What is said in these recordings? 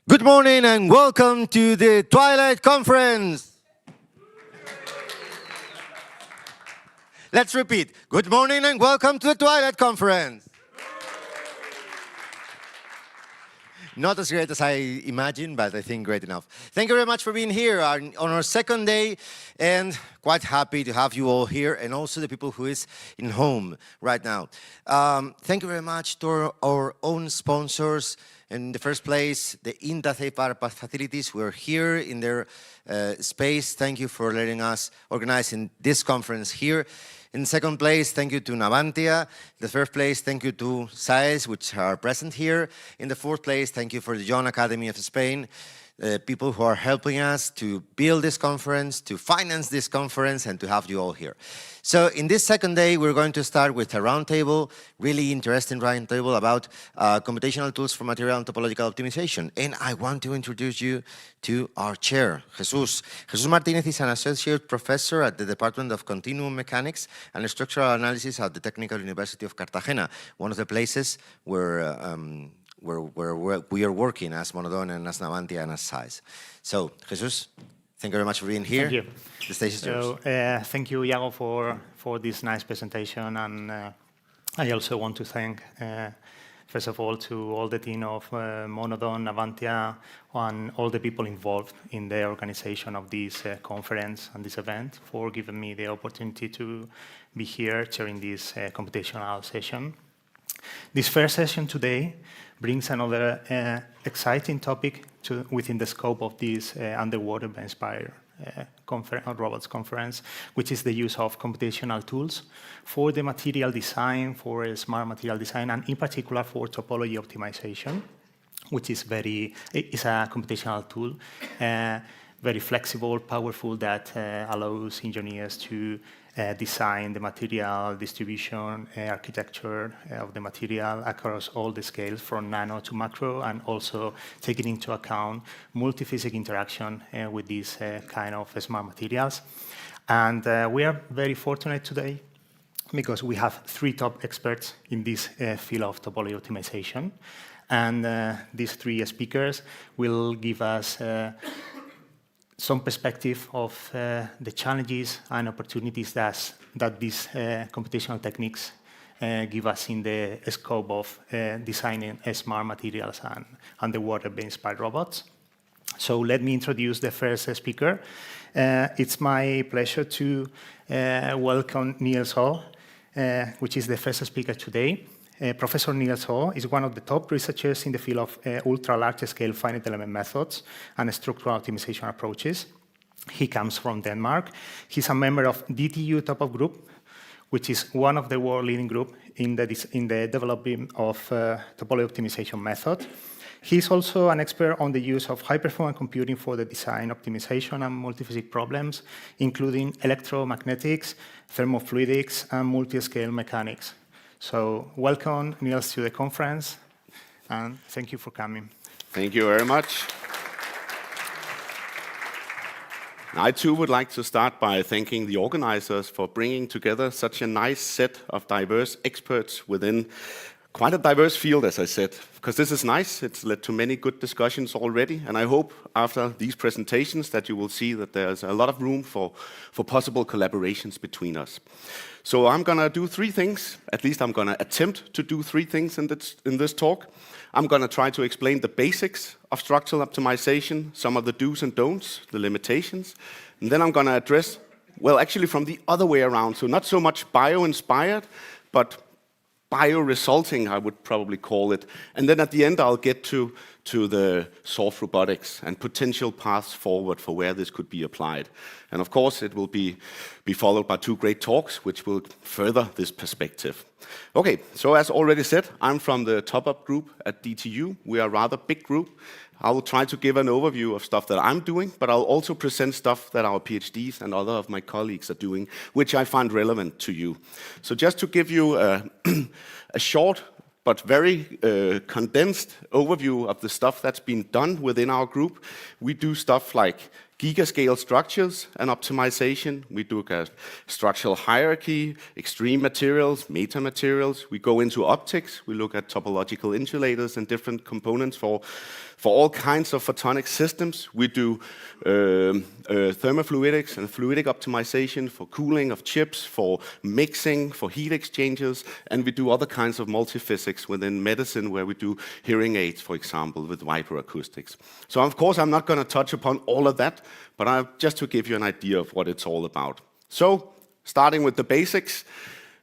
Good morning and welcome to the Twilight Conference. Let's repeat. Good morning and welcome to the Twilight Conference. Not as great as I imagined, but I think great enough. Thank you very much for being here on our second day, and quite happy to have you all here, and also the people who is in home right now. Thank you very much to our own sponsors. In the first place, the INTA facilities. We're here in their space. Thank you for letting us organize this conference here. In second place, thank you to Navantia. The third place, thank you to SAES, which are present here. In the fourth place, thank you for the John Academy of Spain, people who are helping us to build this conference, to finance this conference, and to have you all here. So in this second day, we're going to start with a roundtable, really interesting roundtable about computational tools for material and topological optimization. And I want to introduce you to our chair, Jesus. Jesus Martinez is an associate professor at the Department of Continuum Mechanics and Structural Analysis at the Technical University of Cartagena, one of the places where we are working as Monodon and as Navantia and as SAES. So, Jesus, thank you very much for being here. Thank you. The stage is yours. Thank you, Iago, for this nice presentation. And I also want to thank, first of all, to all the team of Monodon, Navantia, and all the people involved in the organization of this conference and this event for giving me the opportunity to be here chairing this computational session. This first session today brings another exciting topic within the scope of this underwater Bioinspired robots conference, which is the use of computational tools for the material design, for smart material design, and in particular for topology optimization, which is a computational tool, very flexible, powerful, that allows engineers to design the material distribution, architecture of the material across all the scales from nano to macro, and also taking into account multi-physics interaction with these kind of smart materials. And we are very fortunate today because we have three top experts in this field of topology optimization. And these three speakers will give us some perspective of the challenges and opportunities that these computational techniques give us in the scope of designing smart materials and underwater Bioinspired robots. So let me introduce the first speaker. It's my pleasure to welcome Niels Aage, which is the first speaker today. Professor Niels Aage is one of the top researchers in the field of ultra-large-scale finite element methods and structural optimization approaches. He comes from Denmark. He's a member of DTU Top-Up Group, which is one of the world-leading groups in the development of topology optimization method. He's also an expert on the use of high-performance computing for the design, optimization, and multi-physics problems, including electromagnetics, thermofluidics, and multi-scale mechanics. So welcome, Niels, to the conference, and thank you for coming. Thank you very much. I too would like to start by thanking the organizers for bringing together such a nice set of diverse experts within quite a diverse field, as I said, because this is nice. It's led to many good discussions already, and I hope after these presentations that you will see that there's a lot of room for possible collaborations between us. So I'm going to do three things. At least I'm going to attempt to do three things in this talk. I'm going to try to explain the basics of structural optimization, some of the do's and don'ts, the limitations. And then I'm going to address, well, actually from the other way around. So not so much bio-inspired, but bio-resulting, I would probably call it. And then at the end, I'll get to the soft robotics and potential paths forward for where this could be applied. And of course, it will be followed by two great talks, which will further this perspective. Okay, so as already said, I'm from the top-up group at DTU. We are a rather big group. I will try to give an overview of stuff that I'm doing, but I'll also present stuff that our PhDs and other of my colleagues are doing, which I find relevant to you. So just to give you a short but very condensed overview of the stuff that's been done within our group, we do stuff like gigascale structures and optimization. We look at structural hierarchy, extreme materials, metamaterials. We go into optics. We look at topological insulators and different components for all kinds of photonic systems. We do thermofluidics and fluidic optimization for cooling of chips, for mixing, for heat exchangers, and we do other kinds of multiphysics within medicine where we do hearing aids, for example, with vibroacoustics. So of course I'm not going to touch upon all of that, but just to give you an idea of what it's all about. So starting with the basics,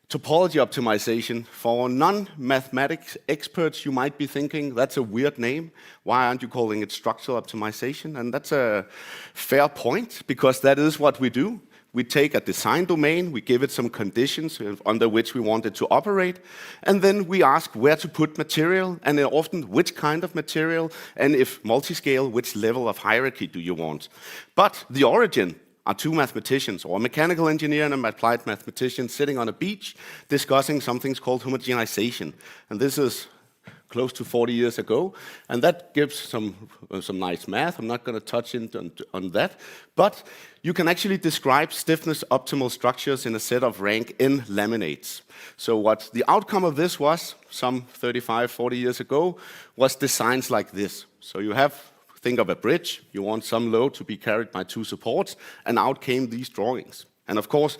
topology optimization. For non-mathematics experts, you might be thinking, that's a weird name. Why aren't you calling it structural optimization? And that's a fair point, because that is what we do. We take a design domain, we give it some conditions under which we want it to operate, and then we ask where to put material, and then often which kind of material, and if multi-scale, which level of hierarchy do you want. But the origin are two mathematicians, or a mechanical engineer and an applied mathematician, sitting on a beach discussing something called homogenization. And this is close to 40 years ago, and that gives some nice math. I'm not going to touch on that, but you can actually describe stiffness optimal structures in a set of rank n laminates. So what the outcome of this was, some 35, 40 years ago, was designs like this. So you have, think of a bridge, you want some load to be carried by two supports, and out came these drawings. And of course,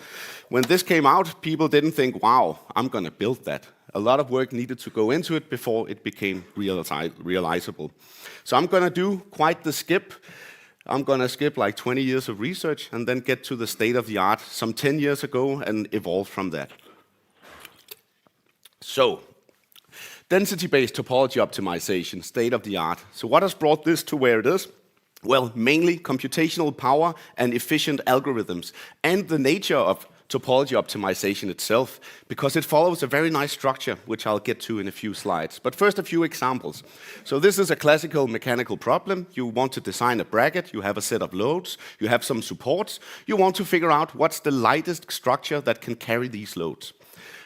when this came out, people didn't think, wow, I'm going to build that. A lot of work needed to go into it before it became realizable. So I'm going to do quite the skip. I'm going to skip like 20 years of research and then get to the state of the art some 10 years ago and evolve from that. So, density-based topology optimization, state of the art. So what has brought this to where it is? Well, mainly computational power and efficient algorithms, and the nature of topology optimization itself, because it follows a very nice structure, which I'll get to in a few slides. But first, a few examples. So this is a classical mechanical problem. You want to design a bracket, you have a set of loads, you have some supports, you want to figure out what's the lightest structure that can carry these loads.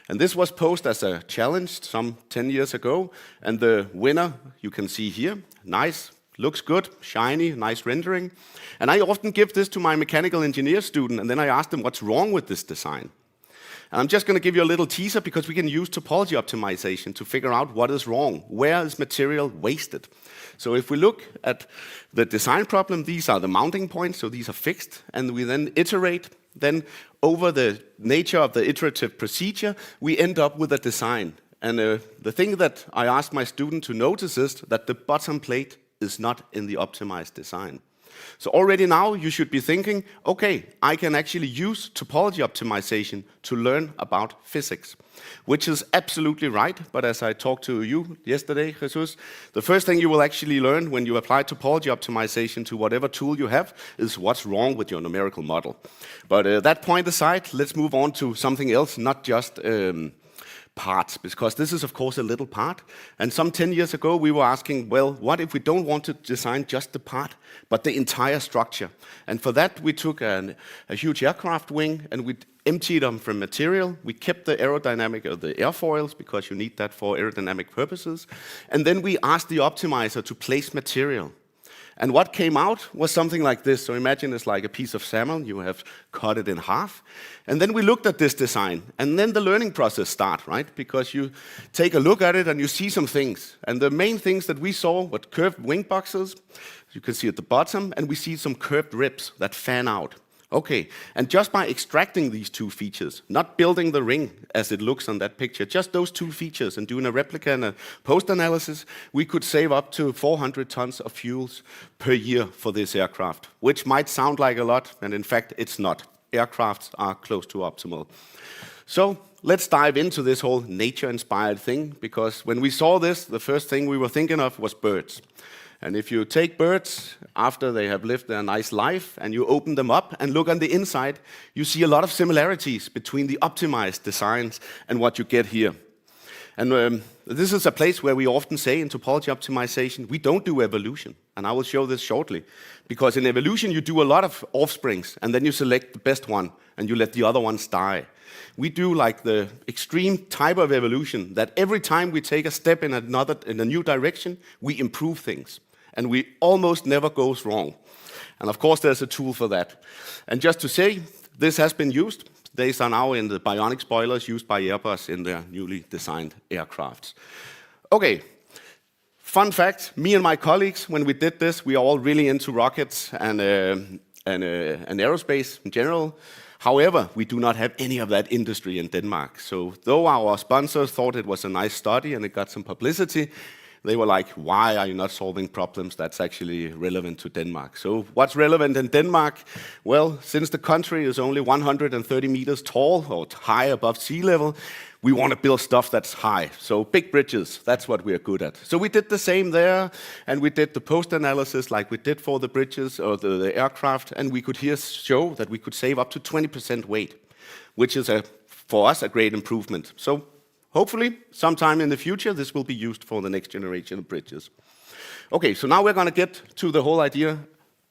And this was posed as a challenge some 10 years ago, and the winner, you can see here, nice, looks good, shiny, nice rendering. And I often give this to my mechanical engineer student, and then I ask them what's wrong with this design. And I'm just going to give you a little teaser, because we can use topology optimization to figure out what is wrong. Where is material wasted? So if we look at the design problem, these are the mounting points, so these are fixed, and we then iterate. Then over the nature of the iterative procedure, we end up with a design. And the thing that I ask my student to notice is that the bottom plate is not in the optimized design. So already now you should be thinking, okay, I can actually use topology optimization to learn about physics, which is absolutely right. But as I talked to you yesterday, Jesus, the first thing you will actually learn when you apply topology optimization to whatever tool you have is what's wrong with your numerical model. But that point aside, let's move on to something else, not just parts, because this is of course a little part. And some 10 years ago we were asking, well, what if we don't want to design just the part, but the entire structure? And for that we took a huge aircraft wing and we emptied them from material. We kept the aerodynamic of the airfoils, because you need that for aerodynamic purposes. And then we asked the optimizer to place material. And what came out was something like this. So imagine it's like a piece of salmon, you have cut it in half. And then we looked at this design, and then the learning process starts, right? Because you take a look at it and you see some things. And the main things that we saw were curved wing boxes, you can see at the bottom, and we see some curved ribs that fan out. Okay, and just by extracting these two features, not building the ring as it looks on that picture, just those two features and doing a replica and a post-analysis, we could save up to 400 tons of fuels per year for this aircraft, which might sound like a lot, and in fact it's not. Aircrafts are close to optimal. So let's dive into this whole nature-inspired thing, because when we saw this, the first thing we were thinking of was birds. And if you take birds after they have lived their nice life and you open them up and look on the inside, you see a lot of similarities between the optimized designs and what you get here. And this is a place where we often say in topology optimization, we don't do evolution. And I will show this shortly. Because in evolution, you do a lot of offsprings, and then you select the best one, and you let the other ones die. We do like the extreme type of evolution, that every time we take a step in a new direction, we improve things. and we almost never goes wrong. And of course, there's a tool for that. And just to say, this has been used. These are now in the bionic spoilers used by Airbus in their newly designed aircrafts. Okay, fun fact, me and my colleagues, when we did this, we are all really into rockets and aerospace in general. However, we do not have any of that industry in Denmark. So though our sponsors thought it was a nice study and it got some publicity, they were like, why are you not solving problems that's actually relevant to Denmark? So what's relevant in Denmark? Well, since the country is only 130 meters tall or high above sea level, we want to build stuff that's high. So big bridges, that's what we are good at. So we did the same there, and we did the post-analysis like we did for the bridges or the aircraft, and we could here show that we could save up to 20% weight, which is, for us, a great improvement. So hopefully, sometime in the future, this will be used for the next generation of bridges. Okay, so now we're going to get to the whole idea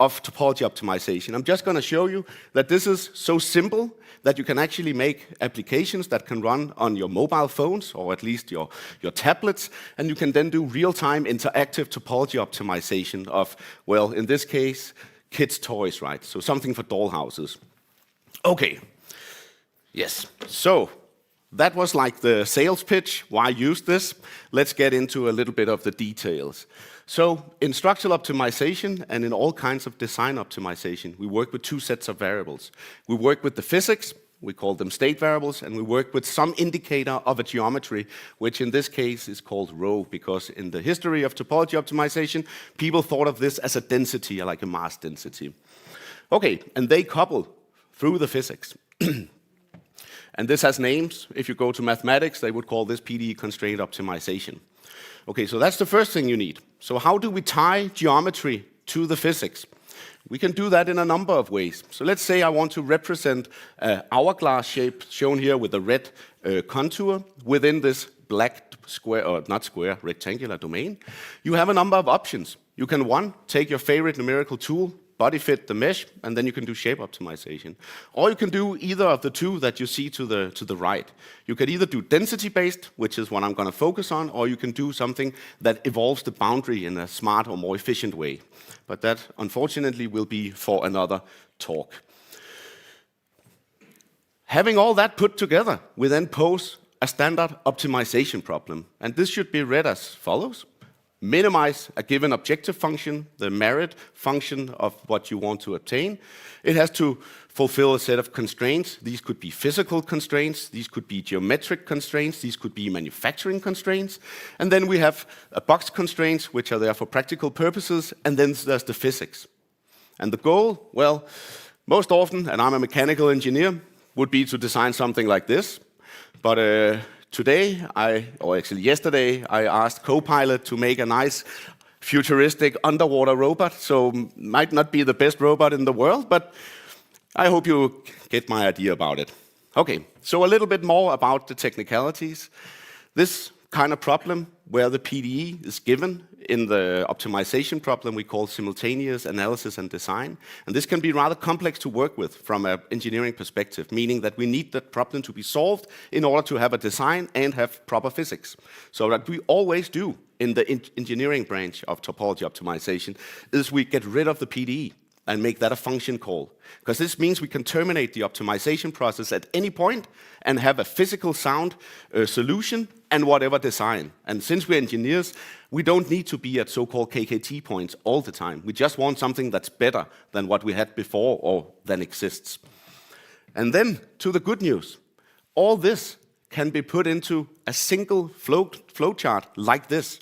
of topology optimization. I'm just going to show you that this is so simple that you can actually make applications that can run on your mobile phones, or at least your tablets, and you can then do real-time interactive topology optimization of, well, in this case, kids' toys, right? So something for dollhouses. Okay, yes, so that was like the sales pitch, why use this. Let's get into a little bit of the details. So in structural optimization and in all kinds of design optimization, we work with two sets of variables. We work with the physics, we call them state variables, and we work with some indicator of a geometry, which in this case is called rho, because in the history of topology optimization, people thought of this as a density, like a mass density. Okay, and they couple through the physics. And this has names. If you go to mathematics, they would call this PDE constraint optimization. Okay, so that's the first thing you need. So how do we tie geometry to the physics? We can do that in a number of ways. So let's say I want to represent an hourglass shape shown here with a red contour within this black square, or not square, rectangular domain. You have a number of options. You can, one, take your favorite numerical tool, body fit the mesh, and then you can do shape optimization. Or you can do either of the two that you see to the right. You could either do density-based, which is what I'm going to focus on, or you can do something that evolves the boundary in a smart or more efficient way. But that, unfortunately, will be for another talk. Having all that put together, we then pose a standard optimization problem. And this should be read as follows. Minimize a given objective function, the merit function of what you want to obtain. It has to fulfill a set of constraints. These could be physical constraints, these could be geometric constraints, these could be manufacturing constraints. And then we have a box constraints, which are there for practical purposes, and then there's the physics. And the goal, well, most often, and I'm a mechanical engineer, would be to design something like this. But today, or actually yesterday, I asked Copilot to make a nice futuristic underwater robot, so might not be the best robot in the world, but I hope you get my idea about it. Okay, so a little bit more about the technicalities. This kind of problem where the PDE is given in the optimization problem we call simultaneous analysis and design. And this can be rather complex to work with from an engineering perspective, meaning that we need that problem to be solved in order to have a design and have proper physics. So what we always do in the engineering branch of topology optimization is we get rid of the PDE and make that a function call. Because this means we can terminate the optimization process at any point and have a physical sound solution and whatever design. And since we're engineers, we don't need to be at so-called KKT points all the time. We just want something that's better than what we had before or than exists. And then to the good news. All this can be put into a single flowchart like this.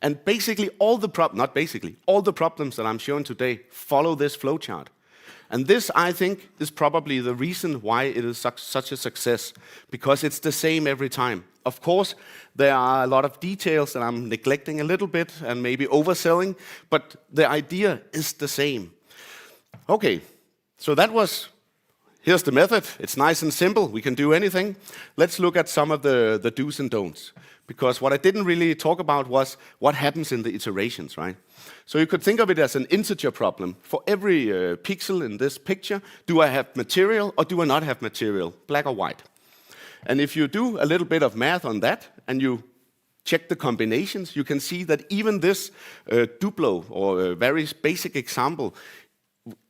And basically all the problems that I'm showing today follow this flowchart. And this, I think, is probably the reason why it is such a success, because it's the same every time. Of course, there are a lot of details that I'm neglecting a little bit and maybe overselling, but the idea is the same. Okay, so here's the method. It's nice and simple. We can do anything. Let's look at some of the do's and don'ts. Because what I didn't really talk about was what happens in the iterations, right? So you could think of it as an integer problem. For every pixel in this picture, do I have material or do I not have material, black or white? And if you do a little bit of math on that, and you check the combinations, you can see that even this Duplo, or a very basic example,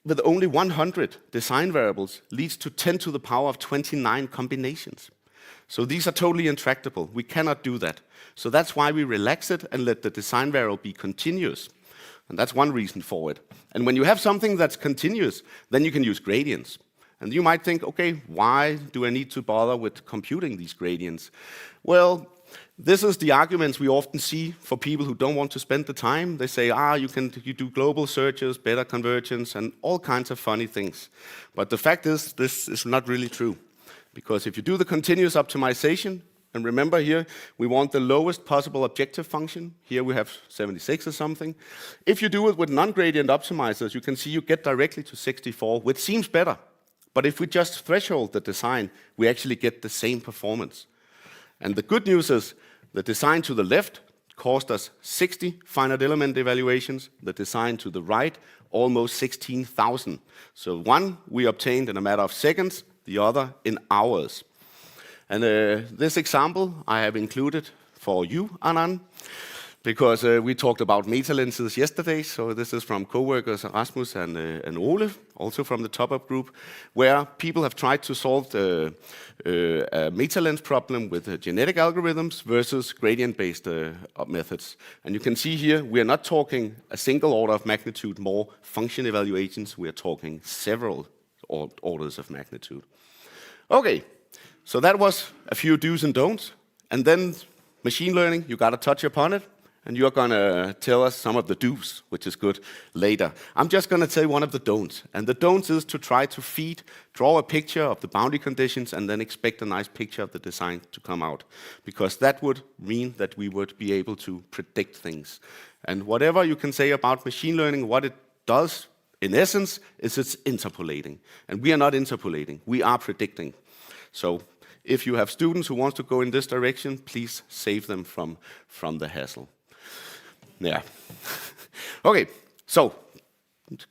with only 100 design variables, leads to 10 to the power of 29 combinations. So these are totally intractable. We cannot do that. So that's why we relax it and let the design variable be continuous. And that's one reason for it. And when you have something that's continuous, then you can use gradients. And you might think, okay, why do I need to bother with computing these gradients? Well, this is the arguments we often see for people who don't want to spend the time. They say, you do global searches, better convergence, and all kinds of funny things. But the fact is, this is not really true. Because if you do the continuous optimization, and remember here, we want the lowest possible objective function. Here we have 76 or something. If you do it with non-gradient optimizers, you can see you get directly to 64, which seems better. But if we just threshold the design, we actually get the same performance. And the good news is, the design to the left cost us 60 finite element evaluations. The design to the right, almost 16,000. So one we obtained in a matter of seconds, the other in hours. And this example I have included for you, Anand, because we talked about meta-lenses yesterday. So this is from co-workers Rasmus and Ole, also from the top-up group, where people have tried to solve the meta-lens problem with genetic algorithms versus gradient-based methods. And you can see here, we are not talking a single order of magnitude more function evaluations. We are talking several orders of magnitude. Okay, so that was a few do's and don'ts. And then machine learning, you got to touch upon it. And you're going to tell us some of the do's, which is good, later. I'm just going to tell you one of the don'ts. And the don'ts is to try to draw a picture of the boundary conditions and then expect a nice picture of the design to come out. Because that would mean that we would be able to predict things. And whatever you can say about machine learning, what it does, in essence, is it's interpolating. And we are not interpolating, we are predicting. So if you have students who want to go in this direction, please save them from the hassle. Yeah. Okay, so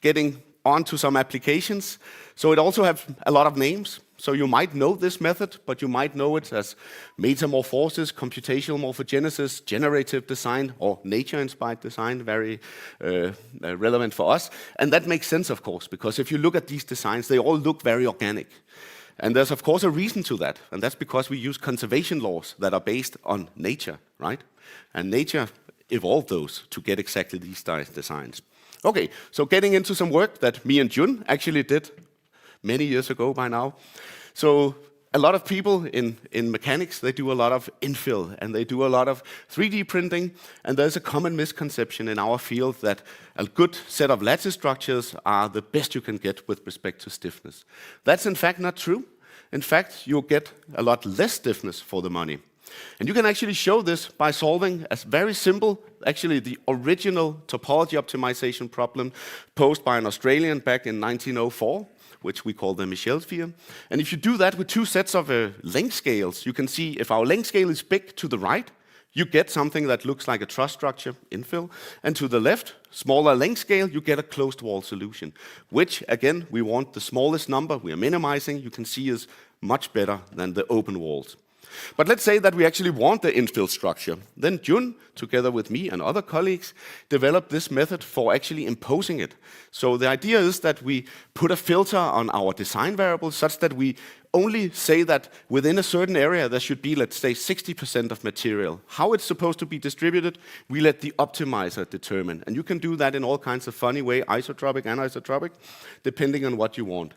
getting on to some applications. So it also has a lot of names. So you might know this method, but you might know it as metamorphosis, computational morphogenesis, generative design, or nature-inspired design, very relevant for us. And that makes sense, of course, because if you look at these designs, they all look very organic. And there's, of course, a reason to that, and that's because we use conservation laws that are based on nature, right? And nature evolved those to get exactly these designs. Okay, so getting into some work that me and Jun actually did many years ago by now. So a lot of people in mechanics, they do a lot of infill, and they do a lot of 3D printing, and there's a common misconception in our field that a good set of lattice structures are the best you can get with respect to stiffness. That's in fact not true. In fact, you'll get a lot less stiffness for the money. And you can actually show this by solving a very simple, actually the original topology optimization problem posed by an Australian back in 1904, which we call the Michel sphere. And if you do that with two sets of length scales, you can see if our length scale is big to the right, you get something that looks like a truss structure, infill. And to the left, smaller length scale, you get a closed wall solution, which, again, we want the smallest number we are minimizing, you can see is much better than the open walls. But let's say that we actually want the infill structure. Then Jun, together with me and other colleagues, developed this method for actually imposing it. So the idea is that we put a filter on our design variables such that we only say that within a certain area there should be, let's say, 60% of material. How it's supposed to be distributed, we let the optimizer determine. And you can do that in all kinds of funny ways, isotropic, anisotropic, depending on what you want.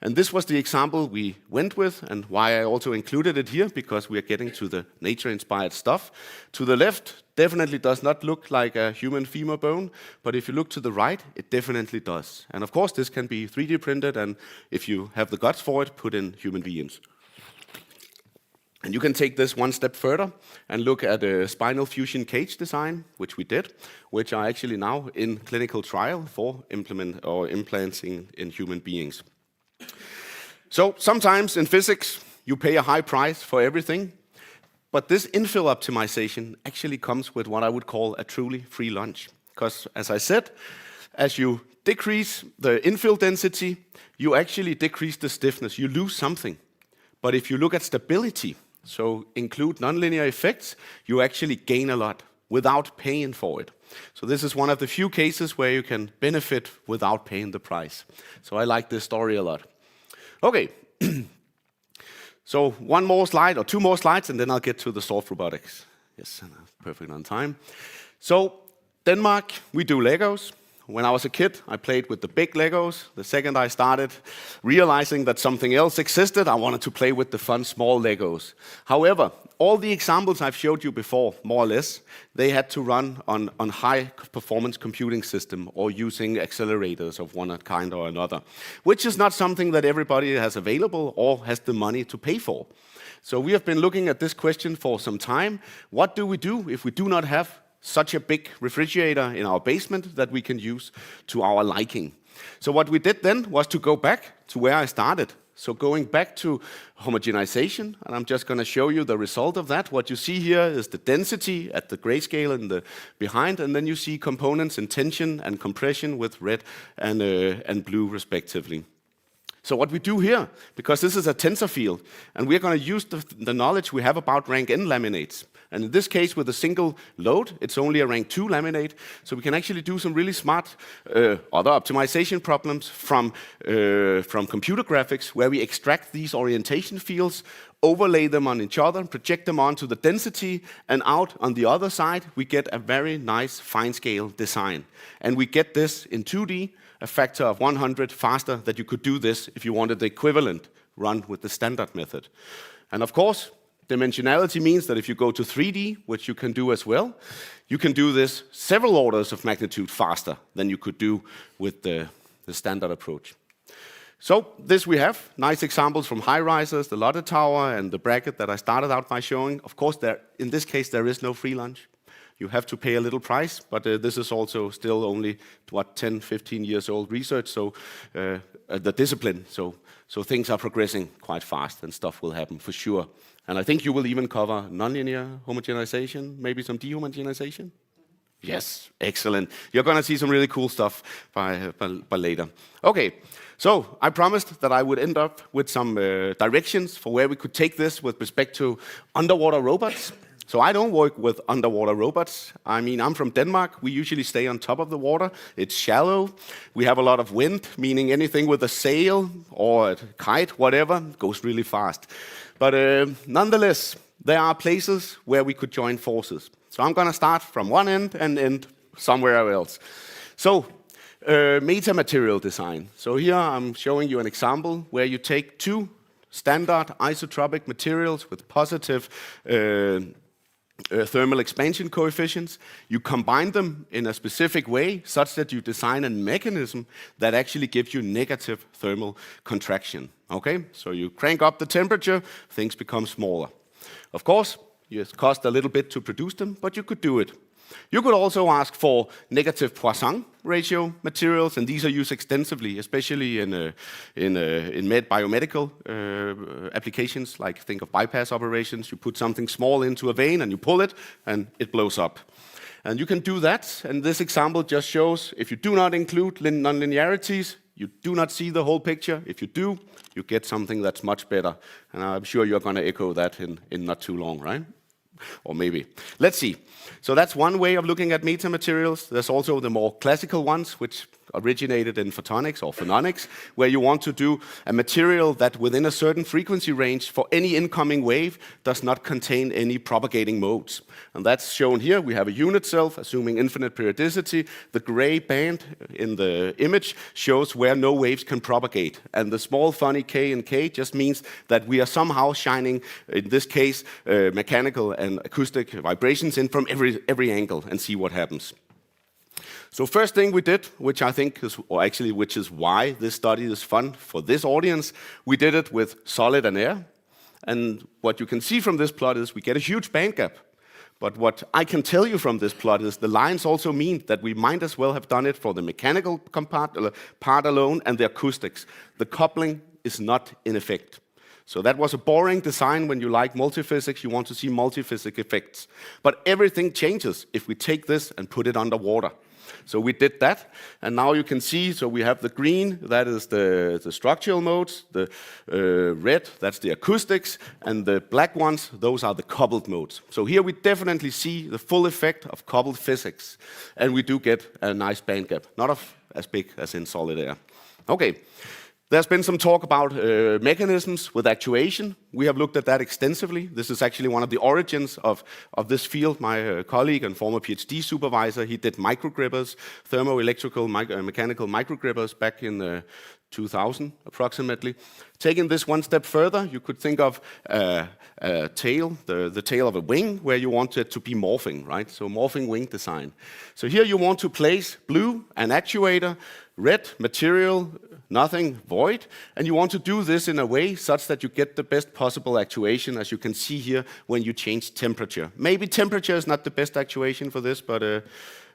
And this was the example we went with, and why I also included it here, because we are getting to the nature-inspired stuff. To the left, definitely does not look like a human femur bone, but if you look to the right, it definitely does. And of course, this can be 3D printed, and if you have the guts for it, put in human beings. And you can take this one step further and look at a spinal fusion cage design, which we did, which are actually now in clinical trial for implanting in human beings. So sometimes in physics, you pay a high price for everything. But this infill optimization actually comes with what I would call a truly free lunch. Because, as I said, as you decrease the infill density, you actually decrease the stiffness. You lose something. But if you look at stability, so include nonlinear effects, you actually gain a lot without paying for it. So this is one of the few cases where you can benefit without paying the price. So I like this story a lot. Okay, so one more slide or two more slides and then I'll get to the soft robotics. Yes, perfect on time. So Denmark, we do Legos. When I was a kid, I played with the big Legos. The second I started realizing that something else existed, I wanted to play with the fun small Legos. However, all the examples I've showed you before, more or less, they had to run on high-performance computing system or using accelerators of one kind or another, which is not something that everybody has available or has the money to pay for. So we have been looking at this question for some time. What do we do if we do not have such a big refrigerator in our basement that we can use to our liking? So what we did then was to go back to where I started. So going back to homogenization, and I'm just going to show you the result of that. What you see here is the density at the grayscale in the behind, and then you see components in tension and compression with red and blue respectively. So what we do here, because this is a tensor field, and we're going to use the knowledge we have about rank N laminates. And in this case, with a single load, it's only a rank 2 laminate. So we can actually do some really smart other optimization problems from computer graphics, where we extract these orientation fields, overlay them on each other, project them onto the density, and out on the other side, we get a very nice fine-scale design. And we get this in 2D, a factor of 100 faster that you could do this if you wanted the equivalent run with the standard method. And of course, dimensionality means that if you go to 3D, which you can do as well, you can do this several orders of magnitude faster than you could do with the standard approach. So this we have, nice examples from high risers, the Lotte Tower and the bracket that I started out by showing. Of course, in this case, there is no free lunch. You have to pay a little price, but this is also still only, 10, 15 years old research, so the discipline. So things are progressing quite fast and stuff will happen for sure. And I think you will even cover nonlinear homogenization, maybe some dehomogenization? Yes, excellent. You're going to see some really cool stuff by later. Okay, so I promised that I would end up with some directions for where we could take this with respect to underwater robots. So I don't work with underwater robots. I mean, I'm from Denmark. We usually stay on top of the water. It's shallow. We have a lot of wind, meaning anything with a sail or a kite, whatever, goes really fast. But nonetheless, there are places where we could join forces. So I'm going to start from one end and end somewhere else. So metamaterial design. So here I'm showing you an example where you take two standard isotropic materials with positive thermal expansion coefficients. You combine them in a specific way such that you design a mechanism that actually gives you negative thermal contraction. Okay, so you crank up the temperature, things become smaller. Of course, it costs a little bit to produce them, but you could do it. You could also ask for negative Poisson ratio materials, and these are used extensively, especially in biomedical applications, like think of bypass operations. You put something small into a vein and you pull it, and it blows up. And you can do that, and this example just shows if you do not include nonlinearities, you do not see the whole picture. If you do, you get something that's much better. And I'm sure you're going to echo that in not too long, right? Or maybe. Let's see. So that's one way of looking at metamaterials. There's also the more classical ones, which originated in photonics or phononics, where you want to do a material that within a certain frequency range for any incoming wave does not contain any propagating modes. And that's shown here. We have a unit self, assuming infinite periodicity. The gray band in the image shows where no waves can propagate. And the small funny k and k just means that we are somehow shining, in this case, mechanical and acoustic vibrations in from every angle and see what happens. So first thing we did, which I think is, or actually which is why this study is fun for this audience, we did it with solid and air. And what you can see from this plot is we get a huge band gap. But what I can tell you from this plot is the lines also mean that we might as well have done it for the mechanical part alone and the acoustics. The coupling is not in effect. So that was a boring design. When you like multiphysics, you want to see multiphasic effects. But everything changes if we take this and put it underwater. So we did that, and now you can see, so we have the green, that is the structural modes, the red, that's the acoustics, and the black ones, those are the coupled modes. So here we definitely see the full effect of coupled physics, and we do get a nice band gap, not as big as in solid air. Okay. There's been some talk about mechanisms with actuation. We have looked at that extensively. This is actually one of the origins of this field. My colleague and former PhD supervisor, he did microgrippers, thermoelectrical mechanical microgrippers back in 2000 approximately. Taking this one step further, you could think of a tail, the tail of a wing, where you want it to be morphing, right? So morphing wing design. So here you want to place blue, an actuator, red, material, nothing, void, and you want to do this in a way such that you get the best possible actuation, as you can see here, when you change temperature. Maybe temperature is not the best actuation for this, but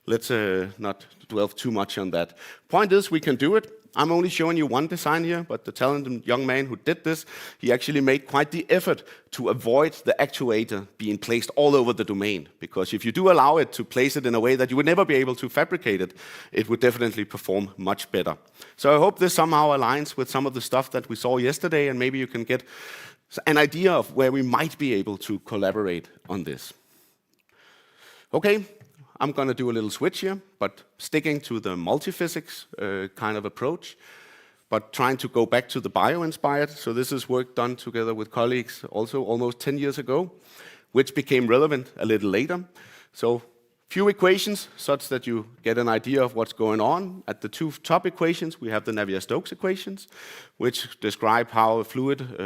let's not dwell too much on that. Point is, we can do it. I'm only showing you one design here, but the talented young man who did this, he actually made quite the effort to avoid the actuator being placed all over the domain. Because if you do allow it to place it in a way that you would never be able to fabricate it, it would definitely perform much better. So I hope this somehow aligns with some of the stuff that we saw yesterday, and maybe you can get an idea of where we might be able to collaborate on this. Okay. I'm going to do a little switch here, but sticking to the multiphysics kind of approach, but trying to go back to the Bioinspired. So this is work done together with colleagues also almost 10 years ago, which became relevant a little later. So few equations such that you get an idea of what's going on. At the two top equations, we have the Navier-Stokes equations, which describe how a fluid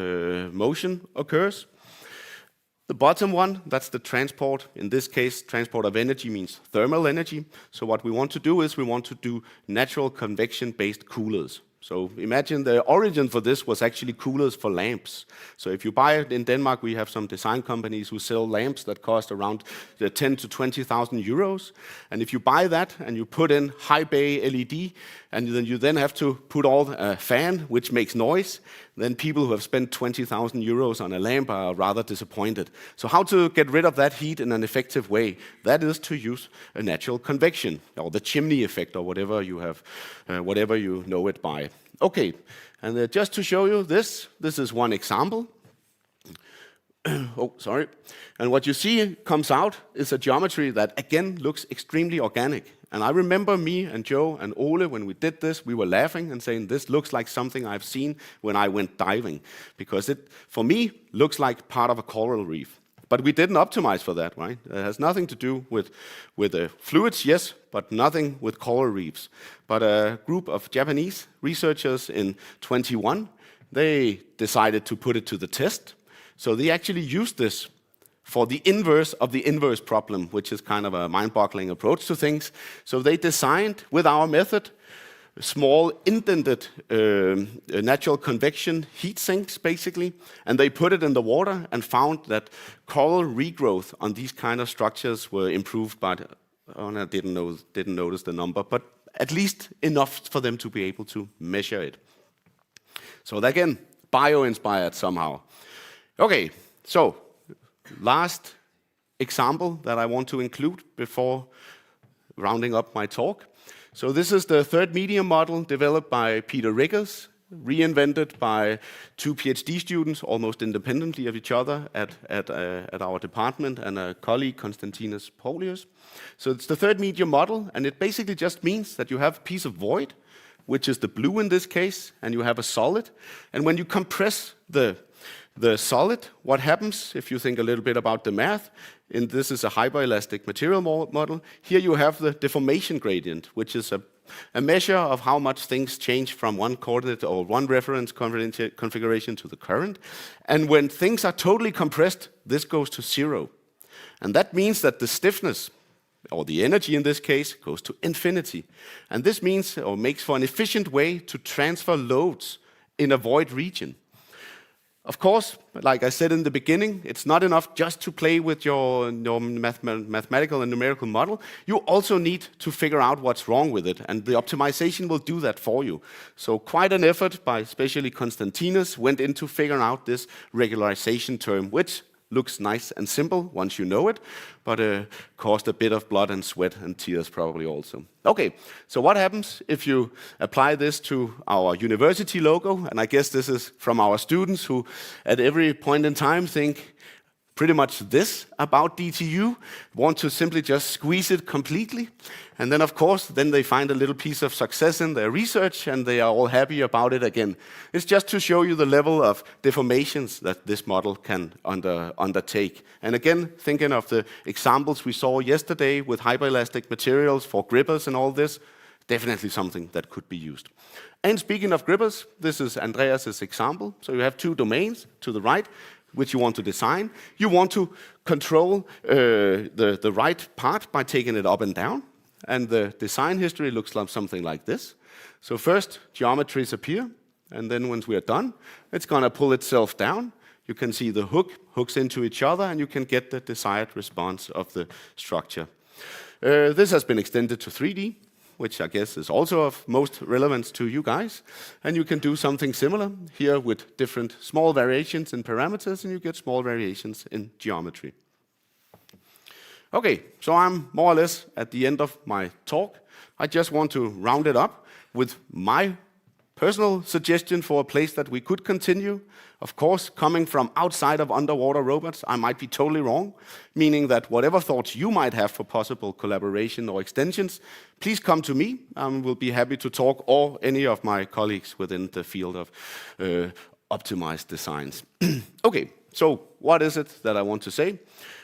motion occurs. The bottom one, that's the transport. In this case, transport of energy means thermal energy. So what we want to do is we want to do natural convection-based coolers. So imagine the origin for this was actually coolers for lamps. So if you buy it in Denmark, we have some design companies who sell lamps that cost around 10 to 20,000 euros. And if you buy that and you put in high bay LED, and then you have to put all a fan, which makes noise, then people who have spent 20,000 euros on a lamp are rather disappointed. So how to get rid of that heat in an effective way? That is to use a natural convection, or the chimney effect, or whatever you have, whatever you know it by. Okay, and just to show you this is one example. Oh, sorry. And what you see comes out is a geometry that, again, looks extremely organic. And I remember me and Joe and Ole, when we did this, we were laughing and saying, this looks like something I've seen when I went diving. Because it, for me, looks like part of a coral reef. But we didn't optimize for that, right? It has nothing to do with fluids, yes, but nothing with coral reefs. But a group of Japanese researchers in 21, they decided to put it to the test. So they actually used this for the inverse of the inverse problem, which is kind of a mind-boggling approach to things. So they designed, with our method, small indented natural convection heat sinks, basically, and they put it in the water and found that coral regrowth on these kind of structures were improved by, I didn't notice the number, but at least enough for them to be able to measure it. So again, bio-inspired somehow. Okay, so last example that I want to include before rounding up my talk. So this is the third medium model developed by Peter Riggers, reinvented by two PhD students almost independently of each other at our department, and a colleague, Konstantinos Paulius. So it's the third medium model, and it basically just means that you have a piece of void, which is the blue in this case, and you have a solid. And when you compress the solid, what happens, if you think a little bit about the math, and this is a hyperelastic material model, here you have the deformation gradient, which is a measure of how much things change from one coordinate or one reference configuration to the current. And when things are totally compressed, this goes to 0. And that means that the stiffness, or the energy in this case, goes to infinity. And this means, or makes for an efficient way to transfer loads in a void region. Of course, like I said in the beginning, it's not enough just to play with your mathematical and numerical model. You also need to figure out what's wrong with it, and the optimization will do that for you. So quite an effort by especially Konstantinos went into figuring out this regularization term, which looks nice and simple once you know it, but caused a bit of blood and sweat and tears probably also. Okay, so what happens if you apply this to our university logo? And I guess this is from our students who at every point in time think pretty much this about DTU, want to simply just squeeze it completely. And then, of course, then they find a little piece of success in their research and they are all happy about it again. It's just to show you the level of deformations that this model can undertake. And again, thinking of the examples we saw yesterday with hyperelastic materials for grippers and all this, definitely something that could be used. And speaking of grippers, this is Andreas' example. So you have two domains to the right, which you want to design. You want to control the right part by taking it up and down. And the design history looks like something like this. So first, geometries appear. And then once we are done, it's going to pull itself down. You can see the hooks into each other, and you can get the desired response of the structure. This has been extended to 3D, which I guess is also of most relevance to you guys. And you can do something similar here with different small variations in parameters, and you get small variations in geometry. Okay, so I'm more or less at the end of my talk. I just want to round it up with my personal suggestion for a place that we could continue. Of course, coming from outside of underwater robots, I might be totally wrong, meaning that whatever thoughts you might have for possible collaboration or extensions, please come to me. We'll be happy to talk, or any of my colleagues within the field of optimized designs. Okay, so what is it that I want to say?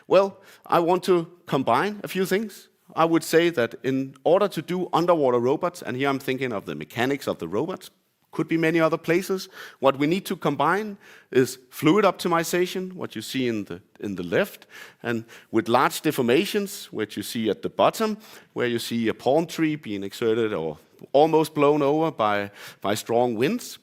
Well, I want to combine a few things. I would say that in order to do underwater robots, and here I'm thinking of the mechanics of the robots, could be many other places. What we need to combine is fluid optimization, what you see in the left, and with large deformations, which you see at the bottom, where you see a palm tree being exerted or almost blown over by strong winds.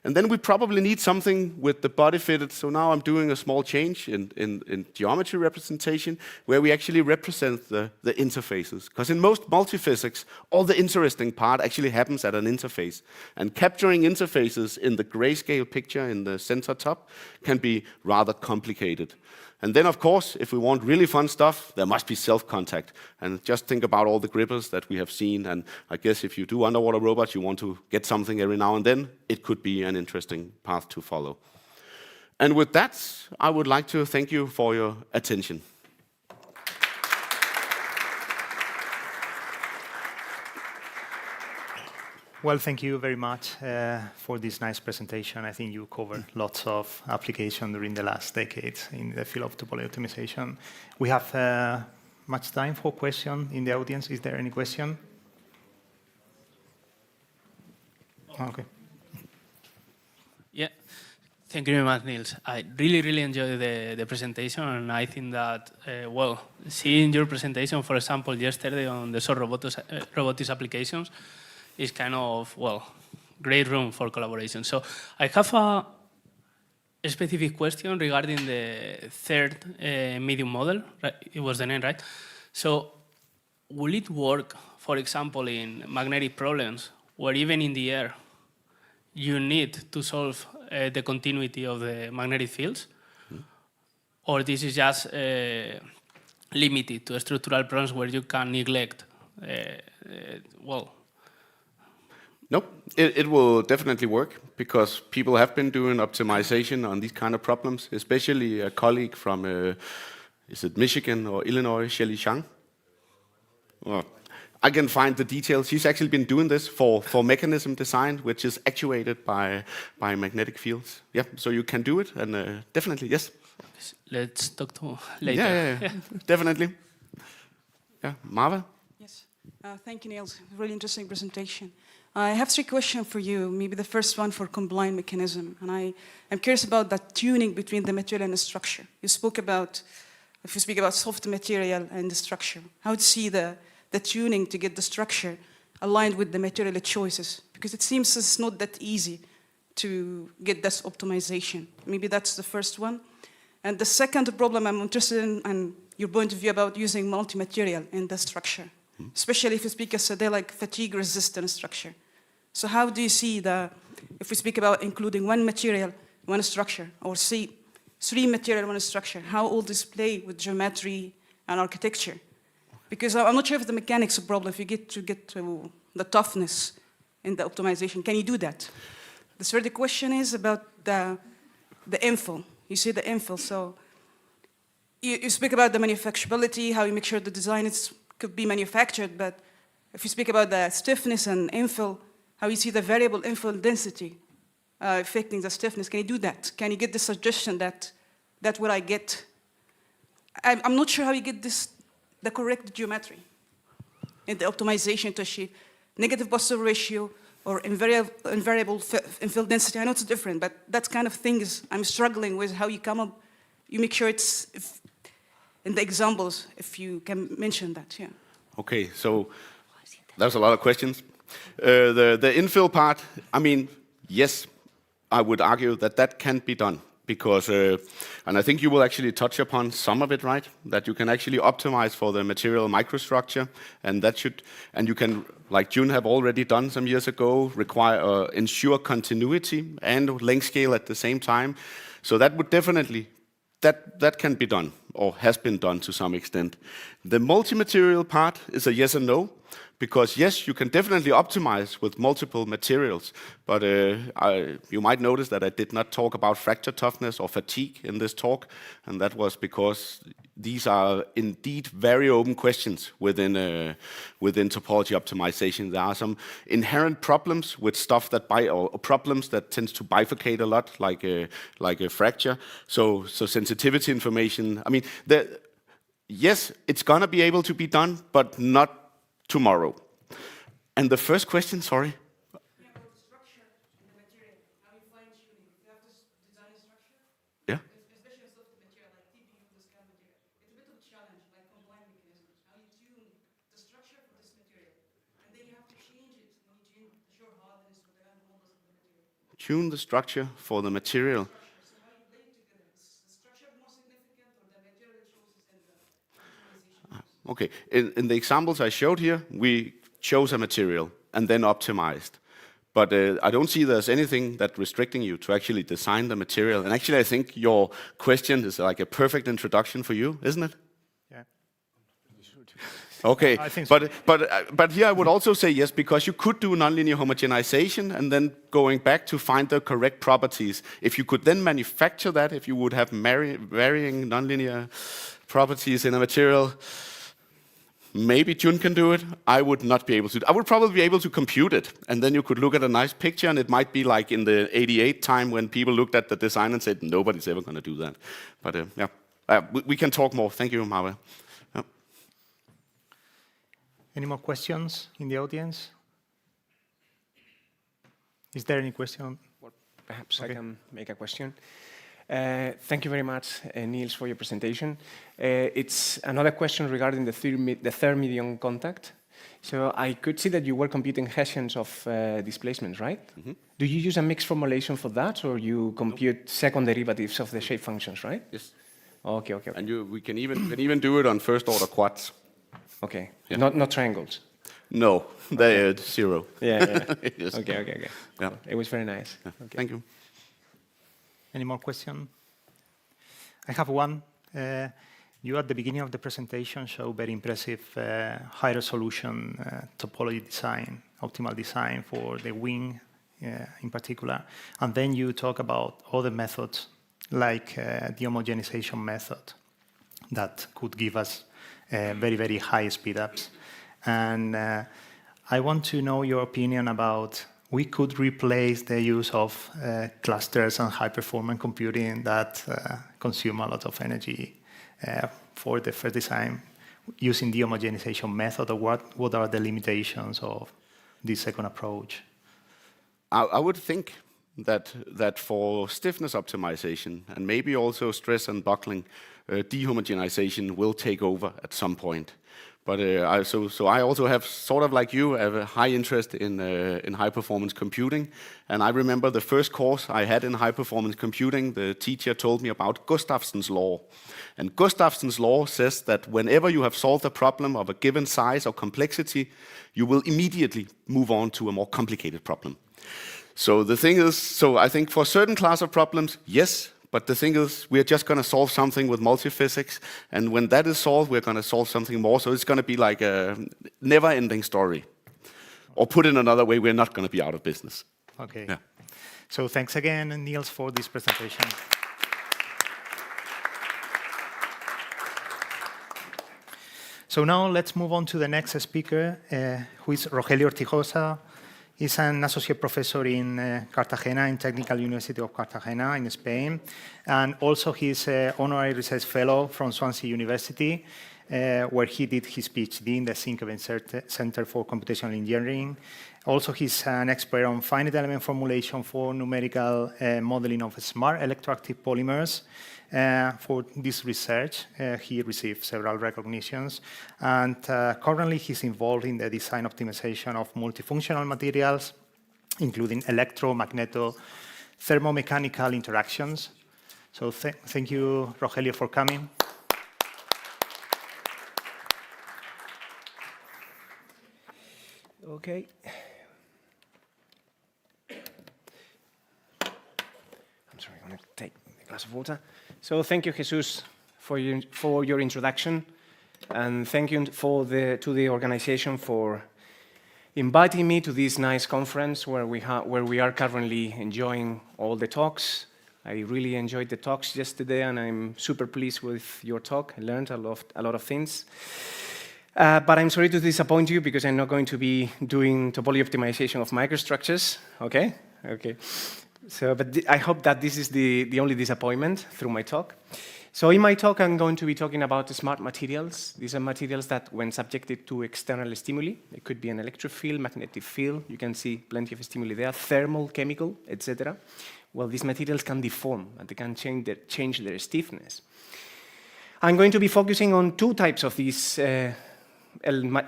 And then we probably need something with the body fitted. So now I'm doing a small change in geometry representation where we actually represent the interfaces. Because in most multiphysics, all the interesting part actually happens at an interface. And capturing interfaces in the grayscale picture in the center top can be rather complicated. And then, of course, if we want really fun stuff, there must be self-contact. And just think about all the grippers that we have seen. And I guess if you do underwater robots, you want to get something every now and then, it could be an interesting path to follow. And with that, I would like to thank you for your attention. Well, thank you very much for this nice presentation. I think you covered lots of application during the last decades in the field of topology optimization. We have much time for question in the audience. Is there any question? Okay. Yeah. Thank you very much, Niels. I really enjoyed the presentation, and I think that, well, seeing your presentation, for example, yesterday on the short robotics applications, is kind of, well, great room for collaboration. So I have a specific question regarding the third medium model. Right? It was the name, right? So will it work, for example, in magnetic problems, where even in the air, you need to solve the continuity of the magnetic fields? Or this is just limited to structural problems where you can neglect, well, Nope, it will definitely work because people have been doing optimization on these kind of problems, especially a colleague from, is it Michigan or Illinois, Shelly Chang? Well, I can find the details. She's actually been doing this for mechanism design, which is actuated by magnetic fields. Yeah, so you can do it, and definitely, yes. Let's talk to later. Yeah, definitely. Yeah, Marva? Yes, thank you, Niels. Really interesting presentation. I have 3 questions for you. Maybe the first one for combined mechanism. And I'm curious about that tuning between the material and the structure. You spoke about, if you speak about soft material and the structure, how to see the tuning to get the structure aligned with the material choices. Because it seems it's not that easy to get this optimization. Maybe that's the first one. And the second problem I'm interested in, and your point of view about using multi-material in the structure, especially if you speak as a like fatigue-resistant structure. So how do you see if we speak about including one material, one structure, or see three material, one structure, how all this play with geometry and architecture? Because I'm not sure if the mechanics is a problem, if you get to the toughness in the optimization. Can you do that? The third question is about the infill. You see the infill, so you speak about the manufacturability, how you make sure the design could be manufactured, but if you speak about the stiffness and infill, how you see the variable infill density affecting the stiffness, can you do that? Can you get the suggestion that that's what I get? I'm not sure how you get the correct geometry in the optimization to achieve negative positive ratio or invariable infill density. I know it's different, but that kind of things I'm struggling with, how you come up, you make sure it's, in the examples, if you can mention that, yeah. Okay, so there's a lot of questions. The infill part, I mean, yes, I would argue that can be done because, and I think you will actually touch upon some of it, right? That you can actually optimize for the material microstructure, and you can, like Jun have already done some years ago, ensure continuity and length scale at the same time. So that would definitely, that can be done, or has been done to some extent. The multi-material part is a yes and no, because yes, you can definitely optimize with multiple materials, but you might notice that I did not talk about fracture toughness or fatigue in this talk, and that was because these are indeed very open questions within topology optimization. There are some inherent problems with stuff or problems that tends to bifurcate a lot, like a fracture. So sensitivity information. I mean, yes, it's gonna be able to be done, but not tomorrow. And the first question, sorry? Yeah, about the structure and the material, how you fine-tuning. You have to design a structure, Yeah. especially a soft material like TPU, this kind of material. It's a bit of a challenge, like combined mechanisms. How you tune the structure for this material, and then you have to change it when you tune the shore hardness or the random models of the material. Tune the structure for the material. So how you lay it together? Is the structure more significant or the material choices and the optimization? Okay, in the examples I showed here, we chose a material and then optimized. But I don't see there's anything that restricting you to actually design the material. And actually, I think your question is like a perfect introduction for you, isn't it? Yeah. Okay, I think so. but here I would also say yes, because you could do nonlinear homogenization and then going back to find the correct properties. If you could then manufacture that, if you would have varying nonlinear properties in a material, maybe Jun can do it. I would not be able to. I would probably be able to compute it, and then you could look at a nice picture, and it might be like in the '88 time when people looked at the design and said, nobody's ever going to do that. But yeah, we can talk more. Thank you, Marve. Yeah. Any more questions in the audience? Is there any question? Well, perhaps okay. I can make a question. Thank you very much, Niels, for your presentation. It's another question regarding the third medium contact. So I could see that you were computing Hessians of displacements, right? Mm-hmm. Do you use a mixed formulation for that, or you compute second derivatives of the shape functions, right? Yes. Okay. And we can even do it on first order quads. Okay. Yeah. Not triangles. No, they're zero. Yeah. Yes. Okay. Yeah. It was very nice. Yeah. Okay. Thank you. Any more questions? I have one. You at the beginning of the presentation show very impressive high resolution topology design, optimal design for the wing in particular. And then you talk about other methods like the homogenization method that could give us very, very high speedups. And I want to know your opinion about we could replace the use of clusters and high-performance computing that consume a lot of energy for the first design using the homogenization method, or what are the limitations of this second approach? I would think that for stiffness optimization and maybe also stress and buckling, dehomogenization will take over at some point. But so I also have, sort of like you, have a high interest in high-performance computing. And I remember the first course I had in high-performance computing, the teacher told me about Gustafson's law. And Gustafson's law says that whenever you have solved a problem of a given size or complexity, you will immediately move on to a more complicated problem. So the thing is, so I think for a certain class of problems, yes, But the thing is, we're just going to solve something with multiphysics, and when that is solved, we're going to solve something more. So it's going to be like a never-ending story. Or put in another way, we're not going to be out of business. Okay. Yeah. So thanks again, Niels, for this presentation. So now let's move on to the next speaker, who is Rogelio Ortigosa. He's an associate professor in Cartagena, in Technical University of Cartagena in Spain. And also he's an honorary research fellow from Swansea University, where he did his PhD in the Sinkeveen Center for Computational Engineering. Also, he's an expert on finite element formulation for numerical modeling of smart electroactive polymers. For this research, he received several recognitions, and currently he's involved in the design optimization of multifunctional materials, including electro-magneto thermomechanical interactions. So thank you, Rogelio, for coming. Okay. I'm sorry, I'm going to take a glass of water. So thank you, Jesus, for your introduction, and thank you to the organization for inviting me to this nice conference where we are currently enjoying all the talks. I really enjoyed the talks yesterday, and I'm super pleased with your talk. I learned a lot of things. But I'm sorry to disappoint you because I'm not going to be doing topology optimization of microstructures. Okay? Okay. So, but I hope that this is the only disappointment through my talk. So in my talk, I'm going to be talking about smart materials. These are materials that, when subjected to external stimuli, it could be an electric field, magnetic field, you can see plenty of stimuli there, thermal, chemical, etc. Well, these materials can deform, and they can change their stiffness. I'm going to be focusing on two types of these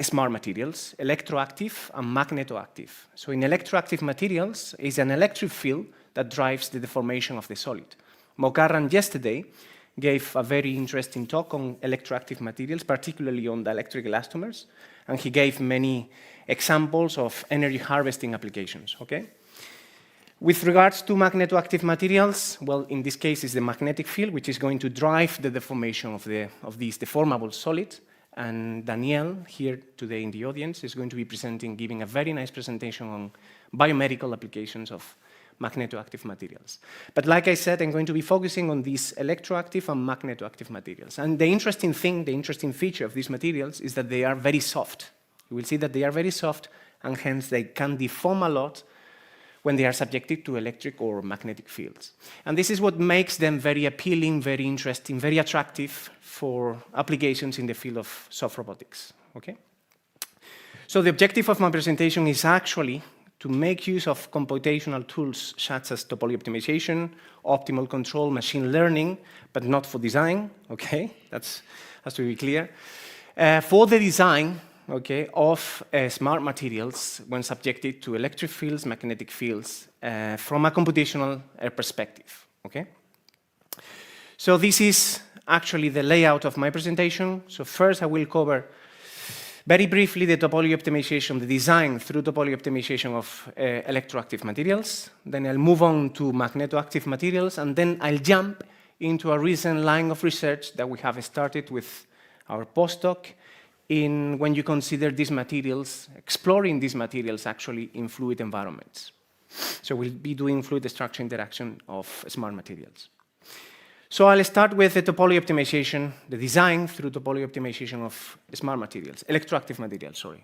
smart materials, electroactive and magnetoactive. So in electroactive materials is an electric field that drives the deformation of the solid. Mokarran yesterday gave a very interesting talk on electroactive materials, particularly on the electric elastomers, and he gave many examples of energy harvesting applications, okay? With regards to magnetoactive materials, well, in this case, it's the magnetic field, which is going to drive the deformation of these deformable solids. And Daniel, here today in the audience, is going to be giving a very nice presentation on biomedical applications of magnetoactive materials. But like I said, I'm going to be focusing on these electroactive and magnetoactive materials. And the interesting feature of these materials is that they are very soft. You will see that they are very soft, and hence they can deform a lot when they are subjected to electric or magnetic fields. And this is what makes them very appealing, very interesting, very attractive for applications in the field of soft robotics, okay? So the objective of my presentation is actually to make use of computational tools such as topology optimization, optimal control, machine learning, but not for design, okay? That has to be clear. For the design, okay, of smart materials when subjected to electric fields, magnetic fields, from a computational perspective, okay? So this is actually the layout of my presentation. So first I will cover very briefly the topology optimization, the design through topology optimization of electroactive materials. Then I'll move on to magnetoactive materials, and then I'll jump into a recent line of research that we have started with our postdoc when you consider these materials, exploring these materials actually in fluid environments. So we'll be doing fluid structure interaction of smart materials. So I'll start with the topology optimization, the design through topology optimization of smart materials, electroactive materials, sorry.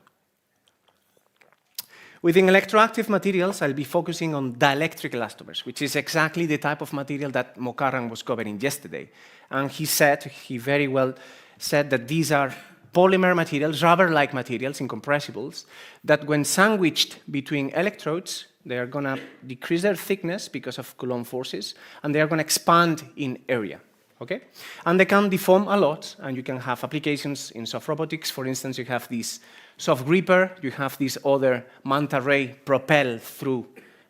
Within electroactive materials, I'll be focusing on dielectric elastomers, which is exactly the type of material that Mokarran was covering yesterday. And he very well said that these are polymer materials, rubber-like materials, incompressibles, that when sandwiched between electrodes, they are going to decrease their thickness because of Coulomb forces, and they are going to expand in area, okay? And they can deform a lot, and you can have applications in soft robotics. For instance, you have this soft gripper, you have this other manta ray propelled through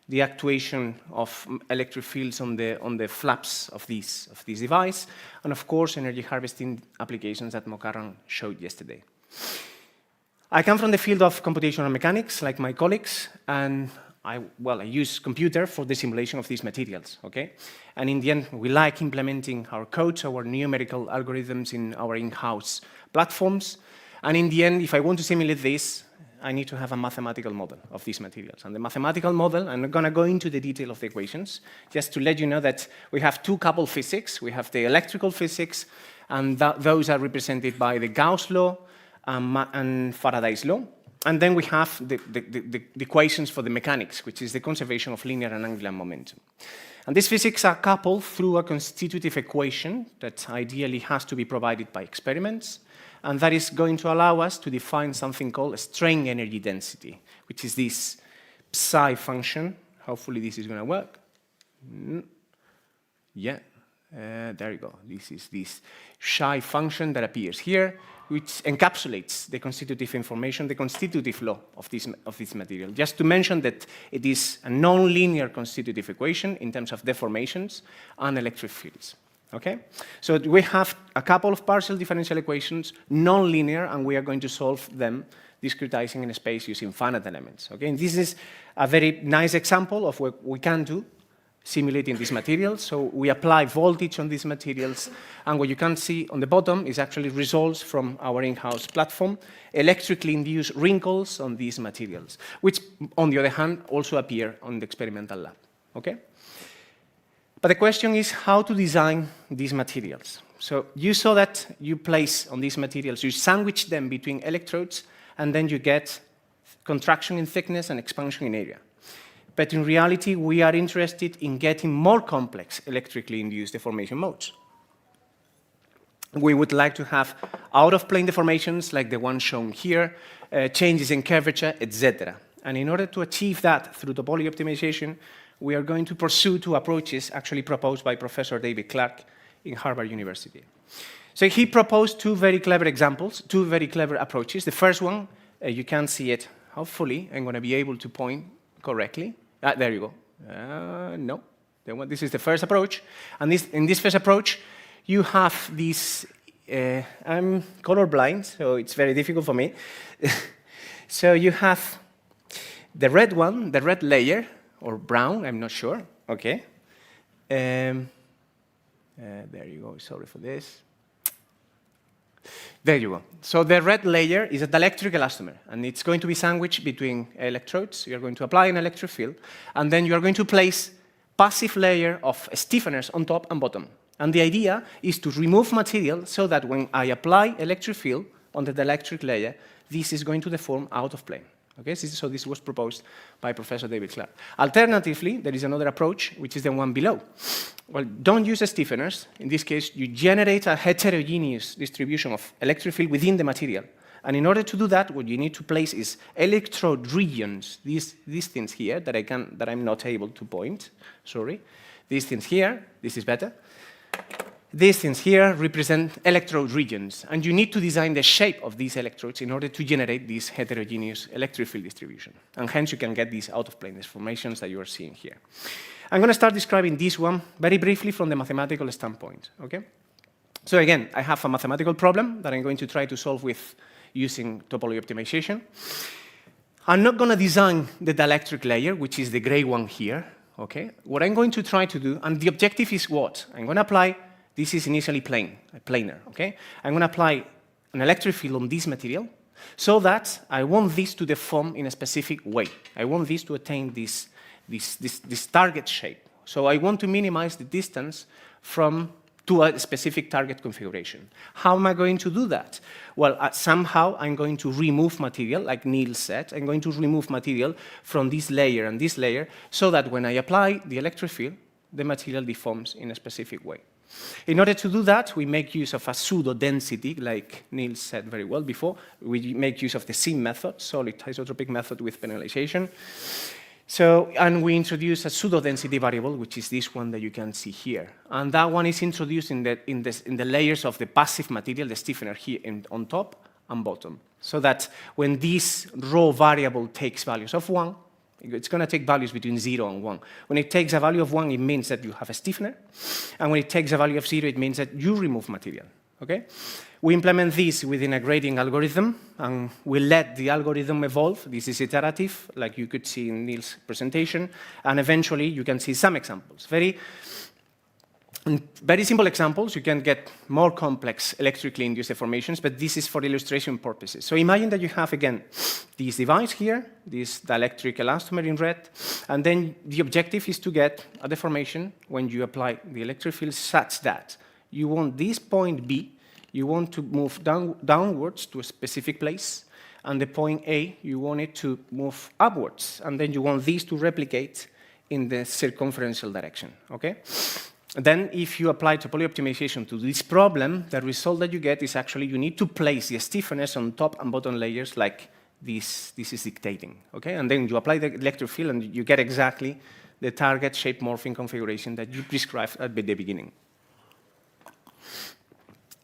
the actuation of electric fields on the flaps of this device, and of course, energy harvesting applications that Mokarran showed yesterday. I come from the field of computational mechanics, like my colleagues, and I use computer for the simulation of these materials, okay? And in the end, we like implementing our codes, our numerical algorithms in our in-house platforms. And in the end, if I want to simulate this, I need to have a mathematical model of these materials. And the mathematical model, I'm not going to go into the detail of the equations, just to let you know that we have two coupled physics. We have the electrical physics, and those are represented by the Gauss law and Faraday's law. And then we have the equations for the mechanics, which is the conservation of linear and angular momentum. And these physics are coupled through a constitutive equation that ideally has to be provided by experiments, and that is going to allow us to define something called a strain energy density, which is this psi function. Hopefully this is going to work. Yeah, there you go. This is this psi function that appears here, which encapsulates the constitutive information, the constitutive law of this material. Just to mention that it is a non-linear constitutive equation in terms of deformations and electric fields. Okay? So we have a couple of partial differential equations, non-linear, and we are going to solve them discretizing in space using finite elements. Okay? And this is a very nice example of what we can do simulating these materials. So we apply voltage on these materials, and what you can see on the bottom is actually results from our in-house platform, electrically induced wrinkles on these materials, which, on the other hand, also appear on the experimental lab. Okay? But the question is how to design these materials. So you saw that you place on these materials, you sandwich them between electrodes, and then you get contraction in thickness and expansion in area. But in reality, we are interested in getting more complex electrically induced deformation modes. We would like to have out-of-plane deformations like the one shown here, changes in curvature, etc. And in order to achieve that through topology optimization, we are going to pursue two approaches actually proposed by Professor David Clark in Harvard University. So he proposed two very clever examples, two very clever approaches. The first one, you can see it, hopefully, I'm going to be able to point correctly. There you go. No, this is the first approach. And in this first approach, you have these, I'm colorblind, so it's very difficult for me. So you have the red one, the red layer, or brown, I'm not sure. Okay. There you go, sorry for this. There you go. So the red layer is a dielectric elastomer, and it's going to be sandwiched between electrodes. You're going to apply an electric field, and then you're going to place passive layer of stiffeners on top and bottom. And the idea is to remove material so that when I apply electric field on the dielectric layer, this is going to deform out of plane. Okay, so this was proposed by Professor David Clark. Alternatively, there is another approach, which is the one below. Well, don't use stiffeners. In this case, you generate a heterogeneous distribution of electric field within the material. And in order to do that, what you need to place is electrode regions, these things here that I'm not able to point, sorry. These things here, this is better. These things here represent electrode regions, and you need to design the shape of these electrodes in order to generate this heterogeneous electric field distribution. And hence you can get these out-of-plane deformations that you are seeing here. I'm going to start describing this one very briefly from the mathematical standpoint. Okay? So again, I have a mathematical problem that I'm going to try to solve with using topology optimization. I'm not going to design the dielectric layer, which is the gray one here. Okay? What I'm going to try to do, and the objective is what? I'm going to apply. This is initially planar, okay? I'm going to apply an electric field on this material so that I want this to deform in a specific way. I want this to attain this target shape. So I want to minimize the distance to a specific target configuration. How am I going to do that? Well, somehow I'm going to remove material, like Niels said. I'm going to remove material from this layer and this layer so that when I apply the electric field, the material deforms in a specific way. In order to do that, we make use of a pseudo-density, like Niels said very well before. We make use of the SIM method, solid isotropic method with penalization. So, and we introduce a pseudo-density variable, which is this one that you can see here. And that one is introduced in the layers of the passive material, the stiffener here on top and bottom. So that when this raw variable takes values of 1, it's going to take values between 0 and 1. When it takes a value of 1, it means that you have a stiffener. And when it takes a value of 0, it means that you remove material. okay? We implement this within a grading algorithm, and we let the algorithm evolve. This is iterative, like you could see in Niels' presentation, and eventually you can see some examples. Very simple examples. You can get more complex electrically induced deformations, but this is for illustration purposes. So imagine that you have, again, this device here, this dielectric elastomer in red, and then the objective is to get a deformation when you apply the electric field such that you want this point B, you want to move downwards to a specific place, and the point A, you want it to move upwards, and then you want these to replicate in the circumferential direction, okay? Then if you apply topology optimization to this problem, the result that you get is actually you need to place the stiffness on top and bottom layers like this is dictating, okay? And then you apply the electric field and you get exactly the target shape morphing configuration that you prescribed at the beginning.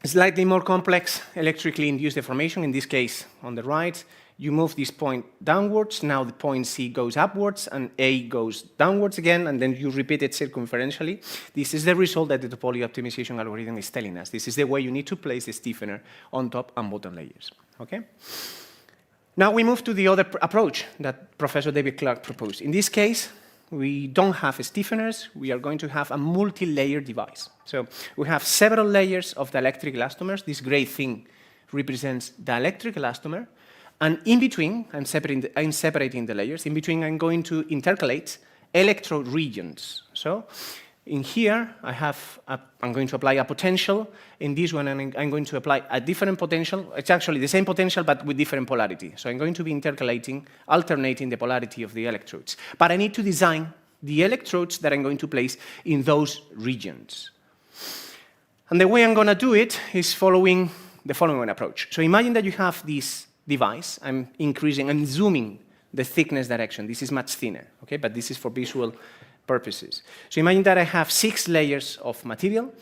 Slightly more complex electrically induced deformation, in this case on the right, you move this point downwards, now the point C goes upwards and A goes downwards again, and then you repeat it circumferentially. This is the result that the topology optimization algorithm is telling us. This is the way you need to place the stiffener on top and bottom layers, okay? Now we move to the other approach that Professor David Clark proposed. In this case, we don't have stiffeners, we are going to have a multi-layer device. So we have several layers of dielectric elastomers. This gray thing represents dielectric elastomer. And in between, I'm separating the layers. In between, I'm going to intercalate electrode regions. So in here, I'm going to apply a potential. In this one, I'm going to apply a different potential. It's actually the same potential, but with different polarity. So I'm going to be intercalating, alternating the polarity of the electrodes. But I need to design the electrodes that I'm going to place in those regions. And the way I'm going to do it is following the following approach. So imagine that you have this device. I'm increasing and zooming the thickness direction. This is much thinner, okay? But this is for visual purposes. So imagine that I have 6 layers of material,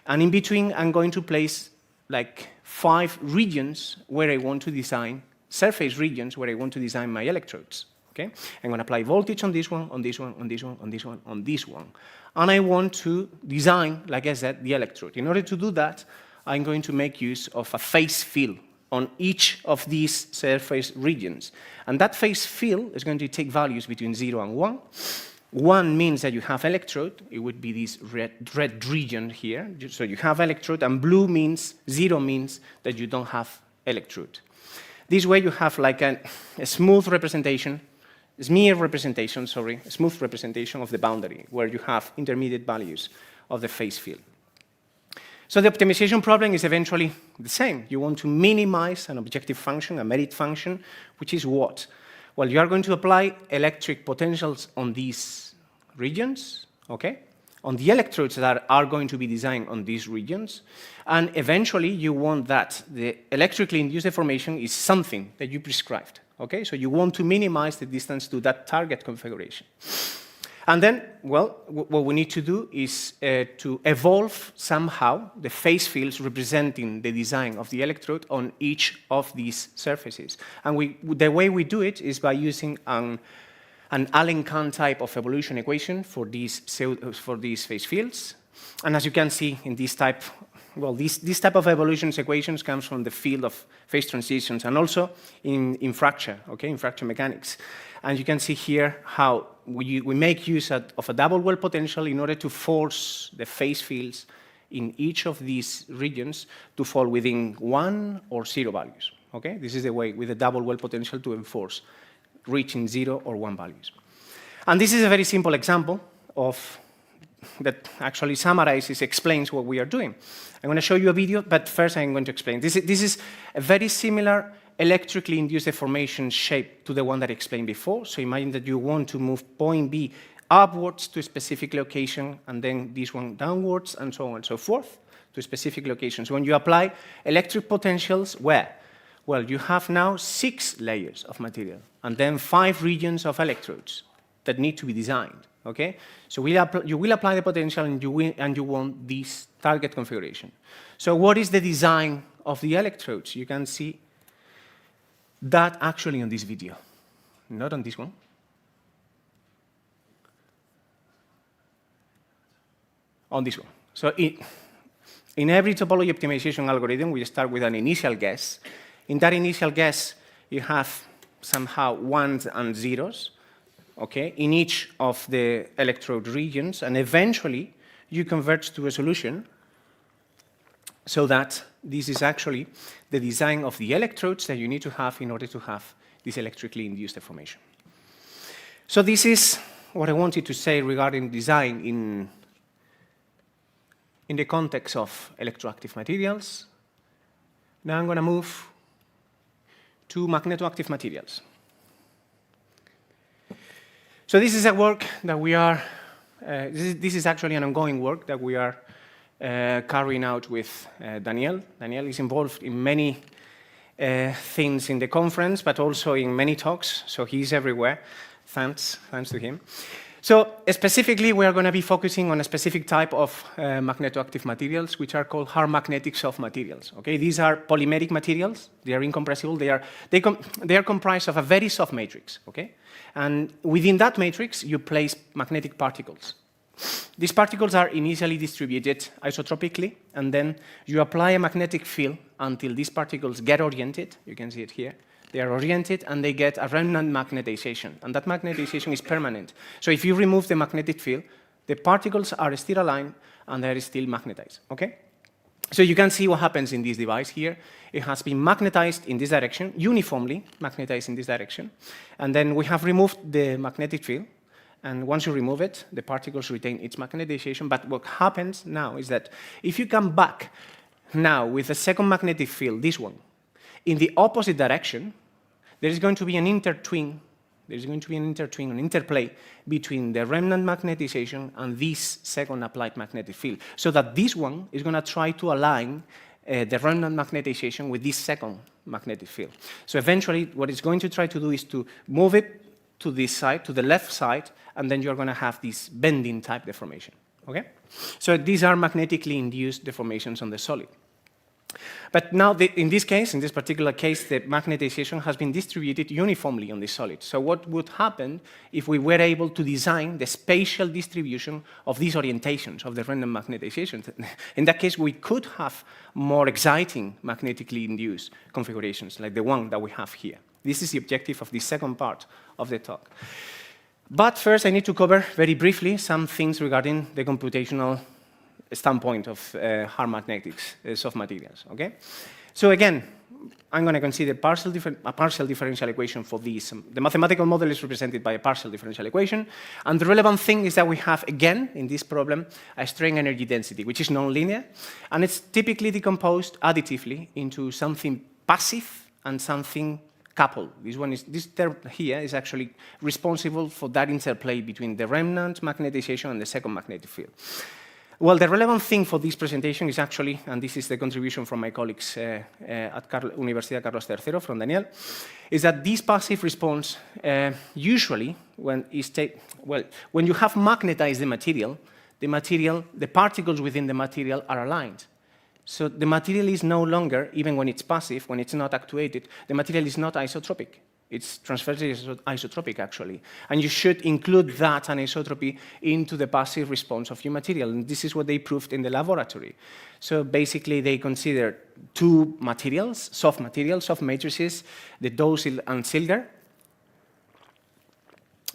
and in between I'm going to place like 5 regions where I want to design, surface regions where I want to design my electrodes, okay? I'm going to apply voltage on this one, on this one, on this one, on this one, on this one. And I want to design, like I said, the electrode. In order to do that, I'm going to make use of a phase field on each of these surface regions. And that phase field is going to take values between 0 and 1. 1 means that you have electrode. It would be this red region here. So you have electrode, and blue means, 0 means that you don't have electrode. This way you have like a smooth representation, a smooth representation of the boundary, where you have intermediate values of the phase field. So the optimization problem is eventually the same. You want to minimize an objective function, a merit function, which is what? Well, you are going to apply electric potentials on these regions, okay? On the electrodes that are going to be designed on these regions. And eventually, you want that the electrically induced deformation is something that you prescribed, okay? So you want to minimize the distance to that target configuration. And then, well, what we need to do is to evolve somehow the phase fields representing the design of the electrode on each of these surfaces. And the way we do it is by using an Allen-Kahn type of evolution equation for these phase fields. And as you can see in this type, well, this type of evolution equations comes from the field of phase transitions and also in fracture, okay, in fracture mechanics. And you can see here how we make use of a double well potential in order to force the phase fields in each of these regions to fall within 1 or 0 values. Okay? This is the way with a double well potential to enforce reaching 0 or 1 values. And this is a very simple example of that actually summarizes, explains what we are doing. I'm going to show you a video, but first I'm going to explain. This is a very similar electrically induced deformation shape to the one that I explained before. So imagine that you want to move point B upwards to a specific location, and then this one downwards, and so on and so forth, to specific locations. When you apply electric potentials, where? Well, you have now 6 layers of material, and then 5 regions of electrodes that need to be designed, okay? So you will apply the potential, and you want this target configuration. So what is the design of the electrodes? You can see that actually on this video, not on this one. On this one. So In every topology optimization algorithm, we start with an initial guess. In that initial guess, you have somehow ones and zeros, okay, in each of the electrode regions, and eventually you converge to a solution so that this is actually the design of the electrodes that you need to have in order to have this electrically induced deformation. So this is what I wanted to say regarding design in the context of electroactive materials. Now I'm going to move to magnetoactive materials. So this is a work that we are, this is actually an ongoing work that we are carrying out with Daniel. Daniel is involved in many things in the conference, but also in many talks, so he's everywhere. Thanks to him. So specifically, we are going to be focusing on a specific type of magnetoactive materials, which are called hard magnetic soft materials. Okay, these are polymeric materials. They are incompressible. They are comprised of a very soft matrix. Okay, and within that matrix, you place magnetic particles. These particles are initially distributed isotropically, and then you apply a magnetic field until these particles get oriented. You can see it here. They are oriented, and they get a remnant magnetization, and that magnetization is permanent. So if you remove the magnetic field, the particles are still aligned, and they are still magnetized, okay? So you can see what happens in this device here. It has been magnetized in this direction, uniformly magnetized in this direction, and then we have removed the magnetic field, and once you remove it, the particles retain its magnetization, but what happens now is that if you come back now with a second magnetic field, this one, in the opposite direction, there is going to be an intertwin, an interplay between the remnant magnetization and this second applied magnetic field, so that this one is going to try to align the remnant magnetization with this second magnetic field. So eventually, what it's going to try to do is to move it to this side, to the left side, and then you're going to have this bending type deformation, okay? So these are magnetically induced deformations on the solid. But now, in this case, in this particular case, the magnetization has been distributed uniformly on the solid. So what would happen if we were able to design the spatial distribution of these orientations of the random magnetization? In that case, we could have more exciting magnetically induced configurations, like the one that we have here. This is the objective of the second part of the talk. But first, I need to cover very briefly some things regarding the computational standpoint of hard magnetics, soft materials, okay? So again, I'm going to consider a partial differential equation for these. The mathematical model is represented by a partial differential equation, and the relevant thing is that we have, again, in this problem, a strain energy density, which is nonlinear, and it's typically decomposed additively into something passive and something coupled. This term here is actually responsible for that interplay between the remnant magnetization and the second magnetic field. Well, the relevant thing for this presentation is actually, and this is the contribution from my colleagues at Universidad Carlos III, from Daniel, is that this passive response usually, when you have magnetized the material, the particles within the material are aligned. So the material is no longer, even when it's passive, when it's not actuated, the material is not isotropic. It's transversely isotropic, actually. And you should include that anisotropy into the passive response of your material. And this is what they proved in the laboratory. So basically, they considered two materials, soft matrices, the Doe and Silger.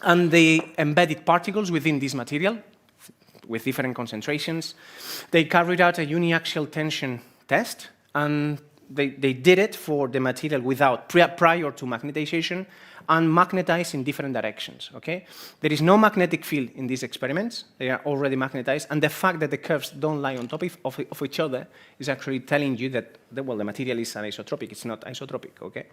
And they embedded particles within this material with different concentrations. They carried out a uniaxial tension test, and they did it for the material without prior to magnetization and magnetized in different directions, okay? There is no magnetic field in these experiments. They are already magnetized, and the fact that the curves don't lie on top of each other is actually telling you that, the material is anisotropic. It's not isotropic, okay?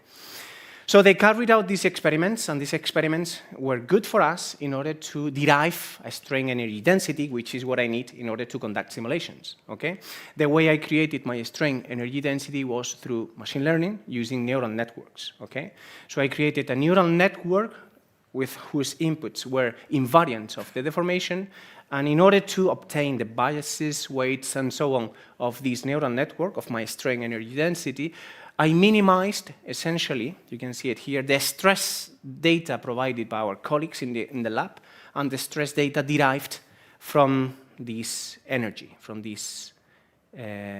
So they carried out these experiments, and these experiments were good for us in order to derive a strain energy density, which is what I need in order to conduct simulations, okay? The way I created my strain energy density was through machine learning using neural networks, okay? So I created a neural network with whose inputs were invariants of the deformation, and in order to obtain the biases, weights, and so on of this neural network, of my strain energy density, I minimized, essentially, you can see it here, the stress data provided by our colleagues in the lab, and the stress data derived from this energy, from this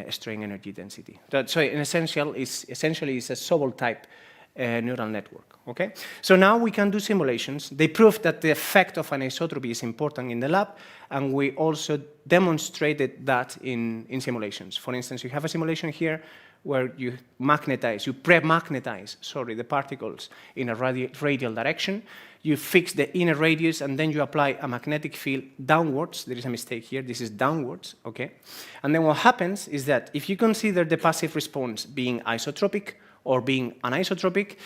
strain energy density. So in essentially, it's a Sobol type neural network. Okay? So now we can do simulations. They prove that the effect of anisotropy is important in the lab, and we also demonstrated that in simulations. For instance, you have a simulation here where you pre-magnetize, the particles in a radial direction. You fix the inner radius, and then you apply a magnetic field downwards. There is a mistake here. This is downwards, okay? And then what happens is that if you consider the passive response being isotropic or being anisotropic,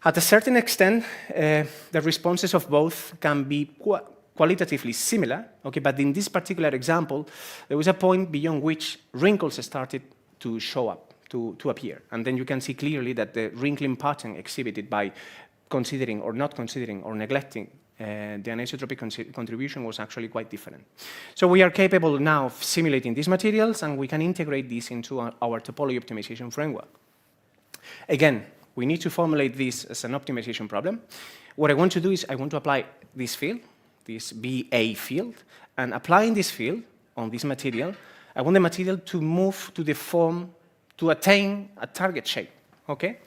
at a certain extent, the responses of both can be qualitatively similar, okay? But in this particular example, there was a point beyond which wrinkles started to show up, to appear. And then you can see clearly that the wrinkling pattern exhibited by considering or not considering or neglecting the anisotropic contribution was actually quite different. So we are capable now of simulating these materials, and we can integrate these into our topology optimization framework. Again, we need to formulate this as an optimization problem. What I want to do is I want to apply this field, this BA field, and applying this field on this material, I want the material to move to the form to attain a target shape, okay?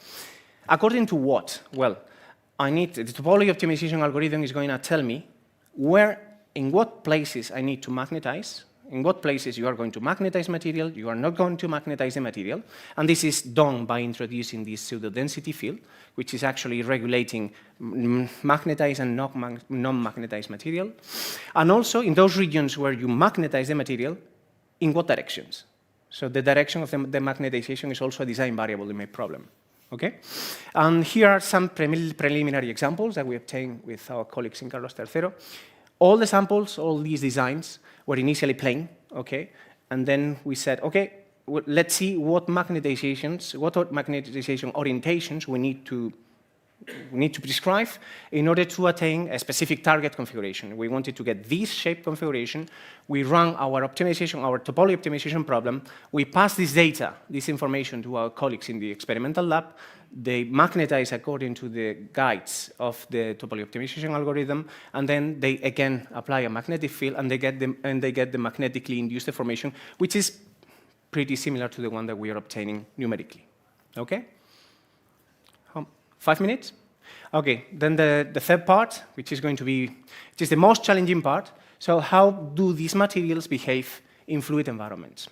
According to what? Well, I need the topology optimization algorithm is going to tell me in what places I need to magnetize, in what places you are going to magnetize material, you are not going to magnetize the material, and this is done by introducing this pseudo-density field, which is actually regulating magnetized and non-magnetized material, and also in those regions where you magnetize the material, in what directions. So the direction of the magnetization is also a design variable in my problem. Okay? And here are some preliminary examples that we obtained with our colleagues in Carlos III. All the samples, all these designs were initially plain, okay? And then we said, okay, let's see what magnetization orientations we need to prescribe in order to attain a specific target configuration. We wanted to get this shape configuration. We run our optimization, our topology optimization problem. We pass this data, this information to our colleagues in the experimental lab. They magnetize according to the guides of the topology optimization algorithm, and then they again apply a magnetic field, and they get the magnetically induced deformation, which is pretty similar to the one that we are obtaining numerically. Okay? 5 minutes? Okay, then the third part, which is the most challenging part. So how do these materials behave in fluid environments?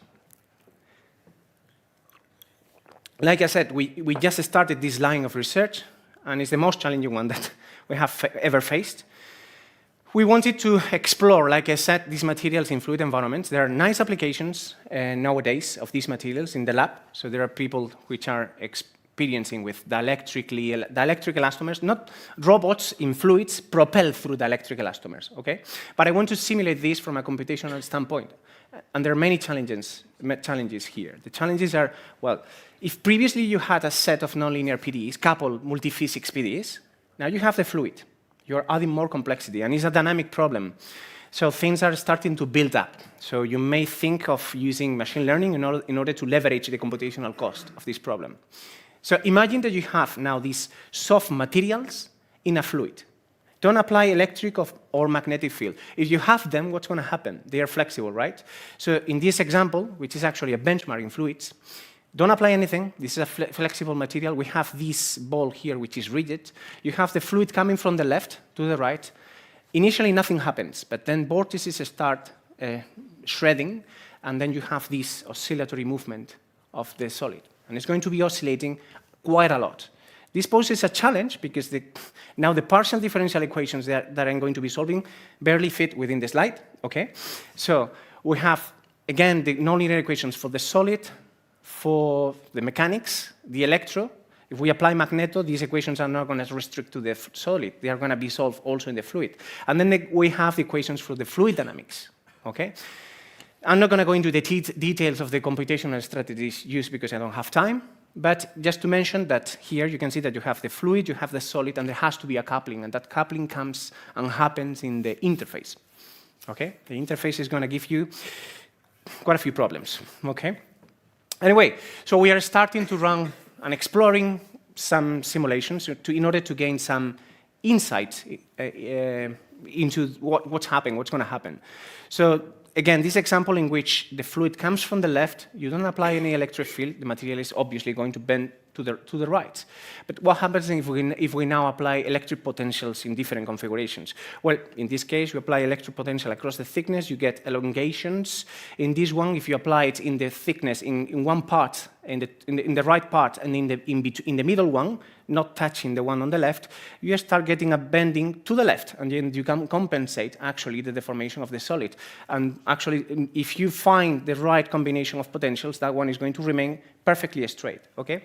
Like I said, we just started this line of research, and it's the most challenging one that we have ever faced. We wanted to explore, like I said, these materials in fluid environments. There are nice applications nowadays of these materials in the lab. So there are people which are experiencing with dielectric elastomers, not robots in fluids propelled through dielectric elastomers, okay? But I want to simulate this from a computational standpoint. And there are many challenges here. The challenges are, well, if previously you had a set of nonlinear PDEs, coupled multiphysics PDEs, now you have the fluid. You're adding more complexity, and it's a dynamic problem. So things are starting to build up. So you may think of using machine learning in order to leverage the computational cost of this problem. So imagine that you have now these soft materials in a fluid. Don't apply electric or magnetic field. If you have them, what's going to happen? They are flexible, right? So in this example, which is actually a benchmark in fluids, don't apply anything. This is a flexible material. We have this ball here, which is rigid. You have the fluid coming from the left to the right. Initially, nothing happens, but then vortices start shredding, and then you have this oscillatory movement of the solid. And it's going to be oscillating quite a lot. This poses a challenge because now the partial differential equations that I'm going to be solving barely fit within the slide, okay? So we have, again, the nonlinear equations for the solid, for the mechanics, the electro. If we apply magneto, these equations are not going to restrict to the solid. They are going to be solved also in the fluid. And then we have the equations for the fluid dynamics, okay? I'm not going to go into the details of the computational strategies used because I don't have time, but just to mention that here you can see that you have the fluid, you have the solid, and there has to be a coupling, and that coupling comes and happens in the interface. Okay? The interface is going to give you quite a few problems. Okay? Anyway, so we are starting to run and exploring some simulations in order to gain some insight into what's happening, what's going to happen. So again, this example in which the fluid comes from the left, you don't apply any electric field, the material is obviously going to bend to the right. But what happens if we now apply electric potentials in different configurations? Well, in this case, you apply electric potential across the thickness, you get elongations. In this one, if you apply it in the thickness, in one part, in the right part, and in the middle one, not touching the one on the left, you start getting a bending to the left, and then you can compensate actually the deformation of the solid. And actually, if you find the right combination of potentials, that one is going to remain perfectly straight, okay?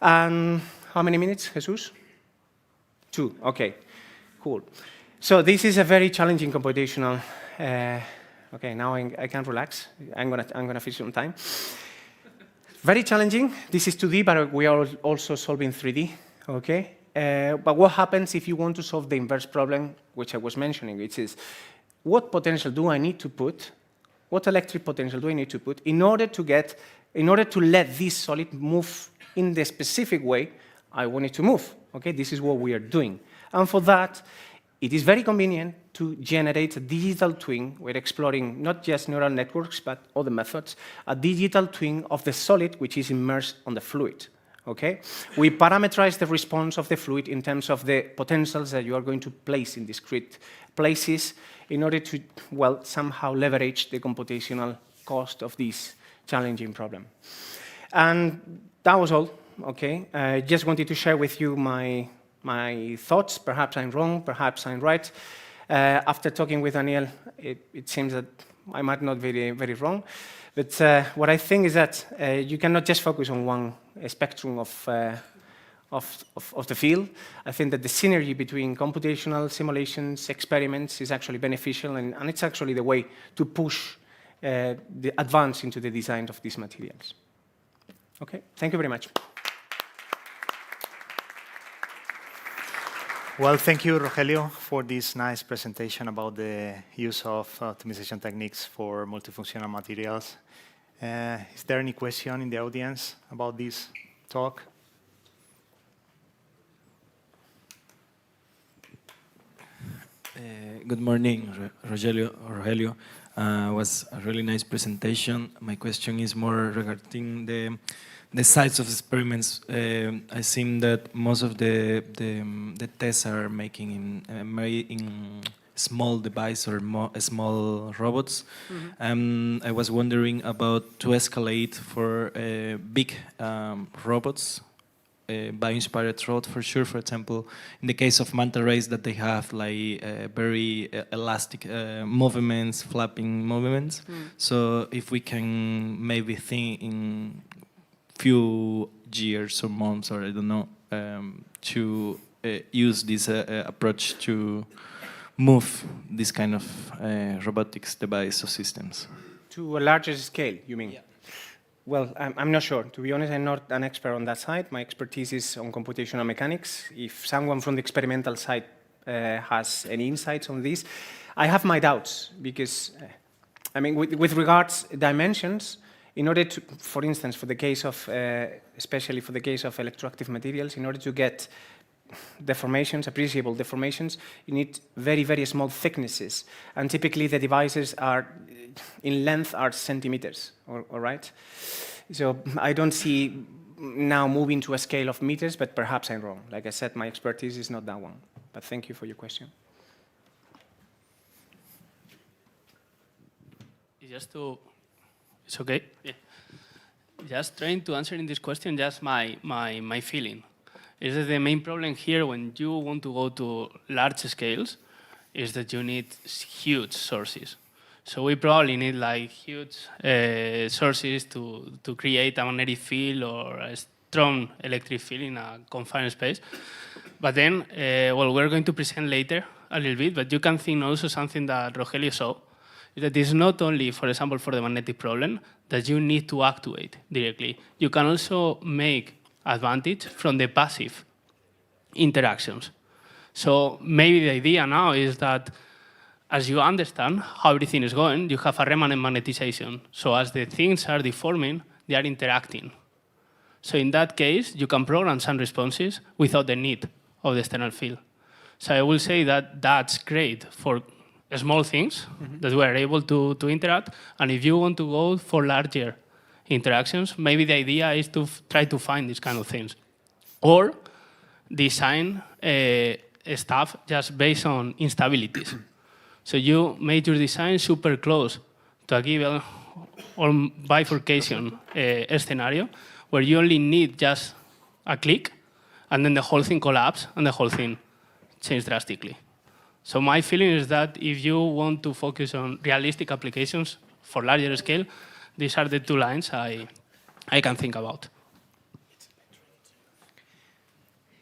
And how many minutes, Jesus? 2, okay, cool. So this is a very challenging computational, okay, now I can relax. I'm gonna finish on time. Very challenging. This is 2D, but we are also solving 3D, okay? But what happens if you want to solve the inverse problem, which I was mentioning, which is, what potential do I need to put, what electric potential do I need to put in order to let this solid move in the specific way I want it to move, okay? This is what we are doing. And for that, it is very convenient to generate a digital twin. We're exploring not just neural networks, but other methods, a digital twin of the solid which is immersed on the fluid, okay? We parameterize the response of the fluid in terms of the potentials that you are going to place in discrete places in order to, well, somehow leverage the computational cost of this challenging problem. And that was all, okay? I just wanted to share with you my thoughts. Perhaps I'm wrong, perhaps I'm right. After talking with Daniel, it seems that I might not be very wrong. But what I think is that you cannot just focus on one spectrum of the field. I think that the synergy between computational simulations, experiments is actually beneficial, and it's actually the way to push the advance into the design of these materials. Okay, thank you very much. Well, thank you, Rogelio, for this nice presentation about the use of optimization techniques for multifunctional materials. Is there any question in the audience about this talk? Good morning, Rogelio. Was a really nice presentation. My question is more regarding the size of experiments. I think that most of the tests are making in small device or small robots. I was wondering about to escalate for big robots. Bioinspired robot for sure. For example, in the case of manta rays, that they have like very elastic movements, flapping movements. So if we can maybe think in few years or months, or I don't know, to use this approach to move this kind of robotics device or systems. To a larger scale, you mean? Yeah. Well, I'm not sure. To be honest, I'm not an expert on that side. My expertise is on computational mechanics. If someone from the experimental side has any insights on this, I have my doubts because, I mean, with regards dimensions, in order to, for instance, for the case of, especially for the case of electroactive materials, in order to get deformations, appreciable deformations, you need very, very small thicknesses. And typically the devices are, in length, are centimeters, all right? So I don't see now moving to a scale of meters, but perhaps I'm wrong. Like I said, my expertise is not that one. But thank you for your question. It's okay? Yeah. Just trying to answer in this question, just my feeling. Is that the main problem here when you want to go to large scales is that you need huge sources. So we probably need like huge sources to create a magnetic field or a strong electric field in a confined space. But then, well, we're going to present later a little bit, but you can think also something that Rogelio saw, is that it's not only, for example, for the magnetic problem that you need to actuate directly. You can also make advantage from the passive interactions. So maybe the idea now is that as you understand how everything is going, you have a remanent magnetization. So as the things are deforming, they are interacting. So in that case, you can program some responses without the need of the external field. So I will say that that's great for small things that we are able to interact. And if you want to go for larger interactions, maybe the idea is to try to find these kind of things. Or design stuff just based on instabilities. So you made your design super close to a given or bifurcation scenario where you only need just a click and then the whole thing collapses and the whole thing changes drastically. So my feeling is that if you want to focus on realistic applications for larger scale, these are the two lines I can think about.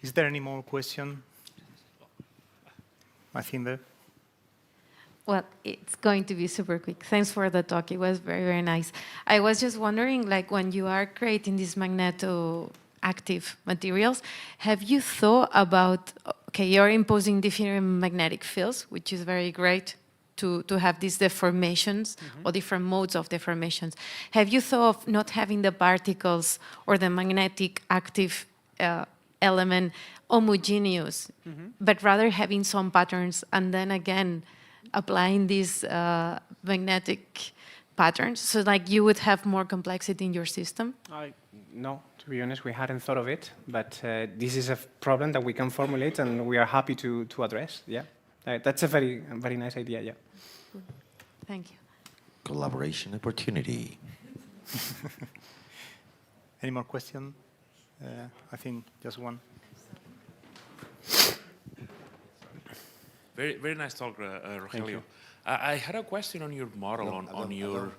Is there any more question? I think that. Well, it's going to be super quick. Thanks for the talk. It was very, very nice. I was just wondering, like, when you are creating these magneto-active materials, have you thought about, okay, you're imposing different magnetic fields, which is very great to have these deformations or different modes of deformations. Have you thought of not having the particles or the magnetic active element homogeneous, but rather having some patterns and then again applying these magnetic patterns, so like you would have more complexity in your system? No, to be honest, we hadn't thought of it, but this is a problem that we can formulate and we are happy to address. Yeah, that's a very nice idea. Yeah. Thank you. Collaboration opportunity. Any more questions? I think just one. Very, very nice talk, Rogelio. I had a question on your model on your.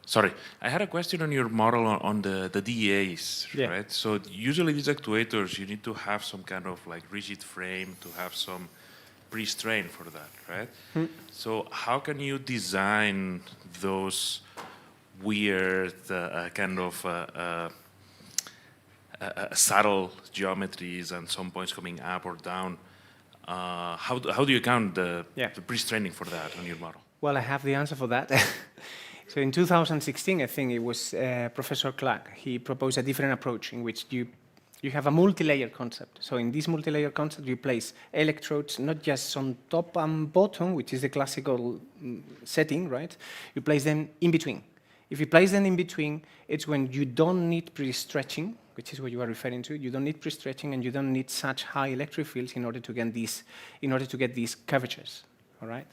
Sorry, I had a question on your model on the DEAs, right? So usually these actuators, you need to have some kind of like rigid frame to have some pre-strain for that, right? So how can you design those weird kind of subtle geometries and some points coming up or down? How do you count the pre-straining for that on your model? Well, I have the answer for that. So in 2016, I think it was Professor Clark. He proposed a different approach in which you have a multi-layer concept. So in this multi-layer concept, you place electrodes not just on top and bottom, which is the classical setting, right? You place them in between. If you place them in between, it's when you don't need pre-stretching, which is what you are referring to. You don't need pre-stretching and you don't need such high electric fields in order to get these curvatures, all right?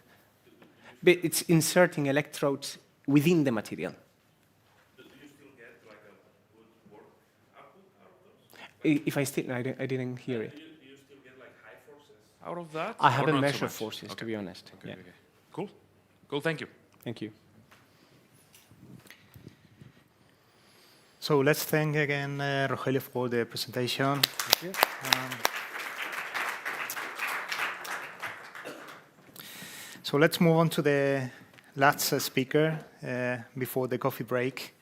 But it's inserting electrodes within the material. Do you still get like a good work output out of those? If I still, I didn't hear it. Do you still get like high forces out of that? I haven't not so measured much? forces, to be honest. Okay, okay. Cool. Cool, thank you. Thank you. So let's thank again Rogelio for the presentation. Thank you. So let's move on to the last speaker before the coffee break.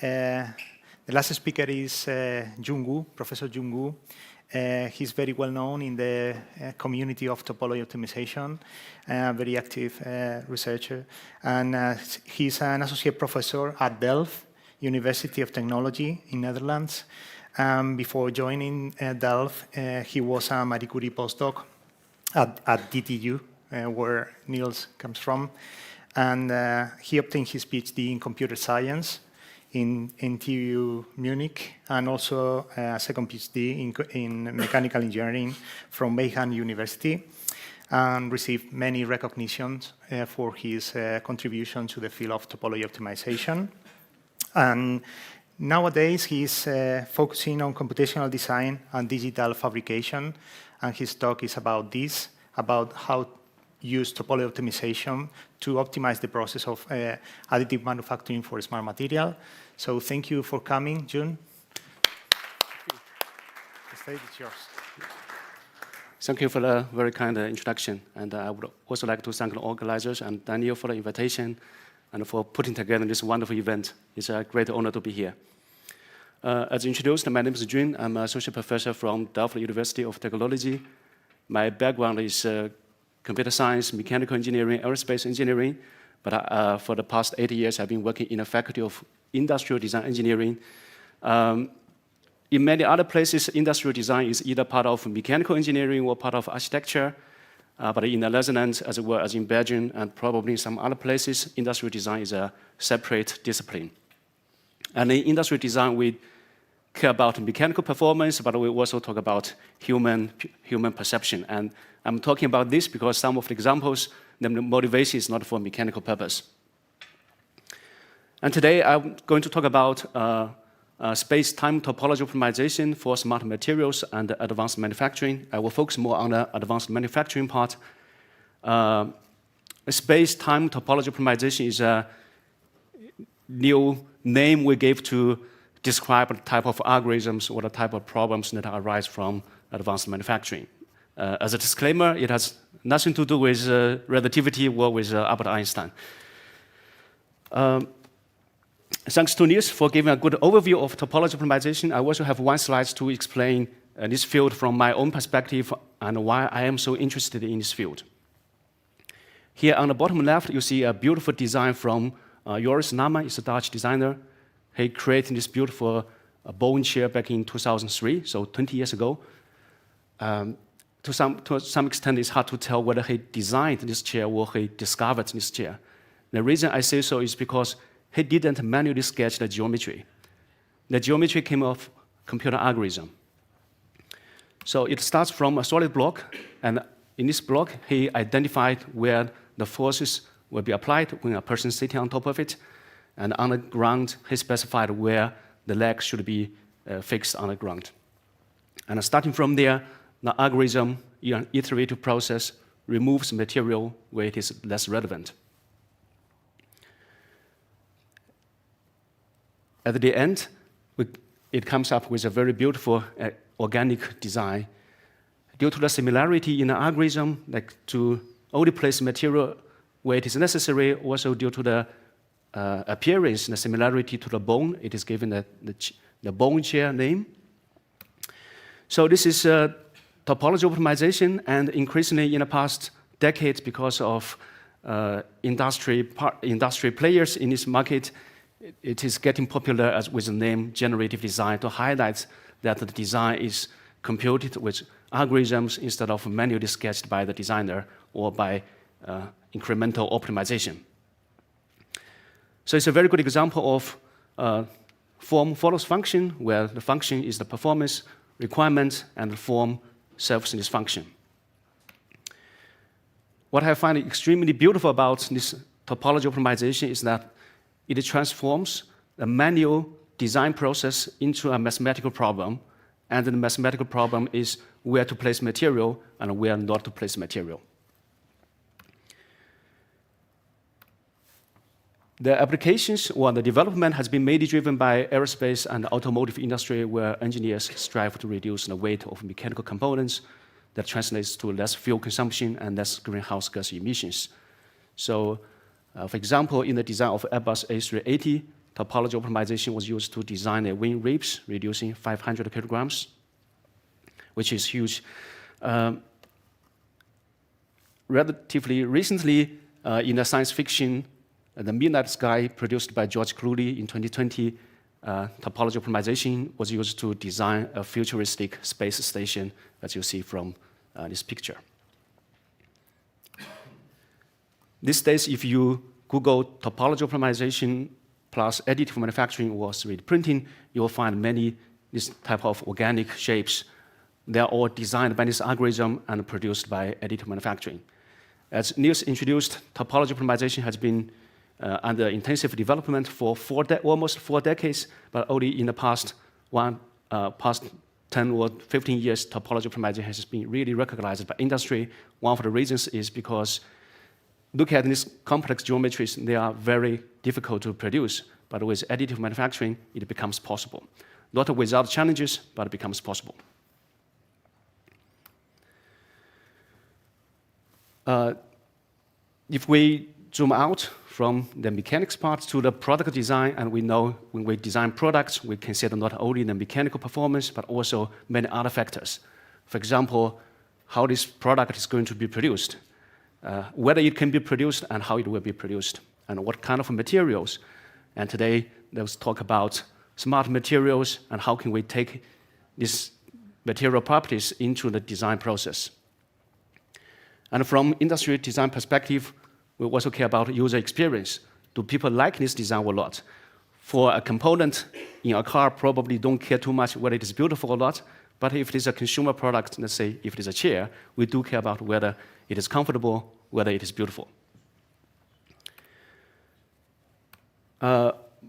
The last speaker is Jun Wu, Professor Jun Wu. He's very well known in the community of topology optimization, very active researcher. And he's an associate professor at Delft University of Technology in Netherlands. Before joining Delft, he was a Marie Curie postdoc at DTU, where Niels comes from. And he obtained his PhD in computer science in TU Munich, and also a second PhD in mechanical engineering from Weihai University, and received many recognitions for his contribution to the field of topology optimization. And nowadays, he's focusing on computational design and digital fabrication, and his talk is about this, about how use topology optimization to optimize the process of additive manufacturing for smart material. So thank you for coming, Jun. The stage is yours. Thank you for the very kind introduction. And I would also like to thank the organizers and Daniel for the invitation and for putting together this wonderful event. It's a great honor to be here. As introduced, my name is Jun. I'm an associate professor from Delft University of Technology. My background is computer science, mechanical engineering, aerospace engineering. But for the past 8 years, I've been working in the Faculty of Industrial Design Engineering. In many other places, industrial design is either part of mechanical engineering or part of architecture. but in the Netherlands, as well as in Belgium, and probably some other places, industrial design is a separate discipline. And in industrial design, we care about mechanical performance, but we also talk about human perception. And I'm talking about this because some of the examples, the motivation is not for mechanical purpose. And today, I'm going to talk about space-time topology optimization for smart materials and advanced manufacturing. I will focus more on the advanced manufacturing part. Space-time topology optimization is a new name we gave to describe the type of algorithms or the type of problems that arise from advanced manufacturing. As a disclaimer, it has nothing to do with relativity or with Albert Einstein. Thanks to Niels for giving a good overview of topology optimization. I also have one slide to explain this field from my own perspective and why I am so interested in this field. Here on the bottom left, you see a beautiful design from Joris Nama, is a Dutch designer. He created this beautiful bone chair back in 2003, so 20 years ago. To some extent, it's hard to tell whether he designed this chair or he discovered this chair. The reason I say so is because he didn't manually sketch the geometry. The geometry came off computer algorithm. So it starts from a solid block, and in this block, he identified where the forces will be applied when a person is sitting on top of it, and on the ground, he specified where the leg should be fixed on the ground. And starting from there, the algorithm, in an iterative process, removes material where it is less relevant. At the end, it comes up with a very beautiful organic design. Due to the similarity in the algorithm, like to only place material where it is necessary, also due to the appearance and the similarity to the bone, it is given the bone chair name. So this is topology optimization, and increasingly in the past decades, because of industry players in this market, it is getting popular with the name generative design to highlight that the design is computed with algorithms instead of manually sketched by the designer or by incremental optimization. So it's a very good example of form follows function, where the function is the performance requirement and the form serves this function. What I find extremely beautiful about this topology optimization is that it transforms a manual design process into a mathematical problem, and the mathematical problem is where to place material and where not to place material. The applications or the development has been mainly driven by aerospace and automotive industry, where engineers strive to reduce the weight of mechanical components. That translates to less fuel consumption and less greenhouse gas emissions. So, for example, in the design of Airbus A380, topology optimization was used to design the wing ribs, reducing 500 kilograms, which is huge. Relatively recently, in the science fiction, The Midnight Sky, produced by George Clooney in 2020, topology optimization was used to design a futuristic space station, as you see from this picture. These days, if you Google topology optimization plus additive manufacturing or 3D printing, you will find many this type of organic shapes. They are all designed by this algorithm and produced by additive manufacturing. As Niels introduced, topology optimization has been under intensive development for almost 4 decades, but only in the past 10 or 15 years, topology optimization has been really recognized by industry. One of the reasons is because look at these complex geometries, they are very difficult to produce, but with additive manufacturing, it becomes possible. Not without challenges, but it becomes possible. If we zoom out from the mechanics part to the product design, and we know when we design products, we consider not only the mechanical performance, but also many other factors. For example, how this product is going to be produced, whether it can be produced and how it will be produced, and what kind of materials. And today, let's talk about smart materials and how can we take these material properties into the design process. And from industry design perspective, we also care about user experience. Do people like this design or not? For a component in a car, probably don't care too much whether it is beautiful or not. But if it is a consumer product, let's say if it is a chair, we do care about whether it is comfortable, whether it is beautiful.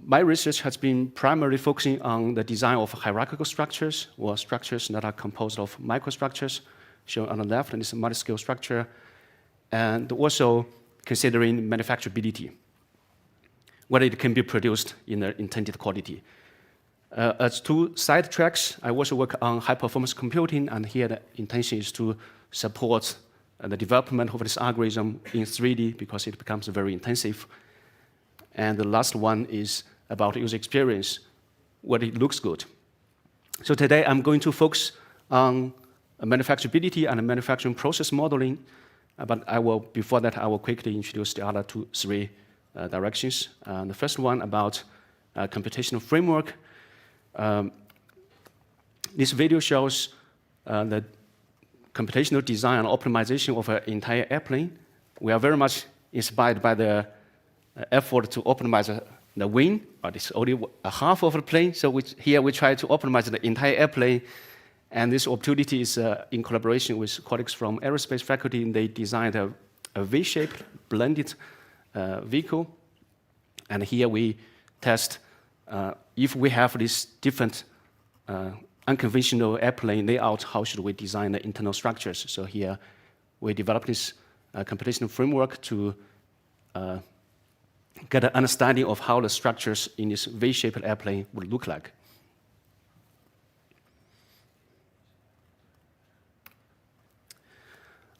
My research has been primarily focusing on the design of hierarchical structures, or structures that are composed of microstructures, shown on the left, and this is a multi-scale structure, and also considering manufacturability, whether it can be produced in the intended quality. As two side tracks, I also work on high-performance computing, and here the intention is to support the development of this algorithm in 3D because it becomes very intensive. And the last one is about user experience, whether it looks good. So today I'm going to focus on manufacturability and manufacturing process modeling, but before that, I will quickly introduce the other three directions. The first one about computational framework. This video shows the computational design and optimization of an entire airplane. We are very much inspired by the effort to optimize the wing, but it's only a half of the plane. So here we try to optimize the entire airplane. And this opportunity is in collaboration with colleagues from aerospace faculty. They designed a V-shaped blended vehicle. And here we test if we have this different unconventional airplane layout, how should we design the internal structures? So here we developed this computational framework to get an understanding of how the structures in this V-shaped airplane would look like.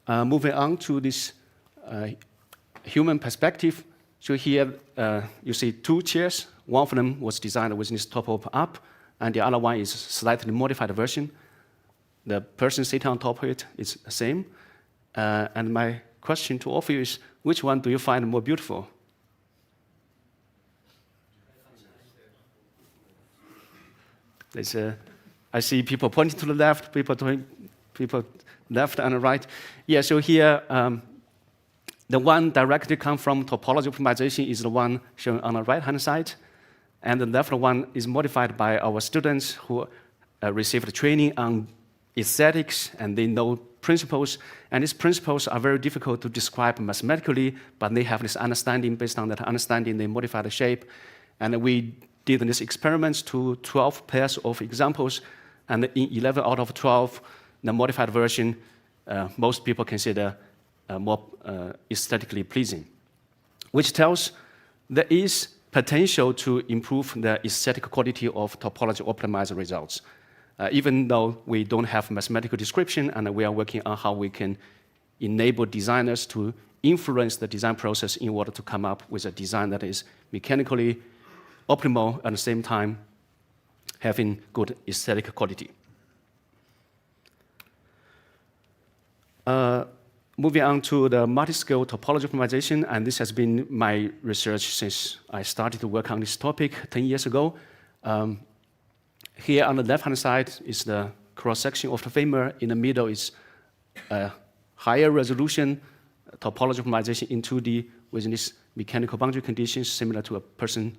Moving on to this human perspective. So here you see two chairs. One of them was designed with this top up, and the other one is a slightly modified version. The person sitting on top of it is the same. And my question to all of you is, which one do you find more beautiful? I see people pointing to the left, people left and right. Yeah, so here, the one directly come from topology optimization is the one shown on the right-hand side. And the left one is modified by our students who received training on aesthetics, and they know principles. And these principles are very difficult to describe mathematically, but they have this understanding. Based on that understanding, they modify the shape. And we did these experiments to 12 pairs of examples, and in 11 out of 12, the modified version, most people consider more aesthetically pleasing, which tells there is potential to improve the aesthetic quality of topology optimized results. Even though we don't have mathematical description, and we are working on how we can enable designers to influence the design process in order to come up with a design that is mechanically optimal at the same time having good aesthetic quality. Moving on to the multi-scale topology optimization, and this has been my research since I started to work on this topic 10 years ago. Here on the left-hand side is the cross-section of the femur. In the middle is a higher resolution topology optimization in 2D with these mechanical boundary conditions similar to a person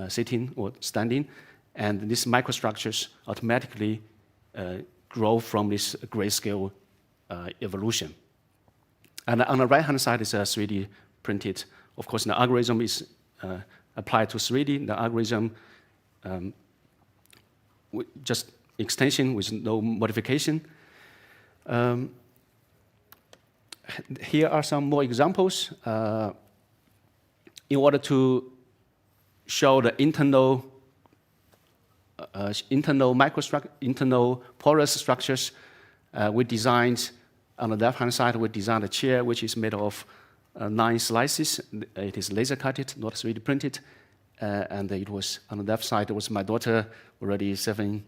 sitting or standing. And these microstructures automatically grow from this grayscale evolution. And on the right-hand side is a 3D printed. Of course, the algorithm is applied to 3D. The algorithm just extension with no modification. Here are some more examples. In order to show the internal porous structures, we designed, on the left-hand side, we designed a chair which is made of 9 slices. It is laser cutted, not 3D printed. And it was, on the left side, it was my daughter, already 7,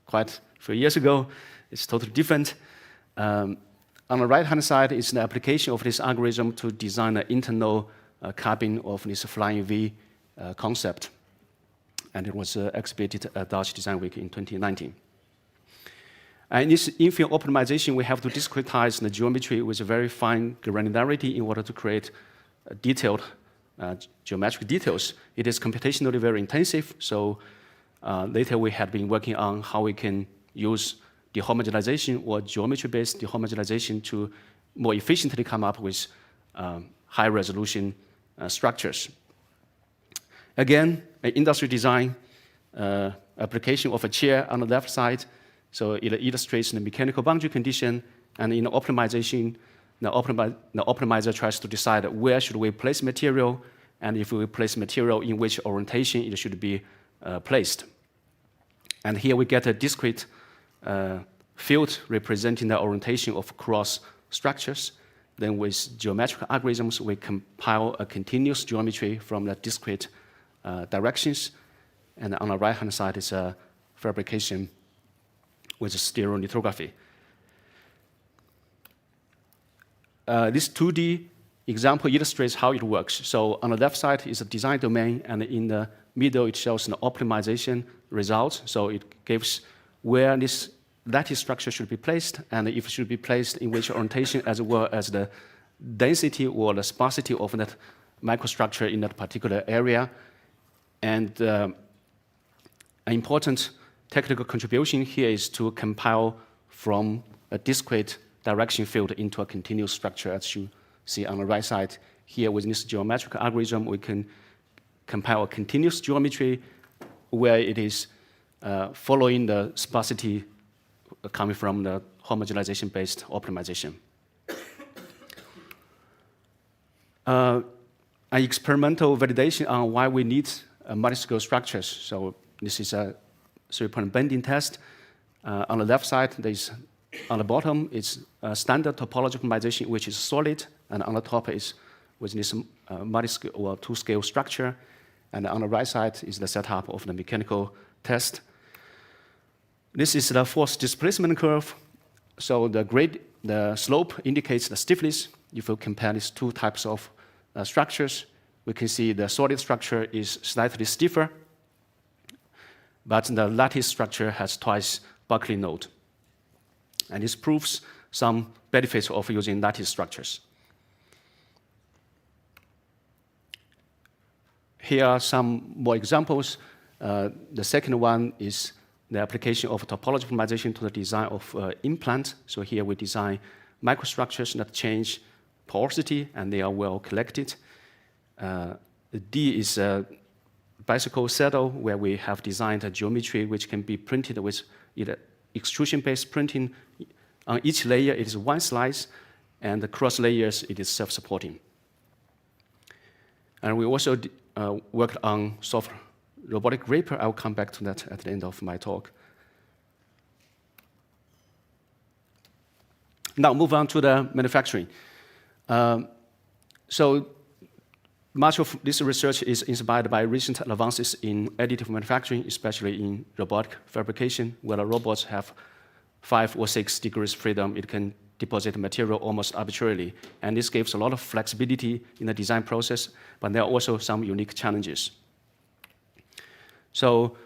quite a few years ago. It's totally different. On the right-hand side is the application of this algorithm to design an internal cabin of this flying V concept. And it was exhibited at Dutch Design Week in 2019. And in this infill optimization, we have to discretize the geometry with a very fine granularity in order to create detailed geometric details. It is computationally very intensive, so later we had been working on how we can use dehomogenization or geometry-based dehomogenization to more efficiently come up with high-resolution structures. Again, an industry design application of a chair on the left side, so it illustrates the mechanical boundary condition, and in the optimization, the optimizer tries to decide where should we place material, and if we place material in which orientation it should be placed. And here we get a discrete field representing the orientation of cross structures. Then with geometric algorithms, we compile a continuous geometry from the discrete directions. And on the right-hand side is a fabrication with stereolithography. This 2D example illustrates how it works. So on the left side is a design domain, and in the middle it shows an optimization result. So it gives where this lattice structure should be placed, and if it should be placed in which orientation, as well as the density or the sparsity of that microstructure in that particular area. And an important technical contribution here is to compile from a discrete direction field into a continuous structure, as you see on the right side. Here with this geometric algorithm, we can compile a continuous geometry where it is following the sparsity coming from the homogenization-based optimization. An experimental validation on why we need multi-scale structures. So this is a 3-point bending test. On the left side, on the bottom, it's a standard topology optimization, which is solid, and on the top is with this multi-scale or 2-scale structure. And on the right side is the setup of the mechanical test. This is the force displacement curve. So the slope indicates the stiffness. If you compare these two types of structures, we can see the solid structure is slightly stiffer, but the lattice structure has twice Buckley node. And this proves some benefits of using lattice structures. Here are some more examples. The second one is the application of topology optimization to the design of implant. So here we design microstructures that change porosity, and they are well collected. D is a bicycle saddle, where we have designed a geometry which can be printed with either extrusion-based printing. On each layer, it is one slice, and the cross layers, it is self-supporting. And we also worked on soft robotic gripper. I'll come back to that at the end of my talk. Now, move on to the manufacturing. So much of this research is inspired by recent advances in additive manufacturing, especially in robotic fabrication, where the robots have 5 or 6 degrees freedom. It can deposit material almost arbitrarily. And this gives a lot of flexibility in the design process, but there are also some unique challenges. So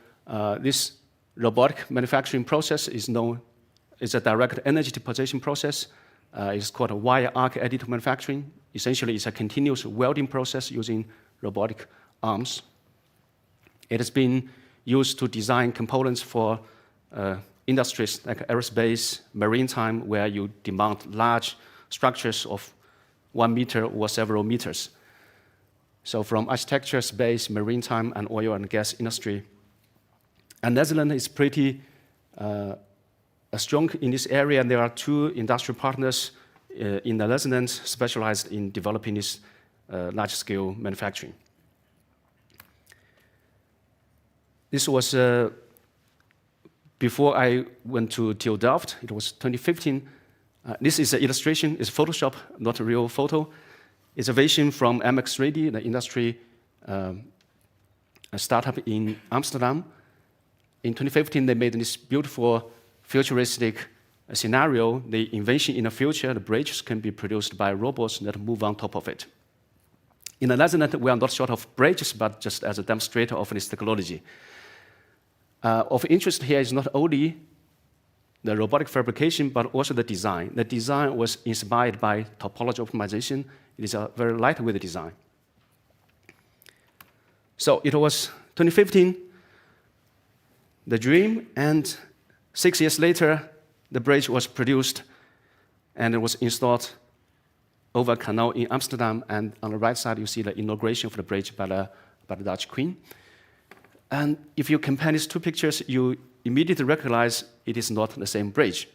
this robotic manufacturing process is a direct energy deposition process. It's called a wire arc additive manufacturing. Essentially, it's a continuous welding process using robotic arms. It has been used to design components for industries like aerospace, maritime, where you demand large structures of 1 meter or several meters. So from architecture, space, maritime, and oil and gas industry. And Netherlands is pretty strong in this area, and there are 2 industrial partners in the Netherlands specialized in developing this large-scale manufacturing. This was before I went to TU Delft. It was 2015. This is an illustration. It's Photoshop, not a real photo. It's a vision from MX3D, the industry a startup in Amsterdam. In 2015, they made this beautiful futuristic scenario. The invention in the future, the bridges can be produced by robots that move on top of it. In the Netherlands, we are not short of bridges, but just as a demonstrator of this technology. Of interest here is not only the robotic fabrication, but also the design. The design was inspired by topology optimization. It is a very lightweight design. So it was 2015, the dream, and 6 years later, the bridge was produced and it was installed over a canal in Amsterdam. And on the right side, you see the inauguration of the bridge by the Dutch Queen. And if you compare these two pictures, you immediately recognize it is not the same bridge.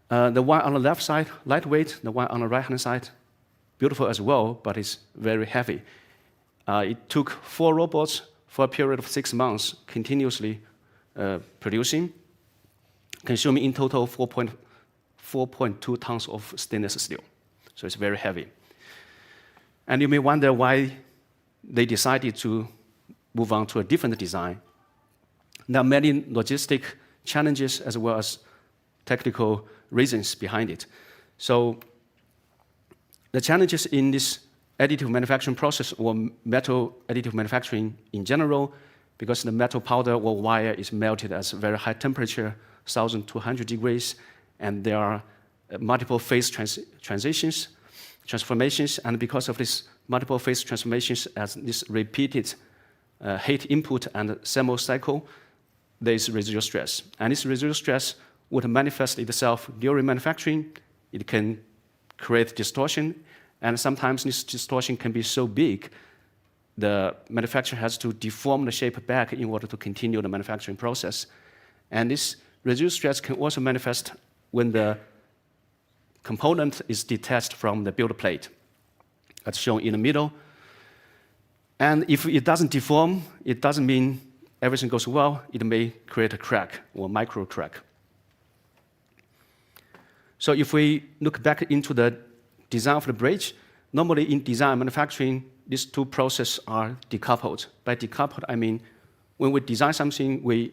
The one on the left side, lightweight. The one on the right-hand side, beautiful as well, but it's very heavy. It took 4 robots for a period of 6 months, continuously producing, consuming in total 4.2 tons of stainless steel. So it's very heavy. And you may wonder why they decided to move on to a different design. There are many logistic challenges as well as technical reasons behind it. So the challenges in this additive manufacturing process or metal additive manufacturing in general, because the metal powder or wire is melted at very high temperature, 1,200 degrees, and there are multiple phase transformations, and because of this multiple phase transformations as this repeated heat input and thermal cycle, there is residual stress. And this residual stress would manifest itself during manufacturing. It can create distortion, and sometimes this distortion can be so big, the manufacturer has to deform the shape back in order to continue the manufacturing process. And this residual stress can also manifest when the component is detached from the build plate. That's shown in the middle. And if it doesn't deform, it doesn't mean everything goes well. It may create a crack or micro crack. So if we look back into the design of the bridge, normally in design and manufacturing, these two processes are decoupled. By decoupled, I mean when we design something, we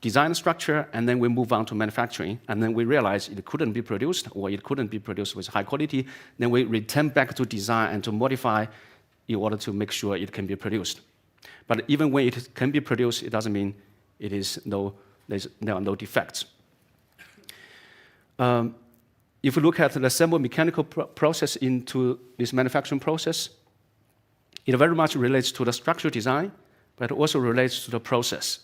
design the structure, and then we move on to manufacturing, and then we realize it couldn't be produced, or it couldn't be produced with high quality, then we return back to design and to modify in order to make sure it can be produced. But even when it can be produced, it doesn't mean there are no defects. If we look at the thermal mechanical process into this manufacturing process, it very much relates to the structural design, but also relates to the process.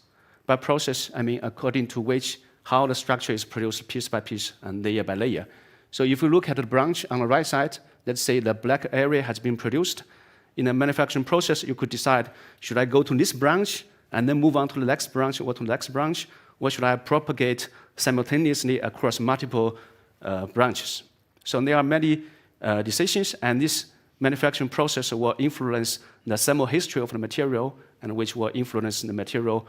By process, I mean according to how the structure is produced piece by piece and layer by layer. So if you look at the branch on the right side, let's say the black area has been produced. In a manufacturing process, you could decide, should I go to this branch and then move on to the next branch or to the next branch, or should I propagate simultaneously across multiple branches? So there are many decisions, and this manufacturing process will influence the thermal history of the material, and which will influence the material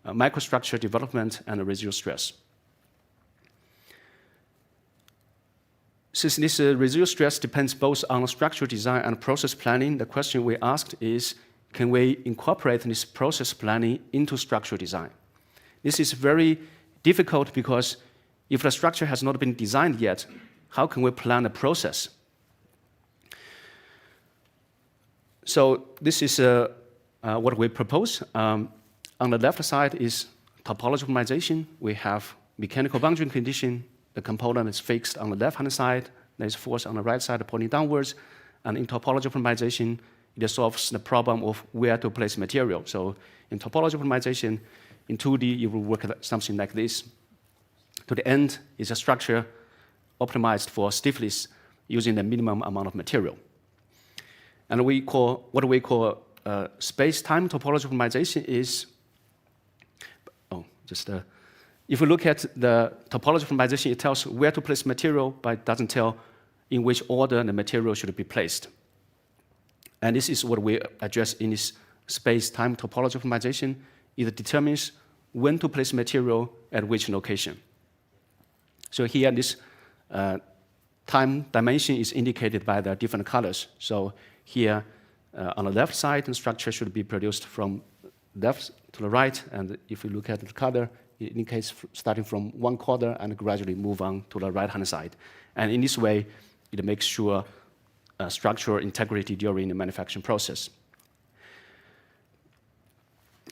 microstructure development and the residual stress. Since this residual stress depends both on structural design and process planning, the question we asked is, can we incorporate this process planning into structural design? This is very difficult because if the structure has not been designed yet, how can we plan the process? So this is what we propose. On the left side is topology optimization. We have mechanical boundary condition. The component is fixed on the left-hand side. There is force on the right side pointing downwards. And in topology optimization, it solves the problem of where to place material. So in topology optimization, in 2D, you will work at something like this. To the end is a structure optimized for stiffness using the minimum amount of material. And what we call space-time topology optimization is, if we look at the topology optimization, it tells where to place material, but it doesn't tell in which order the material should be placed. And this is what we address in this space-time topology optimization. It determines when to place material at which location. So here, this time dimension is indicated by the different colors. So here, on the left side, the structure should be produced from left to the right, and if you look at the color, it indicates starting from one corner and gradually move on to the right-hand side. And in this way, it makes sure structural integrity during the manufacturing process.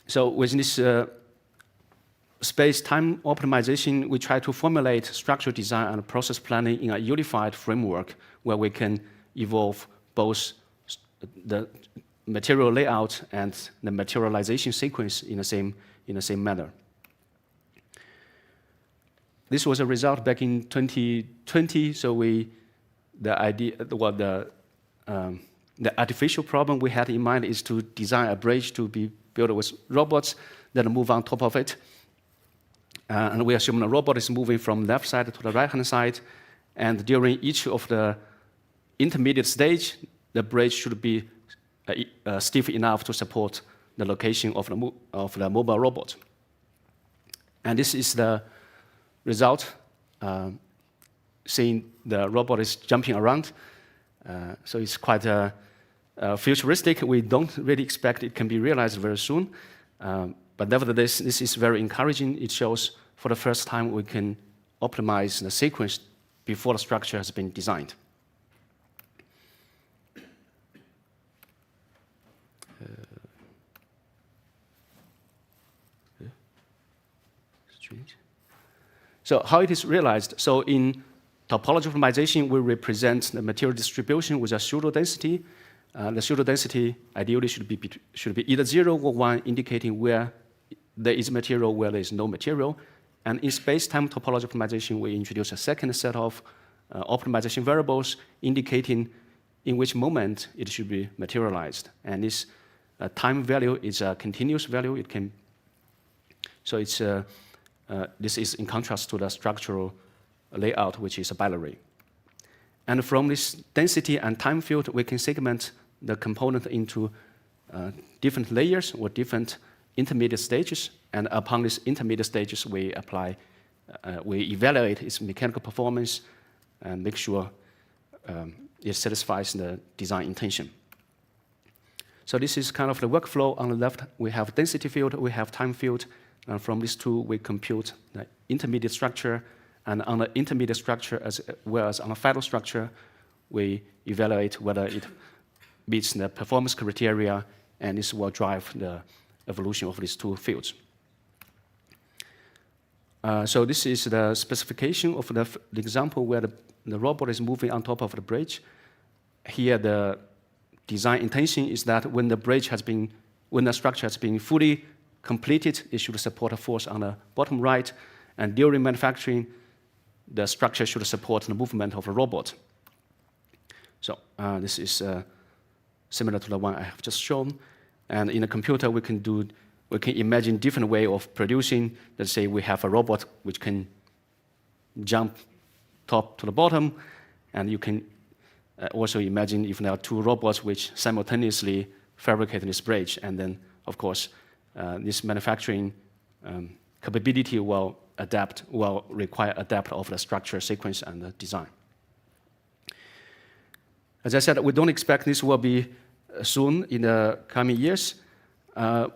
So with this space-time optimization, we try to formulate structural design and process planning in a unified framework where we can evolve both the material layout and the materialization sequence in the same manner. This was a result back in 2020. So the artificial problem we had in mind is to design a bridge to be built with robots that move on top of it. And we assume the robot is moving from left side to the right-hand side. And during each of the intermediate stage, the bridge should be stiff enough to support the location of the mobile robot. And this is the result, seeing the robot is jumping around. So it's quite futuristic. We don't really expect it can be realized very soon. But nevertheless, this is very encouraging. It shows for the first time we can optimize the sequence before the structure has been designed. So how it is realized? So in topology optimization, we represent the material distribution with a pseudo density. The pseudo density ideally should be either 0 or 1, indicating where there is material, where there is no material. And in space-time topology optimization, we introduce a second set of optimization variables indicating in which moment it should be materialized. And this time value is a continuous value. So it's this is in contrast to the structural layout, which is a binary. And from this density and time field, we can segment the component into different layers or different intermediate stages. And upon these intermediate stages, we evaluate its mechanical performance and make sure it satisfies the design intention. So this is kind of the workflow. On the left, we have density field, we have time field. And from these two, we compute the intermediate structure. And on the intermediate structure, as well as on the final structure, we evaluate whether it meets the performance criteria, and this will drive the evolution of these two fields. So this is the specification of the example where the robot is moving on top of the bridge. Here, the design intention is that when the structure has been fully completed, it should support a force on the bottom right, and during manufacturing, the structure should support the movement of a robot. So this is similar to the one I have just shown. And in a computer, we can imagine different way of producing. Let's say we have a robot which can jump top to the bottom, and you can also imagine if there are two robots which simultaneously fabricate this bridge, and then, of course, this manufacturing capability will require adapt of the structure, sequence, and the design. As I said, we don't expect this will be soon in the coming years.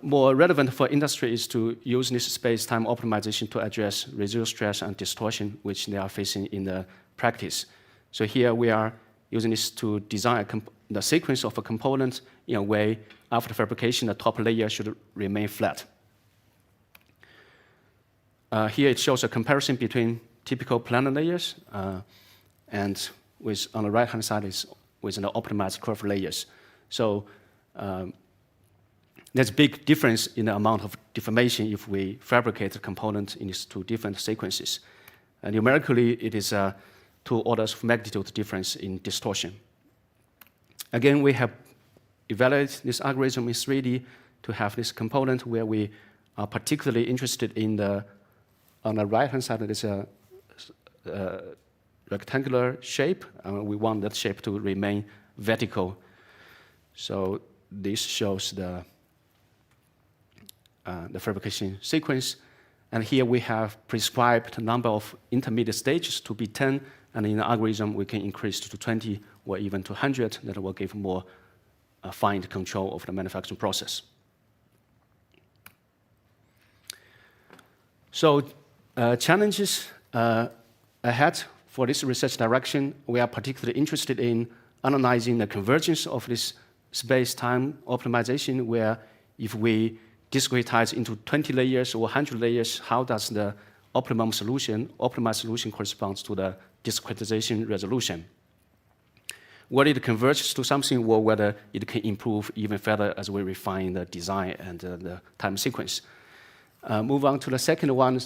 More relevant for industry is to use this space-time optimization to address residual stress and distortion, which they are facing in the practice. So here we are using this to design the sequence of a component in a way after fabrication, the top layer should remain flat. Here it shows a comparison between typical planar layers and on the right-hand side is with the optimized curved layers. So there's a big difference in the amount of deformation if we fabricate the component in these two different sequences. And numerically, it is 2 orders of magnitude difference in distortion. Again, we have evaluated this algorithm in 3D to have this component where we are particularly interested in on the right-hand side, there's a rectangular shape. We want that shape to remain vertical. So this shows the fabrication sequence. And here we have prescribed the number of intermediate stages to be 10. And in the algorithm, we can increase to 20 or even to 100. That will give more fine control of the manufacturing process. So challenges ahead for this research direction, we are particularly interested in analyzing the convergence of this space-time optimization, where if we discretized into 20 layers or 100 layers, how does the optimized solution corresponds to the discretization resolution? Whether it converges to something or whether it can improve even further as we refine the design and the time sequence. Move on to the second one,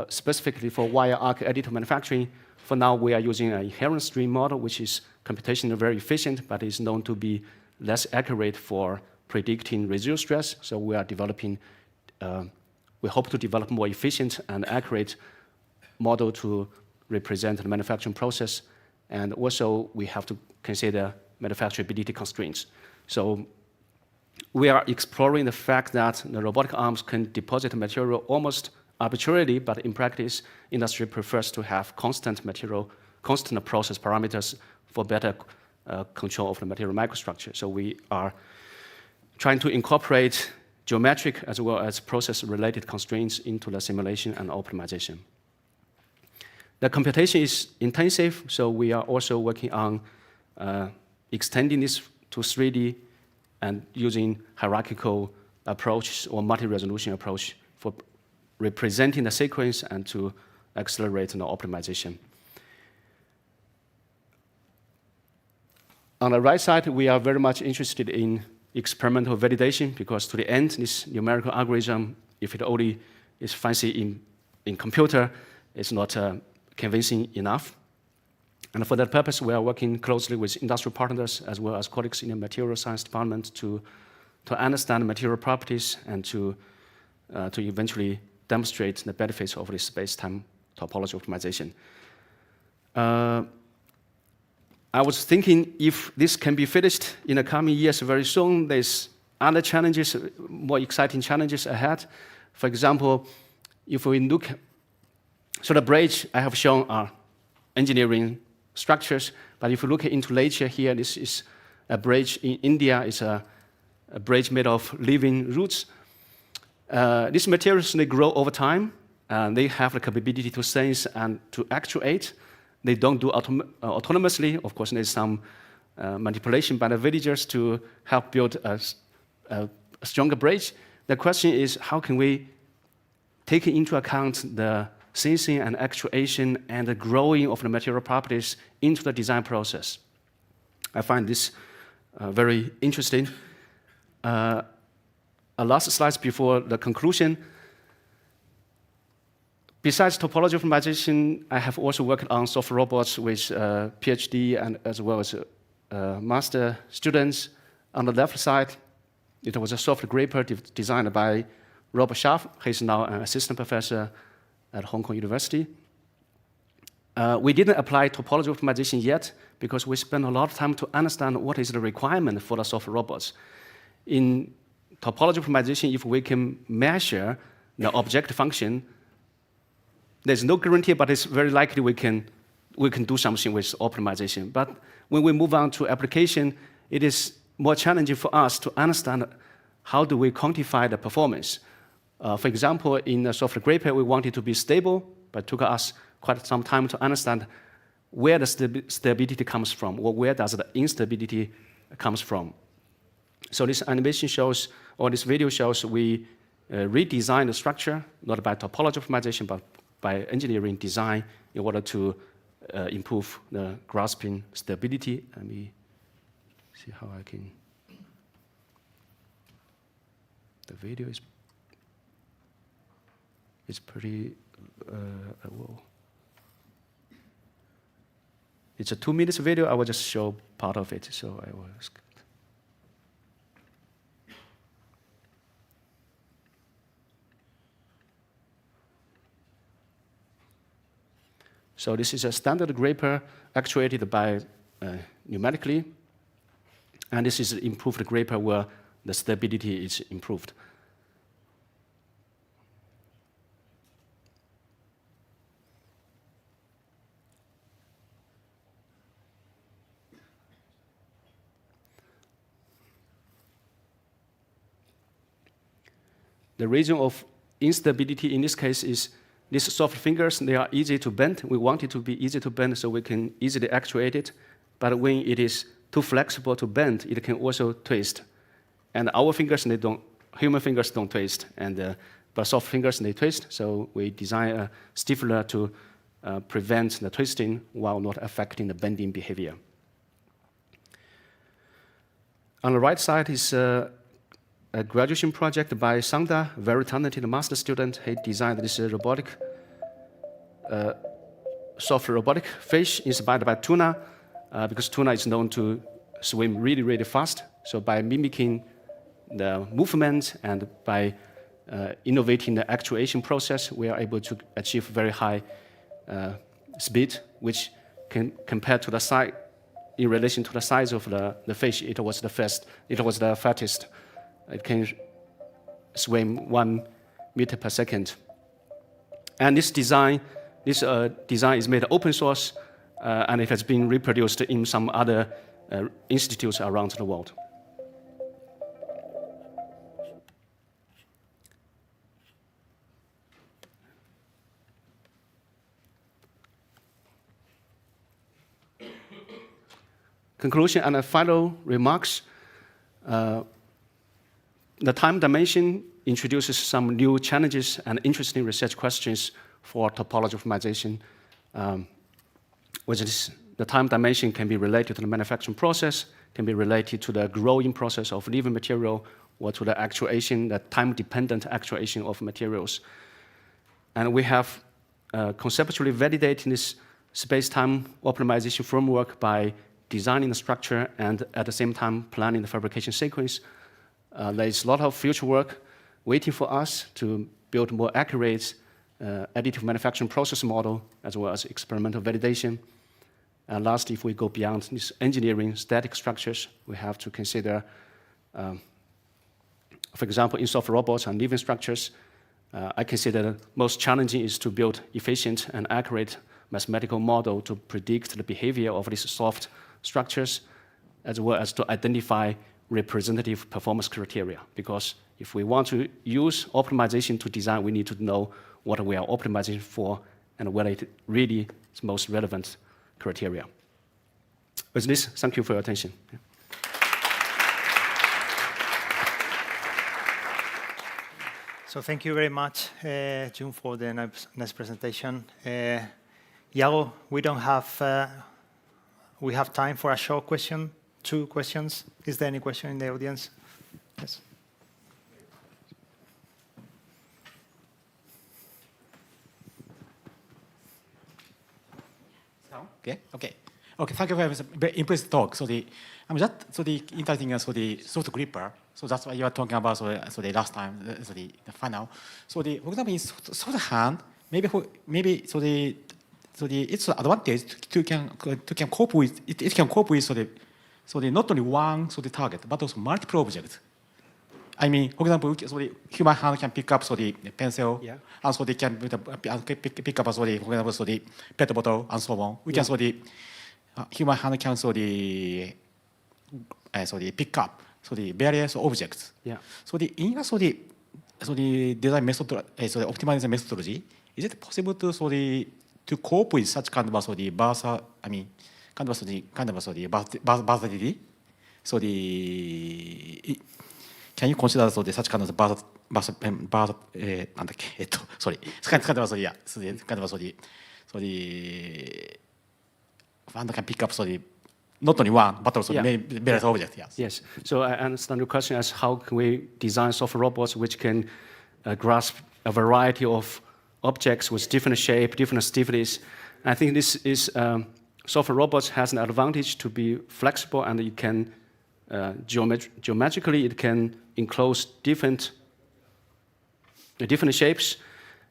specifically for wire arc additive manufacturing. For now, we are using an inherent stream model, which is computationally very efficient, but is known to be less accurate for predicting residual stress. So we are developing, we hope to develop more efficient and accurate model to represent the manufacturing process. And also, we have to consider manufacturability constraints. So we are exploring the fact that the robotic arms can deposit material almost arbitrarily, but in practice, industry prefers to have constant process parameters for better control of the material microstructure. So we are trying to incorporate geometric as well as process-related constraints into the simulation and optimization. The computation is intensive, so we are also working on extending this to 3D and using hierarchical approaches or multi-resolution approach for representing the sequence and to accelerate the optimization. On the right side, we are very much interested in experimental validation because to the end, this numerical algorithm, if it only is fancy in computer, it's not convincing enough. And for that purpose, we are working closely with industrial partners as well as colleagues in the material science department to understand material properties and to eventually demonstrate the benefits of this space-time topology optimization. I was thinking if this can be finished in the coming years very soon, there's other challenges, more exciting challenges ahead. For example, if we look, so the bridge I have shown are engineering structures, but if you look into nature here, this is a bridge in India. It's a bridge made of living roots. These materials, they grow over time, and they have the capability to sense and to actuate. They don't do autonomously. Of course, there's some manipulation by the villagers to help build a stronger bridge. The question is, how can we take into account the sensing and actuation and the growing of the material properties into the design process? I find this very interesting. A last slide before the conclusion. Besides topology optimization, I have also worked on soft robots with PhD and as well as master students. On the left side, it was a soft gripper designed by Robert Schaff. He's now an assistant professor at Hong Kong University. We didn't apply topology optimization yet because we spent a lot of time to understand what is the requirement for the soft robots. In topology optimization, if we can measure the object function, there's no guarantee, but it's very likely we can do something with optimization. But when we move on to application, it is more challenging for us to understand how do we quantify the performance. For example, in the soft gripper, we want it to be stable, but it took us quite some time to understand where the stability comes from, or where does the instability comes from. So this animation shows, or this video shows, we redesigned the structure, not by topology optimization, but by engineering design in order to improve the grasping stability. Let me see how I can. The video is pretty, well. It's a 2-minute video. I will just show part of it. So I will. So this is a standard gripper actuated by pneumatically, and this is an improved gripper where the stability is improved. The reason of instability in this case is these soft fingers, they are easy to bend. We want it to be easy to bend so we can easily actuate it. But when it is too flexible to bend, it can also twist. And our fingers, they don't human fingers don't twist, but soft fingers, they twist. So we design a stiffler to prevent the twisting while not affecting the bending behavior. On the right side is a graduation project by Sangda, very talented master student. He designed this soft robotic fish inspired by tuna, because tuna is known to swim really, really fast. So by mimicking the movement and by innovating the actuation process, we are able to achieve very high speed, which can compare to the size, in relation to the size of the fish, it was the fattest. It can swim 1 meter per second. And this design is made open source, and it has been reproduced in some other institutes around the world. Conclusion and final remarks. The time dimension introduces some new challenges and interesting research questions for topology optimization, which is the time dimension can be related to the manufacturing process, can be related to the growing process of living material, or to the actuation, the time-dependent actuation of materials. And we have conceptually validated this space-time optimization framework by designing the structure and at the same time planning the fabrication sequence. There is a lot of future work waiting for us to build more accurate additive manufacturing process model, as well as experimental validation. And lastly, if we go beyond this engineering static structures, we have to consider, for example, in soft robots and living structures, I consider the most challenging is to build efficient and accurate mathematical model to predict the behavior of these soft structures, as well as to identify representative performance criteria. Because if we want to use optimization to design, we need to know what we are optimizing for and whether it really is most relevant criteria. With this, thank you for your attention. So thank you very much, Jun, for the nice presentation. Iago, we have time for a short question, 2 questions. Is there any question in the audience? Yes. Okay. Thank you very much. Very impressive talk. I'm just interesting the soft gripper. So that's what you are talking about. So the last time, the final. For example, in soft hand, maybe its advantage to can cope with it can cope with not only one target but also multiple objects. I mean, for example, the human hand can pick up the pencil, yeah, and so they can pick up for example the pet bottle and so on. We can human hand can pick up the various objects. Yeah. In the design method, the optimization methodology, is it possible to cope with such kind of versatility? Can you consider such kind of one can pick up not only one, but also various objects. Yes. Yes. So I understand your question as how can we design software robots which can grasp a variety of objects with different shape, different stiffness. I think this is software robots has an advantage to be flexible, and it can geometrically it can enclose different shapes.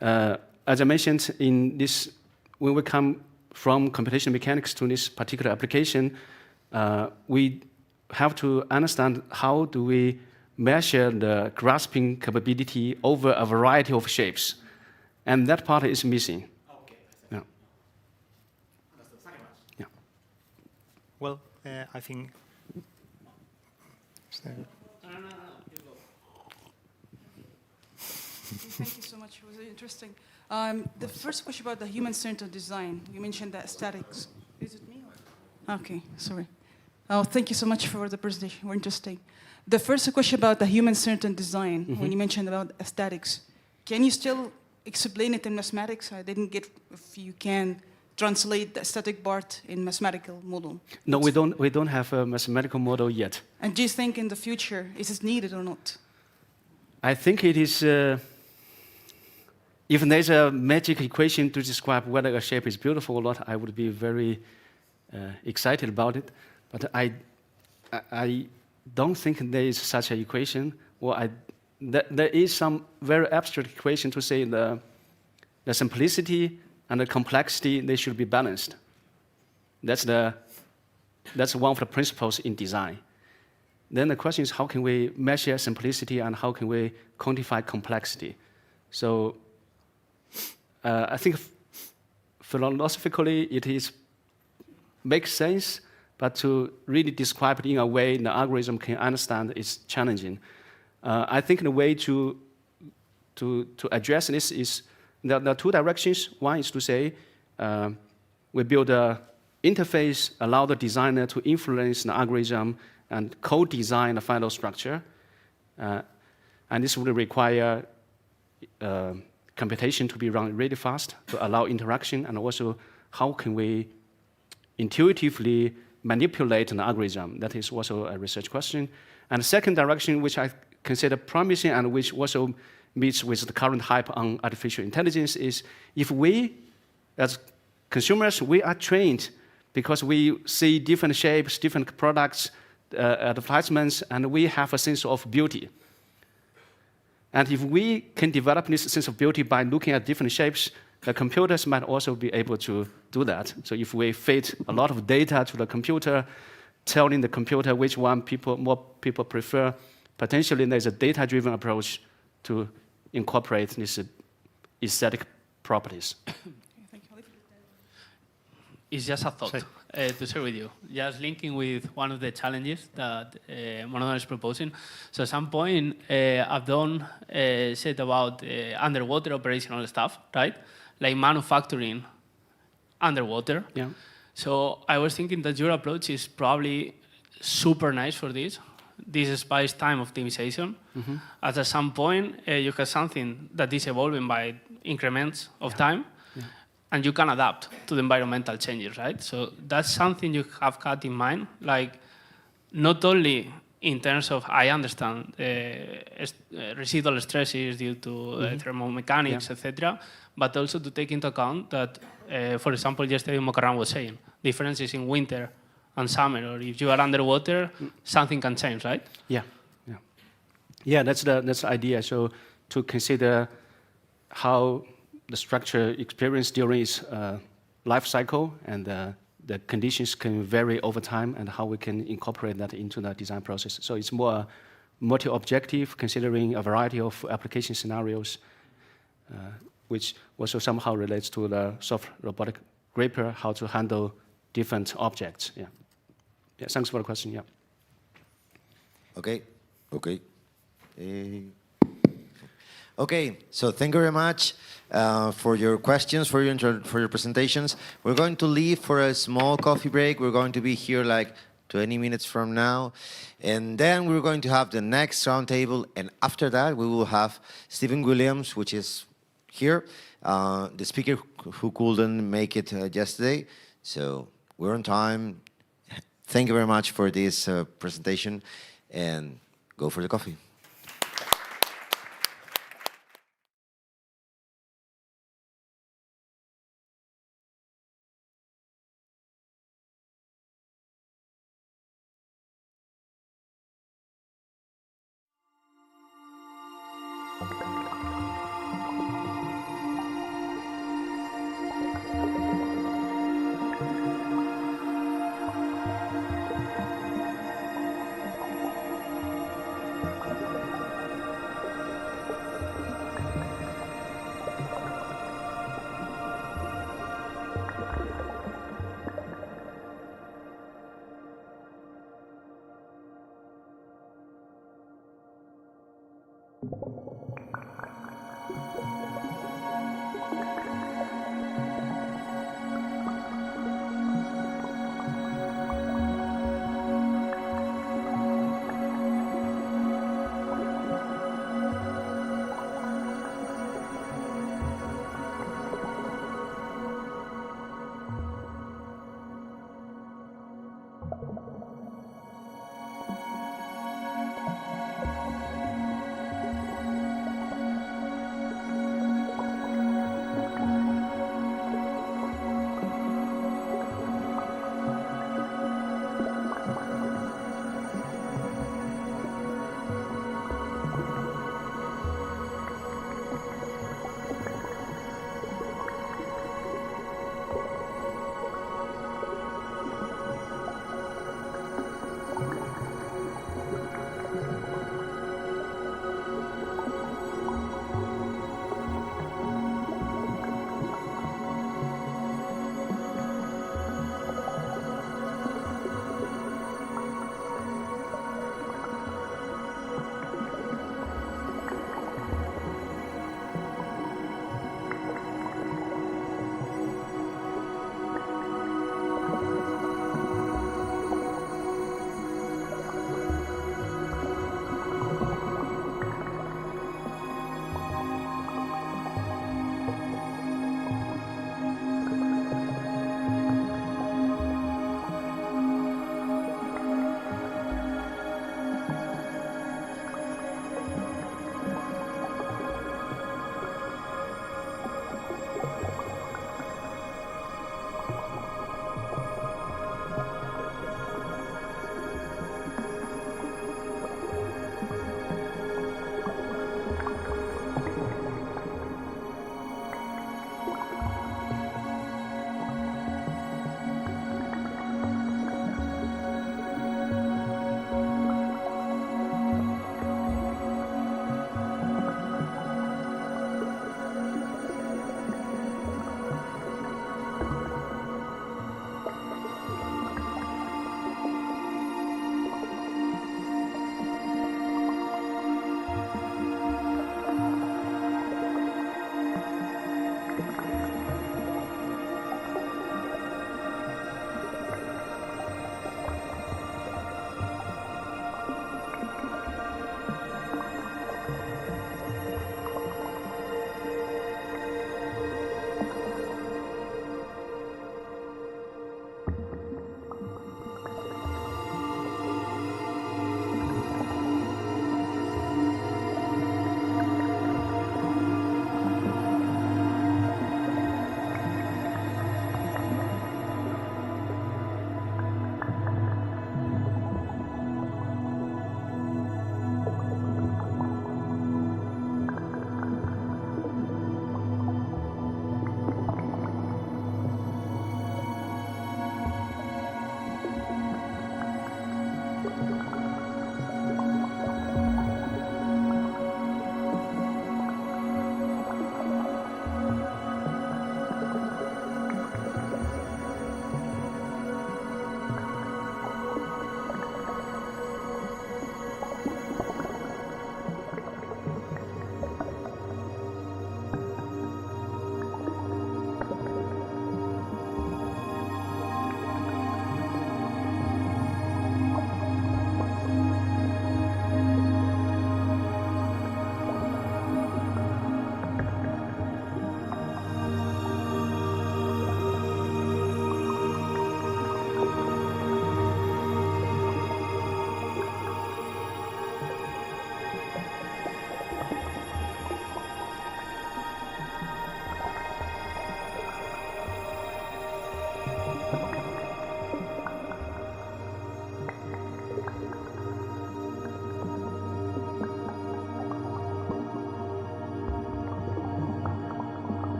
As I mentioned, in this, when we come from computational mechanics to this particular application, we have to understand how do we measure the grasping capability over a variety of shapes, and that part is missing. Okay. Yeah. Yeah. Well, I think. Thank you so much. It was really interesting. The first question about the human-centered design, you mentioned the aesthetics. Is it me? Okay, sorry. Oh, thank you so much for the presentation. Very interesting. The first question about the human-centered design, when you mentioned about aesthetics, can you still explain it in mathematics? I didn't get if you can translate the aesthetic part in mathematical model. No, we don't have a mathematical model yet. And do you think in the future, is it needed or not? I think it is, if there's a magic equation to describe whether a shape is beautiful or not, I would be very excited about it. But I don't think there is such an equation. Or there is some very abstract equation to say the simplicity and the complexity, they should be balanced. That's one of the principles in design. Then the question is, how can we measure simplicity and how can we quantify complexity? So I think philosophically it makes sense, but to really describe it in a way the algorithm can understand is challenging. I think the way to address this is there are two directions. One is to say we build an interface, allow the designer to influence the algorithm and co-design the final structure. And this would require computation to be run really fast to allow interaction, and also how can we intuitively manipulate an algorithm. That is also a research question. And the second direction, which I consider promising and which also meets with the current hype on artificial intelligence, is if we, as consumers, we are trained because we see different shapes, different products, advertisements, and we have a sense of beauty. And if we can develop this sense of beauty by looking at different shapes, the computers might also be able to do that. So if we feed a lot of data to the computer, telling the computer which one more people prefer, potentially there's a data-driven approach to incorporate these aesthetic properties. It's just a thought to share with you. Just linking with one of the challenges that Monodon is proposing. So at some point, Abdon said about underwater operational stuff, right? Like manufacturing underwater. Yeah. So I was thinking that your approach is probably super nice for this space-time optimization. At some point, you have something that is evolving by increments of time, and you can adapt to the environmental changes, right? So that's something you have got in mind, like not only in terms of, I understand residual stresses due to thermomechanics, etc., but also to take into account that, for example, yesterday Mokaran was saying, differences in winter and summer, or if you are underwater, something can change, right? Yeah, that's the idea. So to consider how the structure experienced during its life cycle and the conditions can vary over time and how we can incorporate that into the design process. So it's more multi-objective, considering a variety of application scenarios, which also somehow relates to the soft robotic gripper, how to handle different objects. Yeah, thanks for the question. Yeah. Okay. Okay, so thank you very much for your questions, for your presentations. We're going to leave for a small coffee break. We're going to be here like 20 minutes from now. And then we're going to have the next roundtable. And after that, we will have Stephen Williams, which is here, the speaker who couldn't make it yesterday. So we're on time. Thank you very much for this presentation. And go for the coffee.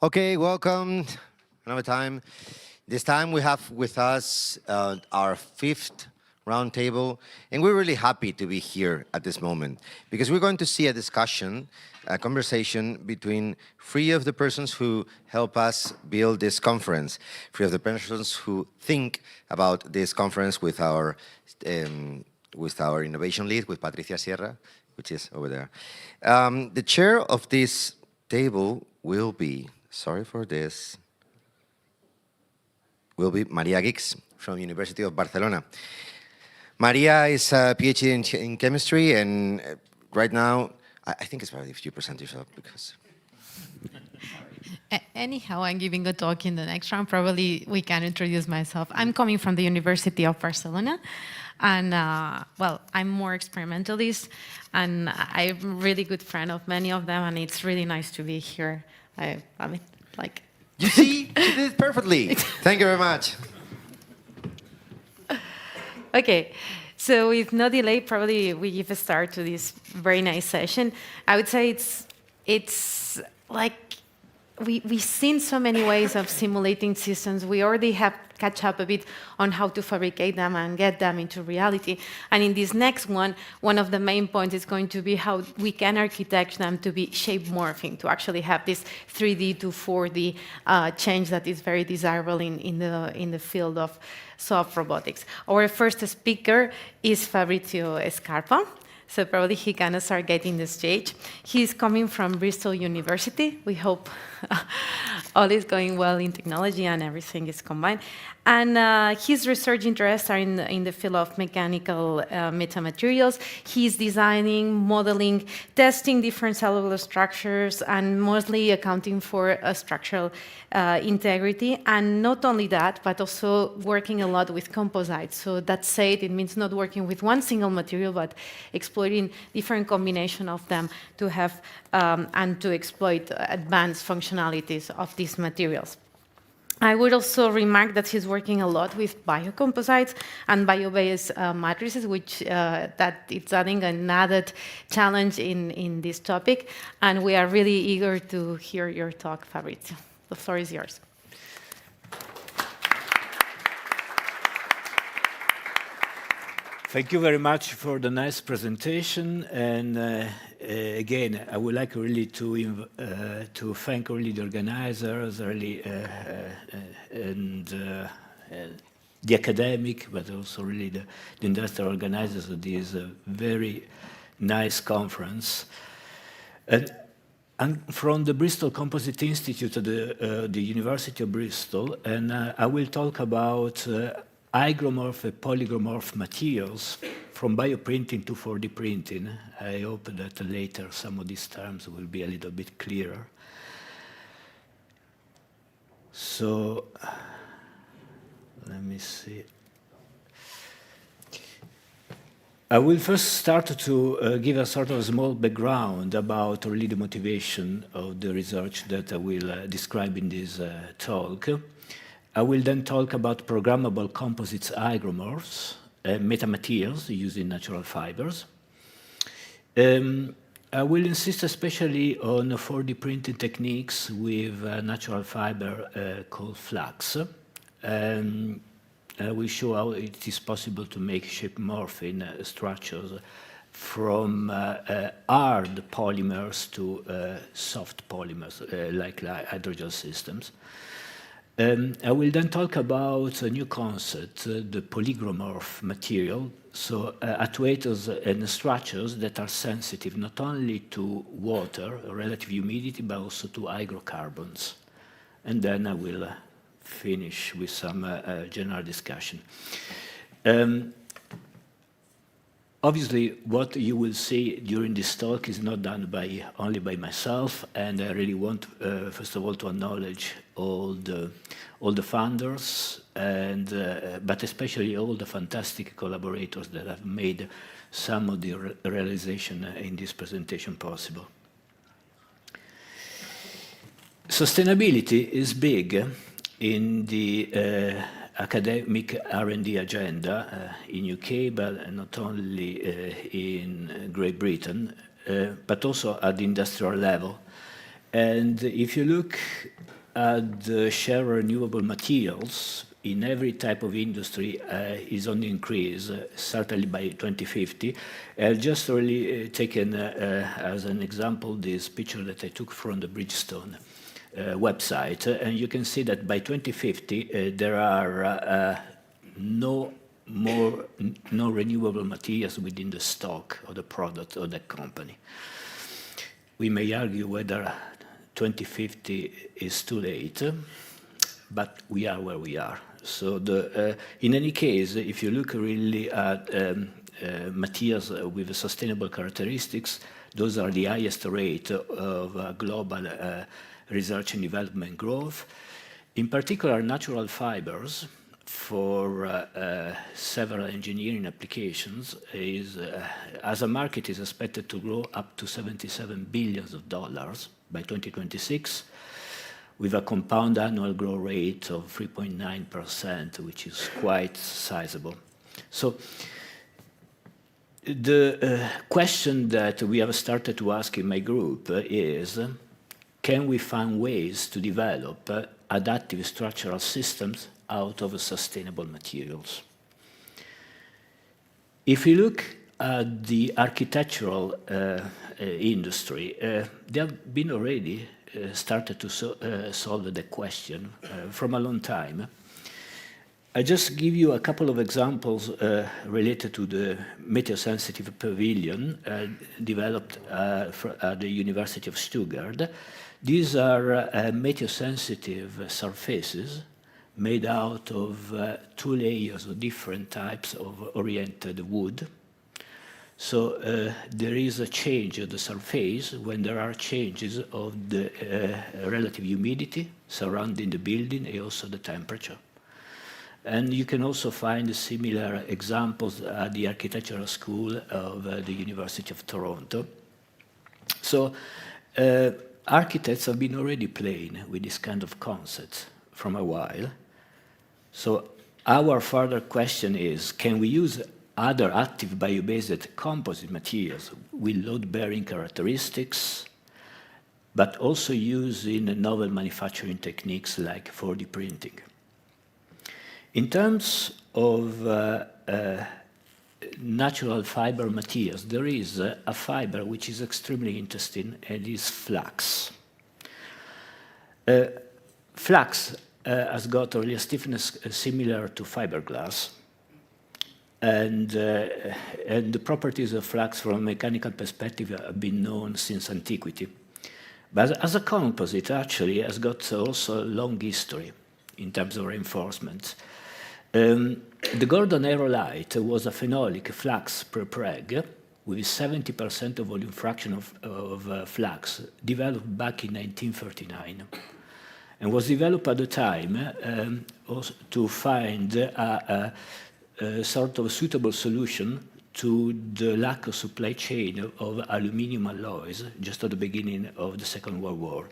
Okay, welcome. Another time. This time we have with us our fifth roundtable, and we're really happy to be here at this moment because we're going to see a discussion, a conversation between three of the persons who help us build this conference, three of the persons who think about this conference with our innovation lead, with Patricia Sierra, which is over there. The chair of this table will be, sorry for this, will be Maria Guix from University of Barcelona. Maria is a PhD in chemistry, and right now, I think it's probably if you present yourself, because... Anyhow, I'm giving a talk in the next round. Probably we can introduce myself. I'm coming from the University of Barcelona, and well, I'm more experimentalist, and I'm a really good friend of many of them, and it's really nice to be here. I mean, like... You see, you did it perfectly. Thank you very much. Okay, so with no delay, probably we give a start to this very nice session. I would say it's like we've seen so many ways of simulating systems. We already have catch up a bit on how to fabricate them and get them into reality. And in this next one of the main points is going to be how we can architect them to be shape morphing, to actually have this 3D to 4D change that is very desirable in the field of soft robotics. Our first speaker is Fabrizio Scarpa. So probably he can start getting the stage. He's coming from Bristol University. We hope all is going well in technology and everything is combined. And his research interests are in the field of mechanical metamaterials. He's designing, modeling, testing different cellular structures, and mostly accounting for structural integrity. And not only that, but also working a lot with composites. So that said, it means not working with one single material, but exploiting different combination of them to have and to exploit advanced functionalities of these materials. I would also remark that he's working a lot with biocomposites and bio-based matrices, which that it's adding an added challenge in this topic. And we are really eager to hear your talk, Fabrizio. The floor is yours. Thank you very much for the nice presentation. And again, I would like really to thank really the organizers, really, and the academic, but also really the industrial organizers of this very nice conference. And from the Bristol Composite Institute of the University of Bristol, and I will talk about Hygromorph and poligromorph materials from bioprinting to 4D printing. I hope that later some of these terms will be a little bit clearer. So, let me see. I will first start to give a sort of small background about really the motivation of the research that I will describe in this talk. I will then talk about programmable composites hygromorphs, metamaterials using natural fibers. I will insist especially on 4D printing techniques with natural fiber called flux. I will show how it is possible to make shape morphing structures from hard polymers to soft polymers, like hydrogel systems. I will then talk about a new concept, the poligromorph material, so actuators and structures that are sensitive not only to water, relative humidity, but also to hydrocarbons. And then I will finish with some general discussion. Obviously, what you will see during this talk is not done only by myself, and I really want, first of all, to acknowledge all the funders, but especially all the fantastic collaborators that have made some of the realization in this presentation possible. Sustainability is big in the academic R&D agenda in UK, but not only in Great Britain, but also at the industrial level. And if you look the share of renewable materials in every type of industry is on the increase, certainly by 2050. I've just really taken as an example this picture that I took from the Bridgestone website, and you can see that by 2050 there are no renewable materials within the stock of the product of the company. We may argue whether 2050 is too late, but we are where we are. So in any case, if you look really at materials with sustainable characteristics, those are the highest rate of global research and development growth. In particular, natural fibers for several engineering applications as a market is expected to grow up to $77 billion by 2026, with a compound annual growth rate of 3.9%, which is quite sizable. So the question that we have started to ask in my group is, can we find ways to develop adaptive structural systems out of sustainable materials? If you look at the architectural industry, they have been already started to solve the question from a long time. I just give you a couple of examples related to the meteor-sensitive pavilion developed at the University of Stuttgart. These are meteor-sensitive surfaces made out of 2 layers of different types of oriented wood. So there is a change of the surface when there are changes of the relative humidity surrounding the building and also the temperature. And you can also find similar examples at the Architectural School of the University of Toronto. So architects have been already playing with this kind of concepts from a while. So our further question is, can we use other active bio-based composite materials with load-bearing characteristics, but also using novel manufacturing techniques like 4D printing? In terms of natural fiber materials, there is a fiber which is extremely interesting, and is flax. Flax has got really a stiffness similar to fiberglass, and the properties of flax from a mechanical perspective have been known since antiquity. But as a composite, actually, has got also a long history in terms of reinforcement. The Gordon aerolite was a phenolic flax prepreg with 70% of volume fraction of flax, developed back in 1939, and was developed at the time also to find a sort of suitable solution to the lack of supply chain of aluminium alloys just at the beginning of the Second World War.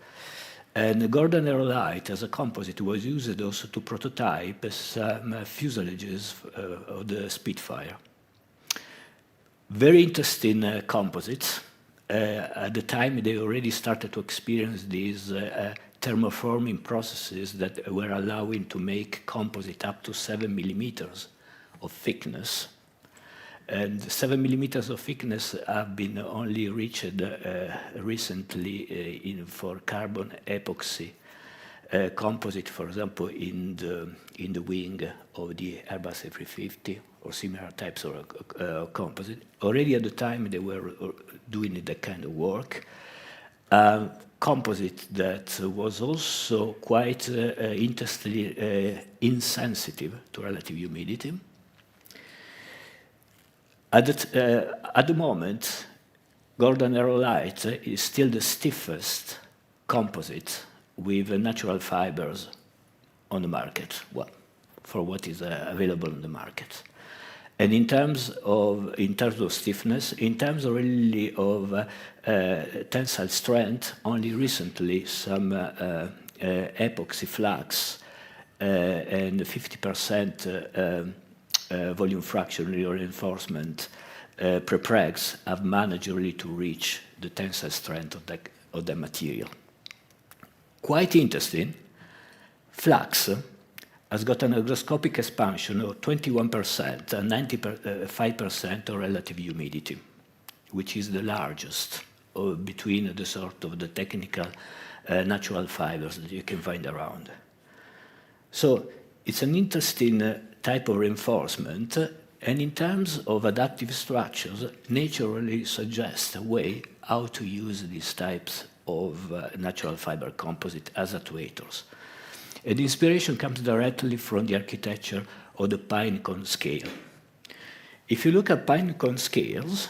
And Gordon aerolite as a composite was used also to prototype some fuselages of the Spitfire. Very interesting composites. At the time, they already started to experience these thermoforming processes that were allowing to make composite up to 7 millimeters of thickness. And 7 millimeters of thickness have been only reached recently for carbon epoxy composite, for example, in the wing of the Airbus A350 or similar types of composite. Already at the time, they were doing that kind of work. Composite that was also quite interestingly insensitive to relative humidity. At the moment, Gordon aerolite is still the stiffest composite with natural fibers on the market, well, for what is available on the market. And in terms of stiffness, in terms of really of tensile strength, only recently some epoxy flax and 50% volume fraction reinforcement prepregs have managed really to reach the tensile strength of the material. Quite interesting, flux has got an hygroscopic expansion of 21% and 95% of relative humidity, which is the largest between the sort of the technical natural fibers that you can find around. So it's an interesting type of reinforcement, and in terms of adaptive structures, nature really suggests a way how to use these types of natural fiber composite as actuators. And the inspiration comes directly from the architecture of the pine-cone scale. If you look at pine-cone scales,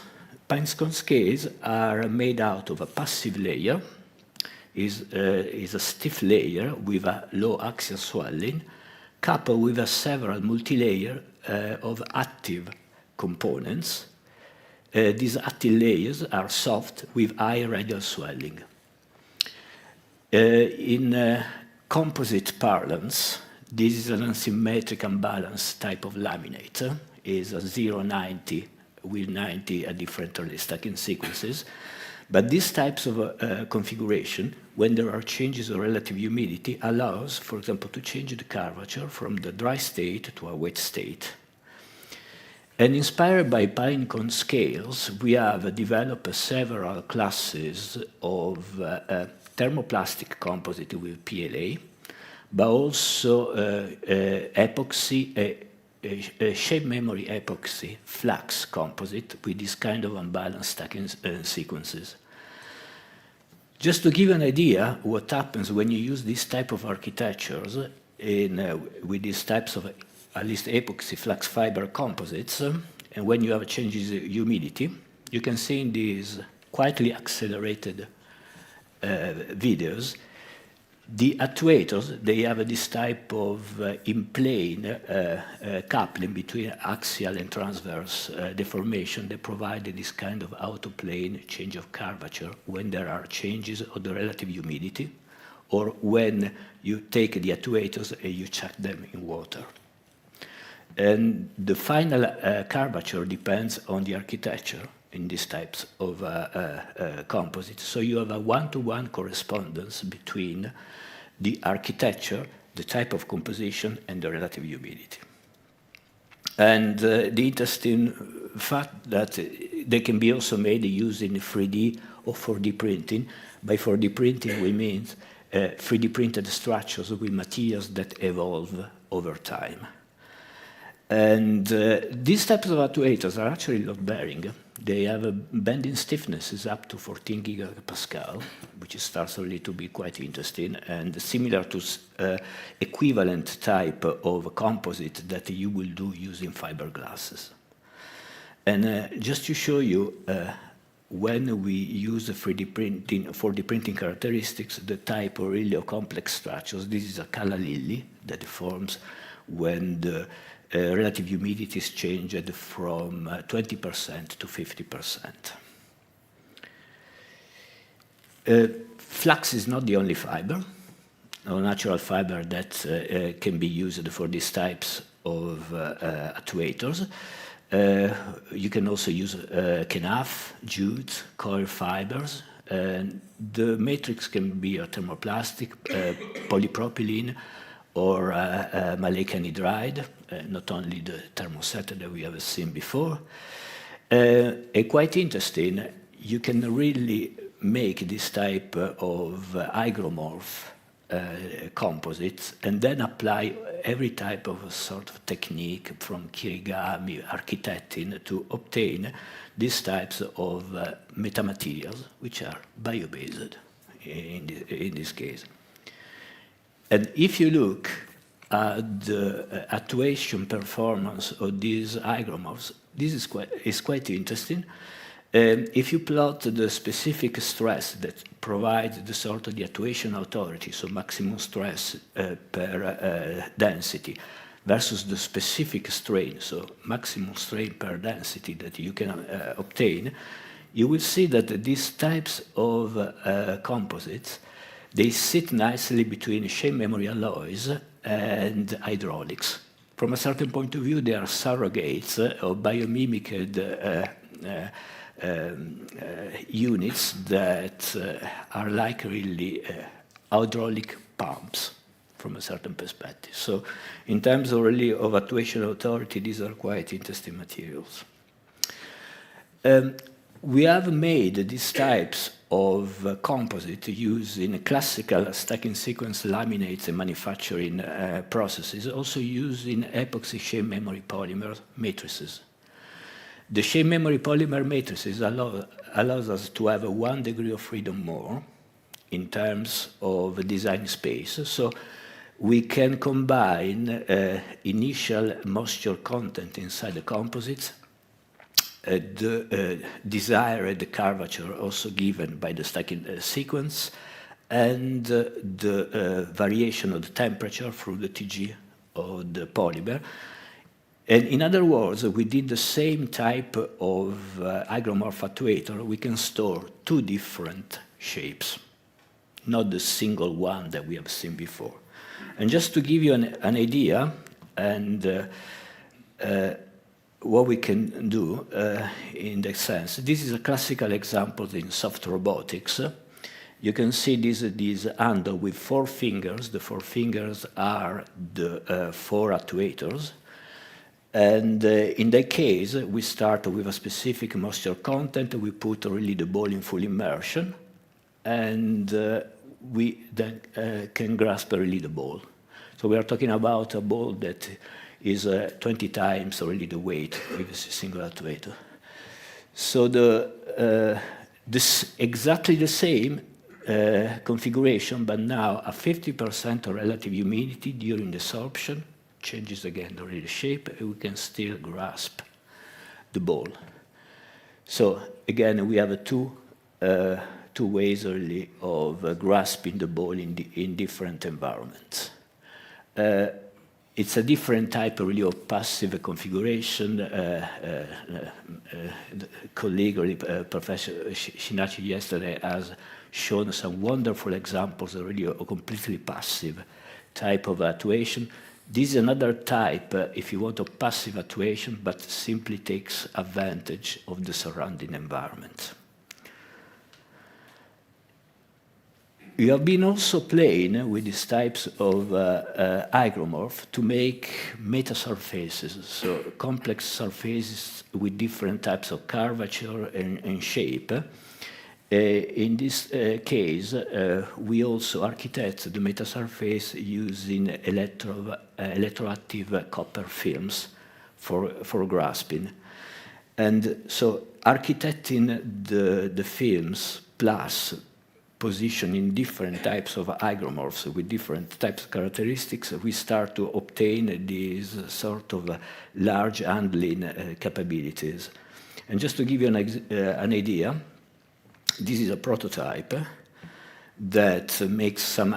pine-cone scales are made out of a passive layer, is a stiff layer with a low axial swelling, coupled with a several multi-layer of active components. These active layers are soft with high radial swelling. In composite parlance, this is an asymmetric unbalanced type of laminate. Is a 0-90 with 90 at different early stacking sequences. But these types of configuration, when there are changes of relative humidity, allows, for example, to change the curvature from the dry state to a wet state. And inspired by pine-cone scales, we have developed several classes of thermoplastic composite with PLA, but also epoxy, shape memory epoxy flux composite with this kind of unbalanced stacking sequences. Just to give an idea what happens when you use this type of architectures with these types of at least epoxy flux fiber composites, and when you have changes in humidity, you can see in these quietly accelerated videos, the actuators, they have this type of in-plane coupling between axial and transverse deformation. They provide this kind of autoplane change of curvature when there are changes of the relative humidity, or when you take the actuators and you chuck them in water. And the final curvature depends on the architecture in these types of composites. So you have a one-to-one correspondence between the architecture, the type of composition, and the relative humidity. And the interesting fact that they can be also made using 3D or 4D printing. By 4D printing, we mean 3D printed structures with materials that evolve over time. And these types of actuators are actually load-bearing. They have a bending stiffnesses up to 14 gigapascal, which starts really to be quite interesting, and similar to equivalent type of composite that you will do using fiberglasses. And just to show you, when we use 3D printing, 4D printing characteristics, the type of really complex structures, this is a calla lily that forms when the relative humidity is changed from 20% to 50%. Flux is not the only fiber, or natural fiber that can be used for these types of actuators. You can also use kenaf, jute, coir fibers. The matrix can be a thermoplastic, polypropylene, or maleic anhydride, not only the thermoset that we have seen before. And quite interesting, you can really make this type of hygromorph composites and then apply every type of sort of technique from kirigami, architecting to obtain these types of metamaterials, which are bio-based in this case. And if you look at the actuation performance of these hygromorphs, this is quite interesting. If you plot the specific stress that provides the sort of the actuation authority, so maximum stress per density, versus the specific strain, so maximum strain per density that you can obtain, you will see that these types of composites, they sit nicely between shape memory alloys and hydraulics. From a certain point of view, they are surrogates of biomimicked units that are like really hydraulic pumps from a certain perspective. So in terms of really of actuation authority, these are quite interesting materials. We have made these types of composite using classical stacking sequence laminates and manufacturing processes, also using epoxy shape memory polymer matrices. The shape memory polymer matrices allows us to have 1 degree of freedom more in terms of design space. So we can combine initial moisture content inside the composites, the desired curvature also given by the stacking sequence, and the variation of the temperature through the TG of the polymer. And in other words, within the same type of hygromorph actuator, we can store 2 different shapes, not the single one that we have seen before. And just to give you an idea, and what we can do in that sense, this is a classical example in soft robotics. You can see this handle with 4 fingers. The 4 fingers are the 4 actuators. And in that case, we start with a specific moisture content. We put really the ball in full immersion, and we then can grasp really the ball. So we are talking about a ball that is 20 times really the weight with a single actuator. So this exactly the same configuration, but now a 50% of relative humidity during desorption, changes again the real shape, and we can still grasp the ball. So again, we have two ways really of grasping the ball in different environments. It's a different type really of passive configuration. The colleague, really, Professor Shinachi yesterday has shown some wonderful examples of really a completely passive type of actuation. This is another type, if you want, of passive actuation, but simply takes advantage of the surrounding environment. We have been also playing with these types of hygromorph to make metasurfaces, so complex surfaces with different types of curvature and shape. In this case, we also architect the metasurface using electroactive copper films for grasping. And so architecting the films plus positioning different types of hygromorphs with different types of characteristics, we start to obtain these sort of large handling capabilities. And just to give you an idea, this is a prototype that makes some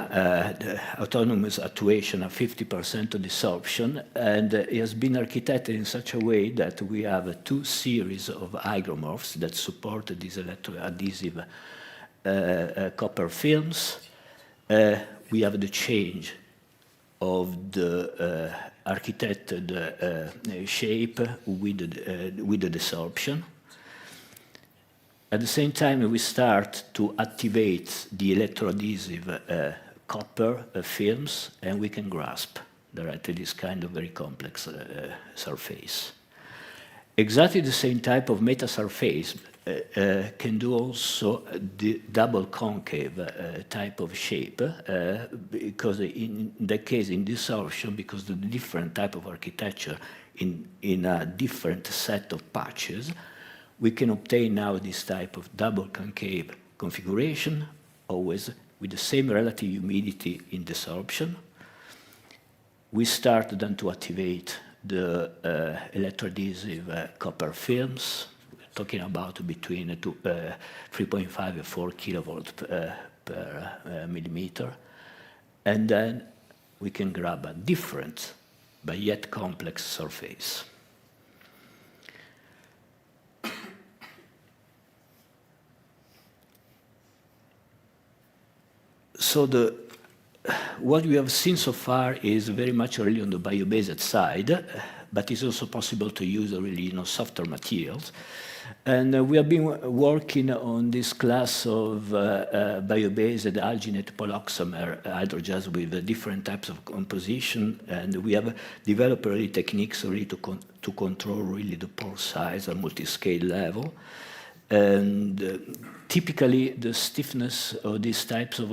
autonomous actuation of 50% of desorption, and it has been architected in such a way that we have 2 series of hygromorphs that support these electroadhesive copper films. We have the change of the architected shape with the desorption. At the same time, we start to activate the electroadhesive copper films, and we can grasp directly this kind of very complex surface. Exactly the same type of metasurface can do also the double concave type of shape, because in that case, in desorption, because of the different type of architecture in a different set of patches, we can obtain now this type of double concave configuration, always with the same relative humidity in desorption. We start then to activate the electroadhesive copper films, talking about between 3.5 and 4 kilovolts per millimeter. And then we can grab a different, but yet complex surface. So what we have seen so far is very much really on the bio-based side, but it's also possible to use really softer materials. And we have been working on this class of bio-based alginate polyoxamer hydrogels with different types of composition, and we have developed really techniques really to control really the pore size at multi-scale level. And typically the stiffness of these types of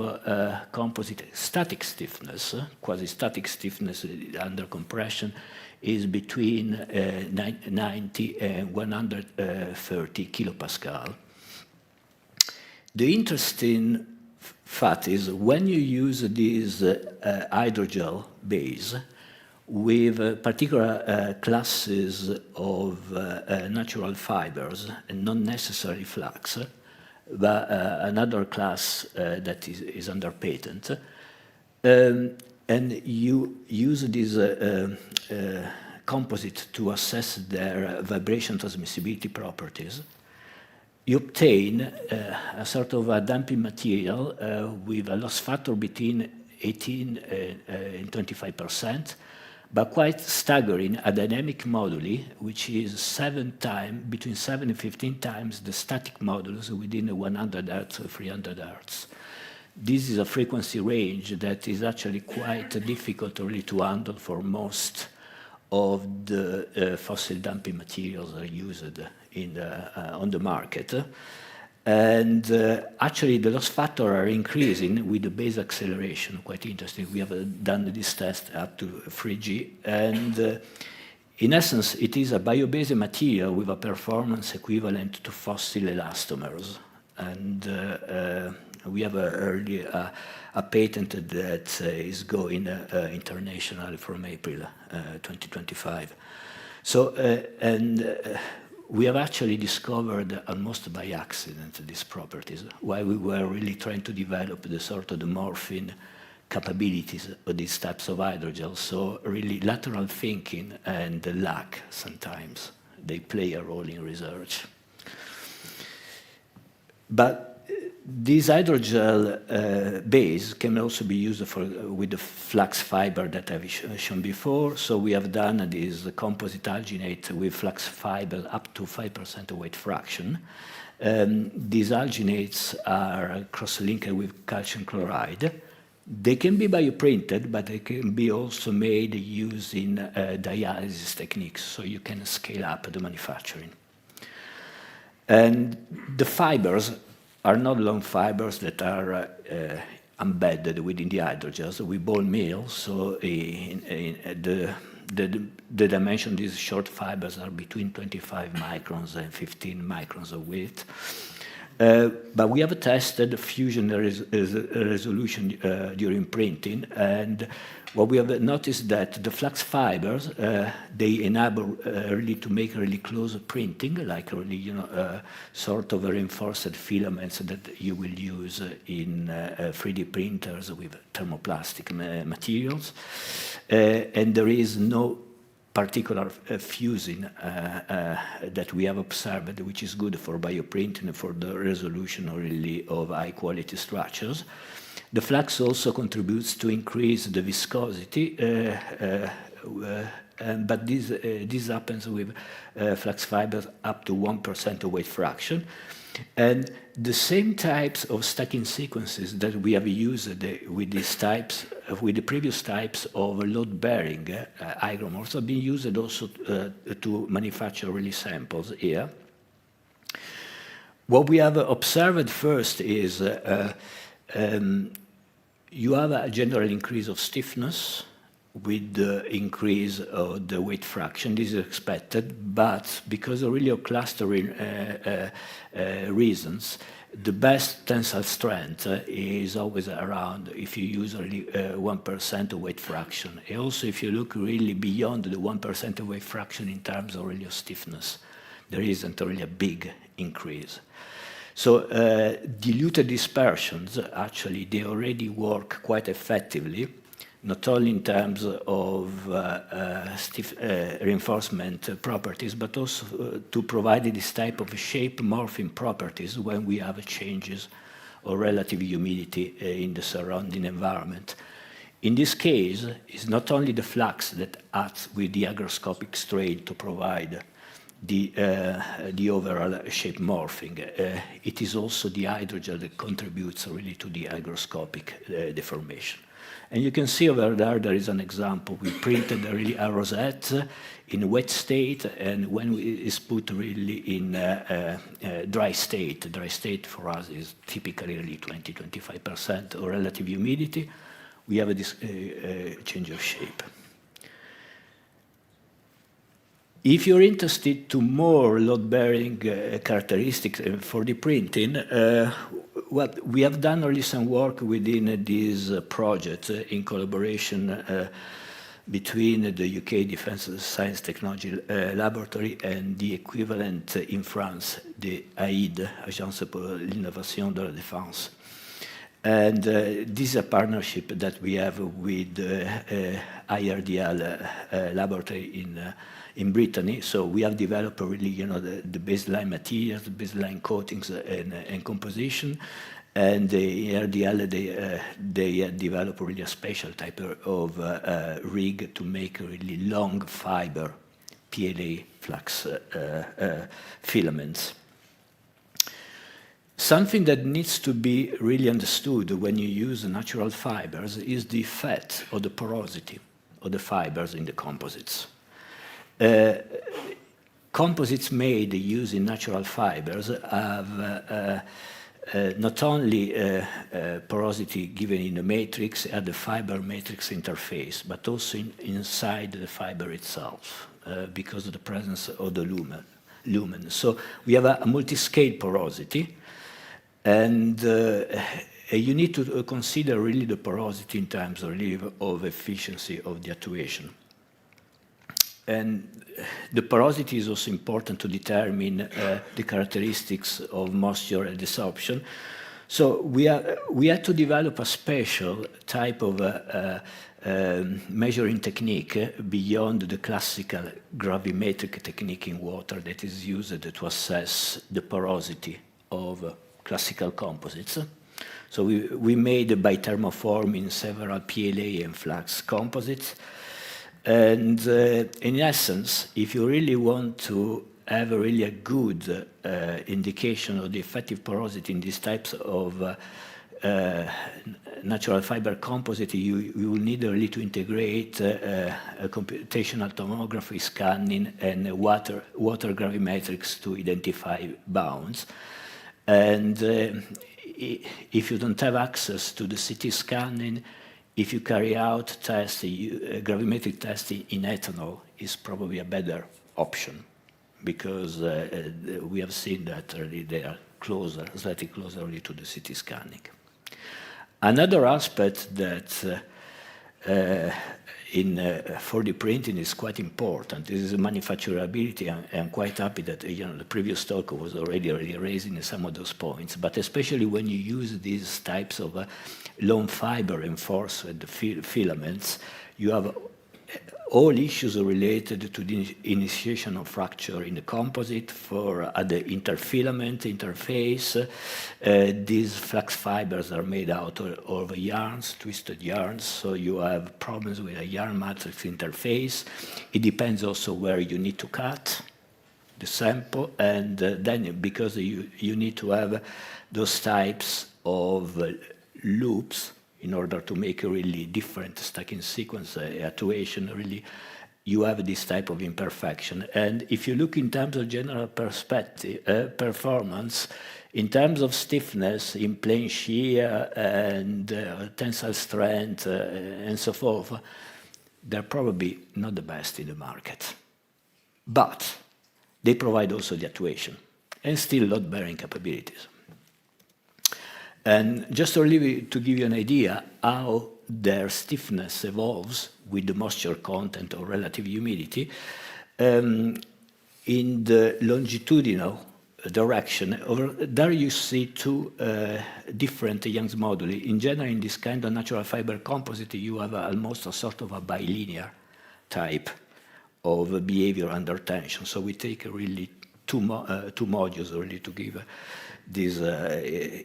composite static stiffness, quasi-static stiffness under compression, is between 90 and 130 kilopascal. The interesting fact is when you use this hydrogel base with particular classes of natural fibers and not necessarily flax, but another class that is under patent, and you use this composite to assess their vibration transmissibility properties, you obtain a sort of a damping material with a loss factor between 18 and 25%, but quite staggering a dynamic moduli, which is between 7 and 15 times the static modulus within 100 Hz or 300 Hz. This is a frequency range that is actually quite difficult really to handle for most of the fossil damping materials that are used on the market. And actually the loss factor are increasing with the base acceleration, quite interesting. We have done this test up to 3G, and in essence it is a bio-based material with a performance equivalent to fossil elastomers. And we have a patent that is going internationally from April 2025. So, we have actually discovered almost by accident these properties, while we were really trying to develop the sort of the morphing capabilities of these types of hydrogels. So really lateral thinking and luck sometimes, they play a role in research. But this hydrogel base can also be used with the flax fiber that I've shown before. So we have done this composite alginate with flax fiber up to 5% weight fraction. These alginates are cross-linked with calcium chloride. They can be bioprinted, but they can be also made using dialysis techniques, so you can scale up the manufacturing. And the fibers are not long fibers that are embedded within the hydrogels. We ball mill, so the dimension of these short fibers are between 25 microns and 15 microns of width. But we have tested fusion resolution during printing, and what we have noticed that the flax fibers, they enable really to make really close printing, like really, sort of reinforced filaments that you will use in 3D printers with thermoplastic materials. And there is no particular fusing that we have observed, which is good for bioprinting, for the resolution really of high quality structures. The flax also contributes to increase the viscosity, but this happens with flax fibers up to 1% weight fraction. And the same types of stacking sequences that we have used with these types, with the previous types of load-bearing hygromorphs, have been used also to manufacture really samples here. What we have observed first is you have a general increase of stiffness with the increase of the weight fraction. This is expected, but because of really of clustering reasons, the best tensile strength is always around, if you use only 1% weight fraction. And also, if you look really beyond the 1% weight fraction in terms of really of stiffness, there isn't really a big increase. So diluted dispersions, actually, they already work quite effectively, not only in terms of reinforcement properties, but also to provide this type of shape morphing properties when we have changes or relative humidity in the surrounding environment. In this case, it's not only the flux that acts with the hygroscopic strain to provide the overall shape morphing. It is also the hydrogel that contributes really to the hygroscopic deformation. And you can see over there is an example. We printed really a rosette in wet state, and when it's put really in dry state for us is typically really 20-25% or relative humidity, we have this change of shape. If you're interested to more load-bearing characteristics for the printing, what we have done already some work within this project in collaboration between the UK Defence Science Technology Laboratory and the equivalent in France, the AID, Agence pour l'innovation de la défense. And this is a partnership that we have with IRDL laboratory in Brittany. So we have developed really, the baseline materials, the baseline coatings and composition. And the IRDL, they developed really a special type of rig to make really long fiber PLA flux filaments. Something that needs to be really understood when you use natural fibers is the effect of the porosity of the fibers in the composites. Composites made using natural fibers have not only porosity given in the matrix at the fiber matrix interface, but also inside the fiber itself because of the presence of the lumen. So we have a multi-scale porosity. And you need to consider really the porosity in terms really of efficiency of the actuation. And the porosity is also important to determine the characteristics of moisture and desorption. So we had to develop a special type of measuring technique beyond the classical gravimetric technique in water that is used to assess the porosity of classical composites. So we made by thermoforming several PLA and flux composites. And in essence, if you really want to have a good indication of the effective porosity in these types of natural fiber composite, you will need really to integrate a computational tomography scanning and water gravimetrics to identify bounds. And if you don't have access to the CT scanning, if you carry out tests, gravimetric testing in ethanol is probably a better option because we have seen that really they are closer, slightly closer really to the CT scanning. Another aspect that in 4D printing is quite important. This is manufacturability. I'm quite happy that the previous talk was already raising some of those points. But especially when you use these types of long fiber reinforced filaments, you have all issues related to the initiation of fracture in the composite at the interfilament interface. These flux fibers are made out of yarns, twisted yarns, so you have problems with a yarn matrix interface. It depends also where you need to cut the sample, and then because you need to have those types of loops in order to make a really different stacking sequence actuation, really, you have this type of imperfection. And if you look in terms of general performance, in terms of stiffness, in plane shear and tensile strength and so forth, they're probably not the best in the market. But they provide also the actuation and still load-bearing capabilities. And just to give you an idea how their stiffness evolves with the moisture content or relative humidity, in the longitudinal direction, over there you see two different Young's moduli. In general, in this kind of natural fiber composite, you have almost a sort of a bilinear type of behavior under tension. So we take a really two modules really to give this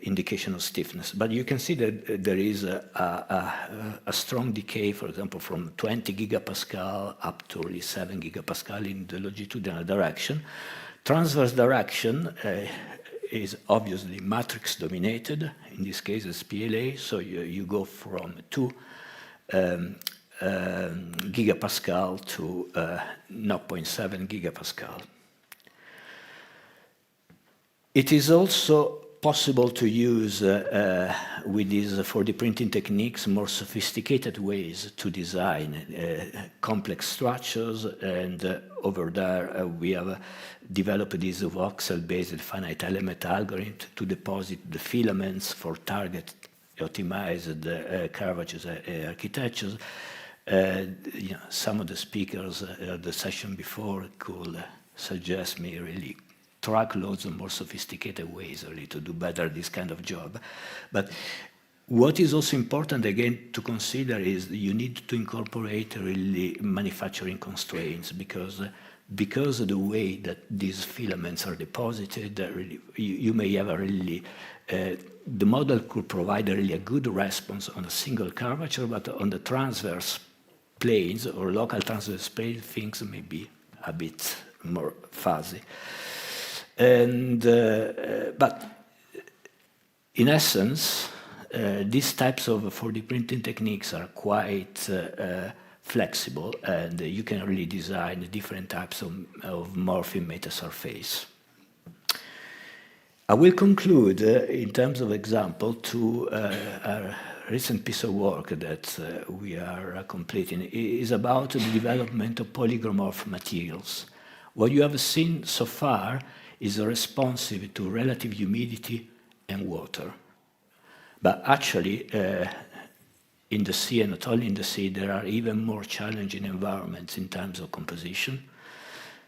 indication of stiffness. But you can see that there is a strong decay, for example, from 20 gigapascal up to really 7 gigapascal in the longitudinal direction. Transverse direction is obviously matrix dominated. In this case, it's PLA, so you go from 2 gigapascal to 0.7 gigapascal. It is also possible to use, with these 4D printing techniques, more sophisticated ways to design complex structures, and over there we have developed this voxel-based finite element algorithm to deposit the filaments for target optimized curvatures architectures. Some of the speakers at the session before could suggest me really track loads of more sophisticated ways really to do better this kind of job. But what is also important again to consider is you need to incorporate really manufacturing constraints, because of the way that these filaments are deposited, really, you may have a really the model could provide really a good response on a single curvature, but on the transverse planes or local transverse planes, things may be a bit more fuzzy. And but in essence, these types of 4D printing techniques are quite flexible, and you can really design different types of morphing metasurface. I will conclude in terms of example to a recent piece of work that we are completing. It is about the development of poligromorph materials. What you have seen so far is responsive to relative humidity and water. But actually, in the sea, and not only in the sea, there are even more challenging environments in terms of composition.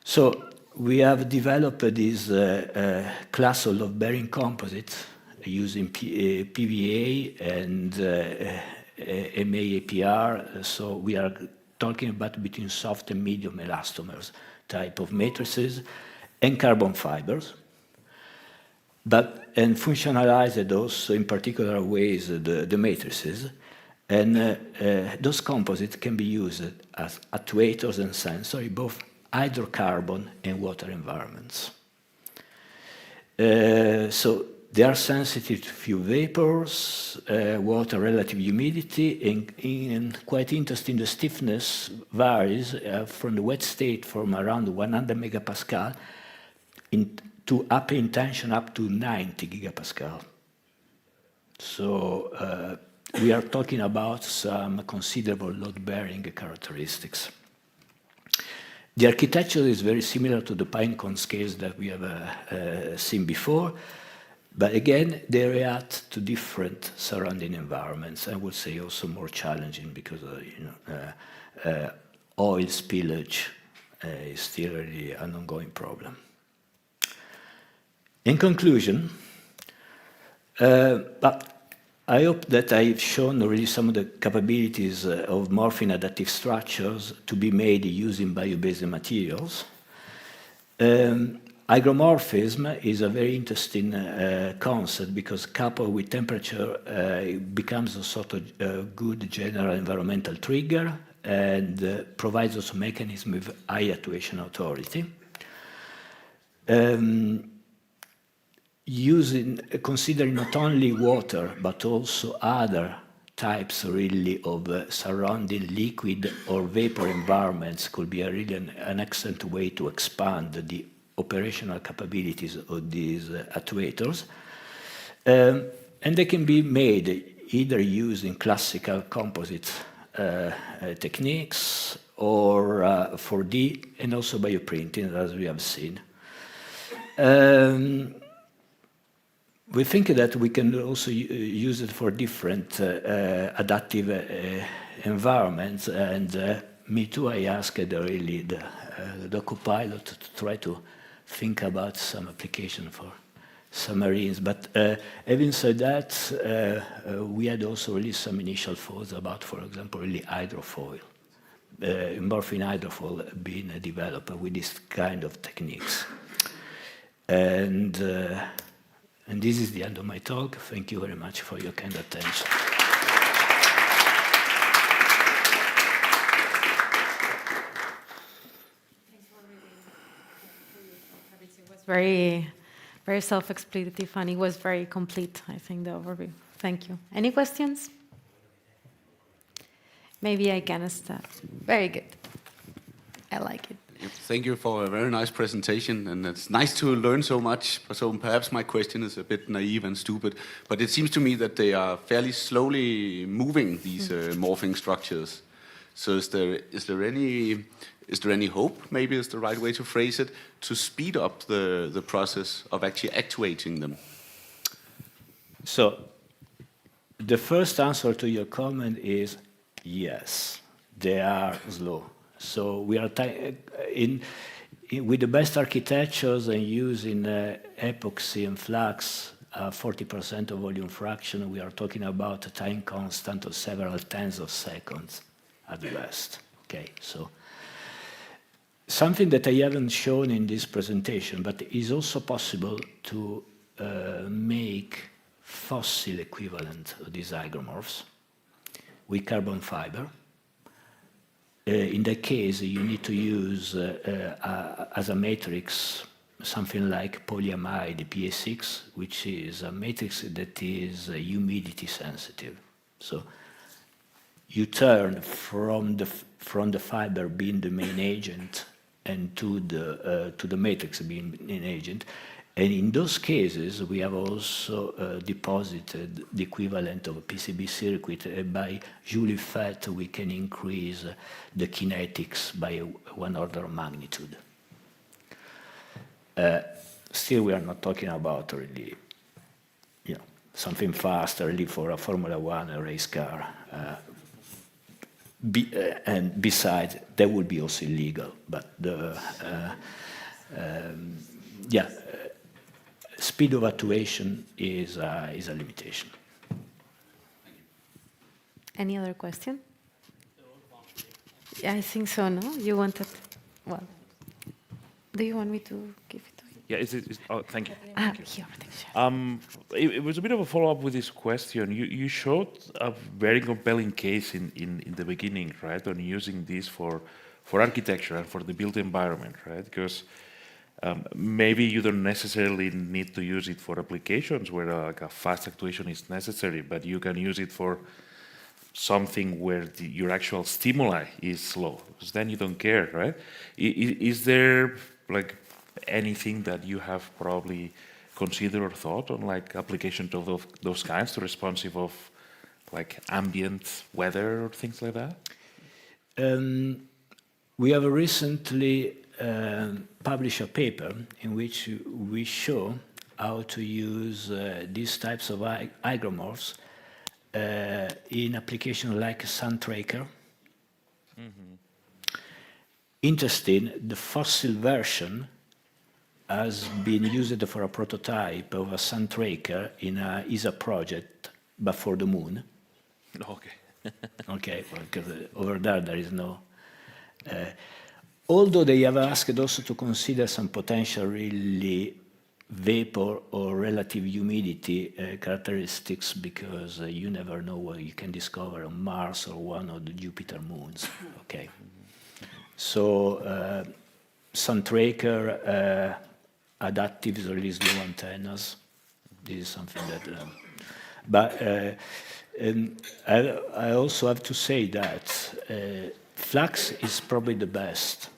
So we have developed this class of load-bearing composites using PVA and MAAPR. So we are talking about between soft and medium elastomers type of matrices, and carbon fibers, and functionalized also in particular ways the matrices. And those composites can be used as actuators and sensors, both hydrocarbon and water environments. So they are sensitive to few vapors, water relative humidity, and quite interesting, the stiffness varies from the wet state from around 100 megapascal to upper intention up to 90 gigapascal. So we are talking about some considerable load-bearing characteristics. The architecture is very similar to the pinecone scales that we have seen before, but again, they react to different surrounding environments. I would say also more challenging because oil spillage is still really an ongoing problem. In conclusion, but I hope that I've shown really some of the capabilities of morphing adaptive structures to be made using bio-based materials. Hygromorphism is a very interesting concept because coupled with temperature, it becomes a sort of good general environmental trigger and provides us a mechanism with high actuation authority. Considering not only water, but also other types really of surrounding liquid or vapor environments could be really an excellent way to expand the operational capabilities of these actuators. And they can be made either using classical composite techniques or 4D and also bioprinting, as we have seen. We think that we can also use it for different adaptive environments, and me too, I asked really the co-pilot to try to think about some application for submarines. But having said that, we had also really some initial thoughts about, for example, really hydrofoil, morphine hydrofoil being developed with this kind of techniques. And this is the end of my talk. Thank you very much for your kind attention. It was very, very self-explanatory and it was very complete, I think, the overview. Thank you. Any questions? Maybe I can start. Very good. I like it. Thank you for a very nice presentation, and it's nice to learn so much. So perhaps my question is a bit naive and stupid, but it seems to me that they are fairly slowly moving these morphing structures. So is there any hope, maybe is the right way to phrase it, to speed up the process of actually actuating them? So the first answer to your comment is yes, they are slow. So we are with the best architectures and using epoxy and flux, 40% of volume fraction, we are talking about a time constant of several tens of seconds at best. Okay, so something that I haven't shown in this presentation, but is also possible to make fossil equivalent of these hygromorphs with carbon fiber. In that case, you need to use as a matrix something like polyamide PA6, which is a matrix that is humidity sensitive. So you turn from the fiber being the main agent and to the matrix being an agent. And in those cases, we have also deposited the equivalent of a PCB circuit. By Joule effect, we can increase the kinetics by 1 order of magnitude. Still, we are not talking about really, something fast, really for a Formula One a race car. And besides, that would be also illegal. But speed of actuation is a limitation. Any other question? Yeah, I think so, no? You wanted, well, do you want me to give it to you? Yeah, thank you. Here, sure. It was a bit of a follow-up with this question. You showed a very compelling case in the beginning, right, on using this for architecture and for the built environment, right? Because maybe you don't necessarily need to use it for applications where like a fast actuation is necessary, but you can use it for something where your actual stimuli is slow, because then you don't care, right? Is there like anything that you have probably considered or thought on like applications of those kinds to responsive of like ambient weather or things like that? We have recently published a paper in which we show how to use these types of hygromorphs in applications like sun tracker. Interesting, the fossil version has been used for a prototype of a sun tracker in a ESA project, but for the moon. Okay. Okay, well, because over there is no... although they have asked also to consider some potential really vapor or relative humidity characteristics, because you never know what you can discover on Mars or one of the Jupiter moons. Okay. So sun tracker, adaptive release low antennas. This is something that... but I also have to say that flux is probably the best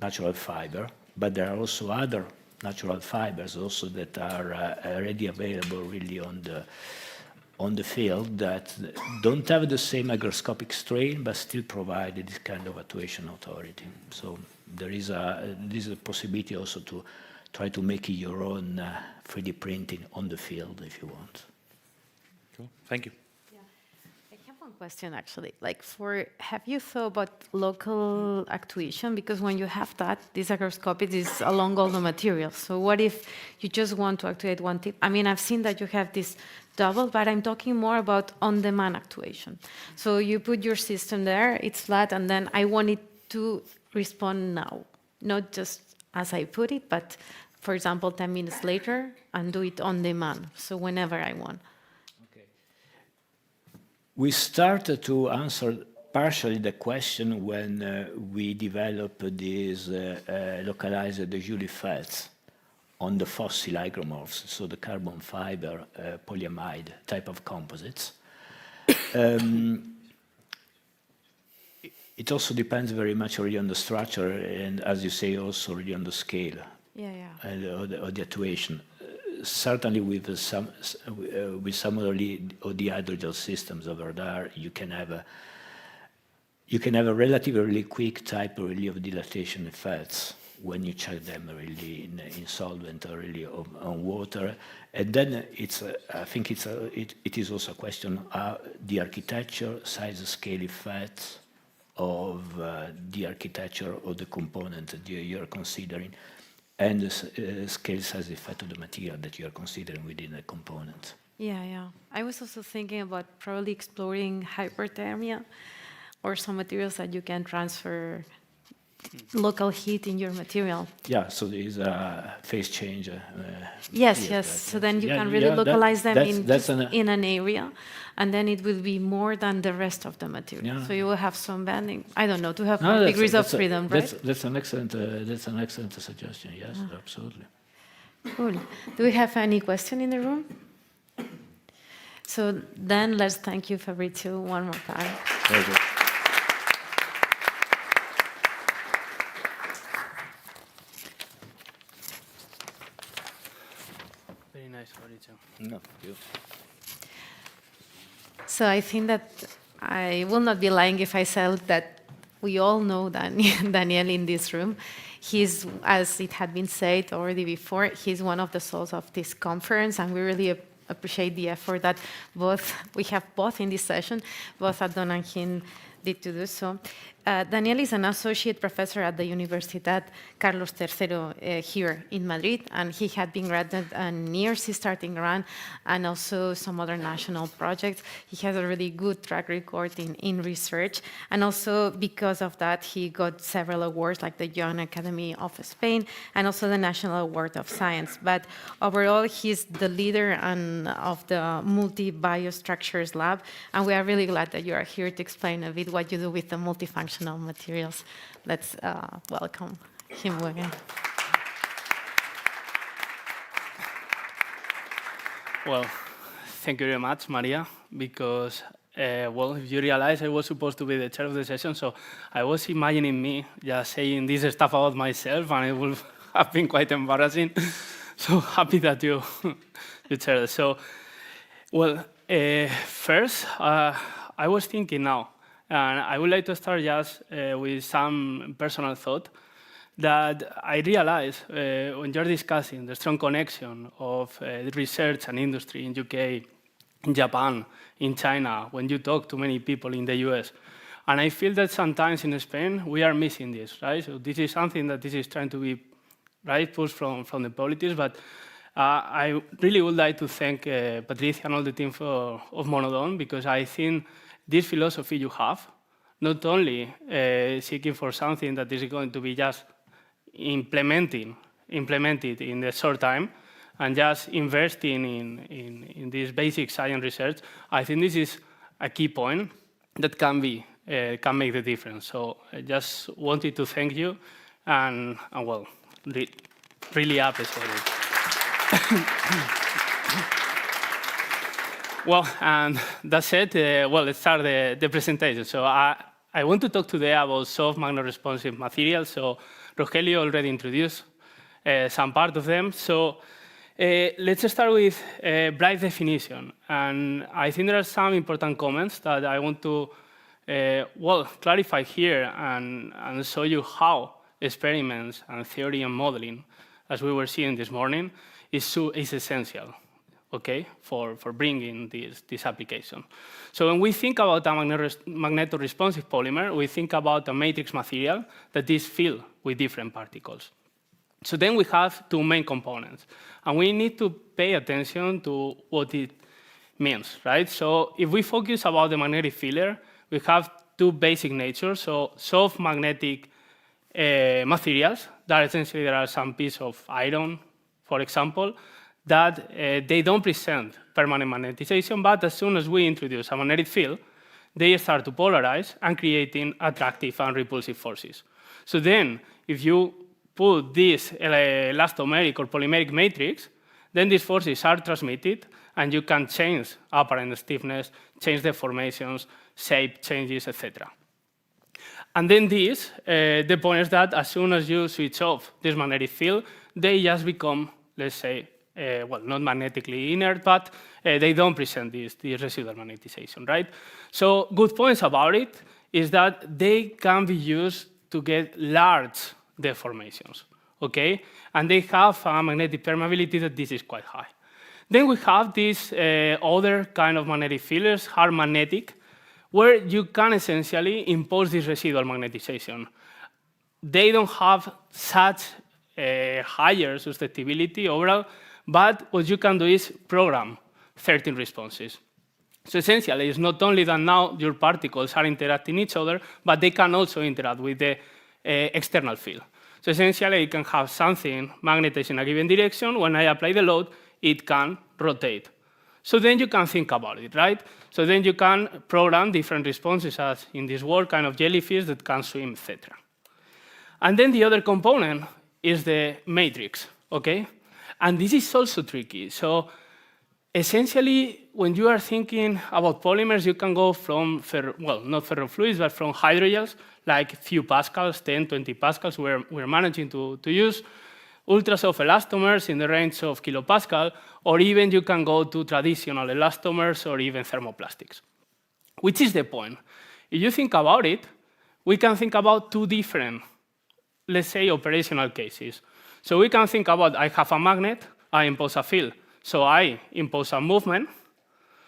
natural fiber, but there are also other natural fibers also that are already available really on the field that don't have the same hygroscopic strain, but still provide this kind of actuation authority. So there is a possibility also to try to make your own 3D printing on the field if you want. Cool. Thank you. One question actually, like have you thought about local actuation? Because when you have that, this hygroscopic is along all the materials. So what if you just want to actuate one tip? I mean, I've seen that you have this double, but I'm talking more about on-demand actuation. So you put your system there, it's flat, and then I want it to respond now. Not just as I put it, but for example, 10 minutes later and do it on demand, so whenever I want. Okay. We started to answer partially the question when we developed these localized jellyfish on the fossil hygromorphs, so the carbon fiber polyamide type of composites. It also depends very much really on the structure and, as you say, also really on the scale or the actuation. Certainly with some of the hydrogel systems over there, you can have a relatively quick type really of dilatation effects when you check them really in solvent or really on water. And then I think it is also a question of the architecture, size, scale effects of the architecture of the component that you're considering, and the scale size effect of the material that you're considering within the component. Yeah. I was also thinking about probably exploring hyperthermia or some materials that you can transfer local heat in your material. Yeah, so there is a phase change. Yes. So then you can really localize them in an area, and then it will be more than the rest of the material. So you will have some bending. I don't know, to have degrees of freedom, right? That's an excellent suggestion. Yes, absolutely. Cool. Do we have any question in the room? So then let's thank you, Fabrizio, one more time. Pleasure. Very nice, Fabrizio. No, you. So I think that I will not be lying if I said that we all know Daniel in this room. He's, as it had been said already before, he's one of the souls of this conference, and we really appreciate the effort that we have both in this session, both Abdon and him did to do so. Daniel is an associate professor at the Universidad Carlos III here in Madrid, and he had been granted an ERC starting grant and also some other national projects. He has a really good track record in research, and also because of that, he got several awards like the Young Academy of Spain and also the National Award of Science. But overall, he's the leader of the Multi-Biostructures Lab, and we are really glad that you are here to explain a bit what you do with the multifunctional materials. Let's welcome him again. Well, thank you very much, Maria, because, if you realize I was supposed to be the chair of the session, so I was imagining me just saying this stuff about myself, and it would have been quite embarrassing. So happy that you chaired it. So, first, I was thinking now, and I would like to start just with some personal thought that I realized when you're discussing the strong connection of research and industry in UK, in Japan, in China, when you talk to many people in the US. And I feel that sometimes in Spain, we are missing this, right? So this is something that this is trying to be pushed from the politics, but I really would like to thank Patricia and all the team of Monodon, because I think this philosophy you have, not only seeking for something that is going to be just implemented in the short time, and just investing in this basic science research, I think this is a key point that can make the difference. So I just wanted to thank you, and really appreciate it. Well, and that's it. Let's start the presentation. So I want to talk today about soft magneto-responsive materials. So Rogelio already introduced some part of them. So let's start with bright definition. And I think there are some important comments that I want to clarify here and show you how experiments and theory and modeling, as we were seeing this morning, is essential. Okay, for bringing this application. So when we think about a magneto-responsive polymer, we think about a matrix material that is filled with different particles. So then we have two main components, and we need to pay attention to what it means, right? So if we focus about the magnetic filler, we have two basic natures. So soft magnetic materials that essentially there are some piece of iron, for example, that they don't present permanent magnetization, but as soon as we introduce a magnetic field, they start to polarize and creating attractive and repulsive forces. So then, if you put this elastomeric or polymeric matrix, then these forces are transmitted, and you can change apparent stiffness, change deformations, shape changes, etc. And then this, the point is that as soon as you switch off this magnetic field, they just become, let's say, well, not magnetically inert, but they don't present this residual magnetization, right? So good points about it is that they can be used to get large deformations, okay? And they have a magnetic permeability that this is quite high. Then we have these other kind of magnetic fields, hard magnetic, where you can essentially impose this residual magnetization. They don't have such higher susceptibility overall, but what you can do is program 13 responses. So essentially, it's not only that now your particles are interacting each other, but they can also interact with the external field. So essentially, you can have something magnetized in a given direction. When I apply the load, it can rotate. So then you can think about it, right? So then you can program different responses as in this world, kind of jellyfish that can swim, etc. And then the other component is the matrix, okay? And this is also tricky. So essentially, when you are thinking about polymers, you can go from, well, not ferrofluids, but from hydrogels, like few pascals, 10, 20 pascals, where we're managing to use ultra-soft elastomers in the range of kilopascal, or even you can go to traditional elastomers or even thermoplastics. Which is the point? If you think about it, we can think about two different, let's say, operational cases. So we can think about, I have a magnet, I impose a field, so I impose a movement.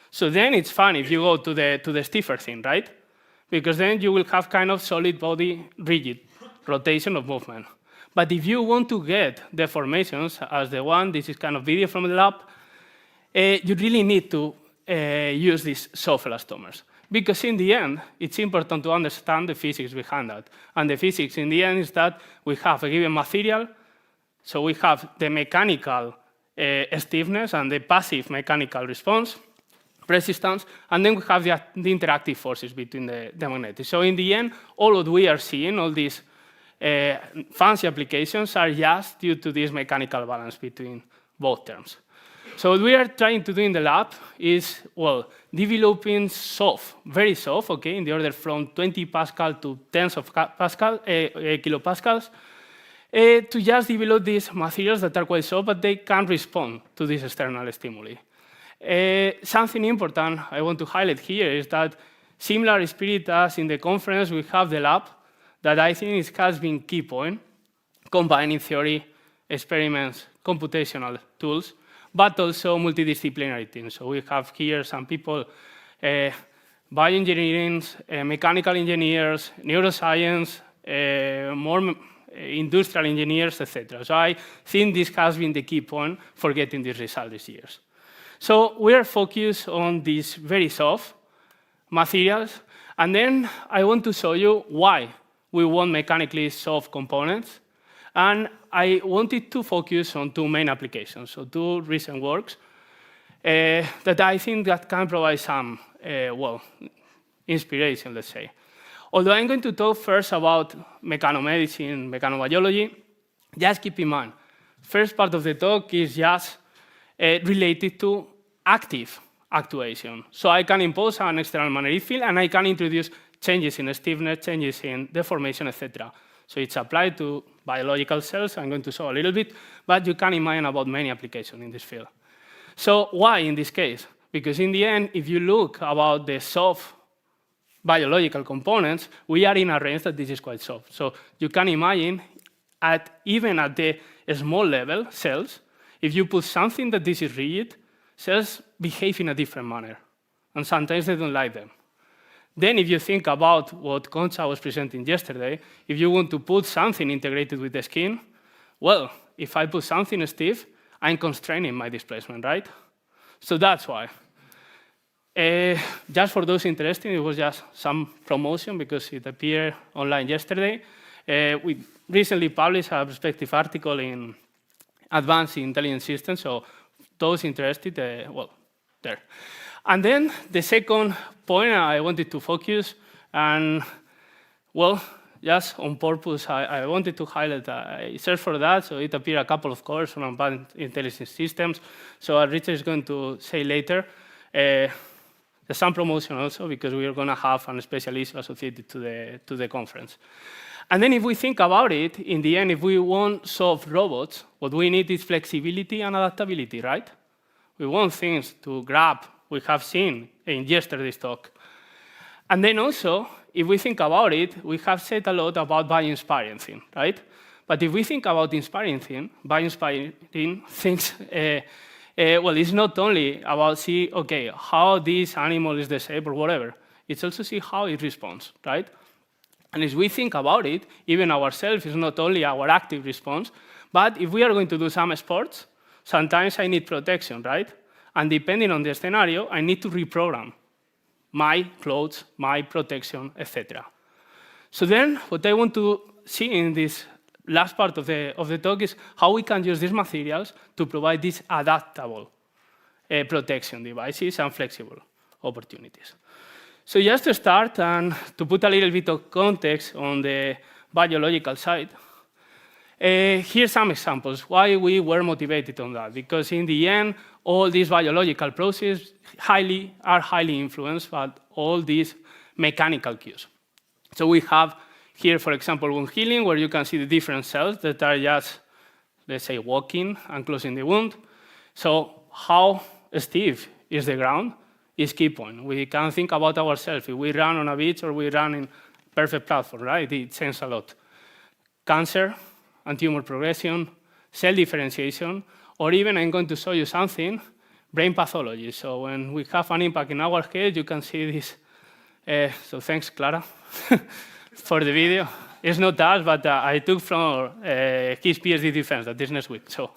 So then it's fun if you go to the stiffer thing, right? Because then you will have kind of solid body rigid rotation of movement. But if you want to get deformations, as the one, this is kind of video from the lab, you really need to use these soft elastomers. Because in the end, it's important to understand the physics behind that. And the physics in the end is that we have a given material, so we have the mechanical stiffness and the passive mechanical response, resistance, and then we have the interactive forces between the magnetics. So in the end, all what we are seeing, all these fancy applications are just due to this mechanical balance between both terms. So what we are trying to do in the lab is, well, developing soft, very soft, okay, in the order from 20 Pascal to tens of kilopascals, to just develop these materials that are quite soft, but they can respond to this external stimuli. Something important I want to highlight here is that similar spirit as in the conference, we have the lab that I think has been key point, combining theory, experiments, computational tools, but also multidisciplinary teams. So we have here some people, bioengineering, mechanical engineers, neuroscience, more industrial engineers, etc. So I think this has been the key point for getting this result these years. So we are focused on these very soft materials, and then I want to show you why we want mechanically soft components. And I wanted to focus on two main applications, so two recent works that I think that can provide some, well, inspiration, let's say. Although I'm going to talk first about mechanomedicine, mechanobiology, just keep in mind, first part of the talk is just related to active actuation. So I can impose an external magnetic field, and I can introduce changes in stiffness, changes in deformation, etc. So it's applied to biological cells. I'm going to show a little bit, but you can imagine about many applications in this field. So why in this case? Because in the end, if you look about the soft biological components, we are in a range that this is quite soft. So you can imagine, even at the small level, cells, if you put something that this is rigid, cells behave in a different manner, and sometimes they don't like them. Then if you think about what Concha was presenting yesterday, if you want to put something integrated with the skin, well, if I put something stiff, I'm constraining my displacement, right? So that's why. Just for those interested, it was just some promotion because it appeared online yesterday. We recently published a perspective article in advanced intelligent systems. So those interested, well, there. And then the second point I wanted to focus, and well, just on purpose, I wanted to highlight, I searched for that, so it appeared a couple of courses on advanced intelligent systems. So Richard is going to say later, there's some promotion also, because we are going to have a special issue associated to the conference. And then if we think about it, in the end, if we want soft robots, what we need is flexibility and adaptability, right? We want things to grab, we have seen in yesterday's talk. And then also, if we think about it, we have said a lot about bioinspiring things, right? But if we think about inspiring things, bioinspiring things, well, it's not only about see, okay, how this animal is the shape or whatever. It's also see how it responds, right? And as we think about it, even ourselves is not only our active response, but if we are going to do some sports, sometimes I need protection, right? And depending on the scenario, I need to reprogram my clothes, my protection, etc. So then what I want to see in this last part of the talk is how we can use these materials to provide these adaptable protection devices and flexible opportunities. So just to start and to put a little bit of context on the biological side, here's some examples why we were motivated on that. Because in the end, all these biological processes are highly influenced by all these mechanical cues. So we have here, for example, wound healing, where you can see the different cells that are just, let's say, walking and closing the wound. So how stiff is the ground is key point. We can think about ourselves. If we run on a beach or we run in perfect platform, right? It changes a lot. Cancer and tumor progression, cell differentiation, or even I'm going to show you something, brain pathology. So when we have an impact in our head, you can see this. So thanks, Clara, for the video. It's not us, but I took from his PhD defense that is next week. So,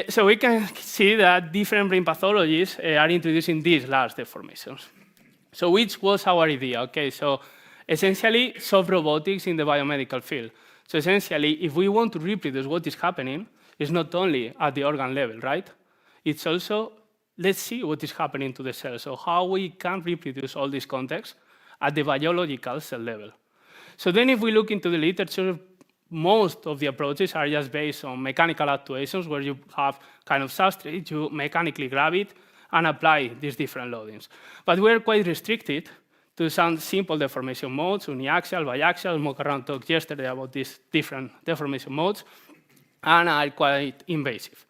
so we can see that different brain pathologies are introducing these large deformations. So which was our idea? Okay, so essentially soft robotics in the biomedical field. So essentially, if we want to reproduce what is happening, it's not only at the organ level, right? It's also, let's see what is happening to the cell. So how we can reproduce all these contexts at the biological cell level. So then if we look into the literature, most of the approaches are just based on mechanical actuations, where you have kind of substrate, you mechanically grab it and apply these different loadings. But we're quite restricted to some simple deformation modes, uniaxial, biaxial. Mokaran talked yesterday about these different deformation modes, and are quite invasive.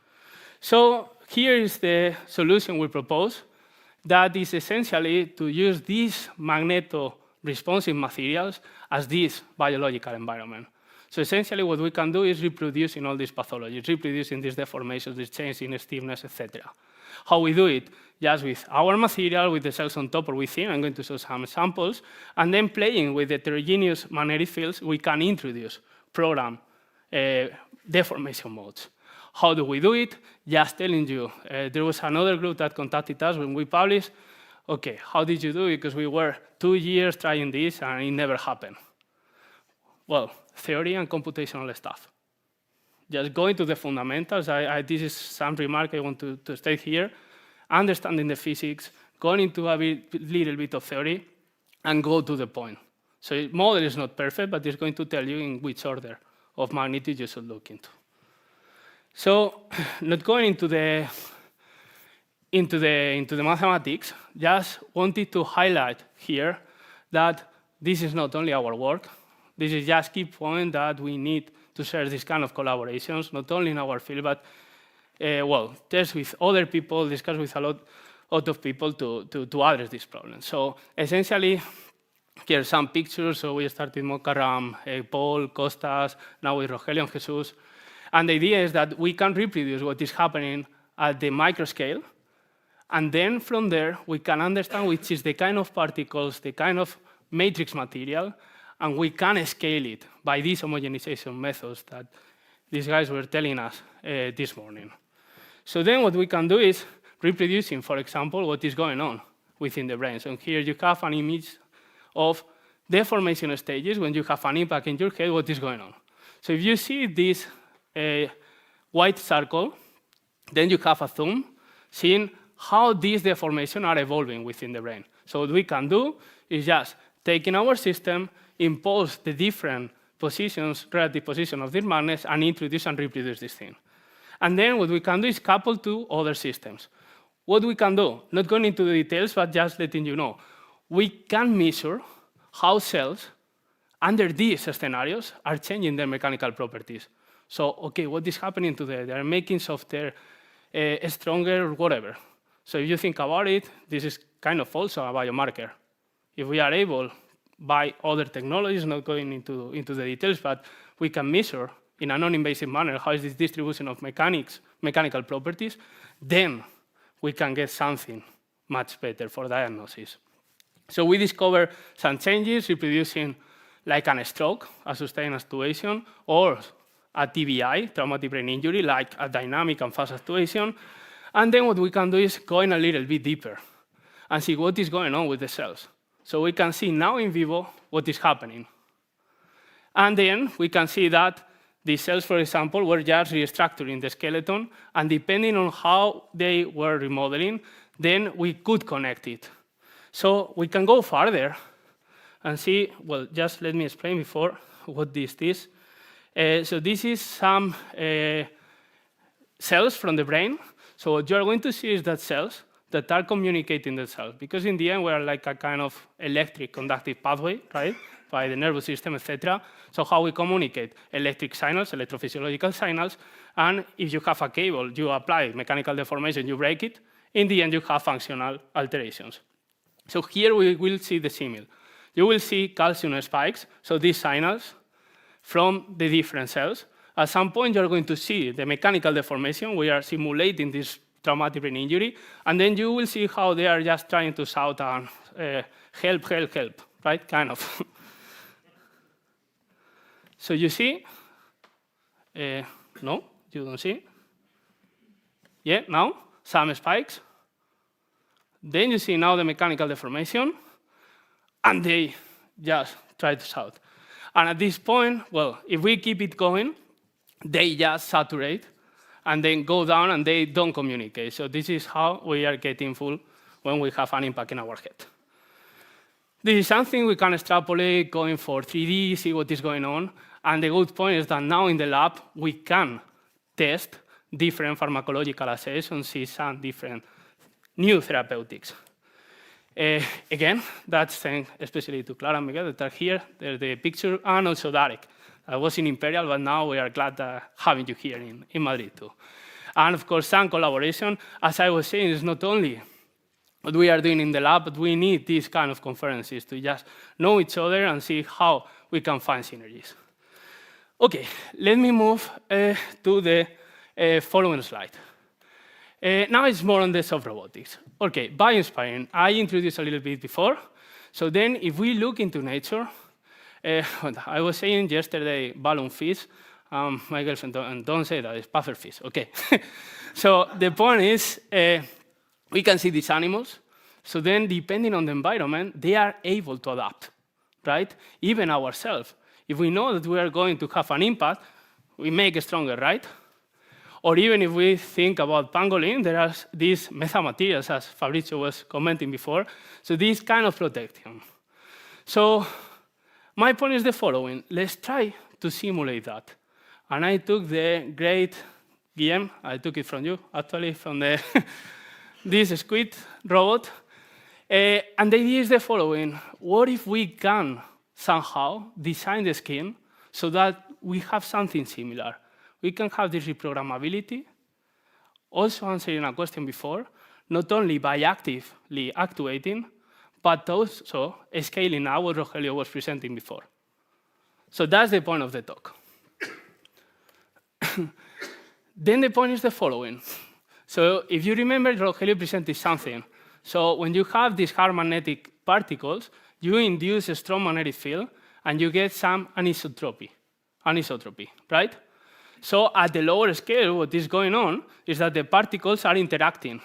So here is the solution we propose. That is essentially to use these magneto-responsive materials as this biological environment. So essentially what we can do is reproduce in all these pathologies, reproducing these deformations, this change in stiffness, etc. How we do it? Just with our material, with the cells on top or within. I'm going to show some samples. And then playing with heterogeneous magnetic fields, we can introduce program deformation modes. How do we do it? Just telling you. There was another group that contacted us when we published. Okay, how did you do it? Because we were 2 years trying this and it never happened. Well, theory and computational stuff. Just going to the fundamentals. This is some remark I want to state here. Understanding the physics, going into a little bit of theory, and go to the point. So the model is not perfect, but it's going to tell you in which order of magnitude you should look into. So, not going into the mathematics, just wanted to highlight here that this is not only our work. This is just key point that we need to share this kind of collaborations, not only in our field, but well, test with other people, discuss with a lot of people to address this problem. So essentially, here are some pictures. So we started Mokaram, Paul, Costas, now with Rogelio and Jesus. And the idea is that we can reproduce what is happening at the microscale. And then from there, we can understand which is the kind of particles, the kind of matrix material, and we can scale it by these homogenization methods that these guys were telling us this morning. So then what we can do is reproducing, for example, what is going on within the brain. So here you have an image of deformation stages when you have an impact in your head, what is going on. So if you see this white circle, then you have a zoom, seeing how these deformations are evolving within the brain. So what we can do is just take in our system, impose the different positions, relative position of these magnets, and introduce and reproduce this thing. And then what we can do is couple to other systems. What we can do, not going into the details, but just letting you know, we can measure how cells under these scenarios are changing their mechanical properties. So, okay, what is happening to them? They are making software stronger, whatever. So if you think about it, this is kind of also a biomarker. If we are able, by other technologies, not going into the details, but we can measure in a non-invasive manner how is this distribution of mechanical properties, then we can get something much better for diagnosis. So we discover some changes reproducing like a stroke, a sustained actuation, or a TBI, traumatic brain injury, like a dynamic and fast actuation. And then what we can do is go in a little bit deeper and see what is going on with the cells. So we can see now in vivo what is happening. And then we can see that the cells, for example, were just restructuring the skeleton, and depending on how they were remodeling, then we could connect it. So we can go farther and see, well, just let me explain before what this is. So this is some cells from the brain. So what you're going to see is that cells that are communicating themselves, because in the end we are like a kind of electric conductive pathway, right, by the nervous system, etc. So how we communicate? Electric signals, electrophysiological signals, and if you have a cable, you apply mechanical deformation, you break it, in the end you have functional alterations. So here we will see the simile. You will see calcium spikes, so these signals from the different cells. At some point you're going to see the mechanical deformation. We are simulating this traumatic brain injury, and then you will see how they are just trying to shout and help, help, help, right, kind of. So you see, no, you don't see. Yeah, now, some spikes. Then you see now the mechanical deformation, and they just try to shout. And at this point, well, if we keep it going, they just saturate, and then go down, and they don't communicate. So this is how we are getting full when we have an impact in our head. This is something we can extrapolate going for 3D, see what is going on. And the good point is that now in the lab, we can test different pharmacological assays and see some different new therapeutics. Again, that's thanks especially to Clara and Miguel that are here. There's the picture, and also Darek. I was in Imperial, but now we are glad having you here in Madrid too. And of course, some collaboration. As I was saying, it's not only what we are doing in the lab, but we need these kind of conferences to just know each other and see how we can find synergies. Okay, let me move to the following slide. Now it's more on the soft robotics. Okay, Bioinspired, I introduced a little bit before. So then if we look into nature, I was saying yesterday balloon fish. My girlfriend don't say that, it's puffer fish, okay. So the point is, we can see these animals. So then depending on the environment, they are able to adapt, right? Even ourselves. If we know that we are going to have an impact, we make it stronger, right? Or even if we think about pangolin, there are these metamaterials, as Fabrizio was commenting before. So this kind of protection. So my point is the following. Let's try to simulate that. And I took the great Guillem, I took it from you, actually, from the this squid robot. And the idea is the following. What if we can somehow design the skin so that we have something similar? We can have this reprogrammability, also answering a question before, not only by actively actuating, but also scaling now what Rogelio was presenting before. So that's the point of the talk. Then the point is the following. So if you remember, Rogelio presented something. So when you have these hard magnetic particles, you induce a strong magnetic field, and you get some anisotropy, right? So at the lower scale, what is going on is that the particles are interacting.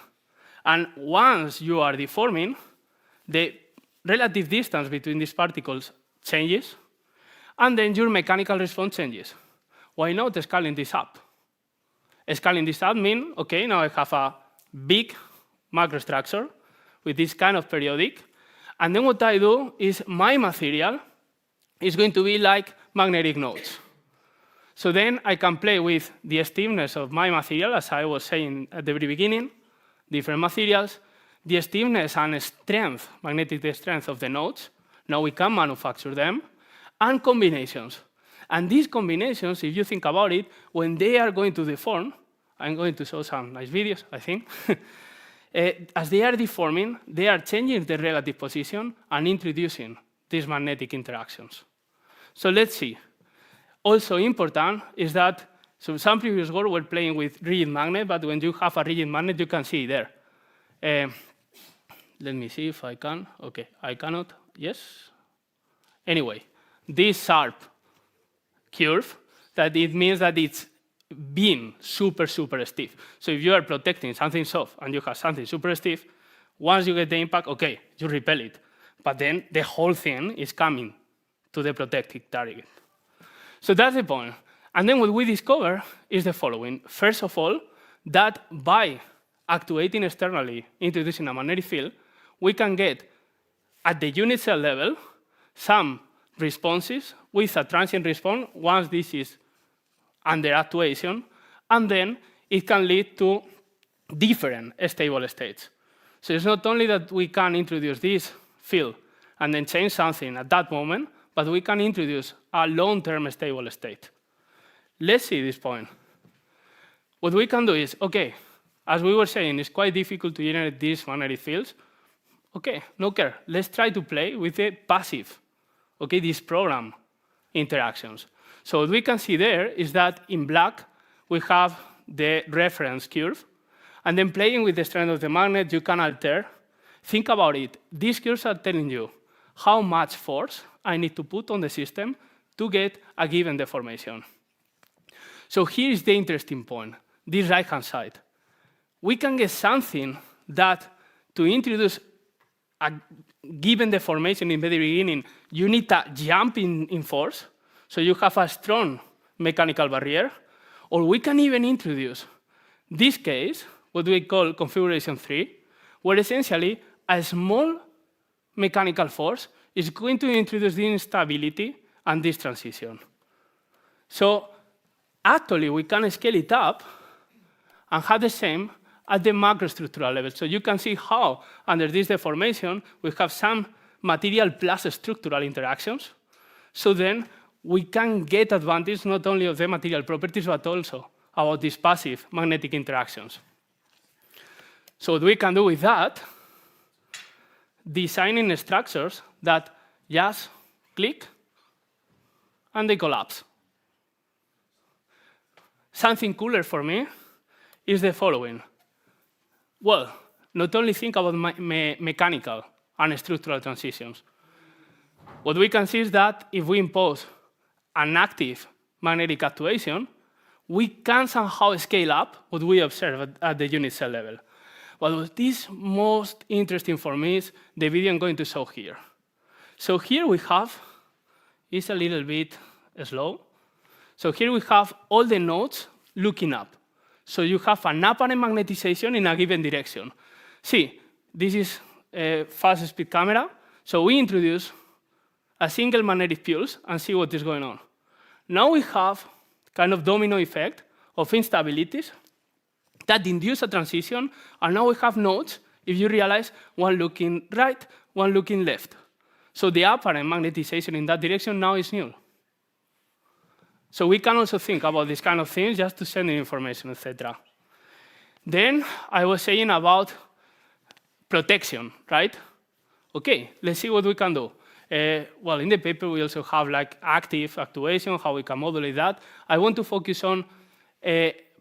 And once you are deforming, the relative distance between these particles changes, and then your mechanical response changes. Why not scaling this up? Scaling this out means, okay, now I have a big macrostructure with this kind of periodic. And then what I do is my material is going to be like magnetic nodes. So then I can play with the stiffness of my material, as I was saying at the very beginning, different materials, the stiffness and strength, magnetic strength of the nodes. Now we can manufacture them, and combinations. And these combinations, if you think about it, when they are going to deform, I'm going to show some nice videos, I think. As they are deforming, they are changing the relative position and introducing these magnetic interactions. So let's see. Also important is that, so some previous work were playing with rigid magnet, but when you have a rigid magnet, you can see it there. Let me see if I can. Okay, I cannot. Yes? Anyway, this sharp curve, that it means that it's being super, super stiff. So if you are protecting something soft and you have something super stiff, once you get the impact, okay, you repel it. But then the whole thing is coming to the protected target. So that's the point. And then what we discover is the following. First of all, that by actuating externally, introducing a magnetic field, we can get, at the unit cell level, some responses with a transient response once this is under actuation, and then it can lead to different stable states. So it's not only that we can introduce this field and then change something at that moment, but we can introduce a long-term stable state. Let's see this point. What we can do is, okay, as we were saying, it's quite difficult to generate these magnetic fields. Okay, no care. Let's try to play with the passive, okay, these program interactions. So what we can see there is that in black, we have the reference curve. And then playing with the strength of the magnet, you can alter. Think about it. These curves are telling you how much force I need to put on the system to get a given deformation. So here is the interesting point, this right-hand side. We can get something that to introduce a given deformation in the very beginning, you need a jump in force, so you have a strong mechanical barrier, or we can even introduce this case, what we call configuration 3, where essentially a small mechanical force is going to introduce the instability and this transition. So actually, we can scale it up and have the same at the macrostructural level. So you can see how, under this deformation, we have some material plus structural interactions. So then we can get advantage not only of the material properties, but also about these passive magnetic interactions. So what we can do with that, designing structures that just click and they collapse. Something cooler for me is the following. Well, not only think about mechanical and structural transitions. What we can see is that if we impose an active magnetic actuation, we can somehow scale up what we observe at the unit cell level. What is most interesting for me is the video I'm going to show here. So here we have, it's a little bit slow. So here we have all the nodes looking up. So you have an apparent magnetization in a given direction. See, this is a fast speed camera. So we introduce a single magnetic pulse and see what is going on. Now we have kind of domino effect of instabilities that induce a transition, and now we have nodes, if you realize, one looking right, one looking left. So the apparent magnetization in that direction now is null. So we can also think about these kind of things just to send in information, etc. Then I was saying about protection, right? Okay, let's see what we can do. Well, in the paper, we also have like active actuation, how we can modulate that. I want to focus on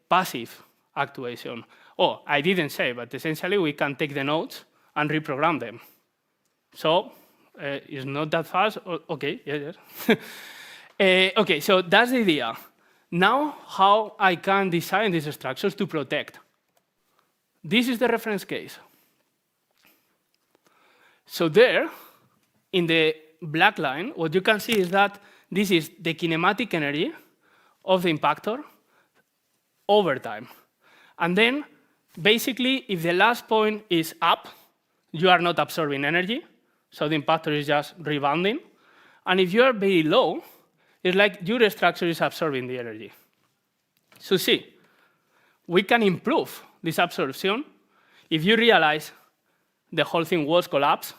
passive actuation. Oh, I didn't say, but essentially we can take the nodes and reprogram them. So it's not that fast. Okay, yes. Okay, so that's the idea. Now, how I can design these structures to protect. This is the reference case. So there, in the black line, what you can see is that this is the kinematic energy of the impactor over time. And then, basically, if the last point is up, you are not absorbing energy, so the impactor is just rebounding. And if you are very low, it's like your structure is absorbing the energy. So see, we can improve this absorption if you realize the whole thing was collapsed.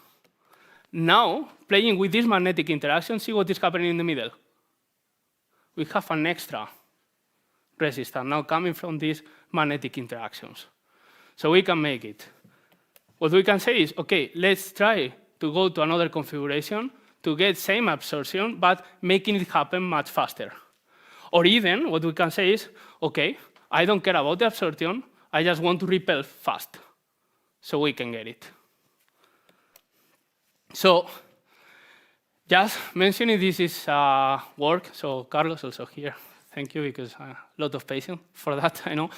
Now, playing with this magnetic interaction, see what is happening in the middle. We have an extra resistance now coming from these magnetic interactions. So we can make it. What we can say is, OK, let's try to go to another configuration to get same absorption, but making it happen much faster. Or even, what we can say is, OK, I don't care about the absorption. I just want to repel fast. So we can get it. So just mentioning this is work. So Carlos also here. Thank you, because a lot of patience for that, I know.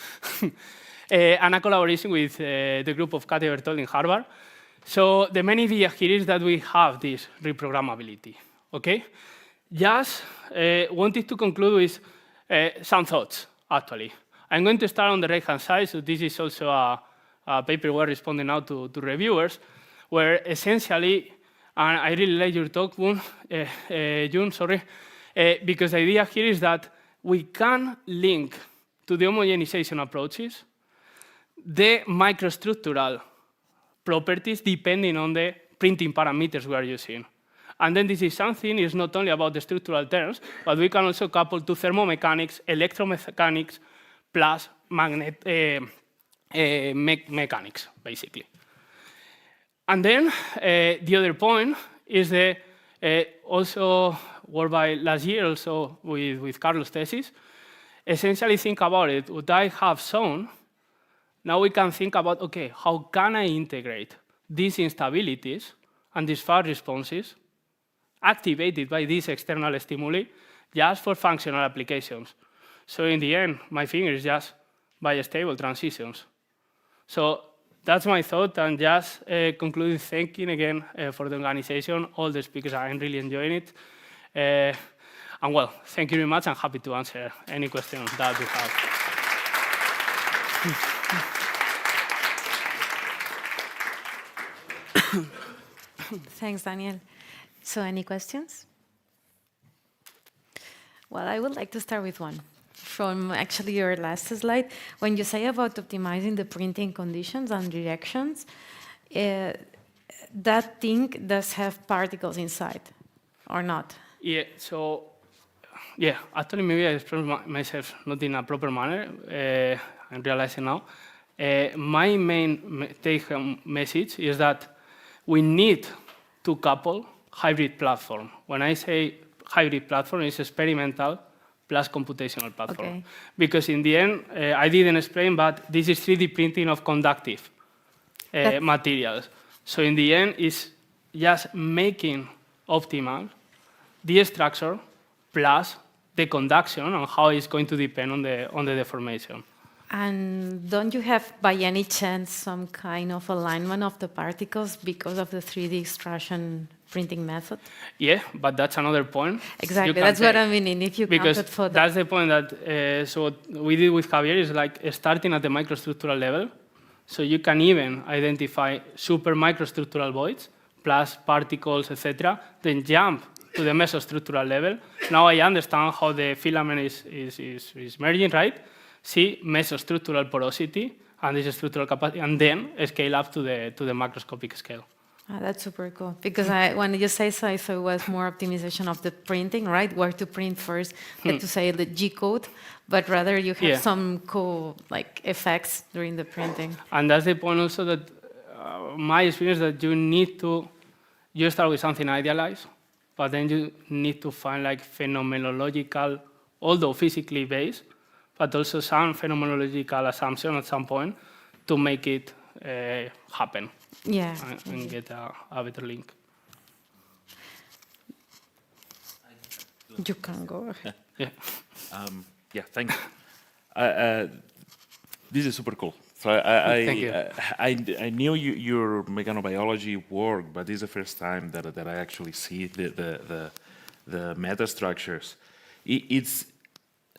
And a collaboration with the group of Katherine Villa in Harvard. So the main idea here is that we have this reprogrammability. Okay? Just wanted to conclude with some thoughts, actually. I'm going to start on the right-hand side. So this is also a paper we're responding now to reviewers, where essentially, and I really like your talk, Jun, sorry, because the idea here is that we can link to the homogenization approaches the microstructural properties depending on the printing parameters we are using. And then this is something, it's not only about the structural terms, but we can also couple to thermomechanics, electromechanics, plus mechanics, basically. And then the other point is the also work by last year also with Carlos' thesis. Essentially think about it. What I have shown, now we can think about, OK, how can I integrate these instabilities and these fast responses activated by these external stimuli just for functional applications. So in the end, my thing is just biostable transitions. So that's my thought, and just concluding thanking again for the organization, all the speakers. I'm really enjoying it. And well, thank you very much. I'm happy to answer any questions that you have. Thanks, Daniel. So any questions? Well, I would like to start with one. From actually your last slide, when you say about optimizing the printing conditions and directions, that thing does have particles inside, or not? Yeah, so, yeah, actually maybe I expressed myself not in a proper manner, I'm realizing now. My main take-home message is that we need to couple hybrid platform. When I say hybrid platform, it's experimental plus computational platform. Okay. Because in the end, I didn't explain, but this is 3D printing of conductive materials. So in the end, it's just making optimal the structure plus the conduction and how it's going to depend on the deformation. And don't you have, by any chance, some kind of alignment of the particles because of the 3D extrusion printing method? Yeah, but that's another point. Exactly, that's what I mean, if you counted for that. That's the point that, so what we did with Javier is like starting at the microstructural level, so you can even identify super microstructural voids, plus particles, etc., then jump to the mesostructural level. Now I understand how the filament is merging, right? See mesostructural porosity and this structural capacity, and then scale up to the macroscopic scale. That's super cool. Because when you say so, I thought it was more optimization of the printing, right? Where to print first, get to say the G code, but rather you have some cool effects during the printing. And that's the point also that my experience that you start with something idealized, but then you need to find phenomenological, although physically based, but also some phenomenological assumption at some point to make it happen. Yeah. And get a better link. You can go ahead. Yeah. Yeah, thank you. This is super cool. So Thank you. I knew your mechanobiology work, but this is the first time that I actually see the metastructures.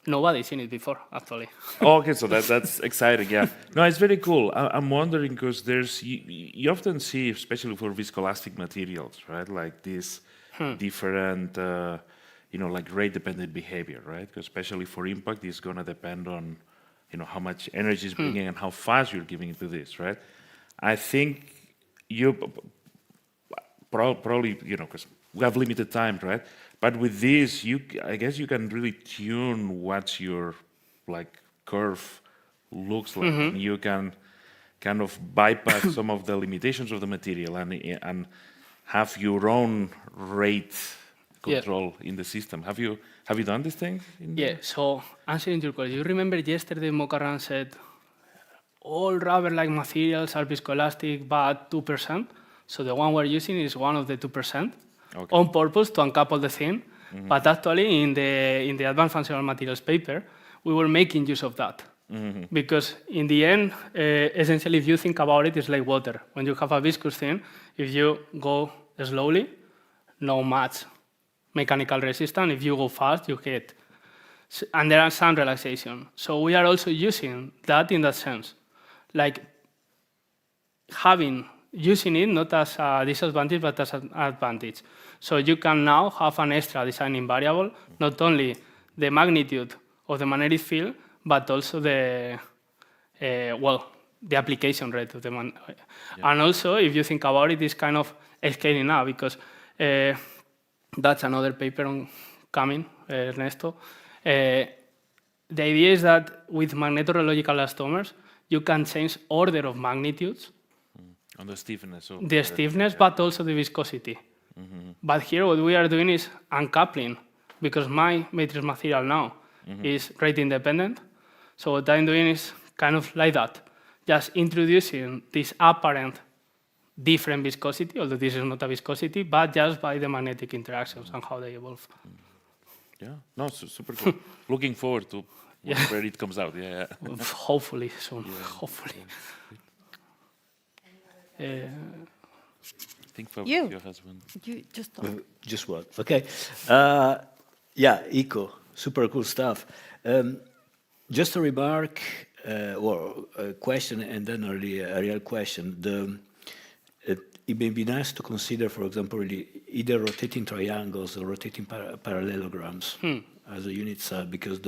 Nobody's seen it before, actually. Oh, okay, so that's exciting, yeah. No, it's very cool. I'm wondering because you often see, especially for viscoelastic materials, right, like this different, like rate-dependent behavior, right? Because especially for impact, it's going to depend on, how much energy is bringing and how fast you're giving into this, right? I think you probably, because we have limited time, right? But with this, I guess you can really tune what your curve looks like. And you can kind of bypass some of the limitations of the material and have your own rate control in the system. Have you done this thing? So answering your question, you remember yesterday Mokaran said all rubber-like materials are viscoelastic, but 2%. So the one we're using is one of the 2%. Okay. On purpose to uncouple the thing, but actually in the advanced functional materials paper, we were making use of that. Because in the end, essentially, if you think about it, it's like water. When you have a viscous thing, if you go slowly, no much mechanical resistance. If you go fast, you hit. And there are some relaxation. So we are also using that in that sense. Like using it not as a disadvantage, but as an advantage. So you can now have an extra designing variable, not only the magnitude of the magnetic field, but also the application rate of the And also, if you think about it, it's kind of scaling up, because that's another paper coming, Ernesto. The idea is that with magneto-relativical elastomers, you can change order of magnitudes. On the stiffness. The stiffness, but also the viscosity. But here what we are doing is uncoupling, because my matrix material now is rate independent. So what I'm doing is kind of like that, just introducing this apparent different viscosity, although this is not a viscosity, but just by the magnetic interactions and how they evolve. Yeah, no, super cool. Looking forward to where it comes out. Yeah. Hopefully soon. Hopefully. I think Fabrizio has one. You just one. Okay. Eco, super cool stuff. Just a remark or a question, and then a real question. It may be nice to consider, for example, either rotating triangles or rotating parallelograms as a unit cell, because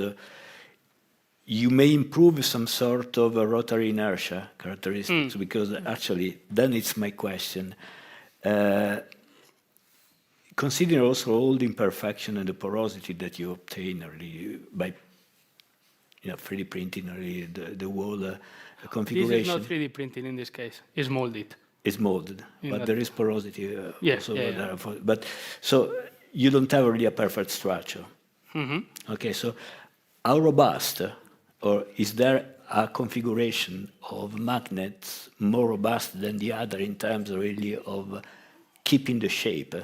you may improve some sort of a rotary inertia characteristics, because actually, then it's my question. Consider also all the imperfection and the porosity that you obtain early by 3D printing early the whole configuration. This is not 3D printing in this case. It's molded. It's molded, but there is porosity also there. Yeah. But so you don't have really a perfect structure. Okay, so how robust, or is there a configuration of magnets more robust than the other in terms really of keeping the shape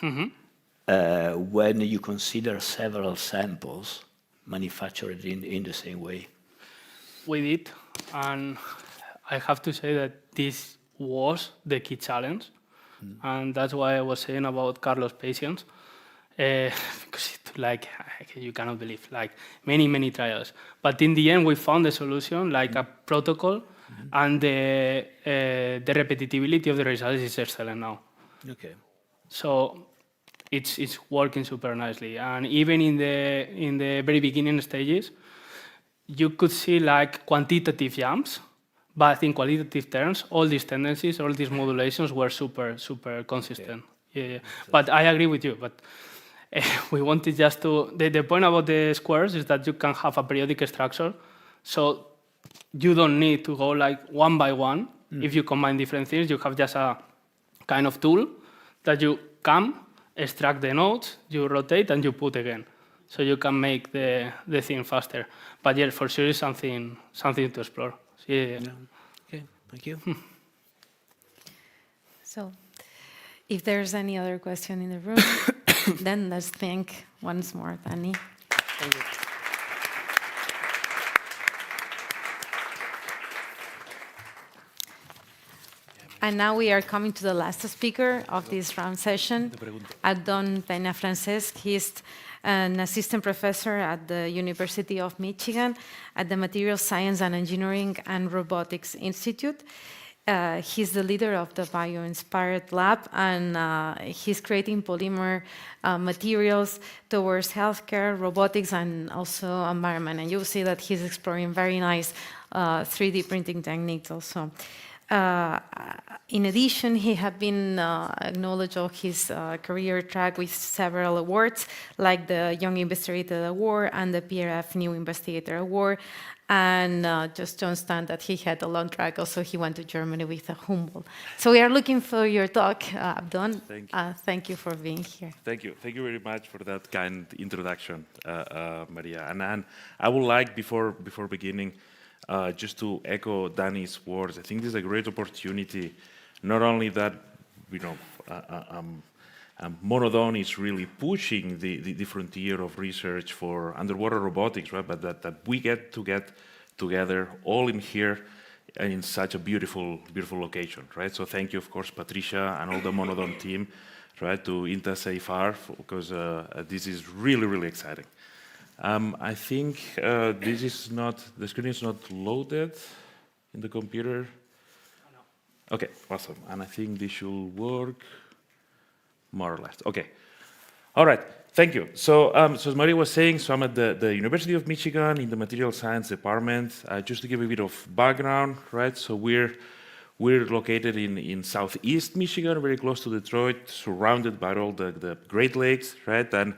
when you consider several samples manufactured in the same way? We did, and I have to say that this was the key challenge, and that's why I was saying about Carlos' patience, because you cannot believe, many trials. But in the end, we found a solution, a protocol, and the repetitivity of the results is excellent now. Okay. So it's working super nicely, and even in the very beginning stages, you could see quantitative jumps. But in qualitative terms, all these tendencies, all these modulations were super consistent. Yeah. But I agree with you. But we wanted just to... The point about the squares is that you can have a periodic structure. So you don't need to go one by one. If you combine different things, you have just a kind of tool that you come, extract the nodes, you rotate, and you put again. So you can make the thing faster. But yeah, for sure, it's something to explore. Yeah. Okay, thank you. So, if there's any other question in the room, then let's thank once more Dani. Thank you. And now we are coming to the last speaker of this round session, Abdon Pena-Francesch. He's an assistant professor at the University of Michigan at the Materials Science and Engineering and Robotics Institute. He's the leader of the Bioinspired lab, and he's creating polymer materials towards healthcare, robotics, and also environment. And you'll see that he's exploring very nice 3D printing techniques also. In addition, he has been acknowledged of his career track with several awards, like the Young Investigator Award and the PRF New Investigator Award. And just to understand that he had a long track, also he went to Germany with a Humboldt. So we are looking for your talk, Abdon. Thank you. Thank you for being here. Thank you. Thank you very much for that kind introduction, Maria. And I would like, before beginning, just to echo Danny's words. I think this is a great opportunity. Not only that, Monodon is really pushing the frontier of research for underwater robotics, right? But that we get together all in here and in such a beautiful location, right? So thank you, of course, Patricia and all the Monodon team, right, to INTA-CFR, because this is really exciting. I think the screen is not loaded in the computer. Okay, awesome. And I think this should work more or less. Okay. All right. Thank you. So, as Maria was saying, so I'm at the University of Michigan in the Material Science Department. Just to give a bit of background, right? So we're located in southeast Michigan, very close to Detroit, surrounded by all the Great Lakes, right? And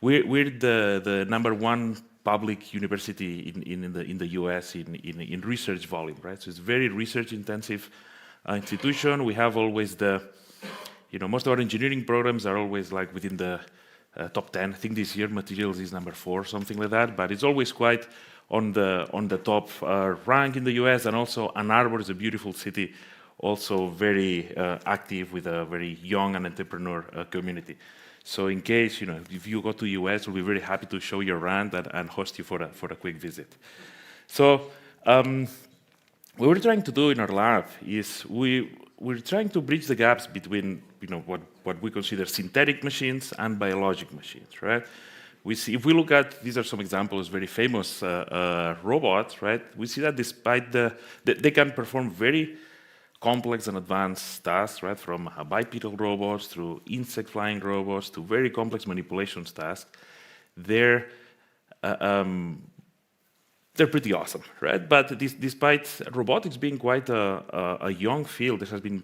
we're the #1 public university in the U.S. in research volume, right? So it's very research intensive institution. We have always most of our engineering programs are always like within the top 10. I think this year materials is number 4, something like that. But it's always quite on the top rank in the U.S. And also Ann Arbor is a beautiful city, also very active with a very young and entrepreneur community. So in case if you go to the U.S., we'll be very happy to show you around and host you for a quick visit. So what we're trying to do in our lab is we're trying to bridge the gaps between what we consider synthetic machines and biologic machines, right? We see, if we look at, these are some examples, very famous robots, right? We see that despite they can perform very complex and advanced tasks, right? From bipedal robots through insect flying robots to very complex manipulations tasks. They're pretty awesome, right? But despite robotics being quite a young field, there has been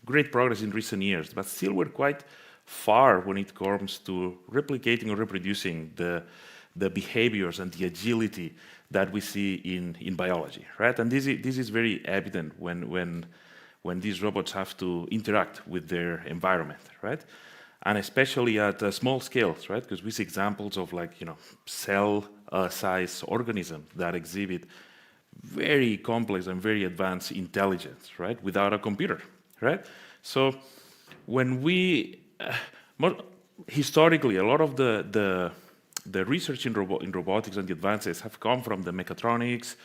great progress in recent years, but still we're quite far when it comes to replicating or reproducing the behaviors and the agility that we see in biology, right? And this is very evident when these robots have to interact with their environment, right? And especially at small scales, right? Because we see examples of cell-size organisms that exhibit very complex and very advanced intelligence, right? Without a computer, right? So when we, historically, a lot of the research in robotics and the advances have come from the mechatronics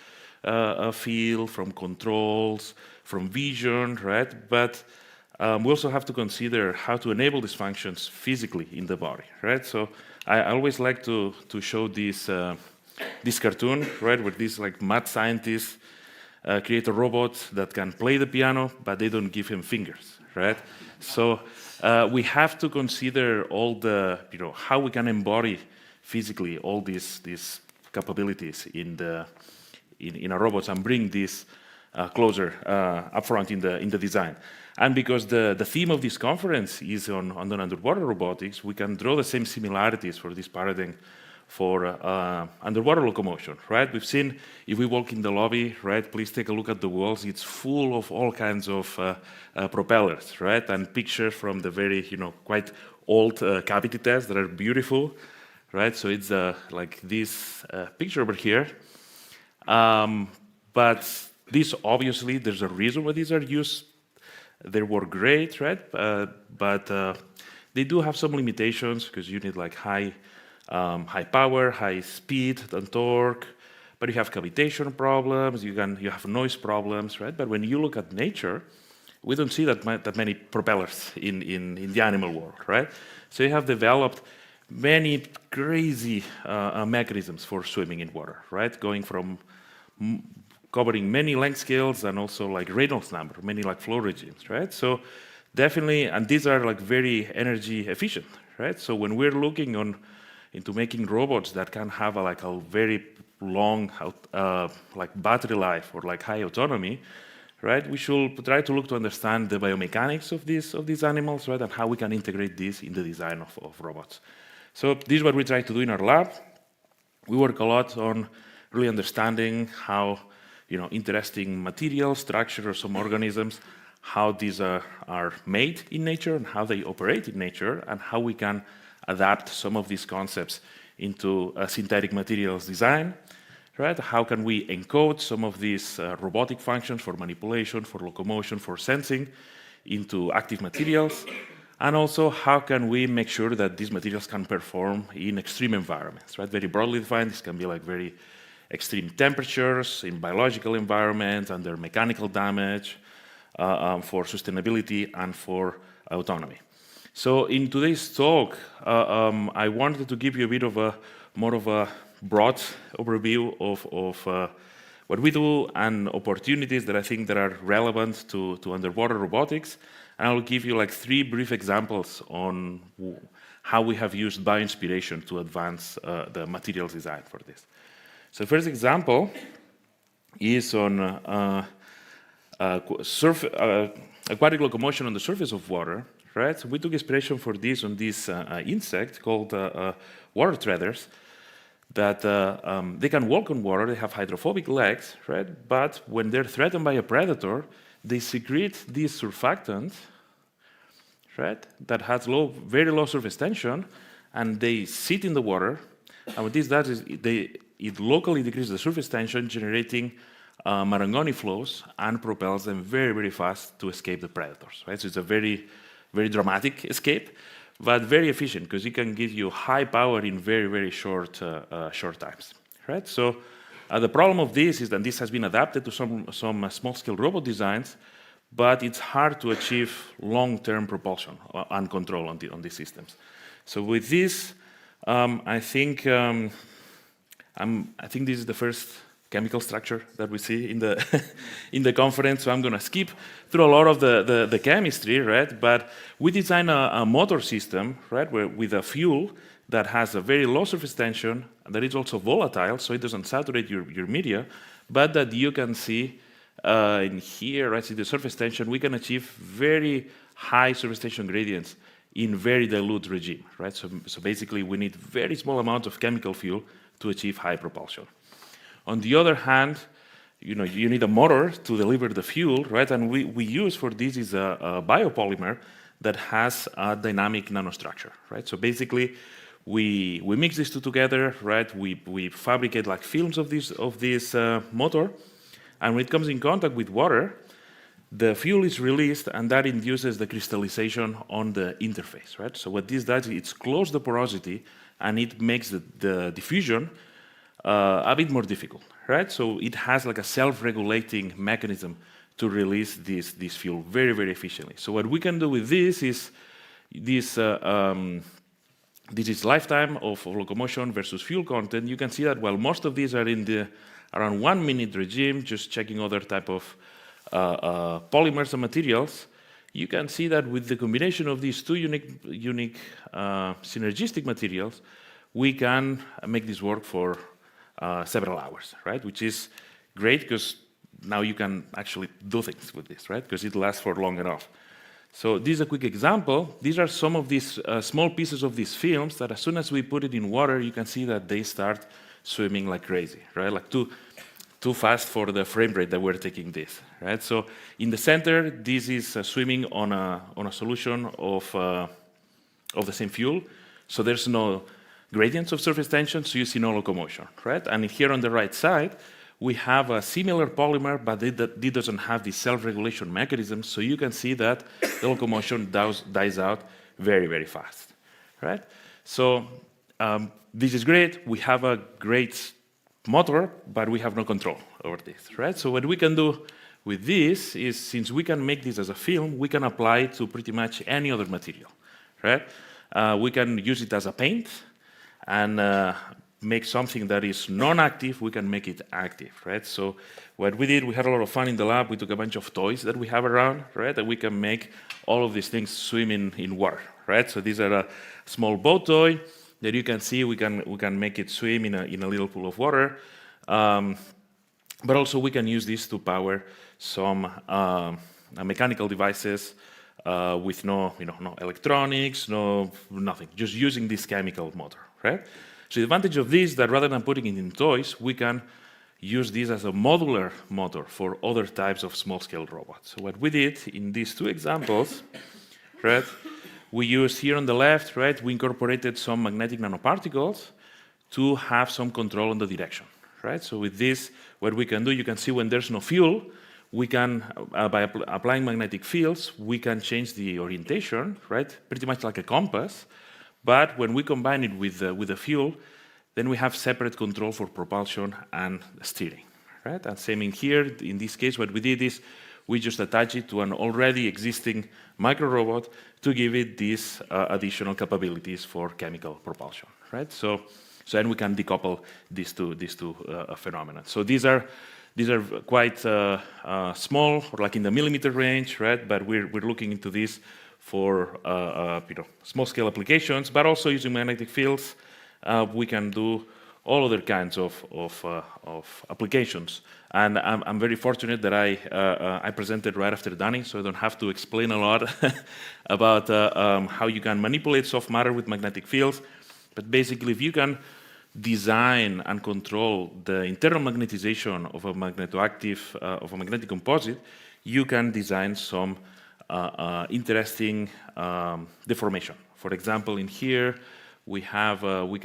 field, from controls, from vision, right? But we also have to consider how to enable these functions physically in the body, right? So I always like to show this cartoon, right, where these mad scientists create a robot that can play the piano, but they don't give him fingers, right? So we have to consider all the, how we can embody physically all these capabilities in our robots and bring this closer up front in the design. And because the theme of this conference is on underwater robotics, we can draw the same similarities for this paradigm for underwater locomotion, right? We've seen, if we walk in the lobby, right, please take a look at the walls. It's full of all kinds of propellers, right? And pictures from the very, quite old cavity tests that are beautiful, right? So it's like this picture over here. But these, obviously, there's a reason why these are used. They work great, right? But they do have some limitations because you need high power, high speed and torque, but you have cavitation problems, you have noise problems, right? But when you look at nature, we don't see that many propellers in the animal world, right? So you have developed many crazy mechanisms for swimming in water, right? Going from covering many length scales and also like Reynolds number, many like flow regimes, right? So definitely, and these are like very energy efficient, right? So when we're looking into making robots that can have a very long like battery life or like high autonomy, right? We should try to look to understand the biomechanics of these animals, right? And how we can integrate this in the design of robots. So this is what we try to do in our lab. We work a lot on really understanding how, interesting materials, structure of some organisms, how these are made in nature and how they operate in nature, and how we can adapt some of these concepts into synthetic materials design, right? How can we encode some of these robotic functions for manipulation, for locomotion, for sensing into active materials? And also, how can we make sure that these materials can perform in extreme environments, right? Very broadly defined, this can be like very extreme temperatures, in biological environments, under mechanical damage, for sustainability and for autonomy. So in today's talk, I wanted to give you a bit of more of a broad overview of what we do and opportunities that I think that are relevant to underwater robotics. And I'll give you like 3 brief examples on how we have used bioinspiration to advance the materials design for this. So the first example is on aquatic locomotion on the surface of water, right? So we took inspiration for this on this insect called water treaders that they can walk on water, they have hydrophobic legs, right? But when they're threatened by a predator, they secrete this surfactant, right, that has very low surface tension, and they sit in the water. And what this does is it locally decreases the surface tension, generating Marangoni flows, and propels them very, very fast to escape the predators, right? So it's a very, very dramatic escape, but very efficient because it can give you high power in very, very short times, right? So the problem of this is that this has been adapted to some small-scale robot designs, but it's hard to achieve long-term propulsion and control on these systems. So with this, I think this is the first chemical structure that we see in the in the conference. So I'm going to skip through a lot of the chemistry, right? But we design a motor system, right, with a fuel that has a very low surface tension, that is also volatile, so it doesn't saturate your media, but that you can see in here, right, see the surface tension, we can achieve very high surface tension gradients in very dilute regime, right? So basically, we need very small amounts of chemical fuel to achieve high propulsion. On the other hand, you need a motor to deliver the fuel, right? And we use for this is a biopolymer that has a dynamic nanostructure, right? So basically, we mix these two together, right? We fabricate like films of this motor, and when it comes in contact with water, the fuel is released, and that induces the crystallization on the interface, right? So what this does is it closes the porosity, and it makes the diffusion a bit more difficult, right? So it has like a self-regulating mechanism to release this fuel very, very efficiently. So what we can do with this is this is lifetime of locomotion versus fuel content. You can see that while most of these are in the around 1 minute regime, just checking other type of polymers and materials, you can see that with the combination of these two unique synergistic materials, we can make this work for several hours, right? Which is great because now you can actually do things with this, right? Because it lasts for long enough. So this is a quick example. These are some of these small pieces of these films that as soon as we put it in water, you can see that they start swimming like crazy, right? Like too fast for the frame rate that we're taking this, right? So in the center, this is swimming on a solution of the same fuel. So there's no gradients of surface tension, so you see no locomotion, right? And here on the right side, we have a similar polymer, but it doesn't have the self-regulation mechanism, so you can see that the locomotion dies out very, very fast, right? So this is great. We have a great motor, but we have no control over this, right? So what we can do with this is, since we can make this as a film, we can apply it to pretty much any other material, right? We can use it as a paint and make something that is non-active, we can make it active, right? So what we did, we had a lot of fun in the lab. We took a bunch of toys that we have around, right? And we can make all of these things swim in water, right? So these are a small boat toy that you can see. We can make it swim in a little pool of water. But also we can use this to power some mechanical devices with no electronics, nothing, just using this chemical motor, right? So the advantage of this is that rather than putting it in toys, we can use this as a modular motor for other types of small-scale robots. So what we did in these two examples, right, we used here on the left, right, we incorporated some magnetic nanoparticles to have some control on the direction, right? So with this, what we can do, you can see when there's no fuel, we can, by applying magnetic fields, we can change the orientation, right? Pretty much like a compass. But when we combine it with the fuel, then we have separate control for propulsion and steering, right? And same in here. In this case, what we did is we just attach it to an already existing micro-robot to give it these additional capabilities for chemical propulsion, right? So then we can decouple these two phenomena. So these are quite small, or like in the millimeter range, right? But we're looking into this for small-scale applications, but also using magnetic fields, we can do all other kinds of applications. And I'm very fortunate that I presented right after Danny, so I don't have to explain a lot about how you can manipulate soft matter with magnetic fields. But basically, if you can design and control the internal magnetization of a magnetoactive, of a magnetic composite, you can design some interesting deformation. For example, in here we have we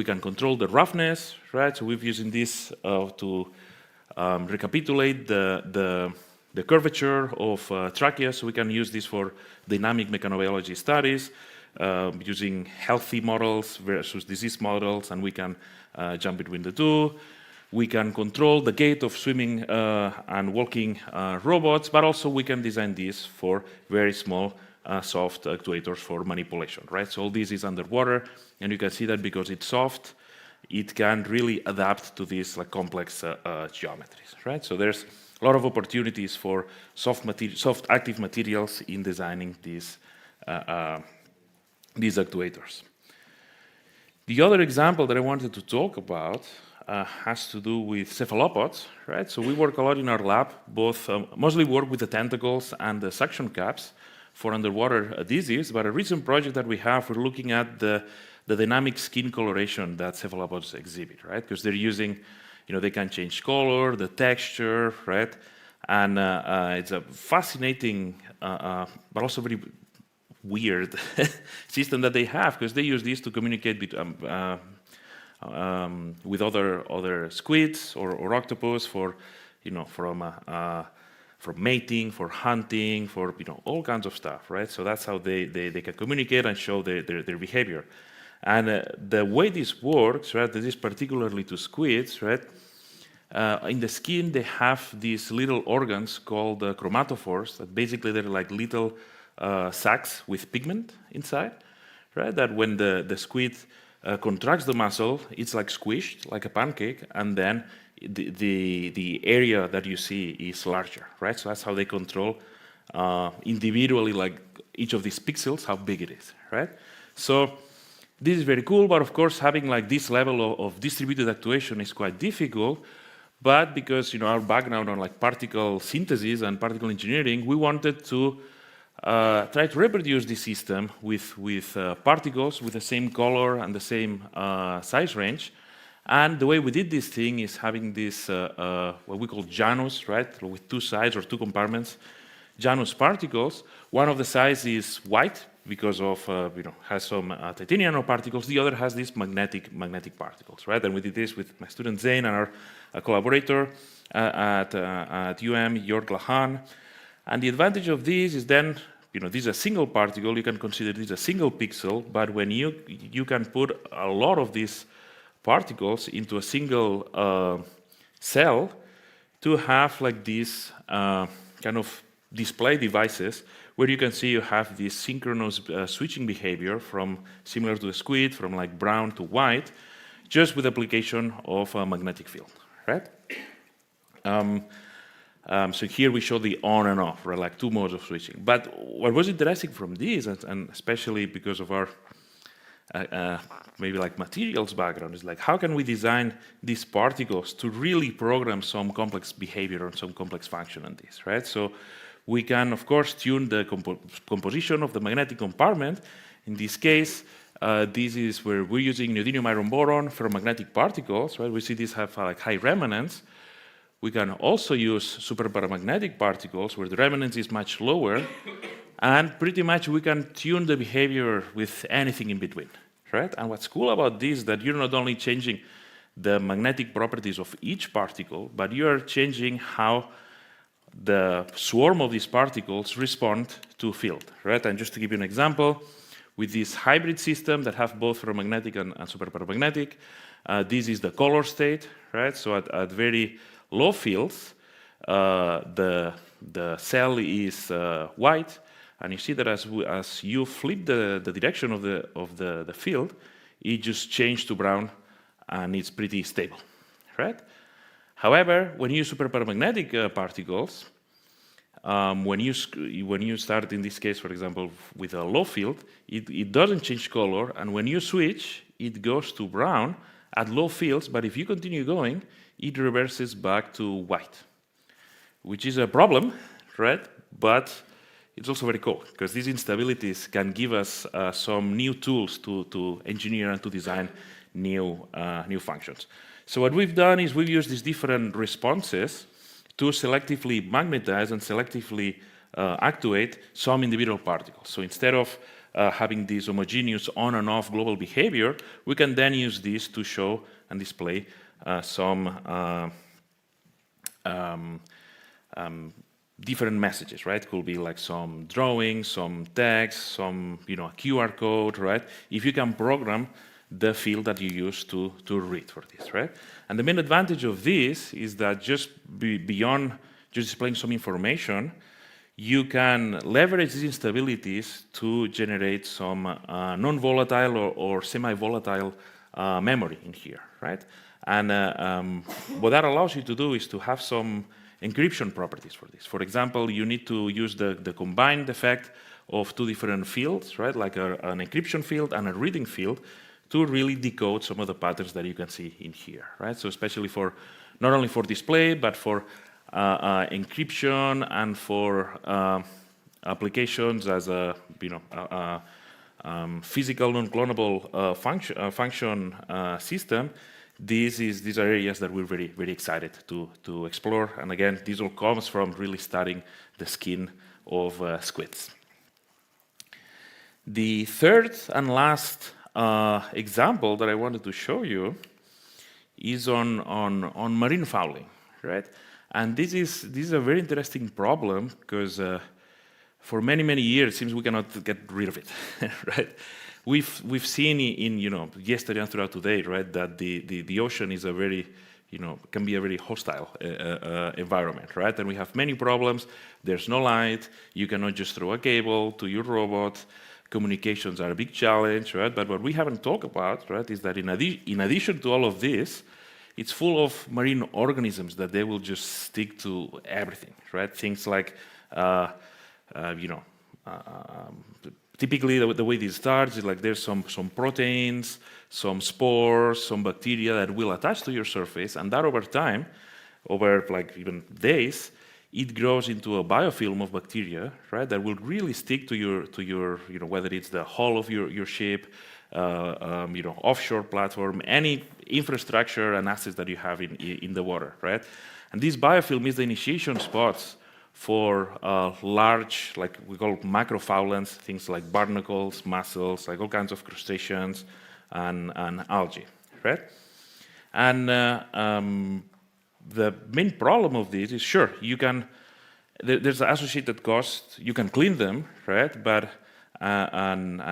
can control the roughness, right? So we're using this to recapitulate the curvature of trachea. So we can use this for dynamic mechanobiology studies, using healthy models versus disease models, and we can jump between the two. We can control the gait of swimming and walking robots, but also we can design this for very small soft actuators for manipulation, right? So all this is underwater, and you can see that because it's soft, it can really adapt to these like complex geometries, right? So there's a lot of opportunities for soft active materials in designing these actuators. The other example that I wanted to talk about has to do with cephalopods, right? So we work a lot in our lab, both mostly work with the tentacles and the suction caps for underwater adhesives, but a recent project that we have, we're looking at the dynamic skin coloration that cephalopods exhibit, right? Because they're using, they can change color, the texture, right? And it's a fascinating, but also very weird system that they have, because they use this to communicate with other squids or octopus for, for mating, for hunting, for all kinds of stuff, right? So that's how they can communicate and show their behavior. And the way this works, right? This is particularly to squids, right? In the skin, they have these little organs called chromatophores that basically they're like little sacs with pigment inside, right? That when the squid contracts the muscle, it's like squished, like a pancake, and then the area that you see is larger, right? So that's how they control individually, like each of these pixels, how big it is, right? So this is very cool, but of course, having like this level of distributed actuation is quite difficult. But because our background on like particle synthesis and particle engineering, we wanted to try to reproduce this system with particles with the same color and the same size range. And the way we did this thing is having this, what we call Janus, right, with two sides or two compartments, Janus particles. One of the sides is white because of, has some titanium nanoparticles. The other has these magnetic particles, right? And we did this with my student Zain and our collaborator at UM, Jörg Lahan. And the advantage of this is then, this is a single particle, you can consider this a single pixel, but when you can put a lot of these particles into a single cell to have like these kind of display devices where you can see you have this synchronous switching behavior from similar to the squid, from like brown to white, just with application of a magnetic field, right? So here we show the on and off, right, like two modes of switching. But what was interesting from this, and especially because of our maybe like materials background, is like how can we design these particles to really program some complex behavior or some complex function on this, right? So we can, of course, tune the composition of the magnetic compartment. In this case, this is where we're using neodymium iron boron ferromagnetic particles, right? We see these have like high remanence. We can also use superparamagnetic particles where the remanence is much lower, and pretty much we can tune the behavior with anything in between, right? And what's cool about this is that you're not only changing the magnetic properties of each particle, but you are changing how the swarm of these particles respond to field, right? And just to give you an example, with this hybrid system that have both ferromagnetic and superparamagnetic, this is the color state, right? So at very low fields, the cell is white, and you see that as you flip the direction of the field, it just changes to brown, and it's pretty stable, right? However, when you use superparamagnetic particles, when you start in this case, for example, with a low field, it doesn't change color, and when you switch, it goes to brown at low fields, but if you continue going, it reverses back to white, which is a problem, right? But it's also very cool, because these instabilities can give us some new tools to engineer and to design new functions. So what we've done is we've used these different responses to selectively magnetize and selectively actuate some individual particles. So instead of having this homogeneous on and off global behavior, we can then use this to show and display some different messages, right? Could be like some drawings, some text, some a QR code, right? If you can program the field that you use to read for this, right? And the main advantage of this is that just beyond just displaying some information, you can leverage these instabilities to generate some non-volatile or semi-volatile memory in here, right? And what that allows you to do is to have some encryption properties for this. For example, you need to use the combined effect of two different fields, right? Like an encryption field and a reading field, to really decode some of the patterns that you can see in here, right? So especially for, not only for display, but for encryption and for applications as a, physical non-clonable function system. These are areas that we're very, very excited to explore. And again, this all comes from really studying the skin of squids. The third and last example that I wanted to show you is on marine fouling, right? And this is a very interesting problem, because for many, many years it seems we cannot get rid of it, right? We've seen in yesterday and throughout today, right, that the ocean is a very can be a very hostile environment, right? And we have many problems. There's no light. You cannot just throw a cable to your robot. Communications are a big challenge, right? But what we haven't talked about, right, is that in addition to all of this, it's full of marine organisms that they will just stick to everything, right? Things like, typically the way this starts is like there's some proteins, some spores, some bacteria that will attach to your surface, and that over time, over like even days, it grows into a biofilm of bacteria, right? That will really stick to your whether it's the hull of your ship, offshore platform, any infrastructure and assets that you have in the water, right? And this biofilm is the initiation spots for large, like we call macrofoulants, things like barnacles, mussels, like all kinds of crustaceans and algae, right? And the main problem of this is, sure, you can, there's an associated cost, you can clean them, right? But and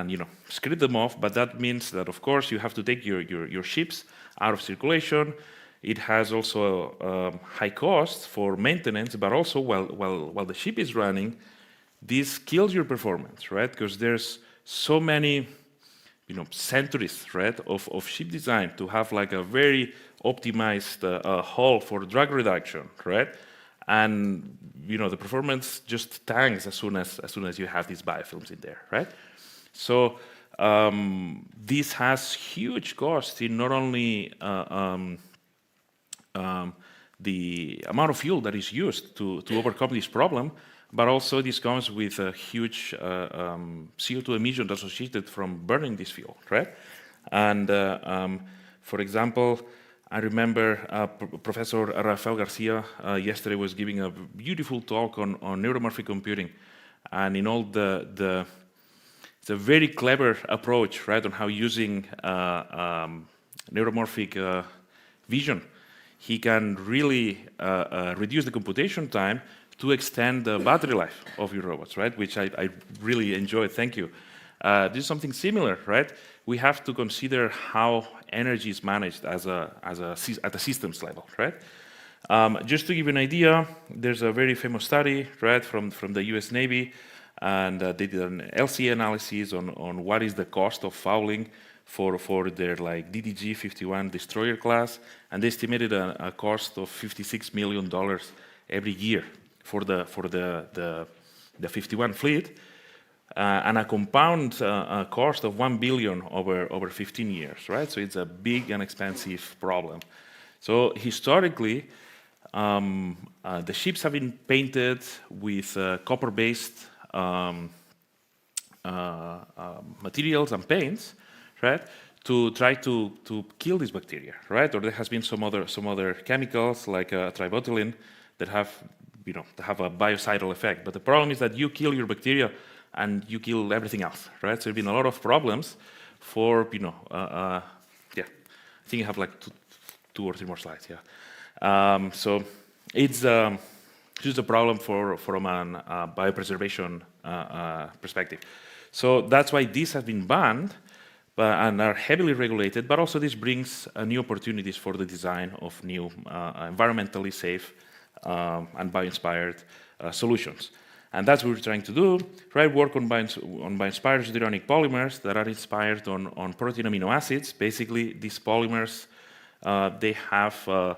scrape them off, but that means that, of course, you have to take your ships out of circulation. It has also high costs for maintenance, but also while the ship is running, this kills your performance, right? Because there's so many, centuries, right, of ship design to have like a very optimized hull for drag reduction, right? And the performance just tanks as soon as you have these biofilms in there, right? So this has huge costs in not only the amount of fuel that is used to overcome this problem, but also this comes with a huge CO2 emissions associated from burning this fuel, right? And for example, I remember Professor Rafael Garcia yesterday was giving a beautiful talk on neuromorphic computing, and in all it's a very clever approach, right, on how using neuromorphic vision, he can really reduce the computation time to extend the battery life of your robots, right? Which I really enjoyed. Thank you. This is something similar, right? We have to consider how energy is managed at a systems level, right? Just to give you an idea, there's a very famous study, right, from the US Navy, and they did an LCA analysis on what is the cost of fouling for their like DDG-51 destroyer class, and they estimated a cost of $56 million every year for the 51 fleet, and a compound cost of $1 billion over 15 years, right? So it's a big and expensive problem. So historically, the ships have been painted with copper-based materials and paints, right, to try to kill this bacteria, right? Or there has been some other chemicals like tributylene that have a biocidal effect. But the problem is that you kill your bacteria and you kill everything else, right? So there have been a lot of problems for I think you have like two or three more slides, yeah. So it's just a problem from a biopreservation perspective. So that's why these have been banned and are heavily regulated, but also this brings new opportunities for the design of new environmentally safe and bio-inspired solutions. And that's what we're trying to do, right? Work on bio-inspired deuterionic polymers that are inspired on protein amino acids. Basically, these polymers, they have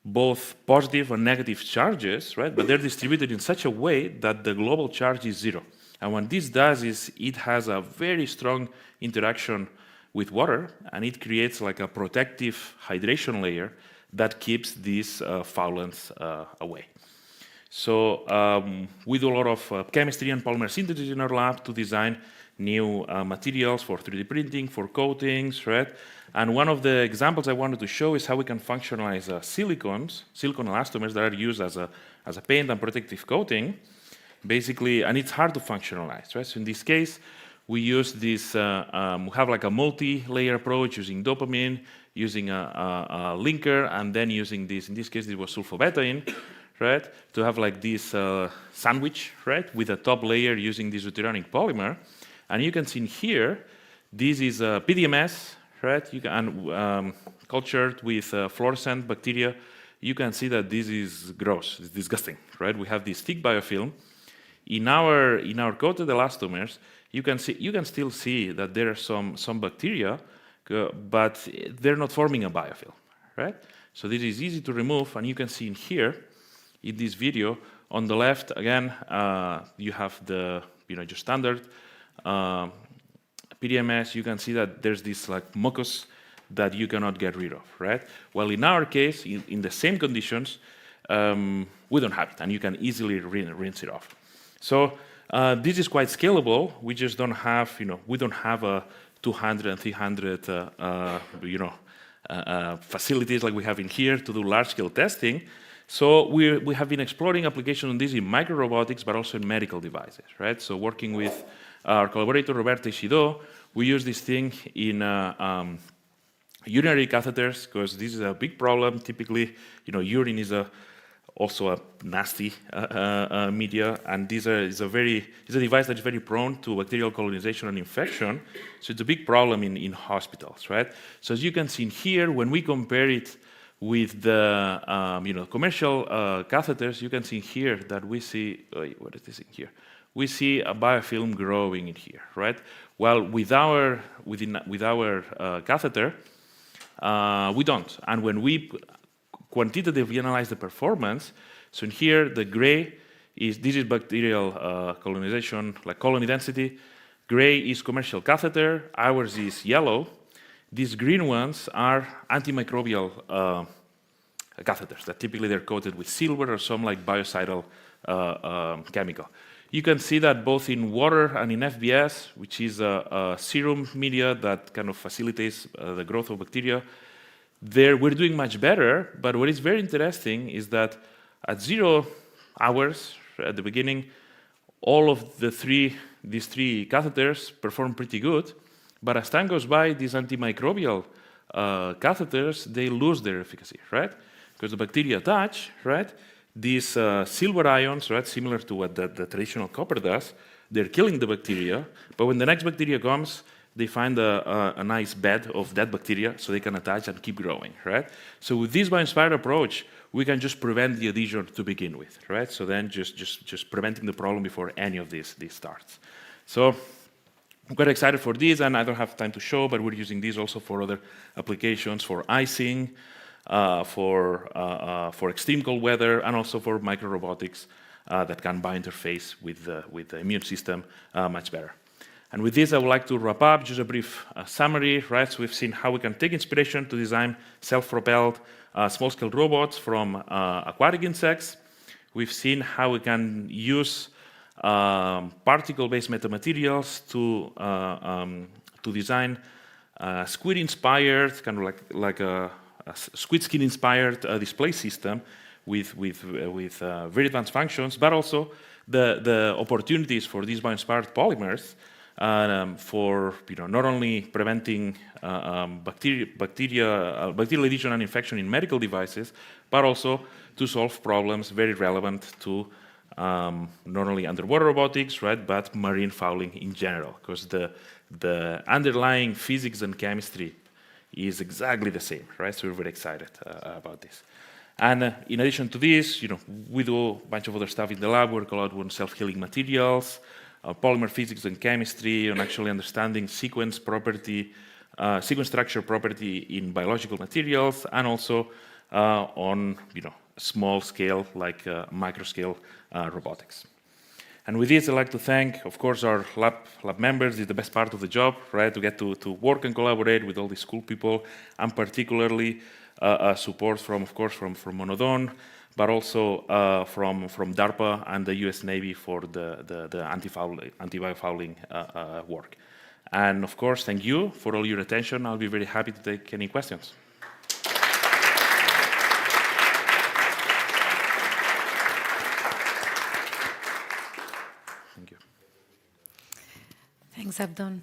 both positive and negative charges, right? But they're distributed in such a way that the global charge is 0. And what this does is it has a very strong interaction with water, and it creates like a protective hydration layer that keeps these foulants away. So we do a lot of chemistry and polymer synthesis in our lab to design new materials for 3D printing, for coatings, right? And one of the examples I wanted to show is how we can functionalize silicon elastomers that are used as a paint and protective coating, basically, and it's hard to functionalize, right? So in this case, we use this, we have like a multi-layer approach using dopamine, using a linker, and then using this, in this case, it was sulfobetaine, right? To have like this sandwich, right? With a top layer using this deuterionic polymer. And you can see in here, this is a PDMS, right? You can cultured with fluorescent bacteria. You can see that this is gross, it's disgusting, right? We have this thick biofilm. In our coated elastomers, you can still see that there are some bacteria, but they're not forming a biofilm, right? So this is easy to remove, and you can see in here, in this video, on the left, again, you have the your standard PDMS. You can see that there's this like mucus that you cannot get rid of, right? Well, in our case, in the same conditions, we don't have it, and you can easily rinse it off. So this is quite scalable. We just don't have, we don't have a 200 and 300, facilities like we have in here to do large-scale testing. So we have been exploring application on this in micro-robotics, but also in medical devices, right? So working with our collaborator, Roberto Ishido, we use this thing in urinary catheters, because this is a big problem. Typically, urine is also a nasty media, and this is a device that is very prone to bacterial colonization and infection. So it's a big problem in hospitals, right? So as you can see in here, when we compare it with the commercial catheters, you can see here that we see what is this in here? we see a biofilm growing in here, right? Well, with our catheter, we don't. And when we quantitatively analyze the performance, so in here, the gray this is bacterial colonization, like colony density. Gray is commercial catheter, ours is yellow. These green ones are antimicrobial catheters that typically they're coated with silver or some like biocidal chemical. You can see that both in water and in FBS, which is a serum media that kind of facilitates the growth of bacteria, there we're doing much better. But what is very interesting is that at 0 hours at the beginning, all of these three catheters perform pretty good. But as time goes by, these antimicrobial catheters, they lose their efficacy, right? Because the bacteria attach, right? These silver ions, right, similar to what the traditional copper does, they're killing the bacteria. But when the next bacteria comes, they find a nice bed of dead bacteria, so they can attach and keep growing, right? So with this Bioinspired approach, we can just prevent the adhesion to begin with, right? So then just preventing the problem before any of this starts. So I'm quite excited for this, and I don't have time to show, but we're using these also for other applications, for icing, for extreme cold weather, and also for micro-robotics that can biointerface with the immune system much better. And with this, I would like to wrap up, just a brief summary, right? So we've seen how we can take inspiration to design self-propelled small-scale robots from aquatic insects. We've seen how we can use particle-based metamaterials to design squid-inspired, kind of like a squid skin-inspired display system with very advanced functions, but also the opportunities for these bioinspired polymers for not only preventing bacterial adhesion and infection in medical devices, but also to solve problems very relevant to not only underwater robotics, right, but marine fouling in general, because the underlying physics and chemistry is exactly the same, right? So we're very excited about this. And in addition to this, we do a bunch of other stuff in the lab. We work a lot on self-healing materials, polymer physics and chemistry, on actually understanding sequence structure property in biological materials, and also on small scale, like micro scale robotics. And with this, I'd like to thank, of course, our lab members. It's the best part of the job, right? To get to work and collaborate with all these cool people, and particularly support from, of course, from Monodon, but also from DARPA and the US Navy for the anti-biofouling work. And of course, thank you for all your attention. I'll be very happy to take any questions. Thank you. Thanks, Abdon.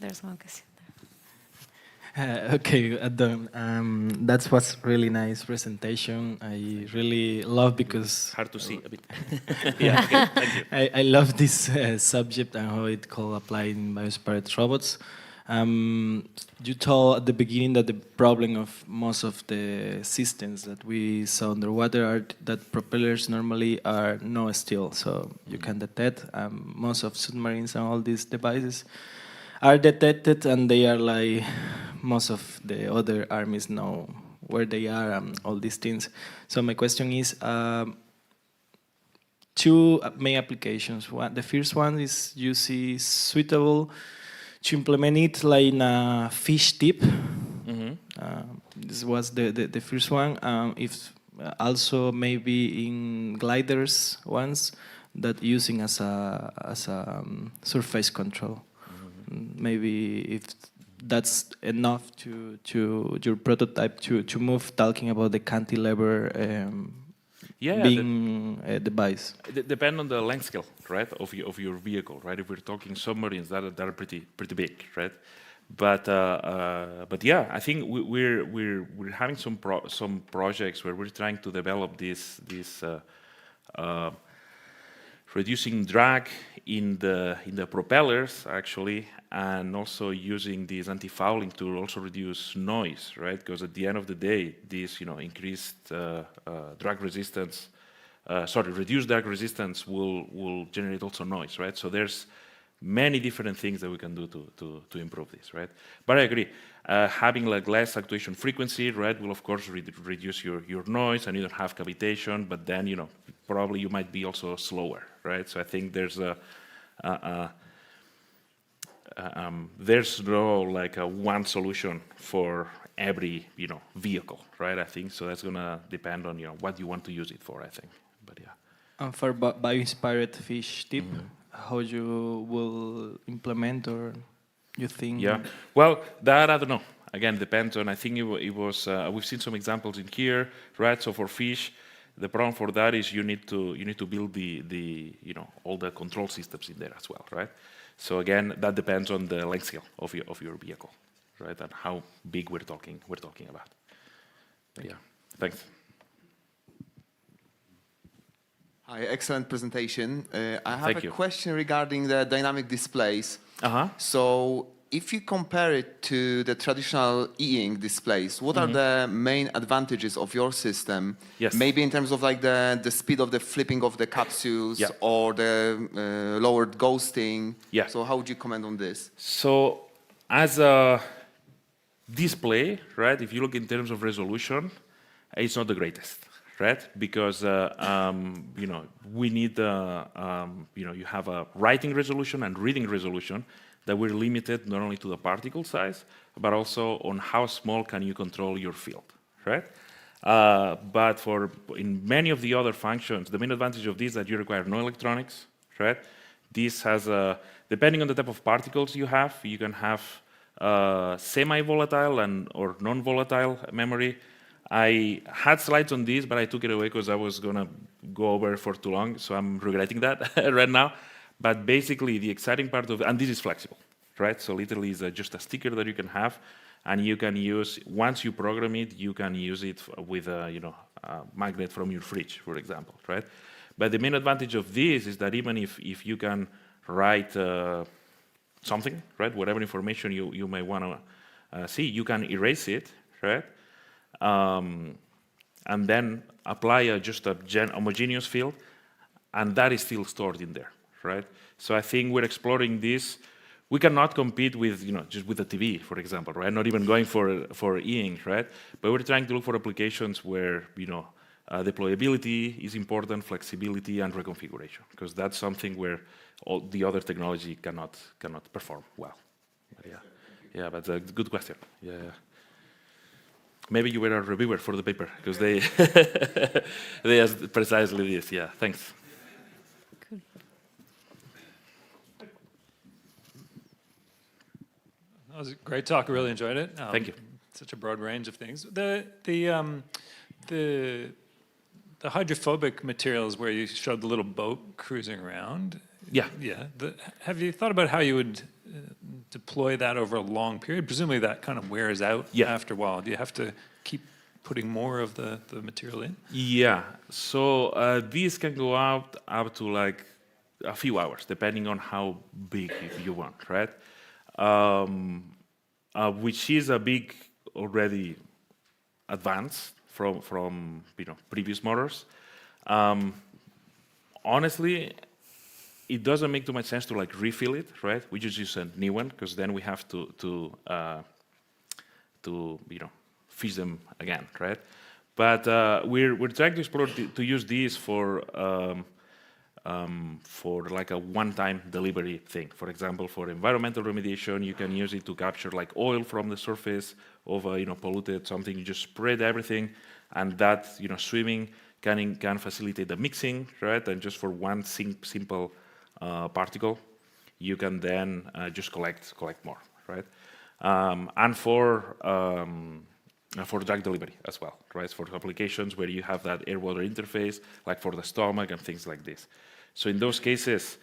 There's one question there. Okay, Adon, that was really nice presentation. I really love because hard to see a bit. Yeah, okay, thank you. I love this subject and how it can apply in bioinspired robots. You told at the beginning that the problem of most of the systems that we saw underwater are that propellers normally are no steel, so you can detect. Most of submarines and all these devices are detected, and they are like most of the other armies know where they are and all these things. So my question is, two main applications. The first one is you see suitable to implement it like in a fish tip. Mm-hmm. This was the first one. If also maybe in gliders ones that using as a surface control. Maybe if that's enough to your prototype to move, talking about the cantilever being a device. Depend on the length scale, right, of your vehicle, right? If we're talking submarines, that are pretty big, right? But yeah, I think we're having some projects where we're trying to develop this reducing drag in the propellers actually, and also using this anti-fouling to also reduce noise, right? Because at the end of the day, this increased drag resistance reduced drag resistance will generate also noise, right? So there's many different things that we can do to improve this, right? But I agree, having like less actuation frequency, right, will of course reduce your noise, and you don't have cavitation, but then, you know, probably you might be also slower, right? So I think there's there's no like a one solution for every, you know, vehicle, right? I think so. That's gonna depend on, you know, what you want to use it for, I think. But yeah. And for bioinspired fish tip, how you will implement, or you think? Yeah. Well, that I don't know. Again, depends on. I think it was. We've seen some examples in here, right? So for fish, the problem for that is you need to build the you know, all the control systems in there as well, right? So again, that depends on the length scale of your vehicle, right? And how big we're talking about. Yeah. Thanks. Hi, excellent presentation. I have a question regarding the dynamic displays. So if you compare it to the traditional e-ink displays, what are the main advantages of your system? Yes. Maybe in terms of like the speed of the flipping of the capsules or the lowered ghosting. Yeah. So how would you comment on this? So as a display, right, if you look in terms of resolution, it's not the greatest, right? Because you know, we need you know, you have a writing resolution and reading resolution that we're limited not only to the particle size, but also on how small can you control your field, right? But in many of the other functions, the main advantage of this is that you require no electronics, right? This has depending on the type of particles you have, you can have semi-volatile or non-volatile memory. I had slides on this, but I took it away because I was gonna go over for too long, so I'm regretting that right now. But basically, the exciting part of, and this is flexible, right? So literally, it's just a sticker that you can have, and you can use, once you program it, you can use it with a, you know, a magnet from your fridge, for example, right? But the main advantage of this is that even if you can write something, right, whatever information you may want to see, you can erase it, right? And then apply just a homogeneous field, and that is still stored in there, right? So I think we're exploring this. We cannot compete with, you know, just with the TV, for example, right? Not even going for e-ink, right? But we're trying to look for applications where, you know, deployability is important, flexibility, and reconfiguration, because that's something where all the other technology cannot perform well. But yeah, but a good question. Yeah. Maybe you were a reviewer for the paper, because they they asked precisely this. Yeah, thanks. Cool. That was a great talk. I really enjoyed it. Thank you. Such a broad range of things. The hydrophobic materials where you showed the little boat cruising around. Yeah. Yeah. Have you thought about how you would deploy that over a long period? Presumably that kind of wears out after a while. Do you have to keep putting more of the material in? Yeah. So these can go out up to like a few hours, depending on how big you want, right? Which is a big already advance from you know, previous motors. Honestly, it doesn't make too much sense to like refill it, right? We just use a new one, because then we have to you know, fish them again, right? But we're trying to explore to use these for like a one-time delivery thing. For example, for environmental remediation, you can use it to capture like oil from the surface of a, you know, polluted something. You just spread everything, and that, you know, swimming can facilitate the mixing, right? And just for one simple particle, you can then just collect more, right? And for drug delivery as well, right? For applications where you have that air-water interface, like for the stomach and things like this. So in those cases,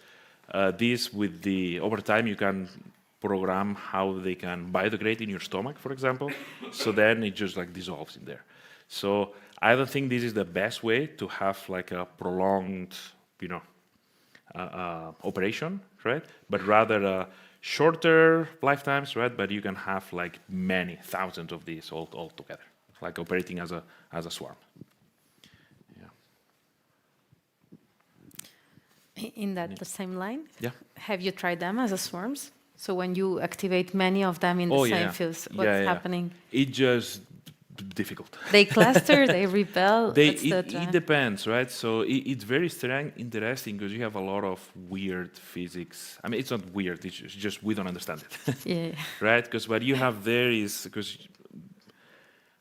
over time you can program how they can biodegrade in your stomach, for example. So then it just like dissolves in there. So I don't think this is the best way to have like a prolonged, you know, operation, right? But rather shorter lifetimes, right? But you can have like many thousands of these all together, like operating as a swarm. Yeah. In that the same line? Yeah. Have you tried them as a swarms? So when you activate many of them in the same fields, what's happening? It just difficult. They cluster, they repel. It depends, right? So it's very interesting because you have a lot of weird physics. I mean, it's not weird. It's just we don't understand it. Yeah. Right? Because what you have there is because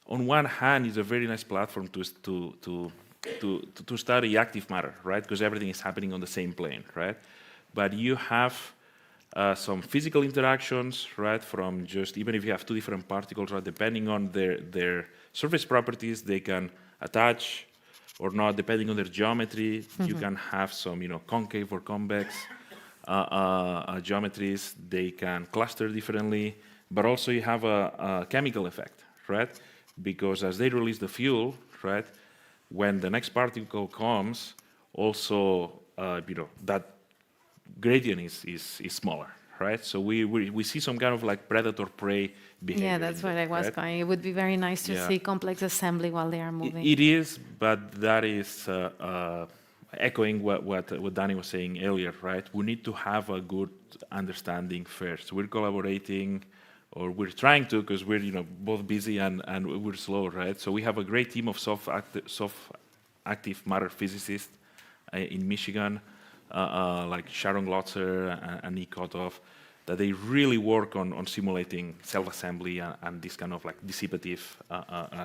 on one hand, it's a very nice platform to study active matter, right? Because everything is happening on the same plane, right? But you have some physical interactions, right? From just, even if you have two different particles, right? Depending on their surface properties, they can attach or not, depending on their geometry. You can have some, concave or convex geometries. They can cluster differently, but also you have a chemical effect, right? Because as they release the fuel, right? When the next particle comes, also, that gradient is smaller, right? So we see some kind of like predator-prey behavior. Yeah, that's what I was going. It would be very nice to see complex assembly while they are moving. It is, but that is echoing what Danny was saying earlier, right? We need to have a good understanding first. We're collaborating, or we're trying to, because we're both busy and we're slow, right? So we have a great team of soft active matter physicists in Michigan, like Sharon Glotzer and Nick Kotov, that they really work on simulating self-assembly and this kind of like dissipative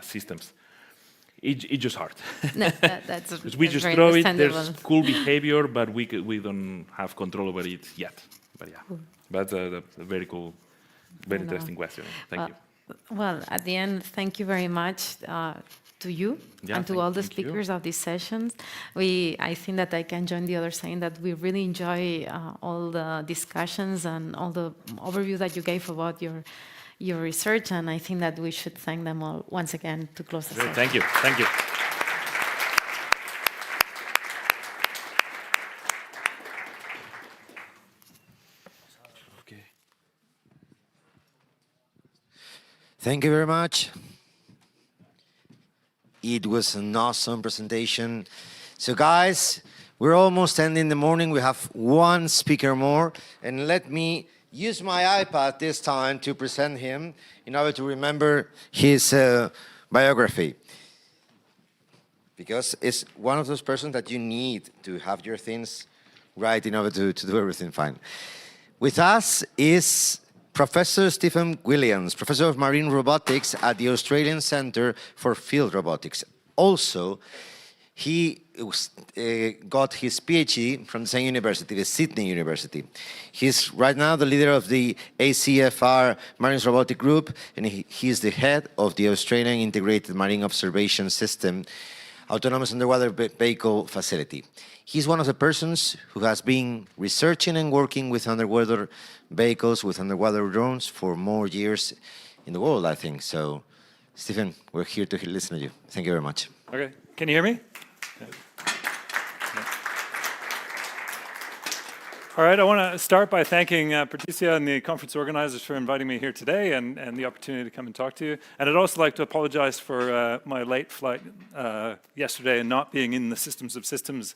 systems. It's just hard. No, that's we just throw it. There's cool behavior, but we don't have control over it yet. But yeah, that's a very cool. Very interesting question. Thank you. Well, at the end, thank you very much to you and to all the speakers of these sessions. I think that I can join the others saying that we really enjoy all the discussions and all the overview that you gave about your research, and I think that we should thank them all once again to close the session. Thank you. Thank you. Thank you very much. It was an awesome presentation. So guys, we're almost ending the morning. We have one speaker more. And let me use my iPad this time to present him in order to remember his biography. Because it's one of those persons that you need to have your things right in order to do everything fine. With us is Professor Stephen Williams, Professor of Marine Robotics at the Australian Centre for Field Robotics. Also, he got his PhD from the same university, the Sydney University. He's right now the leader of the ACFR Marine Robotic Group, and he is the head of the Australian Integrated Marine Observation System Autonomous Underwater Vehicle Facility. He's one of the persons who has been researching and working with underwater vehicles, with underwater drones for more years in the world, I think. So, Stephen, we're here to listen to you. Thank you very much. Okay, can you hear me? All right, I want to start by thanking Patricia and the conference organizers for inviting me here today and the opportunity to come and talk to you. And I'd also like to apologize for my late flight yesterday and not being in the Systems of Systems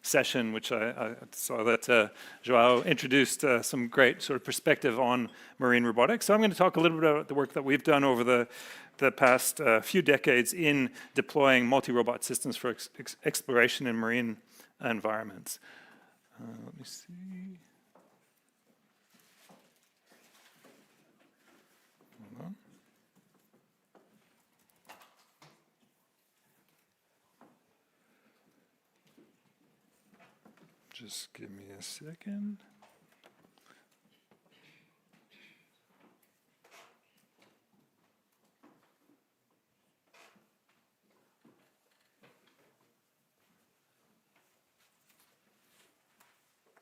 session, which I saw that Joao introduced some great sort of perspective on marine robotics. So I'm going to talk a little bit about the work that we've done over the past few decades in deploying multi-robot systems for exploration in marine environments. Let me see. Hold on. Just give me a second.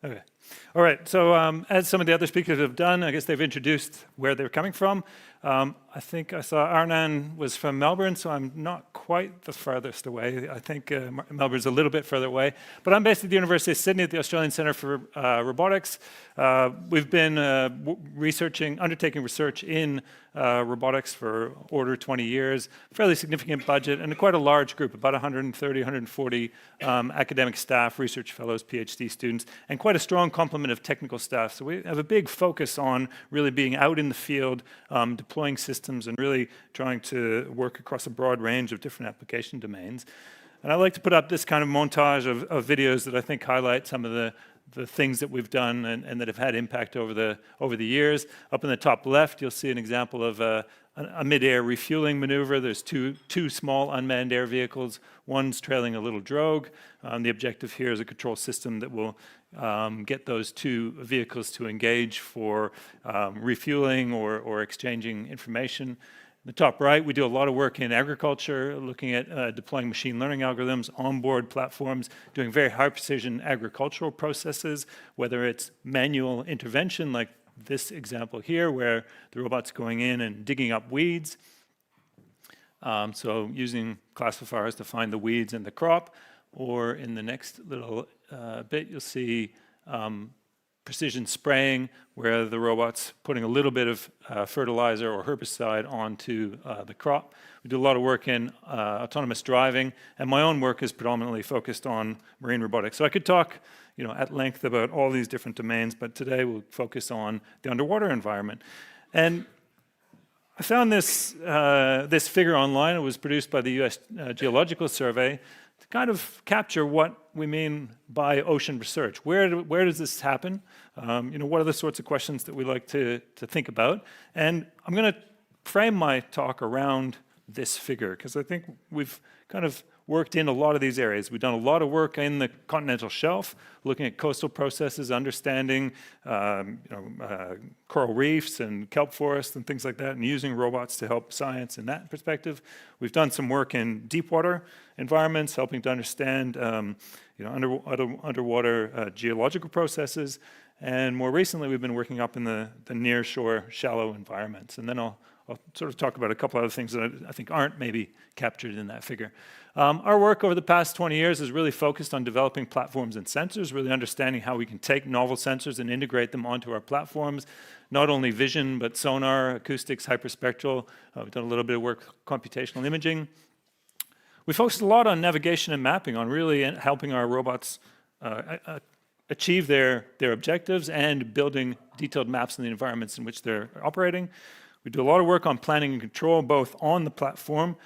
Okay. All right, so as some of the other speakers have done, I guess they've introduced where they're coming from. I think I saw Arnan was from Melbourne, so I'm not quite the farthest away. I think Melbourne's a little bit further away. But I'm based at the University of Sydney at the Australian Centre for Robotics. We've been undertaking research in robotics for over 20 years, fairly significant budget, and quite a large group, about 130, 140 academic staff, research fellows, PhD students, and quite a strong complement of technical staff. So we have a big focus on really being out in the field, deploying systems, and really trying to work across a broad range of different application domains. And I like to put up this kind of montage of videos that I think highlight some of the things that we've done and that have had impact over the years. Up in the top left, you'll see an example of a mid-air refueling maneuver. There's two small unmanned air vehicles. One's trailing a little drogue. The objective here is a control system that will get those two vehicles to engage for refueling or exchanging information. In the top right, we do a lot of work in agriculture, looking at deploying machine learning algorithms, onboard platforms, doing very high precision agricultural processes, whether it's manual intervention like this example here, where the robot's going in and digging up weeds. So using classifiers to find the weeds in the crop, or in the next little bit, you'll see precision spraying, where the robot's putting a little bit of fertilizer or herbicide onto the crop. We do a lot of work in autonomous driving, and my own work is predominantly focused on marine robotics. So I could talk at length about all these different domains, but today we'll focus on the underwater environment. And I found this figure online. It was produced by the US Geological Survey to kind of capture what we mean by ocean research. Where does this happen? What are the sorts of questions that we like to think about? And I'm going to frame my talk around this figure, because I think we've kind of worked in a lot of these areas. We've done a lot of work in the continental shelf, looking at coastal processes, understanding coral reefs and kelp forests and things like that, and using robots to help science in that perspective. We've done some work in deep water environments, helping to understand underwater geological processes. And more recently, we've been working up in the near-shore shallow environments. And then I'll sort of talk about a couple other things that I think aren't maybe captured in that figure. Our work over the past 20 years is really focused on developing platforms and sensors, really understanding how we can take novel sensors and integrate them onto our platforms, not only vision, but sonar, acoustics, hyperspectral. We've done a little bit of work with computational imaging. We focused a lot on navigation and mapping, on really helping our robots achieve their objectives and building detailed maps in the environments in which they're operating. We do a lot of work on planning and control, both on the platform,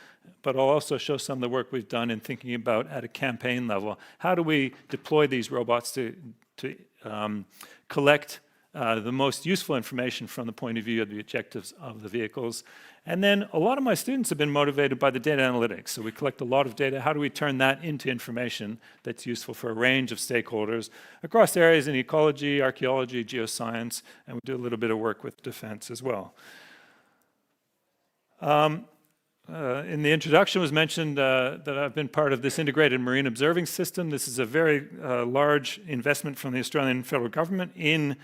but I'll also show some of the work we've done in thinking about at a campaign level. How do we deploy these robots to collect the most useful information from the point of view of the objectives of the vehicles? And then a lot of my students have been motivated by the data analytics. So we collect a lot of data. How do we turn that into information that's useful for a range of stakeholders across areas in ecology, archaeology, geoscience, and we do a little bit of work with defense as well. In the introduction was mentioned that I've been part of this integrated marine observing system. This is a very large investment from the Australian federal government in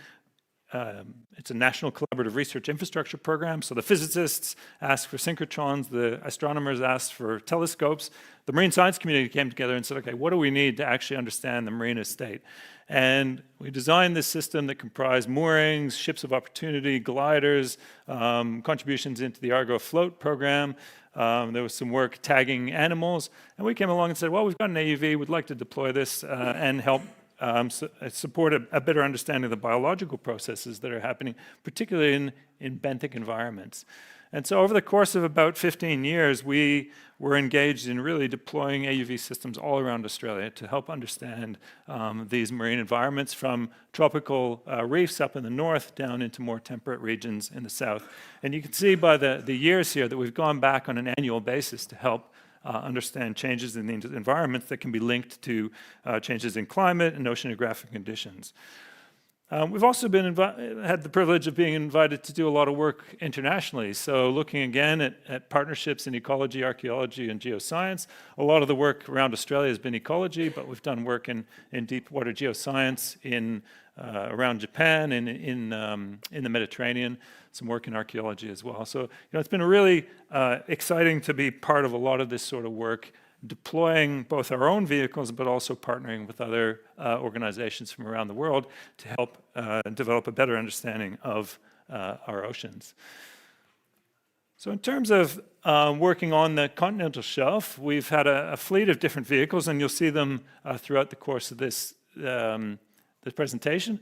it's a national collaborative research infrastructure program. So the physicists asked for synchrotrons, the astronomers asked for telescopes. The marine science community came together and said, okay, what do we need to actually understand the marine estate? And we designed this system that comprised moorings, ships of opportunity, gliders, contributions into the Argo Float program. There was some work tagging animals. And we came along and said, well, we've got an AUV, we'd like to deploy this and help support a better understanding of the biological processes that are happening, particularly in benthic environments. And so over the course of about 15 years, we were engaged in really deploying AUV systems all around Australia to help understand these marine environments, from tropical reefs up in the north down into more temperate regions in the south. And you can see by the years here that we've gone back on an annual basis to help understand changes in the environments that can be linked to changes in climate and oceanographic conditions. We've also had the privilege of being invited to do a lot of work internationally. So looking again at partnerships in ecology, archaeology, and geoscience. A lot of the work around Australia has been ecology, but we've done work in deep water geoscience, in around Japan and in the Mediterranean, some work in archaeology as well. So it's been really exciting to be part of a lot of this sort of work, deploying both our own vehicles, but also partnering with other organizations from around the world to help develop a better understanding of our oceans. So in terms of working on the continental shelf, we've had a fleet of different vehicles, and you'll see them throughout the course of this presentation.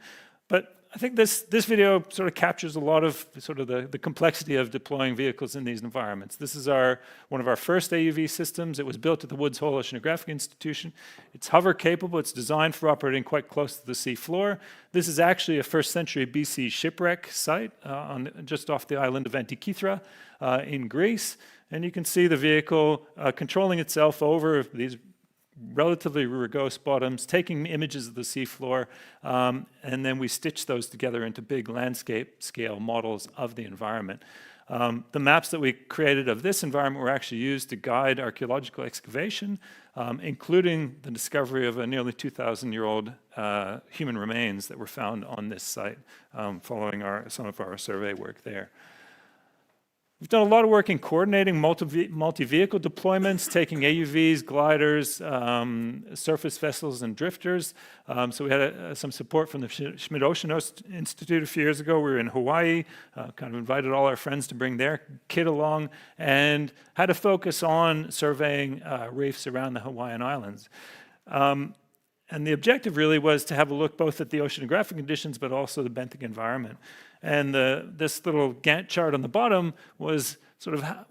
But I think this video sort of captures a lot of the complexity of deploying vehicles in these environments. This is one of our first AUV systems. It was built at the Woods Hole Oceanographic Institution. It's hover capable. It's designed for operating quite close to the sea floor. This is actually a 1st century BC shipwreck site just off the island of Antikythera in Greece. And you can see the vehicle controlling itself over these relatively rugose bottoms, taking images of the seafloor, and then we stitch those together into big landscape scale models of the environment. The maps that we created of this environment were actually used to guide archaeological excavation, including the discovery of a nearly 2,000-year-old human remains that were found on this site following some of our survey work there. We've done a lot of work in coordinating multi-vehicle deployments, taking AUVs, gliders, surface vessels, and drifters. So we had some support from the Schmidt Ocean Institute a few years ago. We were in Hawaii, kind of invited all our friends to bring their kit along, and had a focus on surveying reefs around the Hawaiian Islands. And the objective really was to have a look both at the oceanographic conditions, but also the benthic environment. And this little Gantt chart on the bottom was sort of a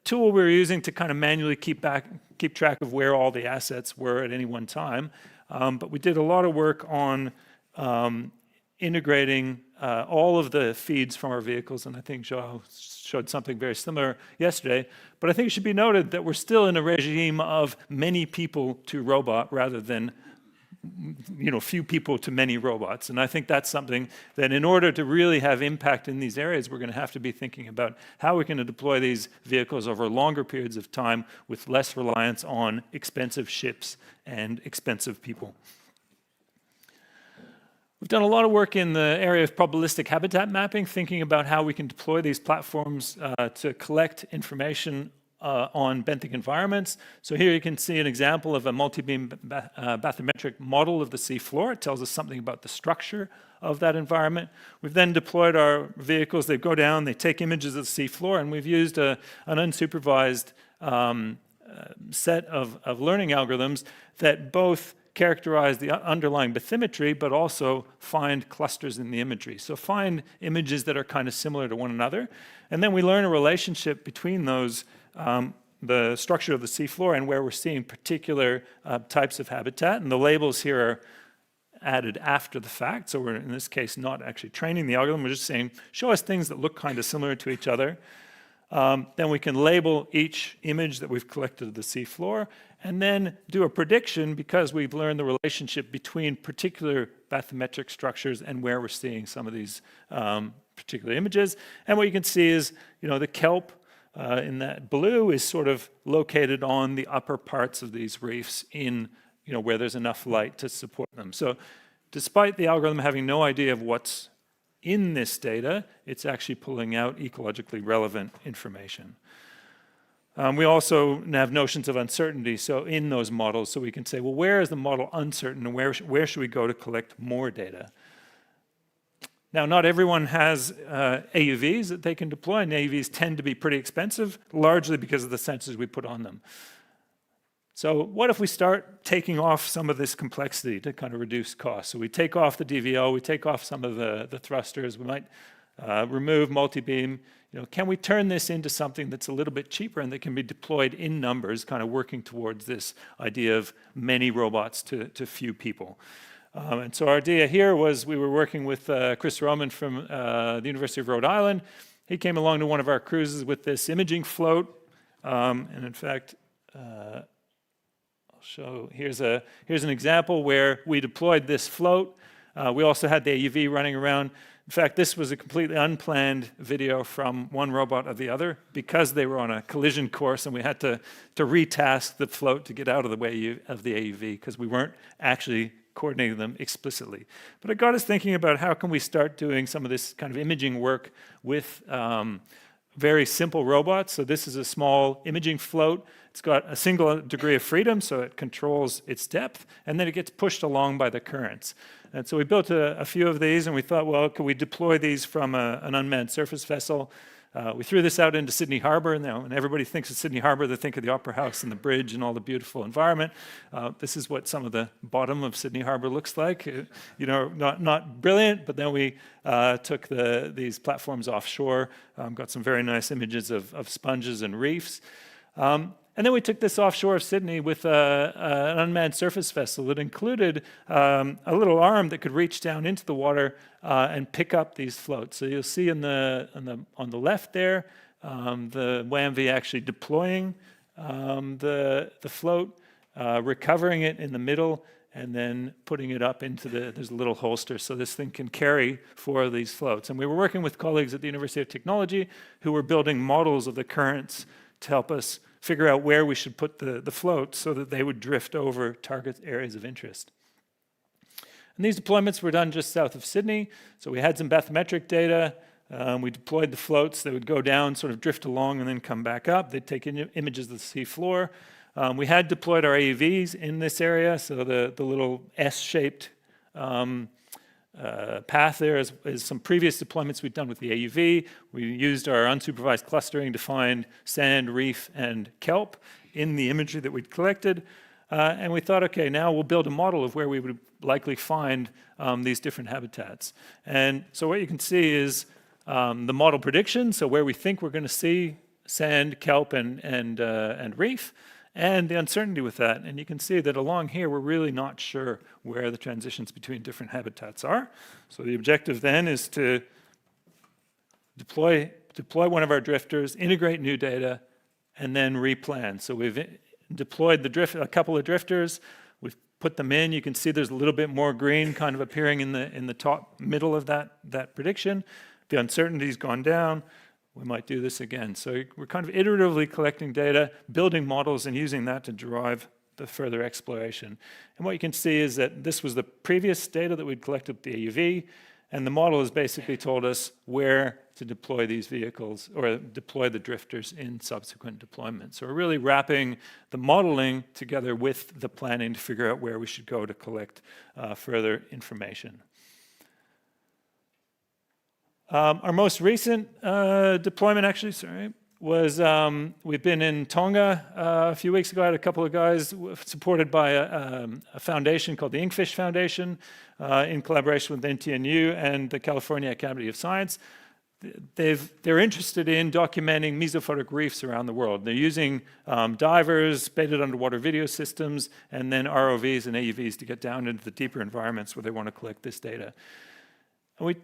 tool we were using to kind of manually keep track of where all the assets were at any one time. But we did a lot of work on integrating all of the feeds from our vehicles, and I think Joao showed something very similar yesterday. But I think it should be noted that we're still in a regime of many people to robot rather than few people to many robots. And I think that's something that in order to really have impact in these areas, we're going to have to be thinking about how we're going to deploy these vehicles over longer periods of time with less reliance on expensive ships and expensive people. We've done a lot of work in the area of probabilistic habitat mapping, thinking about how we can deploy these platforms to collect information on benthic environments. So here you can see an example of a multi-beam bathymetric model of the sea floor. It tells us something about the structure of that environment. We've then deployed our vehicles. They go down, they take images of the sea floor, and we've used an unsupervised set of learning algorithms that both characterize the underlying bathymetry, but also find clusters in the imagery. So find images that are kind of similar to one another. And then we learn a relationship between those, the structure of the seafloor and where we're seeing particular types of habitat. And the labels here are added after the fact. So we're, in this case, not actually training the algorithm. We're just saying, show us things that look kind of similar to each other. Then we can label each image that we've collected of the seafloor and then do a prediction because we've learned the relationship between particular bathymetric structures and where we're seeing some of these particular images. And what you can see is, the kelp in that blue is sort of located on the upper parts of these reefs in, where there's enough light to support them. So despite the algorithm having no idea of what's in this data, it's actually pulling out ecologically relevant information. We also have notions of uncertainty, so in those models, so we can say, well, where is the model uncertain and where should we go to collect more data? Now, not everyone has AUVs that they can deploy, and AUVs tend to be pretty expensive, largely because of the sensors we put on them. So what if we start taking off some of this complexity to kind of reduce costs? So we take off the DVO, we take off some of the thrusters, we might remove multi-beam. Can we turn this into something that's a little bit cheaper and that can be deployed in numbers, kind of working towards this idea of many robots to few people? And so our idea here was we were working with Chris Roman from the University of Rhode Island. He came along to one of our cruises with this imaging float. And in fact, So here's an example where we deployed this float. We also had the AUV running around. In fact, this was a completely unplanned video from one robot of the other because they were on a collision course and we had to retask the float to get out of the way of the AUV because we weren't actually coordinating them explicitly. But it got us thinking about how can we start doing some of this kind of imaging work with very simple robots. So this is a small imaging float. It's got a single degree of freedom, so it controls its depth, and then it gets pushed along by the currents. And so we built a few of these, and we thought, well, could we deploy these from an unmanned surface vessel? We threw this out into Sydney Harbour, and when everybody thinks of Sydney Harbour, they think of the Opera House and the bridge and all the beautiful environment. This is what some of the bottom of Sydney Harbour looks like. Not brilliant, but then we took these platforms offshore, got some very nice images of sponges and reefs. And then we took this offshore of Sydney with an unmanned surface vessel that included a little arm that could reach down into the water and pick up these floats. So you'll see on the left there, the WAM-V actually deploying the float, recovering it in the middle, and then putting it up into there's a little holster, so this thing can carry 4 of these floats. And we were working with colleagues at the University of Technology who were building models of the currents to help us figure out where we should put the floats so that they would drift over target areas of interest. And these deployments were done just south of Sydney, so we had some bathymetric data. We deployed the floats. They would go down, sort of drift along, and then come back up. They'd take images of the sea floor. We had deployed our AUVs in this area, so the little S-shaped path there is some previous deployments we'd done with the AUV. We used our unsupervised clustering to find sand, reef, and kelp in the imagery that we'd collected. And we thought, okay, now we'll build a model of where we would likely find these different habitats. And so what you can see is the model prediction, so where we think we're going to see sand, kelp, and reef, and the uncertainty with that. And you can see that along here, we're really not sure where the transitions between different habitats are. So the objective then is to deploy one of our drifters, integrate new data, and then replan. So we've deployed a couple of drifters. We've put them in. You can see there's a little bit more green kind of appearing in the top middle of that prediction. The uncertainty's gone down. We might do this again. So we're kind of iteratively collecting data, building models, and using that to drive the further exploration. And what you can see is that this was the previous data that we'd collected with the AUV, and the model has basically told us where to deploy these vehicles or deploy the drifters in subsequent deployments. So we're really wrapping the modeling together with the planning to figure out where we should go to collect further information. Our most recent deployment, actually, was we've been in Tonga a few weeks ago. I had a couple of guys supported by a foundation called the Inkfish Foundation in collaboration with NTNU and the California Academy of Science. They're interested in documenting mesophoric reefs around the world. They're using divers, baited underwater video systems, and then ROVs and AUVs to get down into the deeper environments where they want to collect this data. And we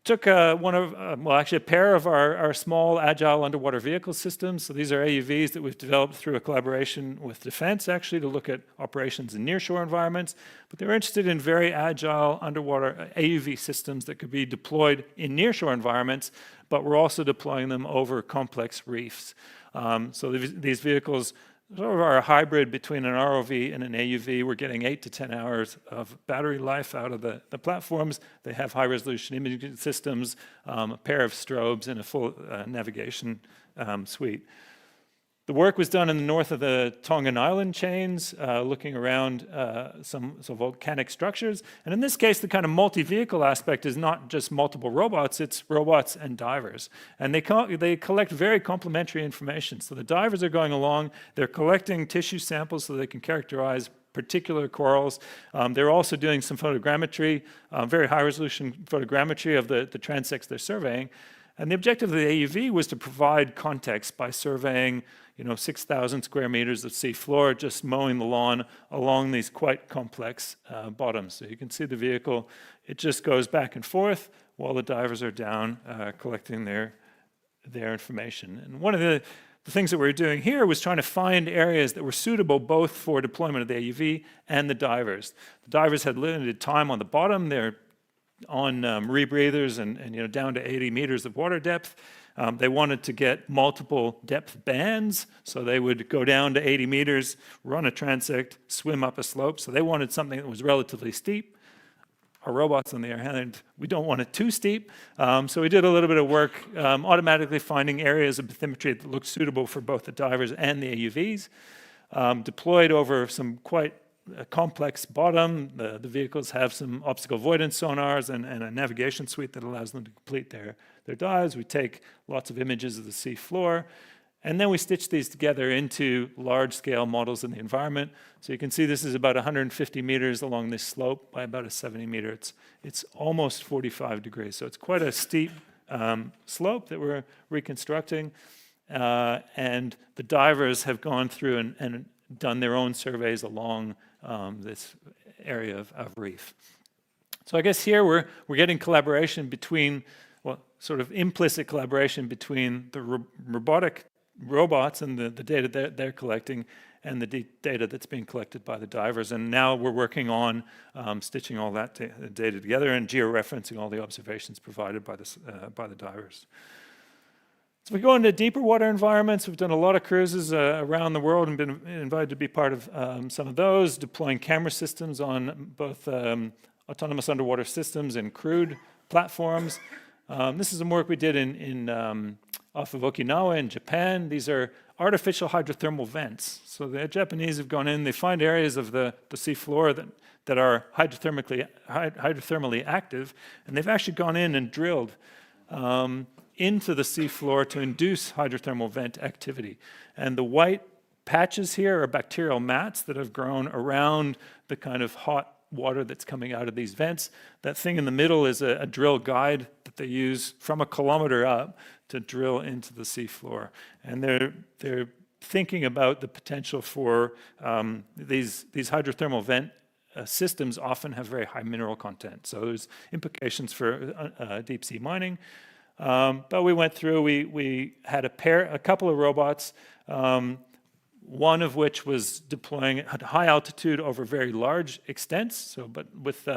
took actually a pair of our small agile underwater vehicle systems. So these are AUVs that we've developed through a collaboration with Defense, actually, to look at operations in nearshore environments. But they were interested in very agile underwater AUV systems that could be deployed in nearshore environments, but we're also deploying them over complex reefs. So these vehicles sort of are a hybrid between an ROV and an AUV. We're getting 8 to 10 hours of battery life out of the platforms. They have high-resolution imaging systems, a pair of strobes, and a full navigation suite. The work was done in the north of the Tongan Island chains, looking around some volcanic structures. And in this case, the kind of multi-vehicle aspect is not just multiple robots, it's robots and divers. And they collect very complementary information. So the divers are going along, they're collecting tissue samples so they can characterize particular corals. They're also doing some photogrammetry, very high-resolution photogrammetry of the transects they're surveying. And the objective of the AUV was to provide context by surveying 6,000 square meters of sea floor, just mowing the lawn along these quite complex bottoms. So you can see the vehicle, it just goes back and forth while the divers are down collecting their information. And one of the things that we were doing here was trying to find areas that were suitable both for deployment of the AUV and the divers. The divers had limited time on the bottom. They're on rebreathers and down to 80 meters of water depth. They wanted to get multiple depth bands, so they would go down to 80 meters, run a transect, swim up a slope. So they wanted something that was relatively steep. Our robots, on the other hand, we don't want it too steep. So we did a little bit of work automatically finding areas of bathymetry that looked suitable for both the divers and the AUVs. Deployed over some quite complex bottom. The vehicles have some obstacle avoidance sonars and a navigation suite that allows them to complete their dives. We take lots of images of the sea floor. And then we stitch these together into large-scale models in the environment. So you can see this is about 150 meters along this slope by about a 70 meter. It's almost 45 degrees. So it's quite a steep slope that we're reconstructing. And the divers have gone through and done their own surveys along this area of reef. So I guess here we're getting collaboration between, well, sort of implicit collaboration between the robots and the data that they're collecting and the data that's being collected by the divers. And now we're working on stitching all that data together and georeferencing all the observations provided by the divers. So we go into deeper water environments. We've done a lot of cruises around the world and been invited to be part of some of those, deploying camera systems on both autonomous underwater systems and crewed platforms. This is some work we did off of Okinawa in Japan. These are artificial hydrothermal vents. So the Japanese have gone in, they find areas of the sea floor that are hydrothermally active, and they've actually gone in and drilled into the sea floor to induce hydrothermal vent activity. And the white patches here are bacterial mats that have grown around the kind of hot water that's coming out of these vents. That thing in the middle is a drill guide that they use from a kilometer up to drill into the seafloor. And they're thinking about the potential for these hydrothermal vent systems often have very high mineral content. So there's implications for deep sea mining. But we went through, we had a couple of robots, one of which was deploying at high altitude over very large extents, but with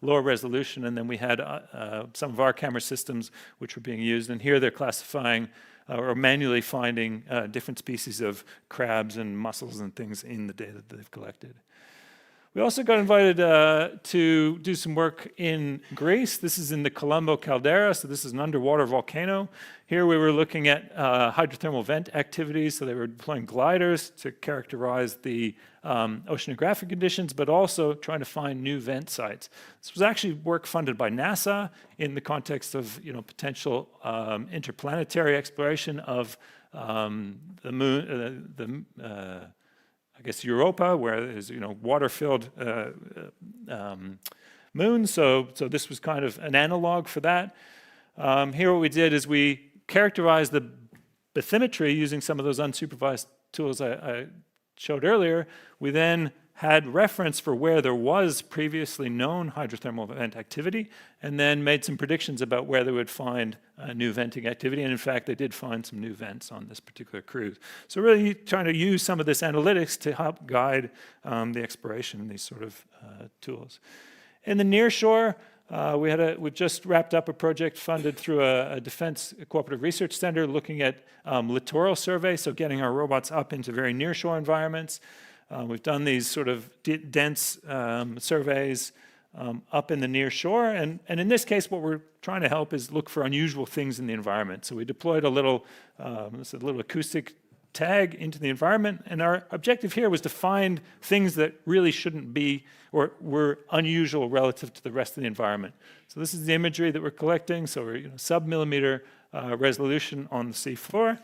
lower resolution. And then we had some of our camera systems which were being used. And here they're classifying or manually finding different species of crabs and mussels and things in the data that they've collected. We also got invited to do some work in Greece. This is in the Colombo caldera, so this is an underwater volcano. Here we were looking at hydrothermal vent activities, so they were deploying gliders to characterize the oceanographic conditions, but also trying to find new vent sites. This was actually work funded by NASA in the context of potential interplanetary exploration of the moon, I guess Europa, where there's water-filled moon. So this was kind of an analog for that. Here what we did is we characterized the bathymetry using some of those unsupervised tools I showed earlier. We then had reference for where there was previously known hydrothermal vent activity, and then made some predictions about where they would find new venting activity. And in fact, they did find some new vents on this particular cruise. So really trying to use some of this analytics to help guide the exploration in these sort of tools. In the nearshore, we've just wrapped up a project funded through a Defense Cooperative Research Center looking at littoral survey, so getting our robots up into very nearshore environments. We've done these sort of dense surveys up in the near shore. And in this case, what we're trying to help is look for unusual things in the environment. So we deployed a little acoustic tag into the environment. And our objective here was to find things that really shouldn't be or were unusual relative to the rest of the environment. So this is the imagery that we're collecting. So we're sub-millimeter resolution on the sea floor.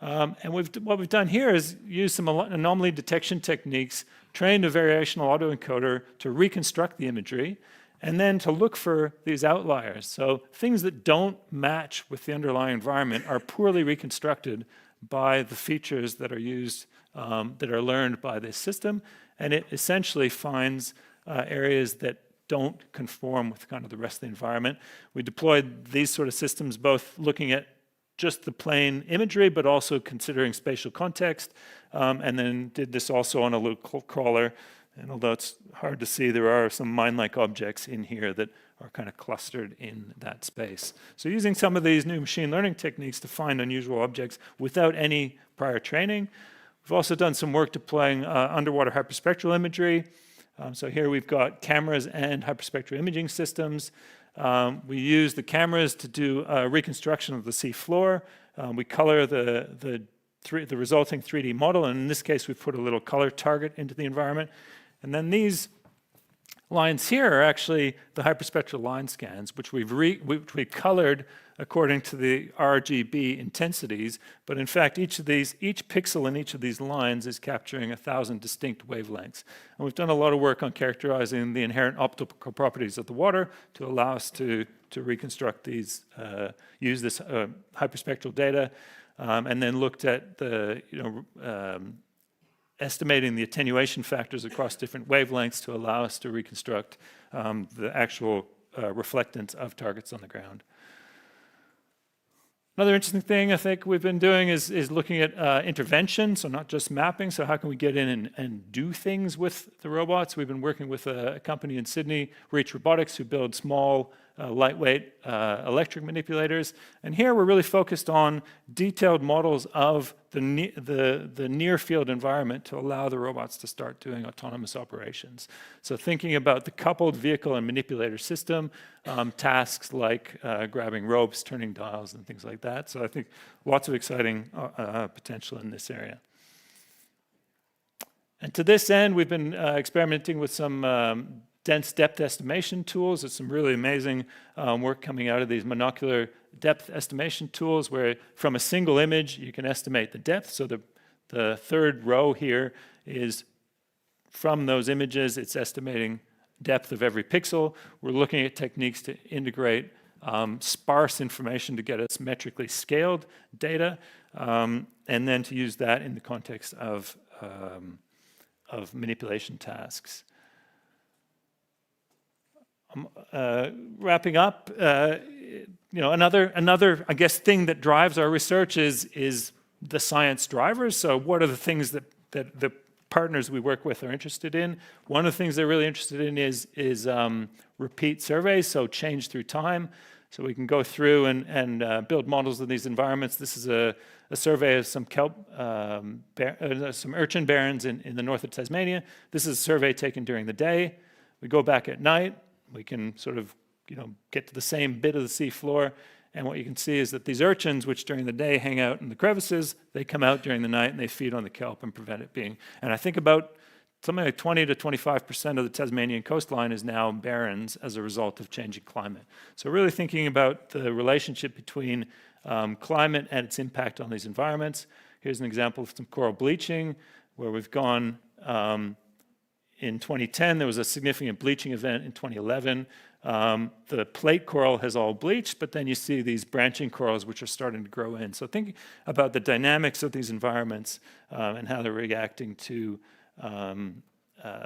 And what we've done here is use some anomaly detection techniques, trained a variational autoencoder to reconstruct the imagery, and then to look for these outliers. So things that don't match with the underlying environment are poorly reconstructed by the features that are used, that are learned by this system, and it essentially finds areas that don't conform with kind of the rest of the environment. We deployed these sort of systems, both looking at just the plain imagery, but also considering spatial context, and then did this also on a little crawler And although it's hard to see, there are some mine-like objects in here that are kind of clustered in that space. So using some of these new machine learning techniques to find unusual objects without any prior training. We've also done some work deploying underwater hyperspectral imagery. So here we've got cameras and hyperspectral imaging systems. We use the cameras to do a reconstruction of the sea floor. We color the resulting 3D model, and in this case we've put a little color target into the environment. And then these lines here are actually the hyperspectral line scans, which we colored according to the RGB intensities. But in fact, each pixel in each of these lines is capturing 1,000 distinct wavelengths. And we've done a lot of work on characterizing the inherent optical properties of the water to allow us to reconstruct these, use this hyperspectral data, and then looked at the, estimating the attenuation factors across different wavelengths to allow us to reconstruct the actual reflectance of targets on the ground. Another interesting thing I think we've been doing is looking at intervention, so not just mapping. So how can we get in and do things with the robots? We've been working with a company in Sydney, Reach Robotics, who build small, lightweight electric manipulators. And here we're really focused on detailed models of the near field environment to allow the robots to start doing autonomous operations. So thinking about the coupled vehicle and manipulator system, tasks like grabbing ropes, turning dials, and things like that. So I think lots of exciting potential in this area. And to this end, we've been experimenting with some dense depth estimation tools. It's some really amazing work coming out of these monocular depth estimation tools where from a single image you can estimate the depth. So the third row here is from those images, it's estimating depth of every pixel. We're looking at techniques to integrate sparse information to get us metrically scaled data, and then to use that in the context of manipulation tasks. Wrapping up, another I guess thing that drives our research is the science drivers. So what are the things that the partners we work with are interested in? One of the things they're really interested in is repeat surveys, so change through time. So we can go through and build models of these environments. This is a survey of some kelp, some urchin barrens in the north of Tasmania. This is a survey taken during the day. We go back at night. We can sort of, get to the same bit of the sea floor. And what you can see is that these urchins, which during the day hang out in the crevices, they come out during the night and they feed on the kelp and prevent it being. And I think about something like 20 to 25% of the Tasmanian coastline is now barrens as a result of changing climate. So really thinking about the relationship between climate and its impact on these environments. Here's an example of some coral bleaching where we've gone in 2010, there was a significant bleaching event in 2011. The plate coral has all bleached, but then you see these branching corals which are starting to grow in. So think about the dynamics of these environments and how they're reacting to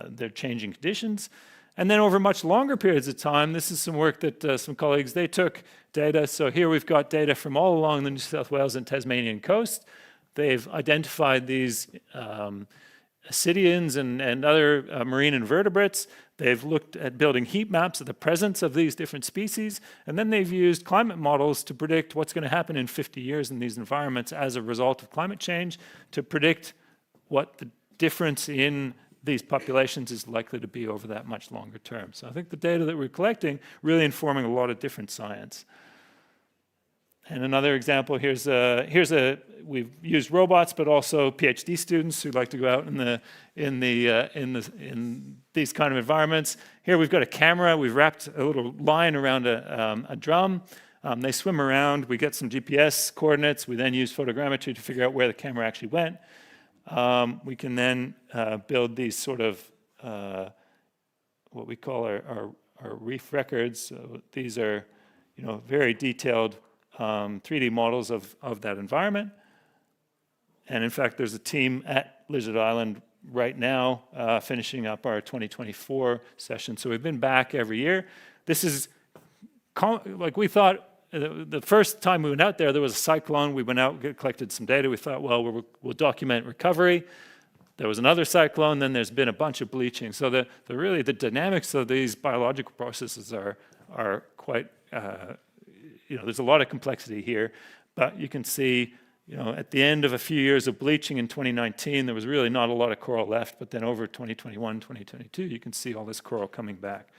their changing conditions. And then over much longer periods of time, this is some work that some colleagues, they took data. So here we've got data from all along the New South Wales and Tasmanian coast. They've identified these ascidians and other marine invertebrates. They've looked at building heat maps of the presence of these different species, and then they've used climate models to predict what's going to happen in 50 years in these environments as a result of climate change, to predict what the difference in these populations is likely to be over that much longer term. So I think the data that we're collecting really informing a lot of different science. And another example, we've used robots, but also PhD students who like to go out in these kind of environments. Here we've got a camera. We've wrapped a little line around a drum. They swim around. We get some GPS coordinates. We then use photogrammetry to figure out where the camera actually went. We can then build these sort of what we call our reef records. So these are, very detailed 3D models of that environment. And in fact, there's a team at Lizard Island right now finishing up our 2024 session. So we've been back every year. This is, like we thought, the first time we went out there was a cyclone. We went out, collected some data. We thought, well, we'll document recovery. There was another cyclone, then there's been a bunch of bleaching. So really the dynamics of these biological processes are quite, there's a lot of complexity here, but you can see, at the end of a few years of bleaching in 2019, there was really not a lot of coral left, but then over 2021, 2022, you can see all this coral coming back.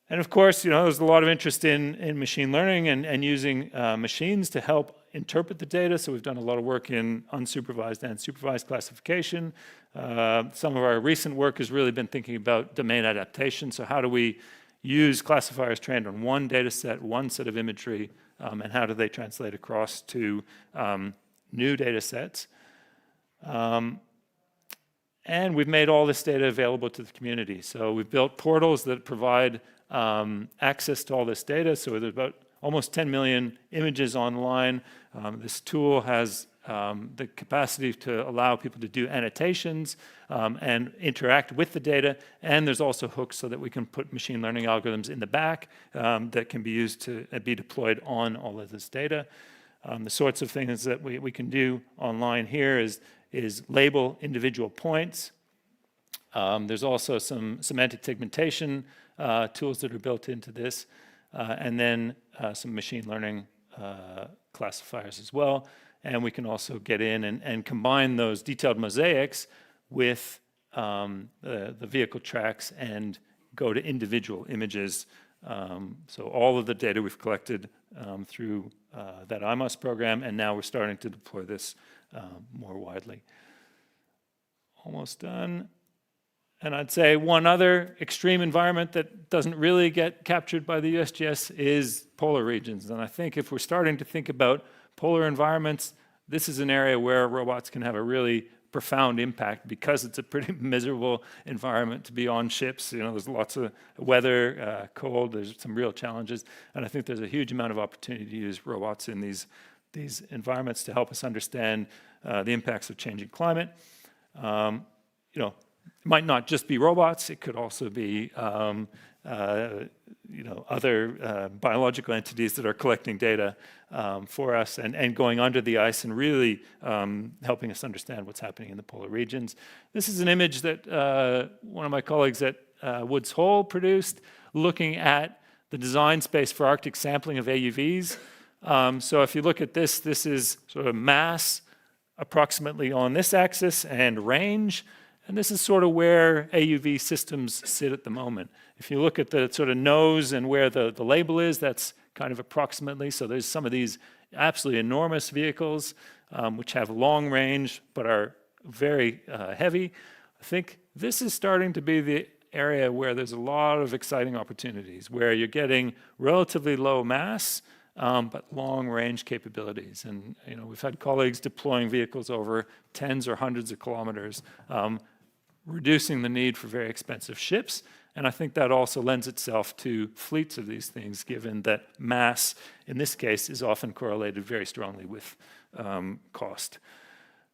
And of course, there's a lot of interest in machine learning and using machines to help interpret the data. So we've done a lot of work in unsupervised and supervised classification. Some of our recent work has really been thinking about domain adaptation. So how do we use classifiers trained on one data set, one set of imagery, and how do they translate across to new data sets? And we've made all this data available to the community. So we've built portals that provide access to all this data. So there's about almost 10 million images online. This tool has the capacity to allow people to do annotations and interact with the data. And there's also hooks so that we can put machine learning algorithms in the back that can be used to be deployed on all of this data. The sorts of things that we can do online here is label individual points. There's also some semantic segmentation tools that are built into this, and then some machine learning classifiers as well. And we can also get in and combine those detailed mosaics with the vehicle tracks and go to individual images. So all of the data we've collected through that IMOS program, and now we're starting to deploy this more widely. Almost done. And I'd say one other extreme environment that doesn't really get captured by the USGS is polar regions. And I think if we're starting to think about polar environments, this is an area where robots can have a really profound impact because it's a pretty miserable environment to be on ships. There's lots of weather, cold, there's some real challenges. And I think there's a huge amount of opportunity to use robots in these environments to help us understand the impacts of changing climate. It might not just be robots, it could also be other biological entities that are collecting data for us and going under the ice and really helping us understand what's happening in the polar regions. This is an image that one of my colleagues at Woods Hole produced, looking at the design space for Arctic sampling of AUVs. So if you look at this, this is sort of mass approximately on this axis and range. And this is sort of where AUV systems sit at the moment. If you look at the sort of nose and where the label is, that's kind of approximately. So there's some of these absolutely enormous vehicles which have long range but are very heavy. I think this is starting to be the area where there's a lot of exciting opportunities, where you're getting relatively low mass but long range capabilities. And we've had colleagues deploying vehicles over tens or hundreds of kilometers, reducing the need for very expensive ships. And I think that also lends itself to fleets of these things, given that mass, in this case, is often correlated very strongly with cost.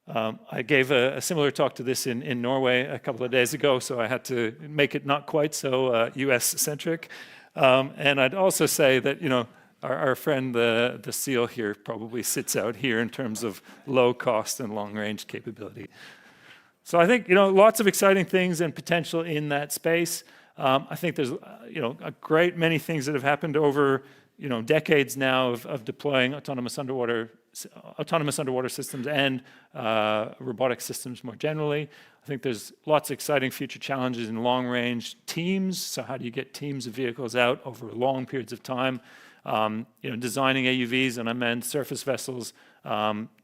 I gave a similar talk to this in Norway a couple of days ago, so I had to make it not quite so US-centric. And I'd also say that, our friend, the SEAL here, probably sits out here in terms of low cost and long-range capability. So I think, lots of exciting things and potential in that space. I think there's, a great many things that have happened over, decades now of deploying autonomous underwater systems and robotic systems more generally. I think there's lots of exciting future challenges in long-range teams. So how do you get teams of vehicles out over long periods of time? Designing AUVs and unmanned surface vessels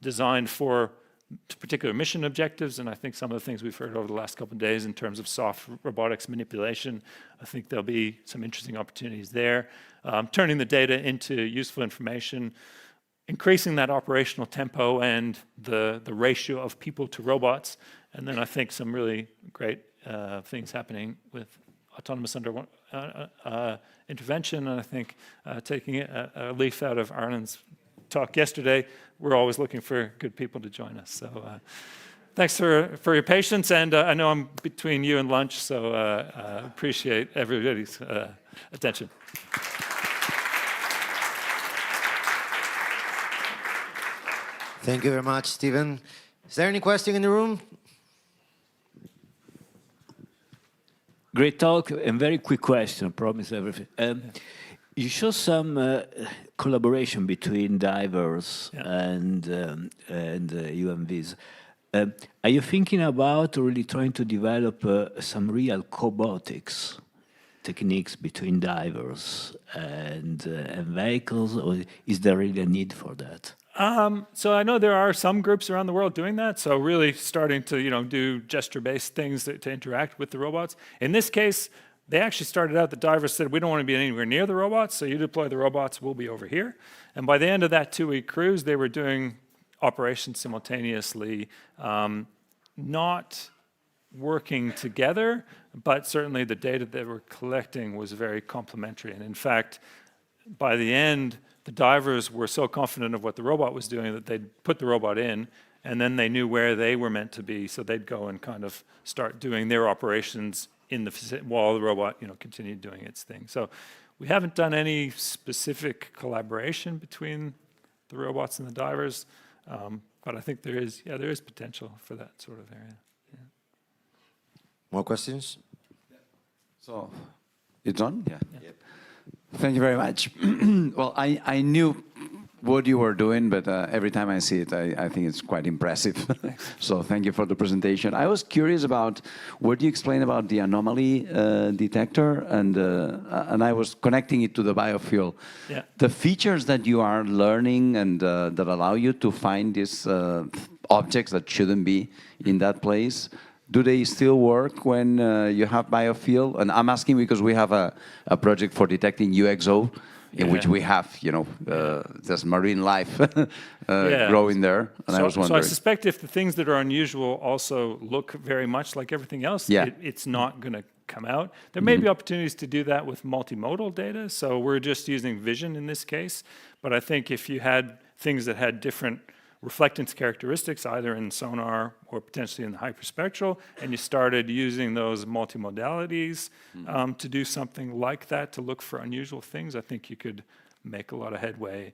designed for particular mission objectives, and I think some of the things we've heard over the last couple of days in terms of soft robotics manipulation, I think there'll be some interesting opportunities there. Turning the data into useful information, increasing that operational tempo and the ratio of people to robots, and then I think some really great things happening with autonomous intervention, and I think taking a leaf out of Arlen's talk yesterday, we're always looking for good people to join us. So thanks for your patience, and I know I'm between you and lunch, so appreciate everybody's attention. Thank you very much, Stephen. Is there any question in the room? Great talk and very quick question, I promise everything. You show some collaboration between divers and UMVs. Are you thinking about really trying to develop some real cobotics techniques between divers and vehicles, or is there really a need for that? So I know there are some groups around the world doing that. So really starting to do gesture-based things to interact with the robots. In this case, they actually started out. The divers said, "We don't want to be anywhere near the robots, so you deploy the robots. We'll be over here." And by the end of that 2-week cruise, they were doing operations simultaneously, not working together, but certainly the data they were collecting was very complementary. And in fact, by the end, the divers were so confident of what the robot was doing that they'd put the robot in, and then they knew where they were meant to be, so they'd go and kind of start doing their operations in the while the robot, continued doing its thing. So we haven't done any specific collaboration between the robots and the divers, but I think there is potential for that sort of area. Yeah. More questions? So, it's on? Yeah. Yep. Thank you very much. Well, I knew what you were doing, but every time I see it, I think it's quite impressive. So thank you for the presentation. I was curious about what you explained about the anomaly detector, and I was connecting it to the biofuel. Yeah. The features that you are learning and that allow you to find these objects that shouldn't be in that place, do they still work when you have biofuel? And I'm asking because we have a project for detecting UXO, in which we have, there's marine life growing there. And I was wondering. So I suspect if the things that are unusual also look very much like everything else, it's not going to come out. There may be opportunities to do that with multimodal data. So we're just using vision in this case. But I think if you had things that had different reflectance characteristics, either in sonar or potentially in the hyperspectral, and you started using those multimodalities to do something like that, to look for unusual things, I think you could make a lot of headway.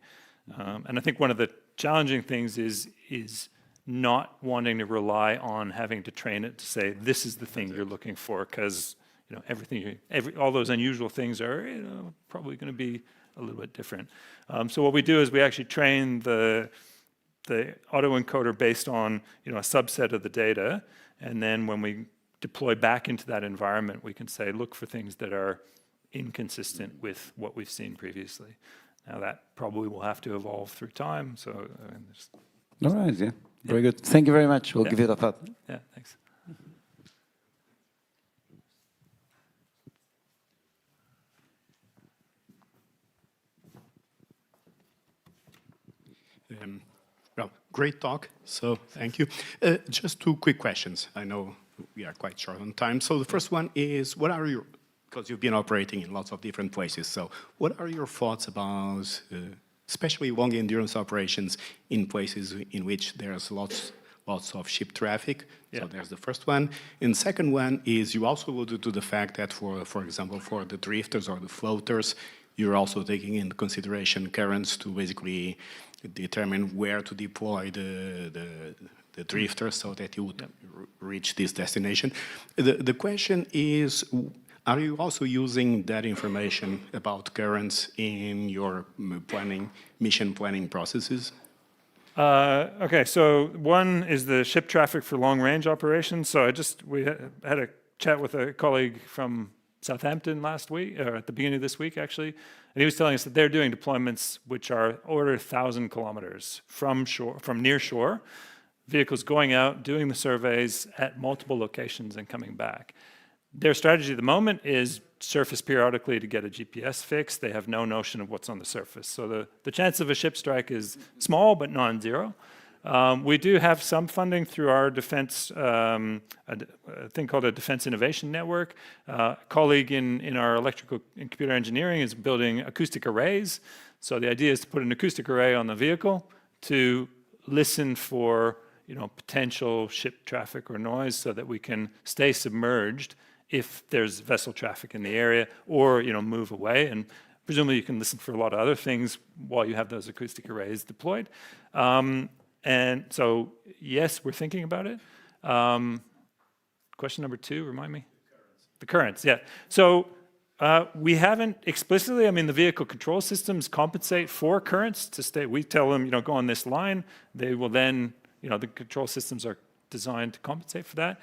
And I think one of the challenging things is not wanting to rely on having to train it to say, this is the thing you're looking for, because all those unusual things are probably going to be a little bit different. So what we do is we actually train the autoencoder based on a subset of the data, and then when we deploy back into that environment, we can say, look for things that are inconsistent with what we've seen previously. Now that probably will have to evolve through time. So, all right, yeah, very good. Thank you very much. We'll give it a thought. Yeah, thanks. Well, great talk, so thank you. Just 2 quick questions. I know we are quite short on time. So the first one is, because you've been operating in lots of different places, so what are your thoughts about, especially long endurance operations in places in which there's lots of ship traffic? Yeah. So there's the first one. And the second one is, you also alluded to the fact that for example, for the drifters or the floaters, you're also taking into consideration currents to basically determine where to deploy the drifter so that you would reach this destination. The question is, are you also using that information about currents in your mission planning processes? Okay, so one is the ship traffic for long-range operations. So we had a chat with a colleague from Southampton last week, or at the beginning of this week, actually, and he was telling us that they're doing deployments which are order 1,000 kilometers from near shore, vehicles going out, doing the surveys at multiple locations and coming back. Their strategy at the moment is surface periodically to get a GPS fix. They have no notion of what's on the surface. So the chance of a ship strike is small, but non-zero. We do have some funding through our defense, a thing called a Defense Innovation Network. A colleague in our electrical and computer engineering is building acoustic arrays. So the idea is to put an acoustic array on the vehicle to listen for potential ship traffic or noise so that we can stay submerged if there's vessel traffic in the area, or move away. And presumably you can listen for a lot of other things while you have those acoustic arrays deployed. And so, yes, we're thinking about it. Question number 2, remind me? The currents, yeah. So we haven't explicitly, I mean, the vehicle control systems compensate for currents to stay. We tell them, go on this line. They will then, the control systems are designed to compensate for that.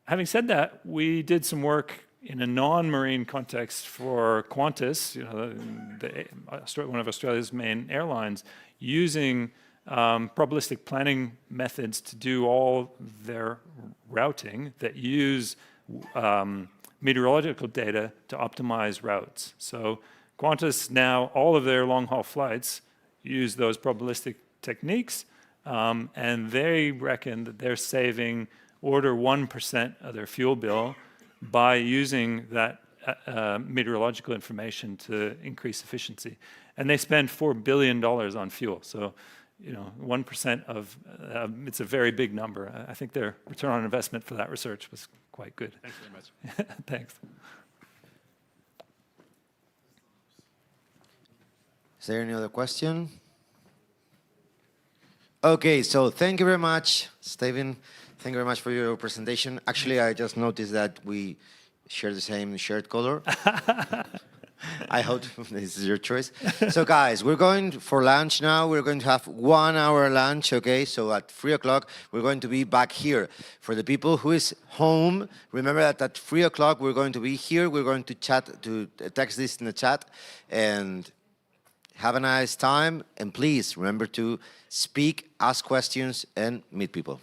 Having said that, we did some work in a non-marine context for Qantas, one of Australia's main airlines, using probabilistic planning methods to do all their routing that use meteorological data to optimize routes. So Qantas now, all of their long-haul flights use those probabilistic techniques, and they reckon that they're saving order 1% of their fuel bill by using that meteorological information to increase efficiency. And they spend $4 billion on fuel. So, 1% of, it's a very big number. I think their return on investment for that research was quite good. Thanks very much. Thanks. Is there any other question? Okay, so thank you very much, Stefan. Thank you very much for your presentation. Actually, I just noticed that we share the same shirt color. I hope this is your choice. So guys, we're going for lunch now. We're going to have 1 hour lunch, okay? So at 3 o'clock, we're going to be back here. For the people who is home, remember that at 3 o'clock, we're going to be here. We're going to chat, to text this in the chat. And have a nice time. And please remember to speak, ask questions, and meet people.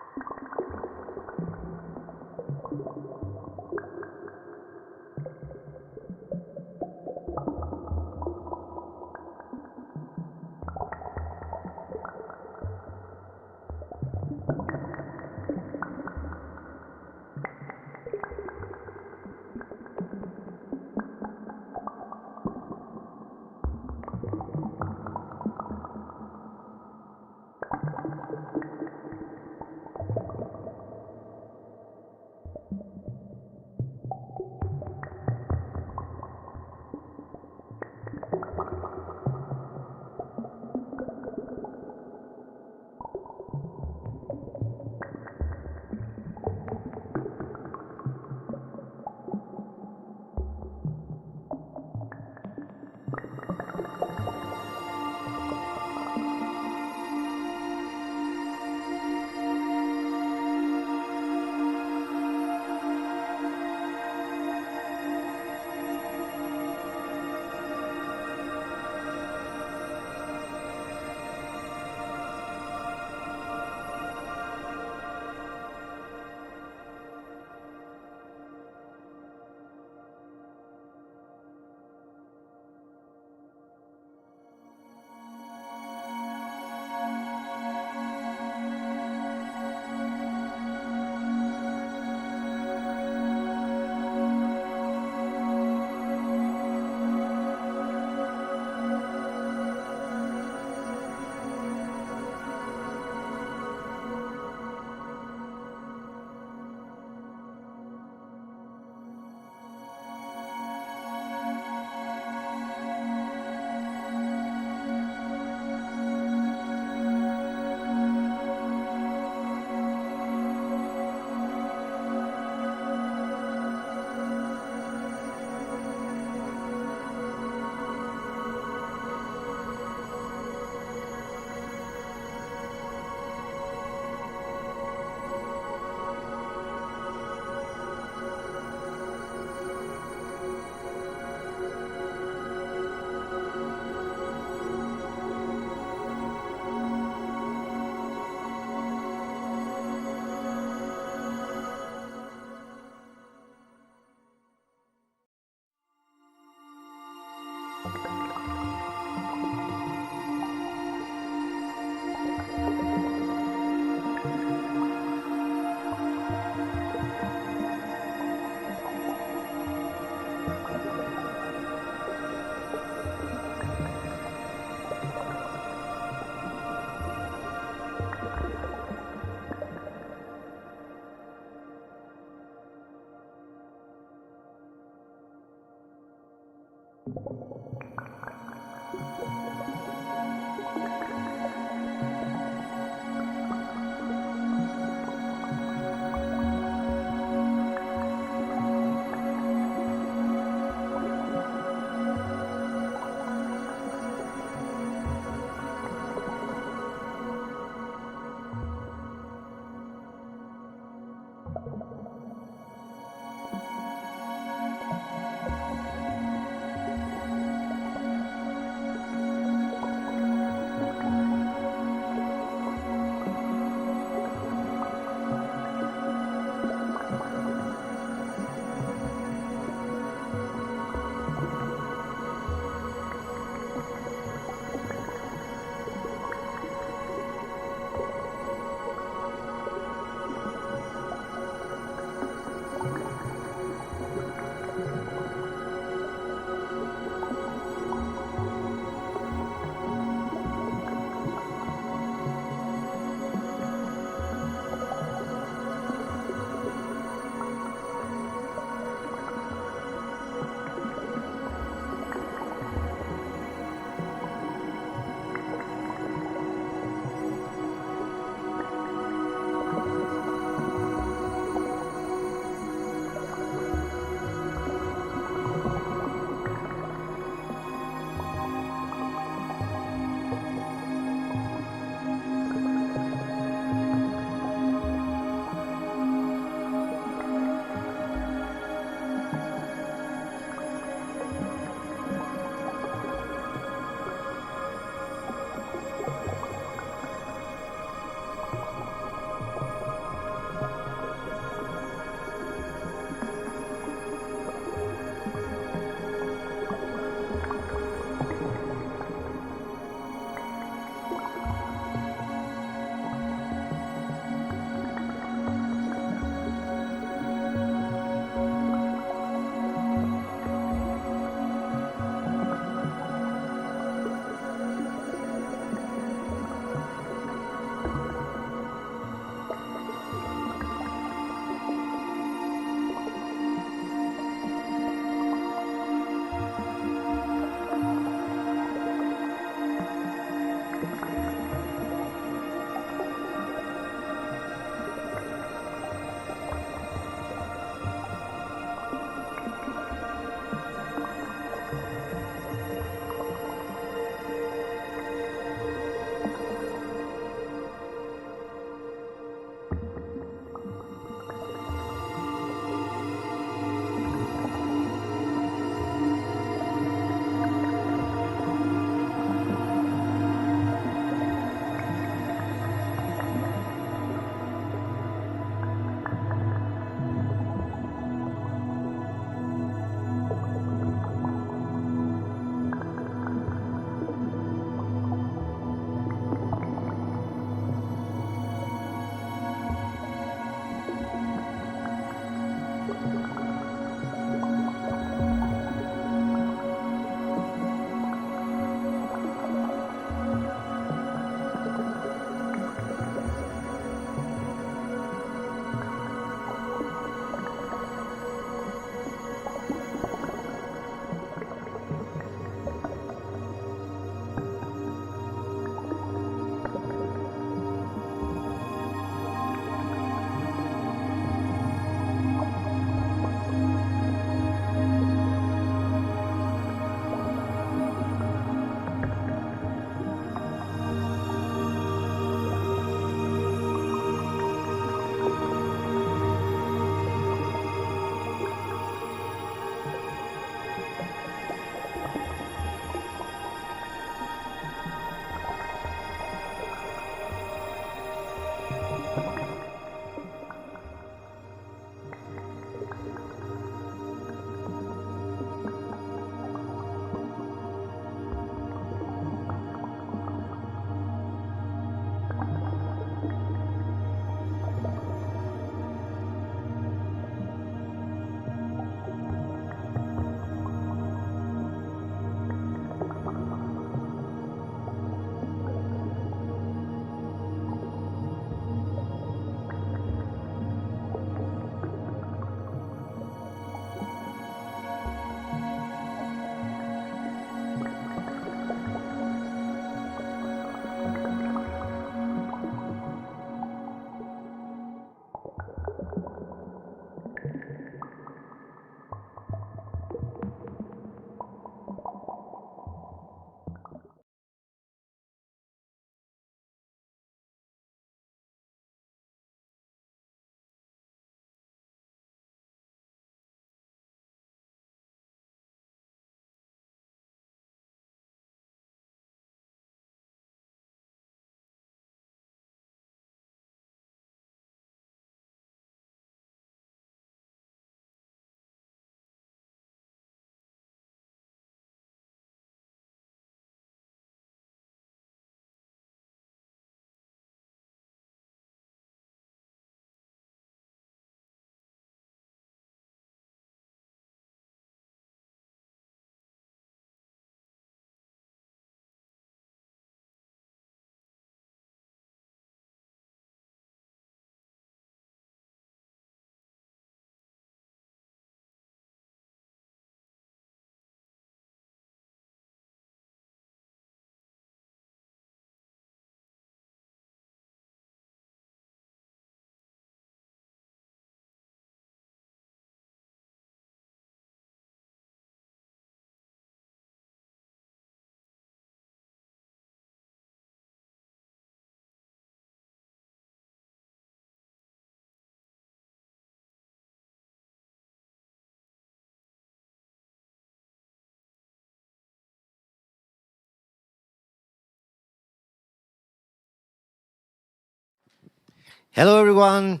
Hello, everyone.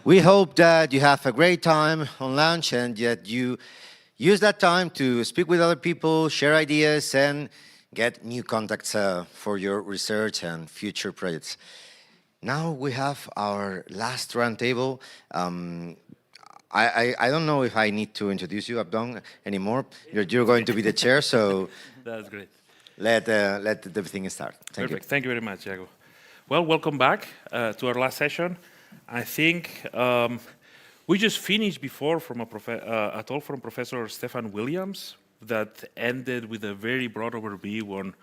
We hope that you have a great time on lunch and that you use that time to speak with other people, share ideas, and get new contacts for your research and future projects. Now we have our last roundtable. I don't know if I need to introduce you, Abdon, anymore. You're going to be the chair, so That's great. let the thing start. Thank Perfect. Thank you very much, Iago. Well, welcome back to our last session. I think we just finished before from a talk from Professor Stefan Williams that ended with a very broad overview on,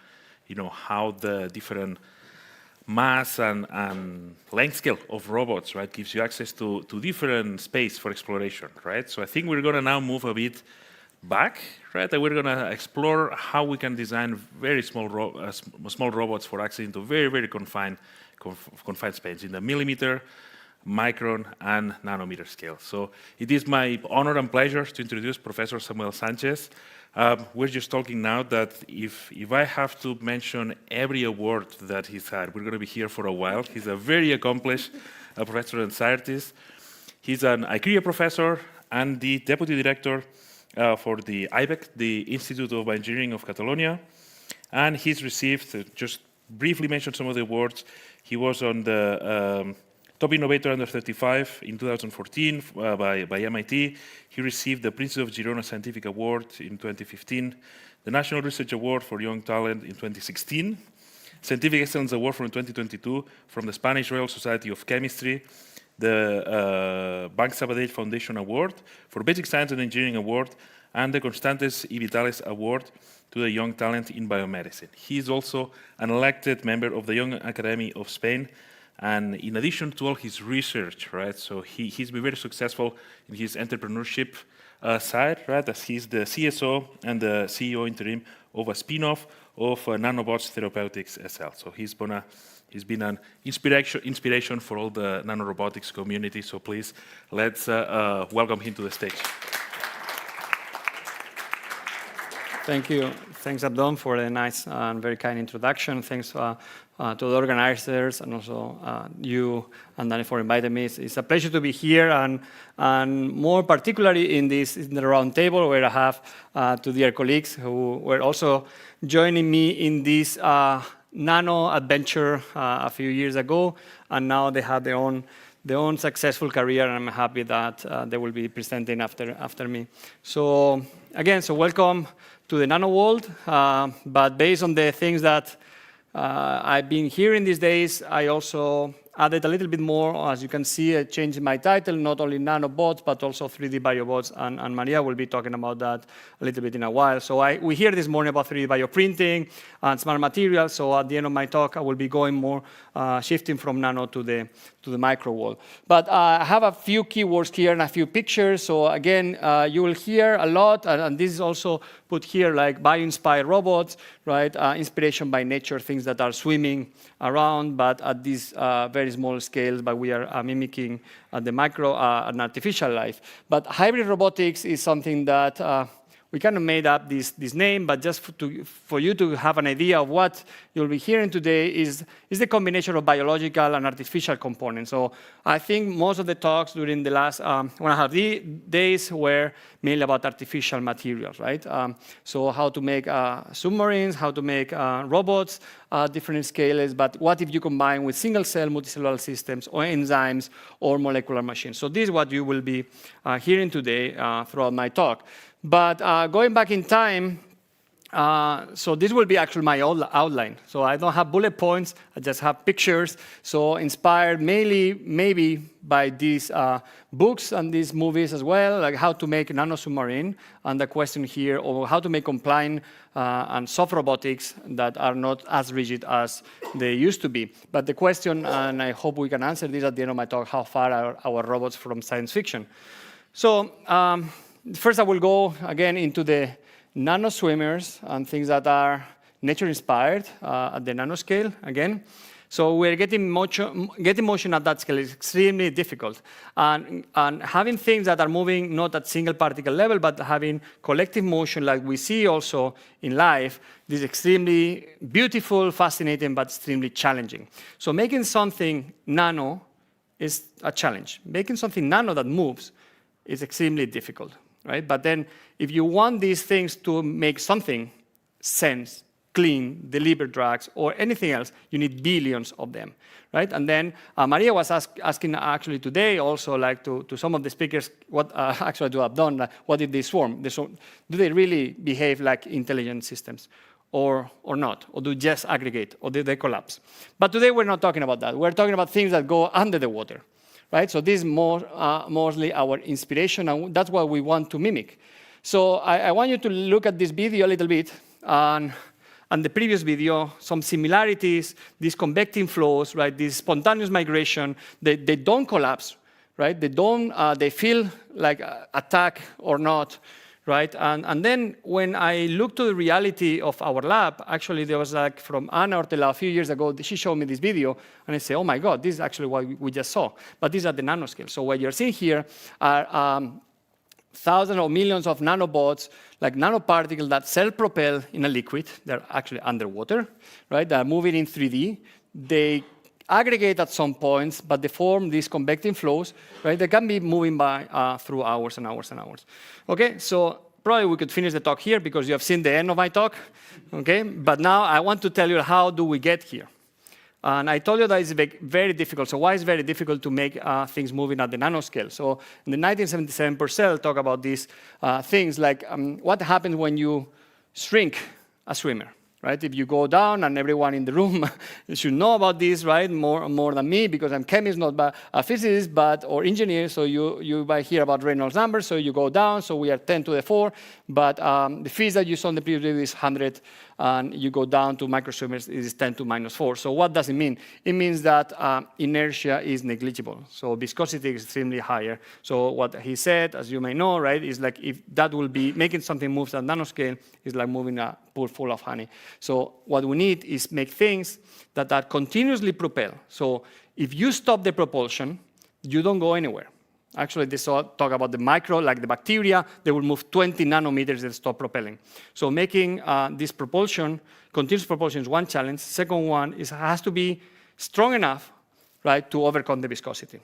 how the different mass and length scale of robots, right, gives you access to different space for exploration, right? So I think we're going to now move a bit back, right? And we're going to explore how we can design very small robots for access into very, very confined space in the millimeter, micron, and nanometer scale. So it is my honor and pleasure to introduce Professor Samuel Sanchez. We're just talking now that if I have to mention every award that he's had, we're going to be here for a while. He's a very accomplished professor and scientist. He's an ICRIA professor and the deputy director for the IBEC, the Institute of Engineering of Catalonia. And he's received, just briefly mention some of the awards, he was on the Top Innovator Under 35 in 2014 by MIT. He received the Princess of Girona Scientific Award in 2015, the National Research Award for Young Talent in 2016, Scientific Excellence Award from 2022 from the Spanish Royal Society of Chemistry, the Banc Sabadell Foundation Award for Basic Science and Engineering Award, and the Constantes y Vitales Award to the Young Talent in Biomedicine. He is also an elected member of the Young Academy of Spain, and in addition to all his research, right, so he's been very successful in his entrepreneurship side, right, as he's the CSO and the CEO interim of a spin-off of Nanobots Therapeutics SL. So he's been an inspiration for all the nanorobotics community, so please, let's welcome him to the stage. Thank you. Thanks, Abdon, for the nice and very kind introduction. Thanks to the organizers and also you and Danny for inviting me. It's a pleasure to be here, and more particularly in the round table where I have two dear colleagues who were also joining me in this nano adventure a few years ago, and now they have their own successful career, and I'm happy that they will be presenting after me. So again, welcome to the nano world, but based on the things that I've been hearing these days, I also added a little bit more. As you can see, I changed my title, not only nanobots, but also 3D biobots, and Maria will be talking about that a little bit in a while. So we hear this morning about 3D bioprinting and smart materials, so at the end of my talk, I will be going more, shifting from nano to the micro world. But I have a few keywords here and a few pictures, so again, you will hear a lot, and this is also put here like bio-inspired robots, right? Inspiration by nature, things that are swimming around, but at these very small scales, but we are mimicking the micro and artificial life. But hybrid robotics is something that we kind of made up this name, but just for you to have an idea of what you'll be hearing today is the combination of biological and artificial components. So I think most of the talks during the last 1.5 days were mainly about artificial materials, right? So how to make submarines, how to make robots, different scales, but what if you combine with single-cell multicellular systems or enzymes or molecular machines? So this is what you will be hearing today throughout my talk. But going back in time, so this will be actually my outline. So I don't have bullet points, I just have pictures. So inspired mainly maybe by these books and these movies as well, like how to make a nano submarine, and the question here, or how to make compliant and soft robotics that are not as rigid as they used to be. But the question, and I hope we can answer this at the end of my talk, how far are our robots from science fiction? So first I will go again into the nano swimmers and things that are nature inspired at the nanoscale again. So we're getting motion at that scale is extremely difficult. And having things that are moving not at single particle level, but having collective motion like we see also in life, this is extremely beautiful, fascinating, but extremely challenging. So making something nano is a challenge. Making something nano that moves is extremely difficult, right? But then if you want these things to make something sense, clean, deliver drugs, or anything else, you need billions of them, right? And then Maria was asking actually today also like to some of the speakers, what actually to Abdon, what did they swarm? Do they really behave like intelligent systems or not? Or do they just aggregate, or do they collapse? But today we're not talking about that. We're talking about things that go under the water, right? So this is mostly our inspiration, and that's what we want to mimic. So I want you to look at this video a little bit, and the previous video, some similarities, these convecting flows, right? This spontaneous migration, they don't collapse, right? They feel like attack or not, right? And then when I look to the reality of our lab, actually there was like from Ana Ortela a few years ago, she showed me this video, and I say, oh my God, this is actually what we just saw. But these are the nanoscale. So what you're seeing here are thousands or millions of nanobots, like nanoparticles that self-propel in a liquid. They're actually underwater, right? They're moving in 3D. They aggregate at some points, but they form these convecting flows, right? They can be moving by through hours and hours and hours. Okay, so probably we could finish the talk here because you have seen the end of my talk, okay? But now I want to tell you how do we get here. And I told you that it's very difficult. So why is it very difficult to make things moving at the nanoscale? So in the 1977 Purcell talk about these things like what happens when you shrink a swimmer, right? If you go down, and everyone in the room should know about this, right? More than me, because I'm chemist, not a physicist, or engineer. So you might hear about Reynolds numbers. So you go down. So we are 10 to the 4. But the physics that you saw in the previous video is 100. And you go down to microswimmers, it is 10 to minus 4. So what does it mean? It means that inertia is negligible. So viscosity is extremely higher. So what he said, as you may know, right, is like if that will be making something move at nanoscale, is like moving a pool full of honey. So what we need is make things that are continuously propelled. So if you stop the propulsion, you don't go anywhere. Actually, they talk about the micro, like the bacteria, they will move 20 nanometers and stop propelling. So making this propulsion, continuous propulsion is one challenge. Second one is it has to be strong enough, right, to overcome the viscosity.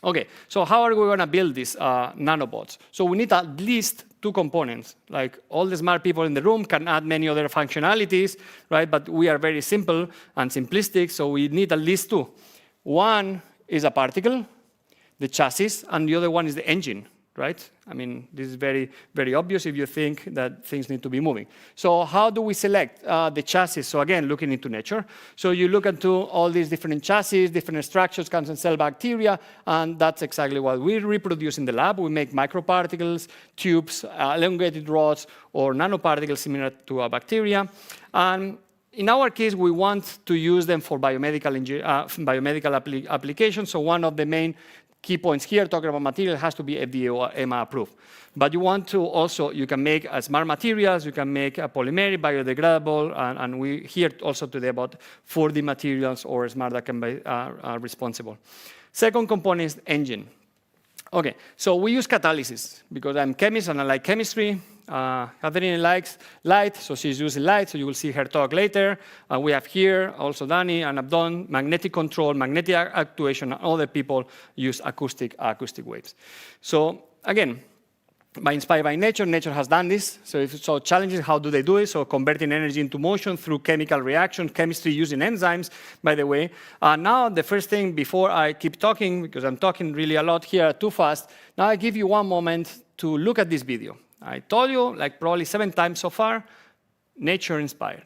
Okay, so how are we going to build these nanobots? So we need at least 2 components. Like all the smart people in the room can add many other functionalities, right? But we are very simple and simplistic, so we need at least 2. One is a particle, the chassis, and the other one is the engine, right? I mean, this is very, very obvious if you think that things need to be moving. So how do we select the chassis? So again, looking into nature. So you look into all these different chassis, different structures, cancer cell bacteria, and that's exactly what we reproduce in the lab. We make microparticles, tubes, elongated rods, or nanoparticles similar to a bacteria. And in our case, we want to use them for biomedical applications. So one of the main key points here, talking about material, has to be FDA or EMA approved. But you want to also, you can make smart materials, you can make a polymeric, biodegradable, and we hear also today about 4D materials or smart that can be responsible. Second component is engine. Okay, so we use catalysis because I'm a chemist and I like chemistry. Katherine likes light, so she's using light, so you will see her talk later. We have here also Dani and Abdon, magnetic control, magnetic actuation, and other people use acoustic waves. So again, inspired by nature, nature has done this. So challenges, how do they do it? So converting energy into motion through chemical reaction, chemistry using enzymes, by the way. Now the first thing, before I keep talking, because I'm talking really a lot here too fast, now I give you one moment to look at this video. I told you, like probably 7 times so far, nature inspired,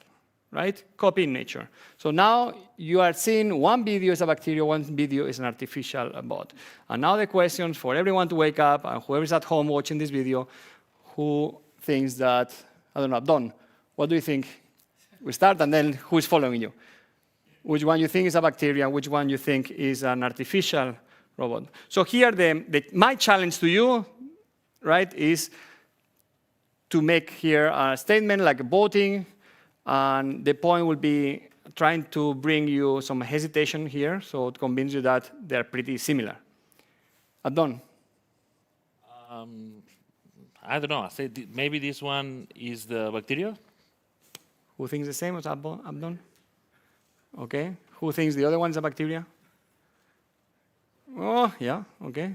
right? Copying nature. So now you are seeing one video is a bacteria, one video is an artificial bot. And now the question for everyone to wake up, and whoever's at home watching this video, who thinks that, I don't know, Abdon, what do you think? We start, and then who is following you? Which one you think is a bacteria, which one you think is an artificial robot? So here, my challenge to you, right, is to make here a statement like voting, and the point will be trying to bring you some hesitation here, so to convince you that they're pretty similar. Abdon? I don't know. I say maybe this one is the bacteria. Who thinks the same as Abdon? Okay. Who thinks the other one is a bacteria? Oh, yeah, okay.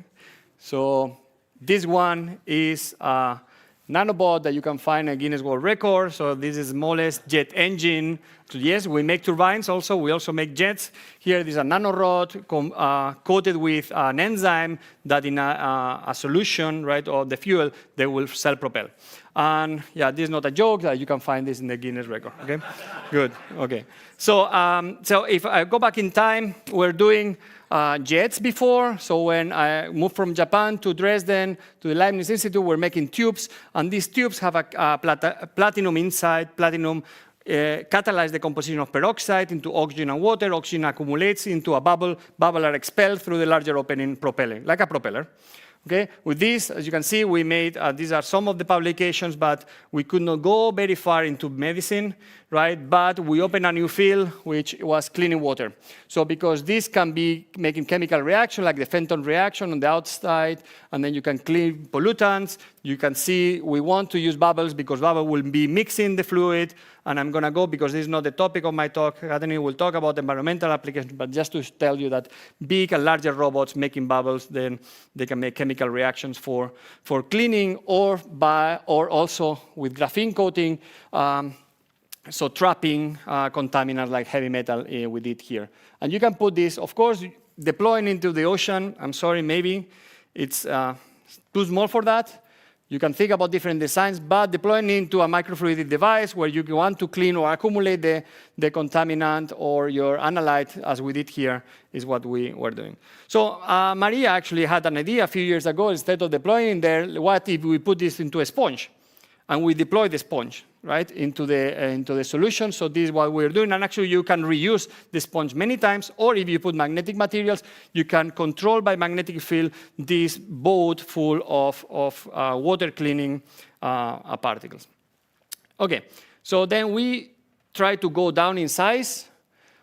So this one is a nanobot that you can find in Guinness World Record. So this is the smallest jet engine. So yes, we make turbines also. We also make jets. Here, this is a nanorod coated with an enzyme that in a solution, right, of the fuel, they will self-propel. And yeah, this is not a joke. You can find this in the Guinness record. Okay, good. Okay. So, so if I go back in time, we're doing jets before. So when I moved from Japan to Dresden to the Leibniz Institute, we're making tubes, and these tubes have a platinum inside. Platinum catalyze the composition of peroxide into oxygen and water. Oxygen accumulates into a bubble. Bubble are expelled through the larger opening, propelling, like a propeller. Okay, with this, as you can see, we made, these are some of the publications, but we could not go very far into medicine, right? But we opened a new field, which was cleaning water. So because this can be making chemical reaction, like the Fenton reaction on the outside, and then you can clean pollutants. You can see we want to use bubbles because bubble will be mixing the fluid, and I'm going to go, because this is not the topic of my talk, Katherine will talk about environmental applications, but just to tell you that big and larger robots making bubbles, then they can make chemical reactions for cleaning or also with graphene coating, so trapping contaminants like heavy metal we did here. And you can put this, of course, deploying into the ocean. I'm sorry, maybe it's too small for that. You can think about different designs, but deploying into a microfluidic device where you want to clean or accumulate the contaminant or your analyte, as we did here, is what we were doing. So Maria actually had an idea a few years ago. Instead of deploying there, what if we put this into a sponge? And we deploy the sponge, right, into the solution. So this is what we're doing. And actually, you can reuse the sponge many times. Or if you put magnetic materials, you can control by magnetic field this boat full of water cleaning particles. OK, so then we try to go down in size.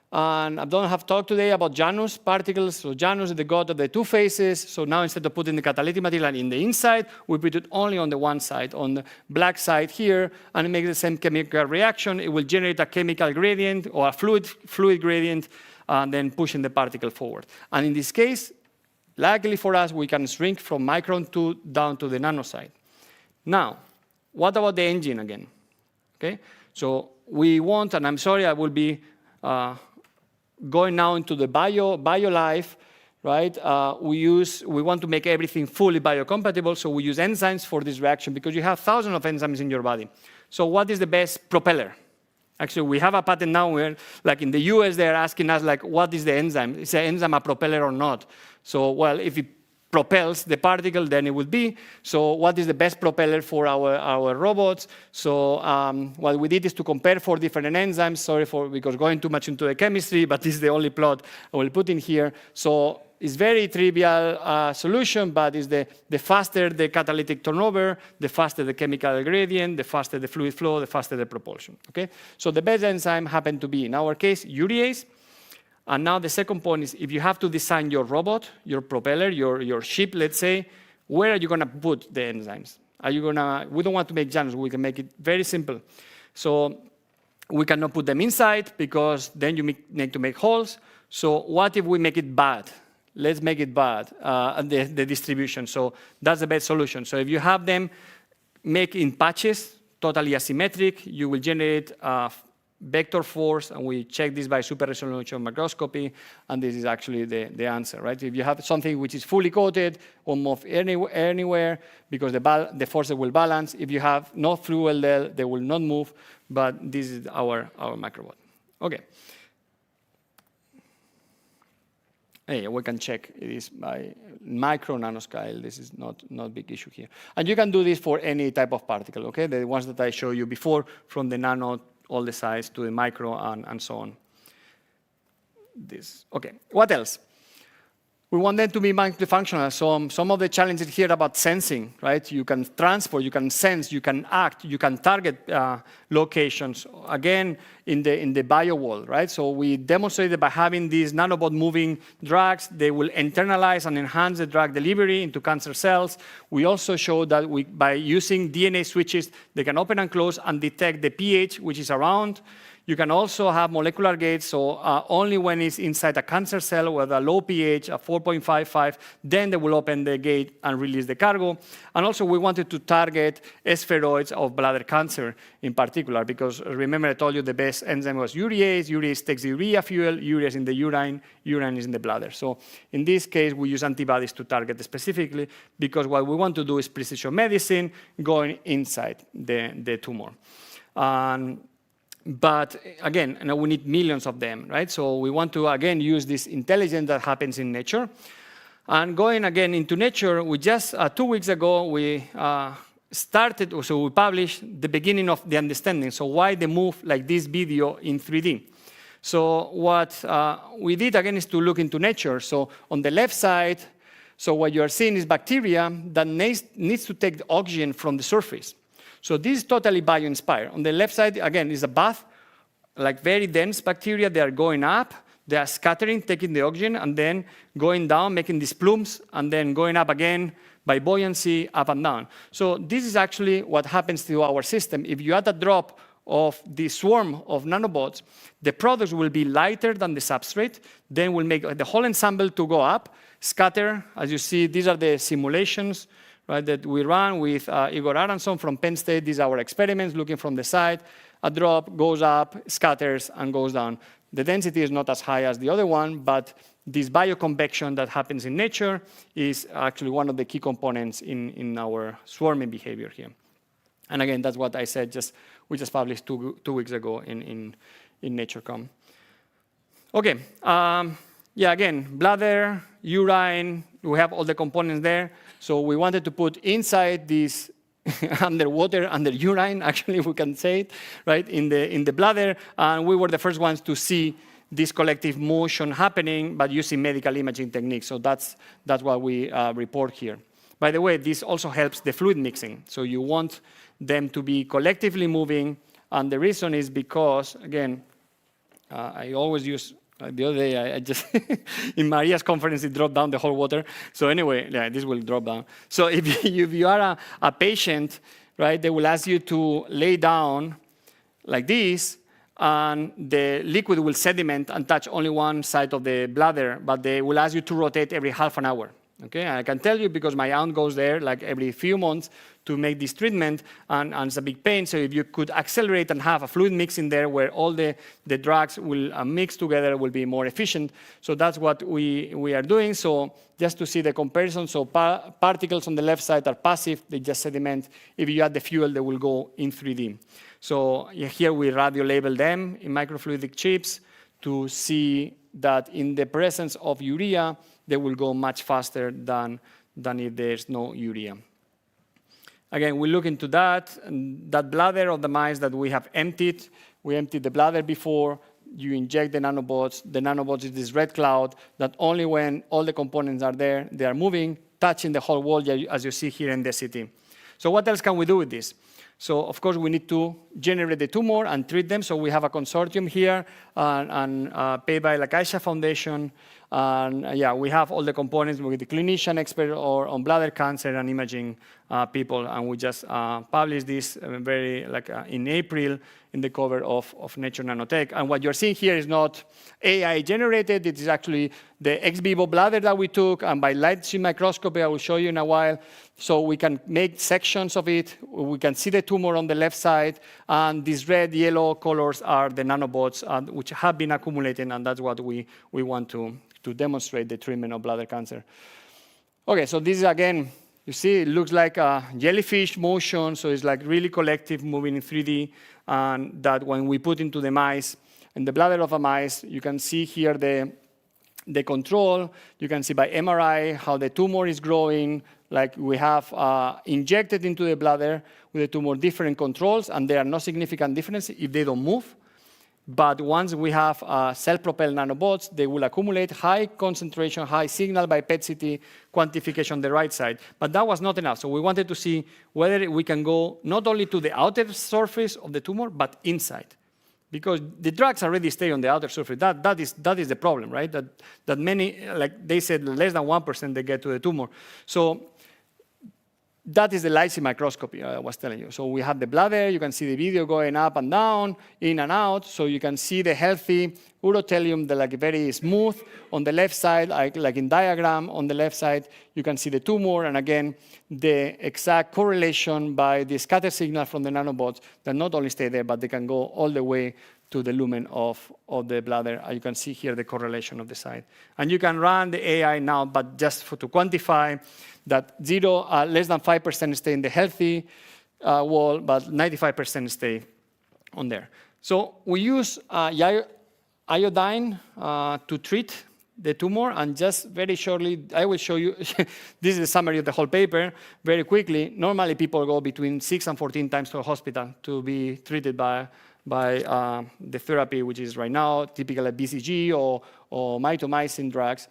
And Abdon have talked today about Janus particles. So Janus is the god of the two faces. So now instead of putting the catalytic material in the inside, we put it only on the one side, on the black side here, and it makes the same chemical reaction. It will generate a chemical gradient or a fluid gradient, and then pushing the particle forward. And in this case, luckily for us, we can shrink from micron down to the nano side. Now, what about the engine again? Okay, so we want, and I'm sorry, I will be going now into the bio life, right? We want to make everything fully biocompatible, so we use enzymes for this reaction because you have thousands of enzymes in your body. So what is the best propeller? Actually, we have a patent now where, like in the US, they're asking us, like, what is the enzyme? Is the enzyme a propeller or not? So, well, if it propels the particle, then it would be. So what is the best propeller for our robots? So what we did is to compare 4 different enzymes. Sorry because going too much into the chemistry, but this is the only plot I will put in here. So it's very trivial solution, but it's the faster the catalytic turnover, the faster the chemical gradient, the faster the fluid flow, the faster the propulsion. Okay? So the best enzyme happened to be, in our case, urease. And now the second point is, if you have to design your robot, your propeller, your ship, let's say, where are you going to put the enzymes? Are you going to? We don't want to make Janus. We can make it very simple. So we cannot put them inside because then you need to make holes. So what if we make it bad? Let's make it bad, the distribution. So that's the best solution. So if you have them make in patches, totally asymmetric, you will generate vector force, and we check this by super resolution microscopy, and this is actually the answer, right? If you have something which is fully coated, won't move anywhere because the forces will balance. If you have no fuel there, they will not move, but this is our microbot. Okay. Hey, we can check it is by micro nanoscale. This is not big issue here. And you can do this for any type of particle, okay? The ones that I showed you before, from the nano all the size to the micro and so on. This, okay, what else? We want them to be multifunctional. So some of the challenges here about sensing, right? You can transport, you can sense, you can act, you can target locations, again, in the bio world, right? So we demonstrated by having these nanobot moving drugs, they will internalize and enhance the drug delivery into cancer cells. We also showed that by using DNA switches, they can open and close and detect the pH, which is around You can also have molecular gates, so only when it's inside a cancer cell with a low pH, a 4.55, then they will open the gate and release the cargo. And also we wanted to target spheroids of bladder cancer in particular, because remember I told you the best enzyme was urease. Urease takes the urea fuel, urea is in the urine, urine is in the bladder. So in this case, we use antibodies to target specifically, because what we want to do is precision medicine going inside the tumor. But again, we need millions of them, right? So we want to, again, use this intelligence that happens in nature. And going again into nature, we just, 2 weeks ago, we we published the beginning of the understanding. So why they move like this video in 3D. So what we did, again, is to look into nature. So on the left side, so what you are seeing is bacteria that needs to take the oxygen from the surface. So this is totally bio-inspired. On the left side, again, is a bath, like very dense bacteria. They are going up, they are scattering, taking the oxygen, and then going down, making these plumes, and then going up again by buoyancy, up and down. So this is actually what happens to our system. If you add a drop of the swarm of nanobots, the products will be lighter than the substrate, then we'll make the whole ensemble to go up, scatter. As you see, these are the simulations, right, that we run with Igor Aronson from Penn State. These are our experiments looking from the side. A drop goes up, scatters, and goes down. The density is not as high as the other one, but this bioconvection that happens in nature is actually one of the key components in our swarming behavior here. And again, that's what I said, we just published two weeks ago in Nature.com. Okay, yeah, again, bladder, urine, we have all the components there. So we wanted to put inside this underwater, under urine, actually we can say it, right, in the bladder. And we were the first ones to see this collective motion happening, but using medical imaging techniques. So that's what we report here. By the way, this also helps the fluid mixing. So you want them to be collectively moving. And the reason is because, again, I always use, the other day, I just, in Maria's conference, it dropped down the whole water. So anyway, yeah, this will drop down. So if you are a patient, right, they will ask you to lay down like this, and the liquid will sediment and touch only one side of the bladder, but they will ask you to rotate every half an hour. Okay, I can tell you because my aunt goes there like every few months to make this treatment, and it's a big pain. So if you could accelerate and have a fluid mix in there where all the drugs will mix together, it will be more efficient. So that's what we are doing. So just to see the comparison, so particles on the left side are passive, they just sediment. If you add the fuel, they will go in 3D. So here we radio label them in microfluidic chips to see that in the presence of urea, they will go much faster than if there's no urea. Again, we look into that bladder of the mice that we have emptied. We emptied the bladder before. You inject the nanobots. The nanobots is this red cloud that only when all the components are there, they are moving, touching the whole wall, as you see here in the CT. So what else can we do with this? So of course, we need to generate the tumor and treat them. So we have a consortium here and paid by La Caixa Foundation. And yeah, we have all the components with the clinician expert or on bladder cancer and imaging people. And we just published this in April in the cover of Nature Nanotech. And what you're seeing here is not AI generated. It is actually the ex vivo bladder that we took. And by light sheet microscopy, I will show you in a while. So we can make sections of it. We can see the tumor on the left side. And these red, yellow colors are the nanobots which have been accumulating. And that's what we want to demonstrate the treatment of bladder cancer. Okay, so this is, again, you see, it looks like a jellyfish motion. So it's like really collective moving in 3D. And that when we put into the mice, in the bladder of a mice, you can see here the control. You can see by MRI how the tumor is growing. Like we have injected into the bladder with the tumor different controls, and there are no significant differences if they don't move. But once we have self-propelled nanobots, they will accumulate high concentration, high signal by PET-CT quantification on the right side. But that was not enough. So we wanted to see whether we can go not only to the outer surface of the tumor, but inside. Because the drugs already stay on the outer surface. That is the problem, right? That many, like they said, less than 1% they get to the tumor. So that is the Lysi microscopy I was telling you. So we have the bladder. You can see the video going up and down, in and out. So you can see the healthy urotelium, like very smooth. On the left side, like in diagram, on the left side, you can see the tumor. And again, the exact correlation by the scatter signal from the nanobots that not only stay there, but they can go all the way to the lumen of the bladder. You can see here the correlation of the side. And you can run the AI now, but just to quantify that less than 5% stay in the healthy wall, but 95% stay on there. So we use iodine to treat the tumor, and just very shortly, I will show you, this is the summary of the whole paper, very quickly. Normally people go between 6 and 14 times to a hospital to be treated by the therapy, which is right now typically BCG or mitomycin drugs.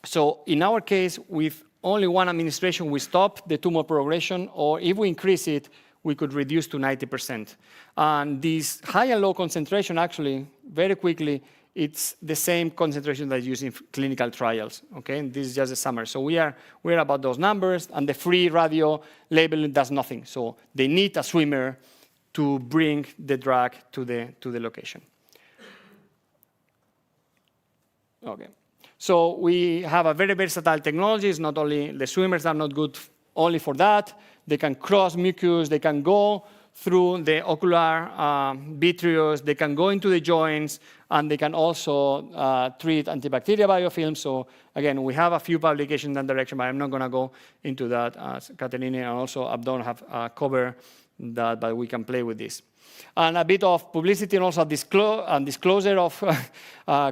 So in our case, with only one administration, we stop the tumor progression, or if we increase it, we could reduce to 90%. And this high and low concentration, actually, very quickly, it's the same concentration that you use in clinical trials, okay? And this is just a summary. So we're about those numbers, and the free radio labeling does nothing. So they need a swimmer to bring the drug to the location. Okay. So we have a very versatile technology. It's not only the swimmers are not good only for that. They can cross mucus. They can go through the ocular vitreous. They can go into the joints, and they can also treat antibacterial biofilms. So again, we have a few publications in that direction, but I'm not going to go into that. Katherine and also Abdon have covered that, but we can play with this. And a bit of publicity and also disclosure of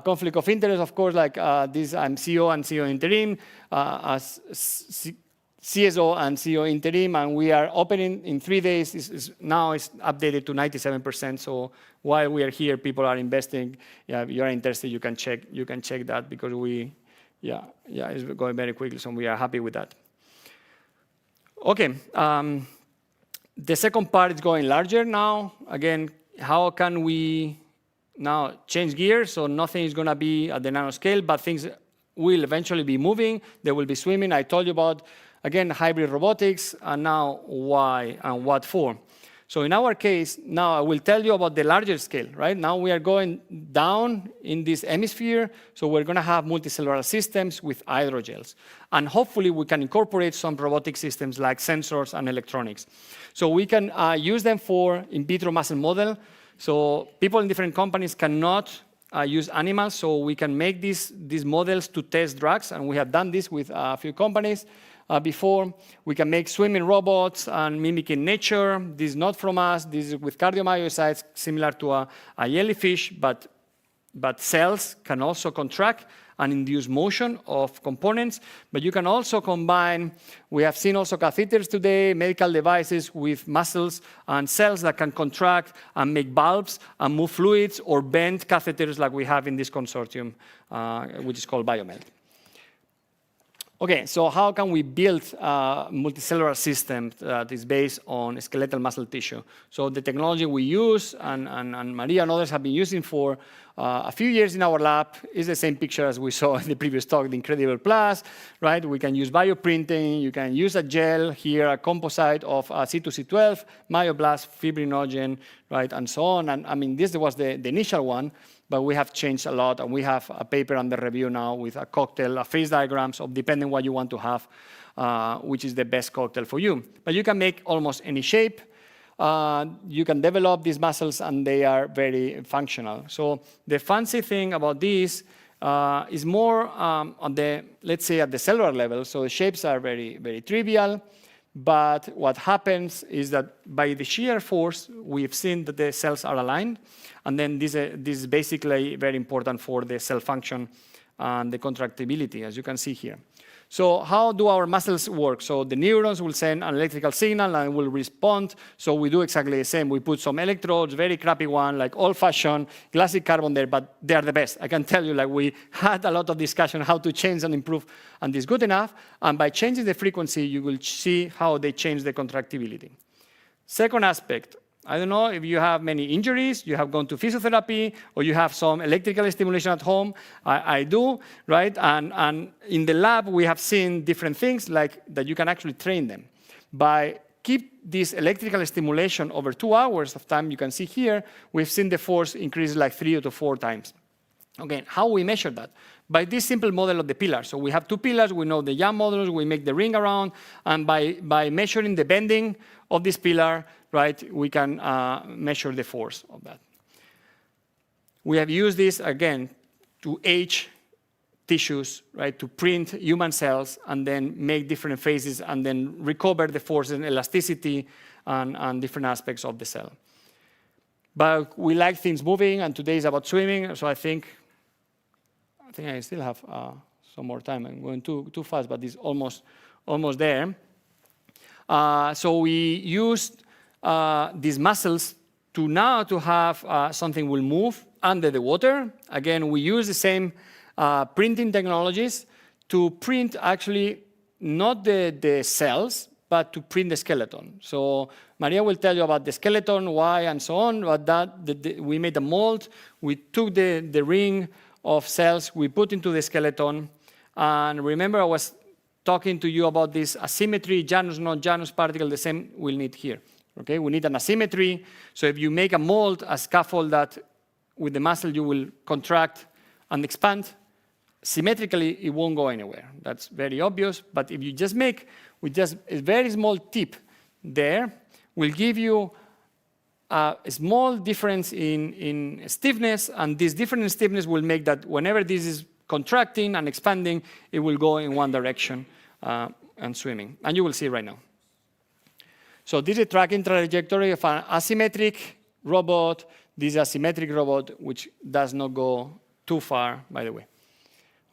conflict of interest. Of course, like this, I'm CEO and CEO interim, as CSO and CEO interim, and we are opening in 3 days. Now it's updated to 97%. So while we are here, people are investing. Yeah, if you are interested, you can check that, because it's going very quickly. So we are happy with that. Okay. The second part is going larger now. Again, how can we now change gears? So nothing is going to be at the nanoscale, but things will eventually be moving. They will be swimming. I told you about, again, hybrid robotics, and now why and what for. So in our case, now I will tell you about the larger scale, right? Now we are going down in this hemisphere, so we're going to have multicellular systems with hydrogels. And hopefully we can incorporate some robotic systems like sensors and electronics. So we can use them for in vitro muscle model. So people in different companies cannot use animals, so we can make these models to test drugs, and we have done this with a few companies. Before. We can make swimming robots and mimicking nature. This is not from us. This is with cardiomyocytes, similar to a jellyfish, but cells can also contract and induce motion of components. But you can also combine, we have seen also catheters today, medical devices with muscles and cells that can contract and make valves and move fluids, or bend catheters like we have in this consortium, which is called Biomed. Okay, so how can we build a multicellular system that is based on skeletal muscle tissue? So the technology we use, and Maria and others have been using for a few years in our lab, is the same picture as we saw in the previous talk, the Incredible Plus, right? We can use bioprinting. You can use a gel here, a composite of C2C12, myoblast, fibrinogen, right, and so on. And I mean, this was the initial one, but we have changed a lot, and we have a paper under review now with a cocktail, a phase diagrams of depending what you want to have, which is the best cocktail for you. But you can make almost any shape. You can develop these muscles, and they are very functional. So the fancy thing about this is more on the, let's say, at the cellular level. So the shapes are very, very trivial. But what happens is that by the shear force, we've seen that the cells are aligned. And then this is basically very important for the cell function and the contractibility, as you can see here. So how do our muscles work? So the neurons will send an electrical signal and will respond. So we do exactly the same. We put some electrodes, very crappy one, like old-fashioned glassy carbon there, but they are the best. I can tell you, like, we had a lot of discussion how to change and improve, and this is good enough. And by changing the frequency, you will see how they change the contractibility. Second aspect, I don't know if you have many injuries, you have gone to physiotherapy, or you have some electrical stimulation at home. I do, right? And in the lab, we have seen different things like that you can actually train them. By keep this electrical stimulation over 2 hours of time, you can see here, we've seen the force increase like 3 to 4 times. Okay, how we measure that? By this simple model of the pillars. So we have 2 pillars, we know the Young modulus, we make the ring around, and by measuring the bending of this pillar, right, we can measure the force of that. We have used this, again, to age tissues, right, to print human cells and then make different phases and then recover the force and elasticity and different aspects of the cell. But we like things moving, and today is about swimming, so I think I still have some more time. I'm going too fast, but it's almost there. So we used these muscles to have something will move under the water. Again, we use the same printing technologies to print actually not the cells, but to print the skeleton. So Maria will tell you about the skeleton, why, and so on, but we made a mold, we took the ring of cells, we put into the skeleton, and remember I was talking to you about this asymmetry, Janus, non-Janus particle, the same we'll need here. Okay, we need an asymmetry, so if you make a mold, a scaffold that with the muscle you will contract and expand, symmetrically it won't go anywhere. That's very obvious, but if you just make with just a very small tip there, will give you a small difference in stiffness, and this difference in stiffness will make that whenever this is contracting and expanding, it will go in one direction and swimming. And you will see right now. So this is a tracking trajectory of an asymmetric robot. This is a symmetric robot, which does not go too far, by the way.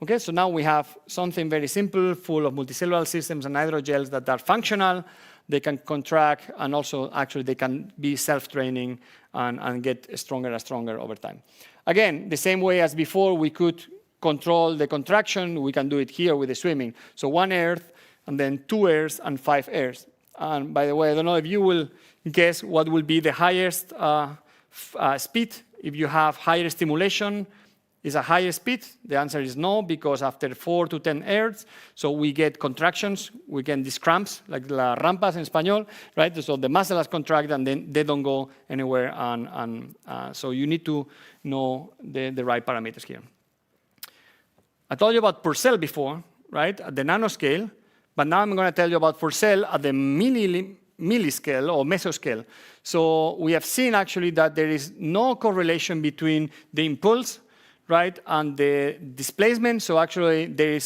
Okay, so now we have something very simple, full of multicellular systems and hydrogels that are functional. They can contract, and also actually they can be self-training and get stronger and stronger over time. Again, the same way as before, we could control the contraction. We can do it here with the swimming. So 1 earth, and then 2 earths, and 5 earths. And by the way, I don't know if you will guess what will be the highest speed. If you have higher stimulation, is a higher speed? The answer is no, because after 4 to 10 hertz, so we get contractions, we get these cramps, like la rampas in Spanish, right? So the muscle has contracted and then they don't go anywhere, and so you need to know the right parameters here. I told you about Purcell before, right, at the nanoscale, but now I'm going to tell you about Purcell at the milliscale or mesoscale. So we have seen actually that there is no correlation between the impulse, right, and the displacement. So actually there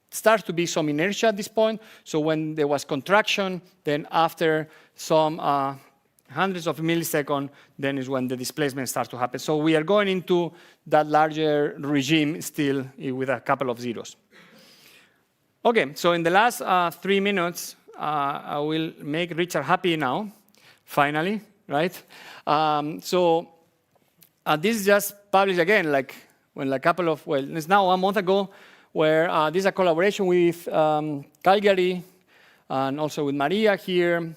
starts to be some inertia at this point. So when there was contraction, then after some hundreds of milliseconds, then is when the displacement starts to happen. So we are going into that larger regime still with a couple of zeros. Okay, so in the last 3 minutes, I will make Richard happy now, finally, right? This is just published again, like when a couple of, well, it's now 1 month ago, where this is a collaboration with Calgary and also with Maria here.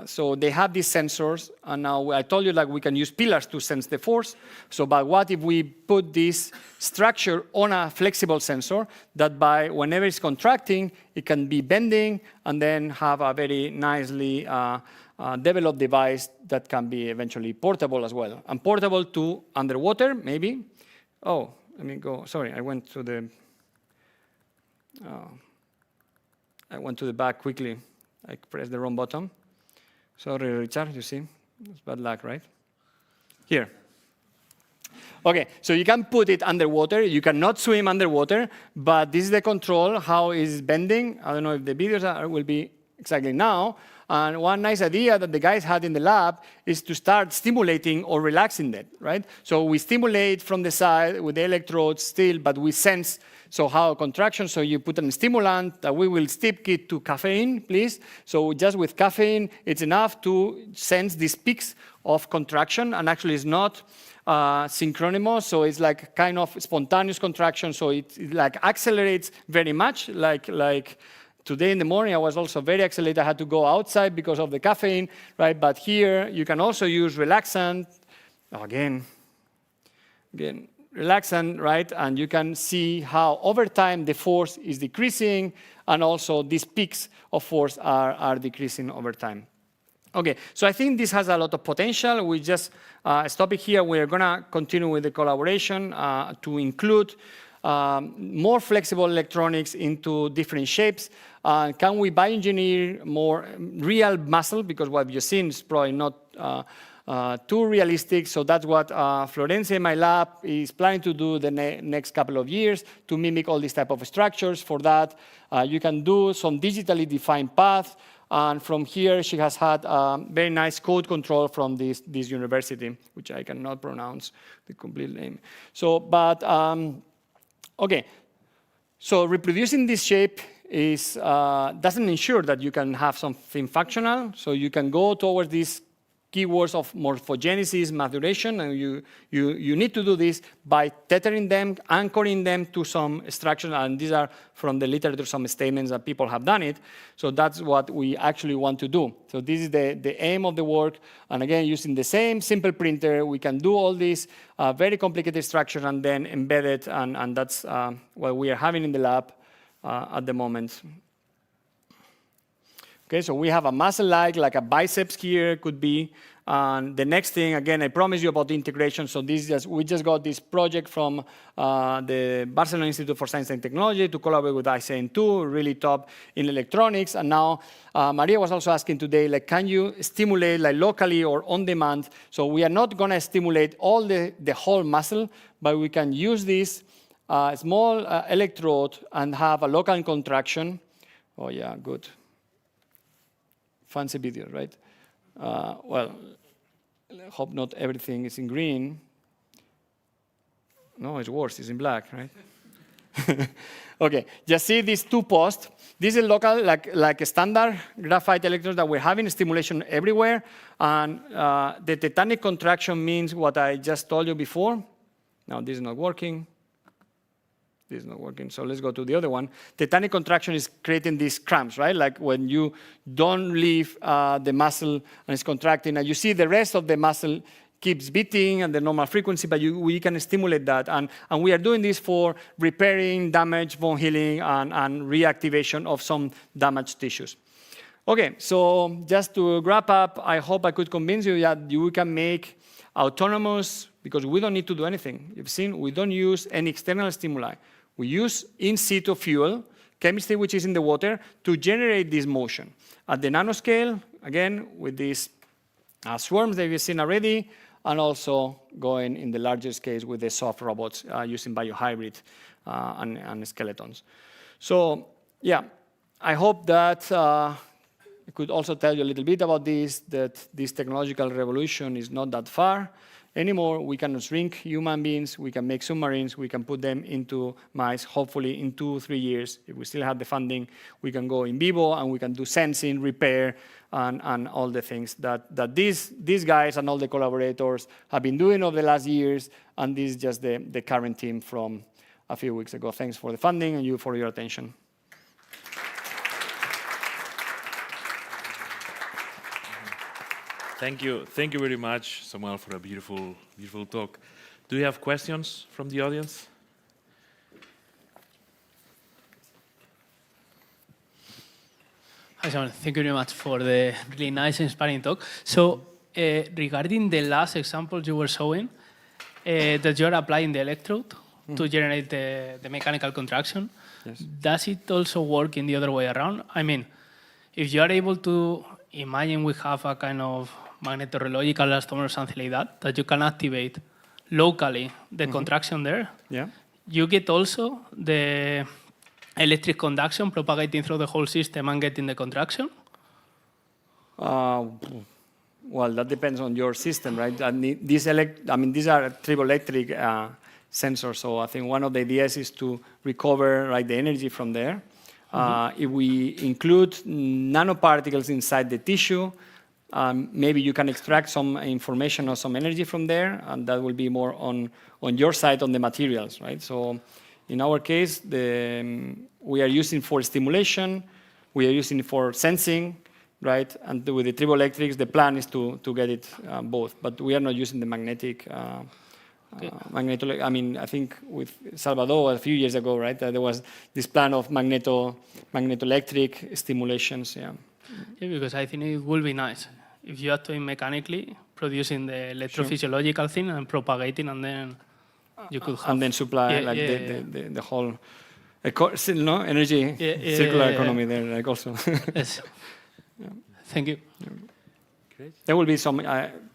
So they have these sensors, and now I told you like we can use pillars to sense the force. So but what if we put this structure on a flexible sensor that by whenever it's contracting, it can be bending and then have a very nicely developed device that can be eventually portable as well. And portable to underwater, maybe. Oh, let me go, sorry, I went to the back quickly. I pressed the wrong button. Sorry, Richard, you see? It's bad luck, right? Here. Okay, so you can put it underwater. You cannot swim underwater, but this is the control, how it's bending. I don't know if the videos will be exactly now. And one nice idea that the guys had in the lab is to start stimulating or relaxing that, right? So we stimulate from the side with the electrodes still, but we sense, so how contraction, so you put a stimulant that we will stick it to caffeine, please. So just with caffeine, it's enough to sense these peaks of contraction, and actually it's not synchronous, so it's like kind of spontaneous contraction, so it like accelerates very much, like Today in the morning, I was also very excited. I had to go outside because of the caffeine, right? But here, you can also use relaxant. Again, relaxant, right? And you can see how over time the force is decreasing, and also these peaks of force are decreasing over time. Okay, so I think this has a lot of potential. We just stop it here. We're going to continue with the collaboration to include more flexible electronics into different shapes. Can we bioengineer more real muscle? Because what you've seen is probably not too realistic. So that's what Florencia in my lab is planning to do the next couple of years to mimic all these type of structures. For that, you can do some digitally defined paths. And from here, she has had very nice code control from this university, which I cannot pronounce the complete name. So, but, okay. So reproducing this shape is, doesn't ensure that you can have something functional. So you can go towards these keywords of morphogenesis, maturation, and you need to do this by tethering them, anchoring them to some structure, and these are from the literature, some statements that people have done it. So that's what we actually want to do. So this is the aim of the work, and again, using the same simple printer, we can do all these very complicated structures and then embed it, and that's what we are having in the lab at the moment. Okay, so we have a muscle like a biceps here could be. And the next thing, again, I promised you about the integration. So we just got this project from the Barcelona Institute for Science and Technology to collaborate with ICN2, really top in electronics. And now Maria was also asking today, like, can you stimulate like locally or on demand? So we are not going to stimulate all the whole muscle, but we can use this small electrode and have a local contraction. Oh yeah, good. Fancy video, right? Well, I hope not everything is in green. No, it's worse, it's in black, right? Okay, just see these two posts. This is local, like a standard graphite electrodes that we're having stimulation everywhere. And the titanic contraction means what I just told you before. Now, this is not working. This is not working, so let's go to the other one. Titanic contraction is creating these cramps, right? Like when you don't leave the muscle and it's contracting, and you see the rest of the muscle keeps beating at the normal frequency, but we can stimulate that. And we are doing this for repairing damage, bone healing, and reactivation of some damaged tissues. Okay, so just to wrap up, I hope I could convince you that you can make autonomous, because we don't need to do anything. You've seen, we don't use any external stimuli. We use in situ fuel, chemistry which is in the water, to generate this motion. At the nanoscale, again, with these swarms that we've seen already, and also going in the largest case with the soft robots using biohybrid and skeletons. So, yeah, I hope that I could also tell you a little bit about this, that this technological revolution is not that far anymore. We can shrink human beings, we can make submarines, we can put them into mice. Hopefully in 2-3 years, if we still have the funding, we can go in vivo and we can do sensing, repair, and all the things that these guys and all the collaborators have been doing over the last years, and this is just the current team from a few weeks ago. Thanks for the funding and you for your attention. Thank you very much, Samuel, for a beautiful talk. Do you have questions from the audience? Hi, Samuel. Thank you very much for the really nice, inspiring talk. So, regarding the last example you were showing, that you're applying the electrode to generate the mechanical contraction, yes. Does it also work in the other way around? I mean, if you are able to imagine we have a kind of magneto-rheological elastomer or something like that you can activate locally the contraction there, yeah. You get also the electric conduction propagating through the whole system and getting the contraction? Well, that depends on your system, right? And these are triboelectric sensors, so I think one of the ideas is to recover, right, the energy from there. If we include nanoparticles inside the tissue, maybe you can extract some information or some energy from there, and that will be more on your side on the materials, right? So in our case, we are using for stimulation we are using it for sensing, right? And with the triboelectrics, the plan is to get it both. But we are not using the magnetic. I mean, I think with Salvador a few years ago, right? There was this plan of magnetoelectric stimulations. Yeah. Yeah, because I think it would be nice if you are doing mechanically, producing the electrophysiological thing and propagating, and then you could have, and then supply the whole energy circular economy there, like also. Yes. Thank you. Great. There will be some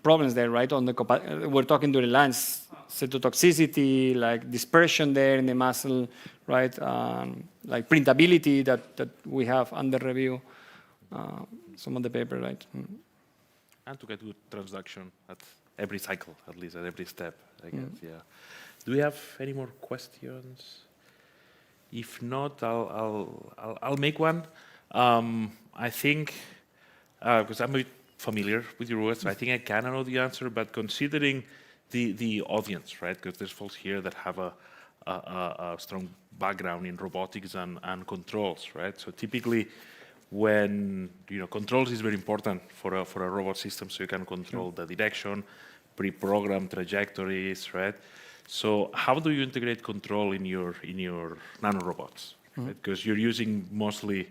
problems there, right? On the we're talking to the lines, cytotoxicity, like dispersion there in the muscle, right? Like printability that we have under review. Some of the paper, right? And to get good transduction at every cycle, at least at every step, I guess. Yeah. Do we have any more questions? If not, I'll make one. I think because I'm a bit familiar with your words, so I think I kind of know the answer. But considering the audience, right? Because there's folks here that have a strong background in robotics and controls, right? So typically, when controls is very important for a robot system, so you can control the direction, pre-programmed trajectories, right? So how do you integrate control in your nanorobots? Right? Because you're using mostly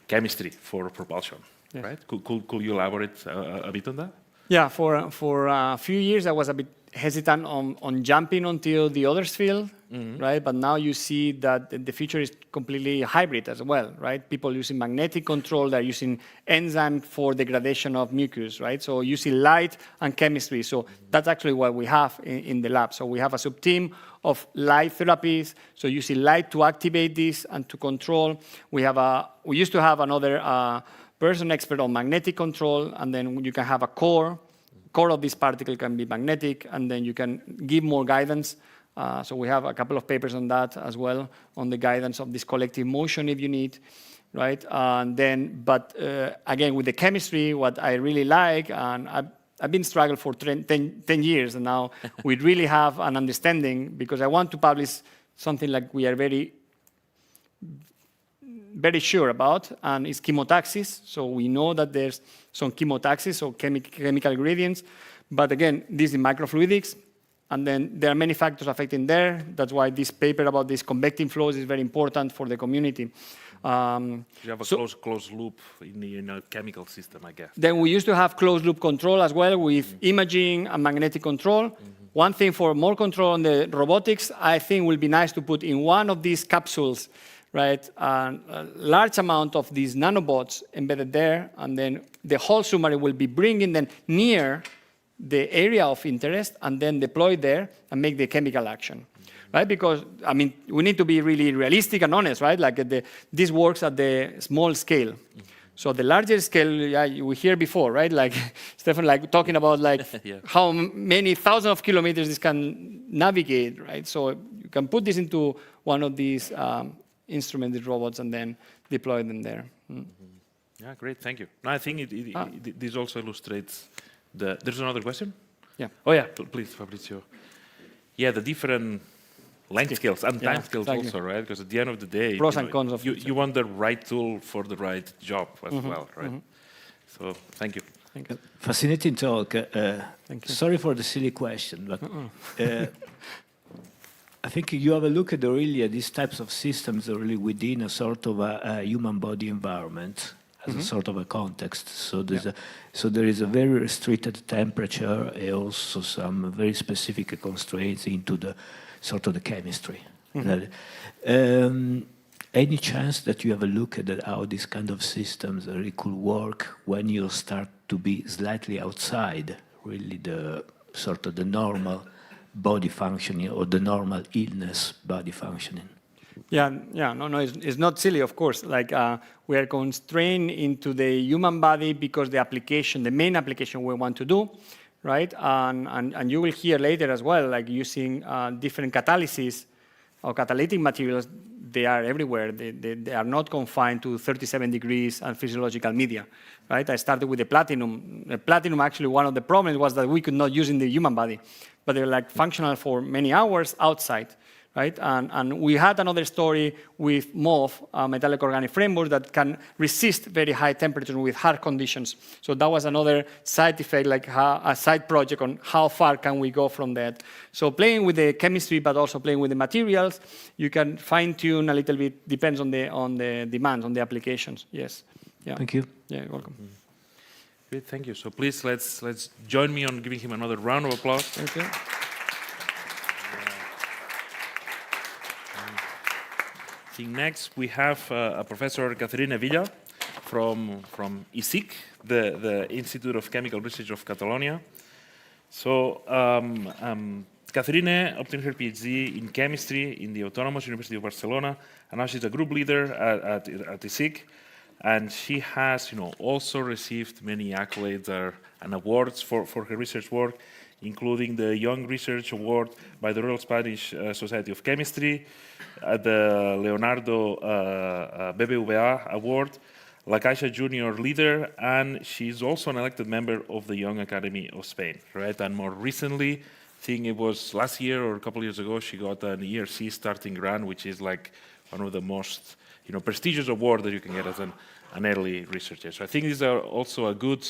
chemistry for propulsion, right? Could you elaborate a bit on that? Yeah, for a few years I was a bit hesitant on jumping until the others field, right? But now you see that the future is completely hybrid as well, right? People using magnetic control, they're using enzyme for degradation of mucus, right? So using light and chemistry. So that's actually what we have in the lab. So we have a sub-team of light therapies. So using light to activate this and to control. We used to have another person expert on magnetic control, and then you can have a core of this particle can be magnetic, and then you can give more guidance. So we have a couple of papers on that as well, on the guidance of this collective motion if you need, right? But again, with the chemistry, what I really like, and I've been struggling for 10 years, and now we really have an understanding, because I want to publish something like we are very sure about, and it's chemotaxis. So we know that there's some chemotaxis, so chemical gradients. But again, this is microfluidics, and then there are many factors affecting there. That's why this paper about these convecting flows is very important for the community. You have a closed loop in a chemical system, I guess. Then we used to have closed loop control as well with imaging and magnetic control. One thing for more control on the robotics, I think will be nice to put in one of these capsules, right, a large amount of these nanobots embedded there, and then the whole submarine will be bringing them near the area of interest and then deploy there and make the chemical action, right? Because, I mean, we need to be really realistic and honest, right? Like this works at the small scale. So the larger scale, we hear before, right? Like Stefan, like talking about like how many thousands of kilometers this can navigate, right? So you can put this into one of these instrumented robots and then deploy them there. Yeah, great, thank you. No, I think this also illustrates there's another question? Yeah. Oh yeah, please, Fabrizio. Yeah, the different length scales and time scales also, right? Because at the end of the day, pros and cons of you want the right tool for the right job as well, right? So thank you. Thank you. Fascinating talk. Thank you. Sorry for the silly question, but I think you have a look at really these types of systems are really within a sort of a human body environment as a sort of a context. So there is a very restricted temperature and also some very specific constraints into the sort of the chemistry. Any chance that you have a look at how these kind of systems really could work when you start to be slightly outside really the sort of the normal body functioning or the normal illness body functioning? No, it's not silly, of course. Like we are constrained into the human body because the main application we want to do, right? And you will hear later as well, like using different catalysis or catalytic materials. They are everywhere. They are not confined to 37 degrees and physiological media, right? I started with the platinum. The platinum, actually, one of the problems was that we could not use in the human body, but they're like functional for many hours outside, right? And we had another story with MOF, a metallic organic framework that can resist very high temperatures with hard conditions. So that was another side effect, like a side project on how far can we go from that. So playing with the chemistry, but also playing with the materials, you can fine tune a little bit, depends on the demands, on the applications. Yes. Yeah. Thank you. Yeah, you're welcome. Great, thank you. So please, let's join me on giving him another round of applause. Thank you. Next, we have Professor Katherine Villa from ISIC, the Institute of Chemical Research of Catalonia. So Katherine obtained her PhD in chemistry in the Autonomous University of Barcelona, and now she's a group leader at ISIC. And she has, also received many accolades and awards for her research work, including the Young Research Award by the Royal Spanish Society of Chemistry, the Leonardo BBVA Award, La Caixa Junior Leader, and she's also an elected member of the Young Academy of Spain, right? And more recently, I think it was last year or a couple of years ago, she got an ERC starting grant, which is like one of the most prestigious awards that you can get as an early researcher. So I think these are also a good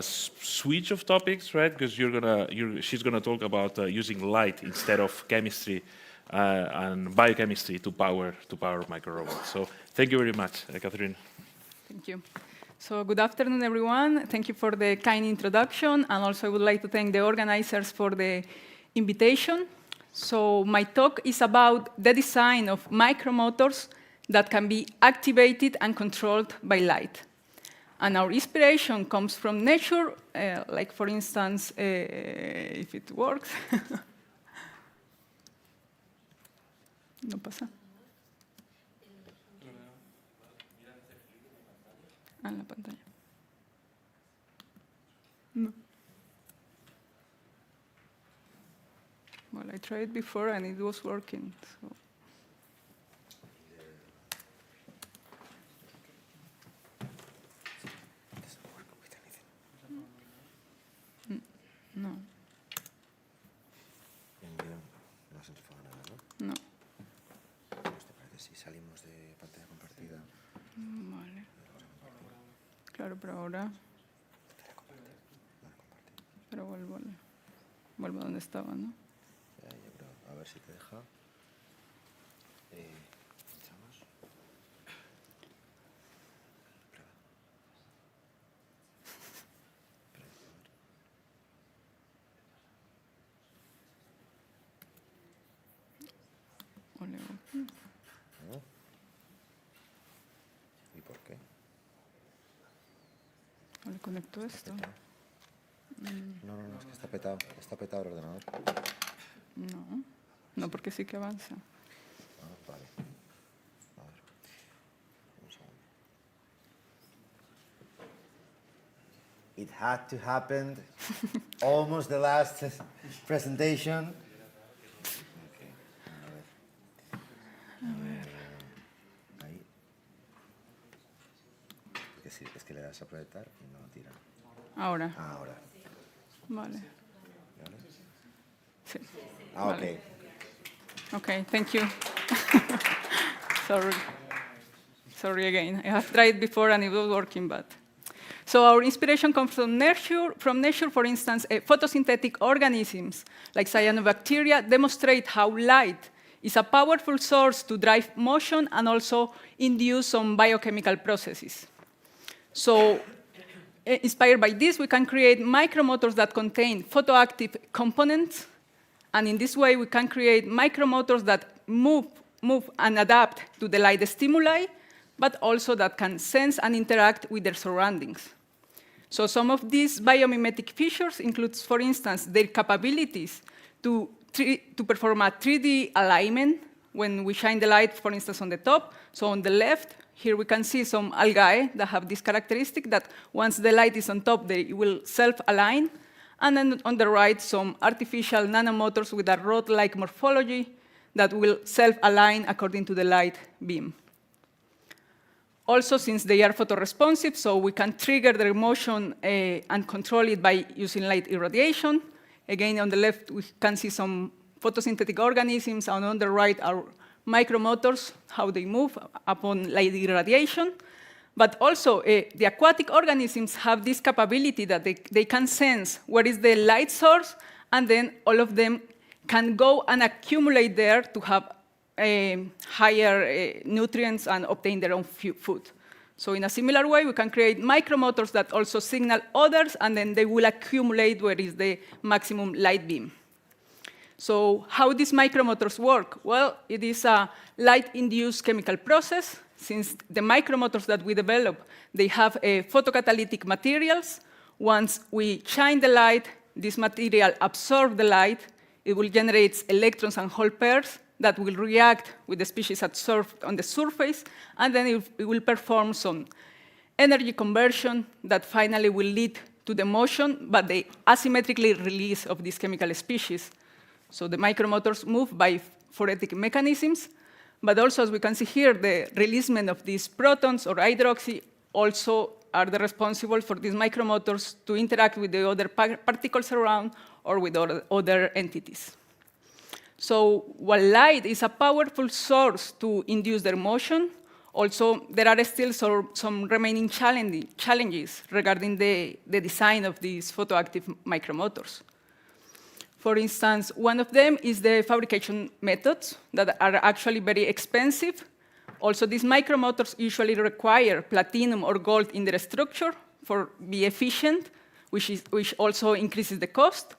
switch of topics, right? Because she's gonna talk about using light instead of chemistry and biochemistry to power microrobots. So thank you very much, Katherine. Thank you. So good afternoon, everyone. Thank you for the kind introduction, and also I would like to thank the organizers for the invitation. So my talk is about the design of micromotors that can be activated and controlled by light. And our inspiration comes from nature, like for instance, if it works. No pasa. En la pantalla. No. Well, I tried before and it was working. So. No. No. Si salimos de pantalla compartida. Vale. Claro, pero ahora. Pero vuelvo a donde estaba, ¿no? A ver si te deja. ¿Y por qué? ¿Le conecto esto? No, es que está petado el ordenador. No, porque sí que avanza. Vale. A ver. Un segundo. It had to happen. Almost the last presentation. Okay. A ver. Ahí. Es que le das a apretar y no tira. Ahora. Ahora. Vale. Sí. Okay. Okay, thank you. Sorry again. I have tried before and it was working, but. So our inspiration comes from nature. For instance, photosynthetic organisms like cyanobacteria demonstrate how light is a powerful source to drive motion and also induce some biochemical processes. So inspired by this, we can create micromotors that contain photoactive components. And in this way, we can create micromotors that move and adapt to the light stimuli, but also that can sense and interact with their surroundings. So some of these biomimetic features include, for instance, their capabilities to perform a 3D alignment when we shine the light, for instance, on the top. So on the left, here we can see some algae that have this characteristic that once the light is on top, they will self-align. And then on the right, some artificial nanomotors with a rod-like morphology that will self-align according to the light beam. Also, since they are photoresponsive, so we can trigger their motion and control it by using light irradiation. Again, on the left, we can see some photosynthetic organisms, and on the right are micromotors, how they move upon light irradiation. But also, the aquatic organisms have this capability that they can sense where is the light source, and then all of them can go and accumulate there to have higher nutrients and obtain their own food. So in a similar way, we can create micromotors that also signal others, and then they will accumulate where is the maximum light beam. So how these micromotors work? Well, it is a light-induced chemical process. Since the micromotors that we develop, they have photocatalytic materials. Once we shine the light, this material absorbs the light. It will generate electrons and hole pairs that will react with the species absorbed on the surface, and then it will perform some energy conversion that finally will lead to the motion, but the asymmetrically release of this chemical species. So the micromotors move by phoretic mechanisms, but also, as we can see here, the releasement of these protons or hydroxy also are the responsible for these micromotors to interact with the other particles around or with other entities. So while light is a powerful source to induce their motion, also there are still some remaining challenges regarding the design of these photoactive micromotors. For instance, one of them is the fabrication methods that are actually very expensive. Also, these micromotors usually require platinum or gold in their structure for be efficient, which also increases the cost.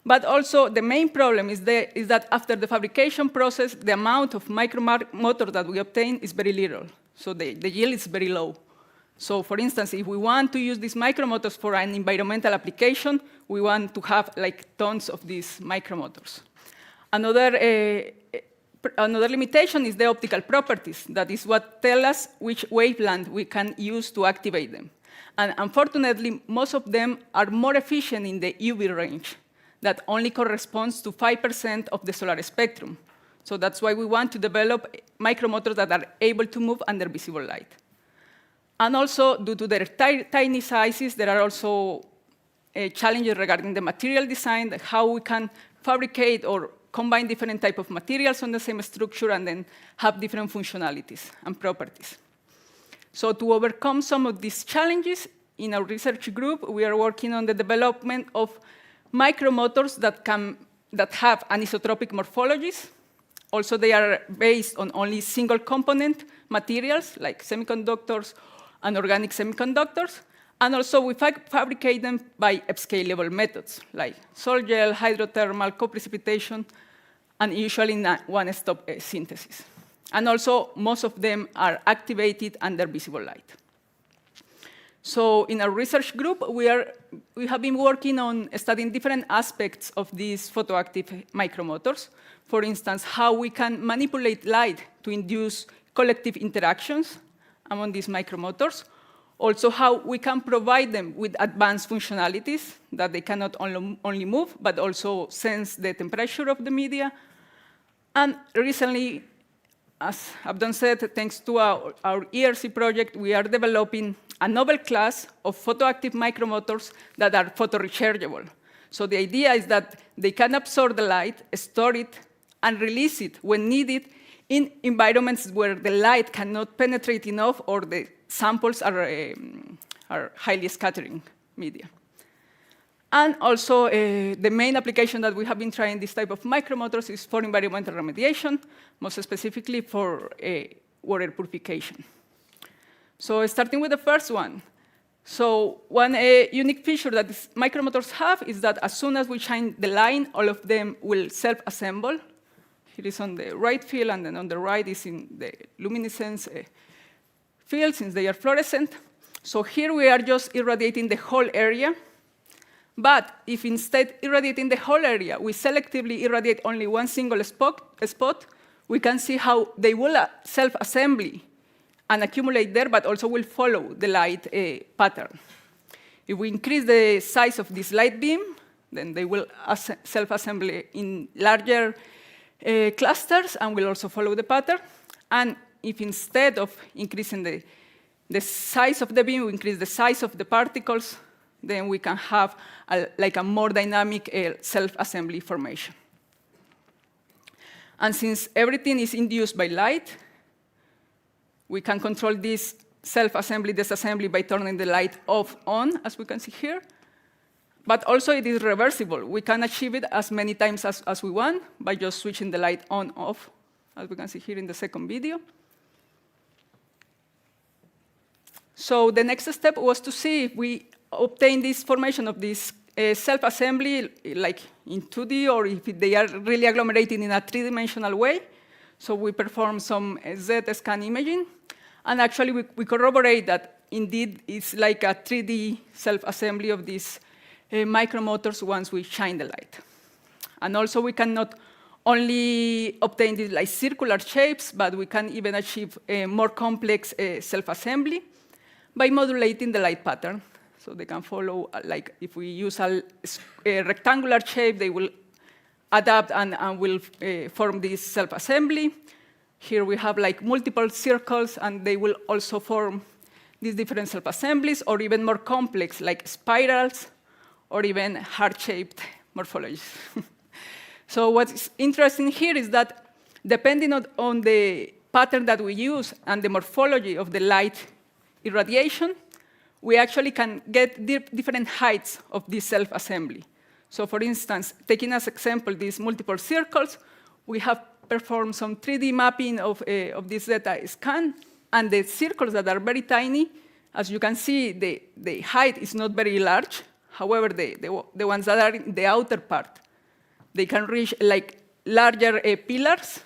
But also, the main problem is that after the fabrication process, the amount of micromotor that we obtain is very little. So the yield is very low. So for instance, if we want to use these micromotors for an environmental application, we want to have like tons of these micromotors. Another limitation is the optical properties. That is what tells us which wavelength we can use to activate them. And unfortunately, most of them are more efficient in the UV range. That only corresponds to 5% of the solar spectrum. So that's why we want to develop micromotors that are able to move under visible light. And also, due to their tiny sizes, there are also challenges regarding the material design, how we can fabricate or combine different types of materials on the same structure and then have different functionalities and properties. So to overcome some of these challenges, in our research group, we are working on the development of micromotors that have anisotropic morphologies. Also, they are based on only single component materials, like semiconductors and organic semiconductors. And also, we fabricate them by upscalable methods, like sol gel, hydrothermal, co-precipitation, and usually one-stop synthesis. And also, most of them are activated under visible light. So in our research group, we have been working on studying different aspects of these photoactive micromotors. For instance, how we can manipulate light to induce collective interactions among these micromotors. Also, how we can provide them with advanced functionalities that they cannot only move, but also sense the temperature of the media. And recently, as Abdon said, thanks to our ERC project, we are developing a novel class of photoactive micromotors that are photorechargeable. So the idea is that they can absorb the light, store it, and release it when needed in environments where the light cannot penetrate enough or the samples are highly scattering media. And also, the main application that we have been trying this type of micromotors is for environmental remediation, most specifically for water purification. So starting with the first one. So one unique feature that these micromotors have is that as soon as we shine the line, all of them will self-assemble. It is on the right field, and then on the right is in the luminescence field, since they are fluorescent. So here we are just irradiating the whole area. But if instead irradiating the whole area, we selectively irradiate only one single spot, we can see how they will self-assembly and accumulate there, but also will follow the light pattern. If we increase the size of this light beam, then they will self-assemble in larger clusters and will also follow the pattern. And if instead of increasing the size of the beam, we increase the size of the particles, then we can have like a more dynamic self-assembly formation. And since everything is induced by light, we can control this self-assembly, disassembly by turning the light off, on, as we can see here. But also it is reversible. We can achieve it as many times as we want by just switching the light on, off, as we can see here in the second video. So the next step was to see if we obtain this formation of this self-assembly like in 2D, or if they are really agglomerated in a three-dimensional way. So we perform some Z-scan imaging. And actually, we corroborate that indeed it's like a 3D self-assembly of these micromotors once we shine the light. And also, we can not only obtain these like circular shapes, but we can even achieve a more complex self-assembly by modulating the light pattern. So they can follow, like if we use a rectangular shape, they will adapt and will form this self-assembly. Here we have like multiple circles, and they will also form these different self-assemblies, or even more complex, like spirals, or even heart-shaped morphologies. So what's interesting here is that depending on the pattern that we use and the morphology of the light irradiation, we actually can get different heights of this self-assembly. So for instance, taking as example these multiple circles, we have performed some 3D mapping of this data scan, and the circles that are very tiny, as you can see, the height is not very large. However, the ones that are in the outer part, they can reach like larger pillars.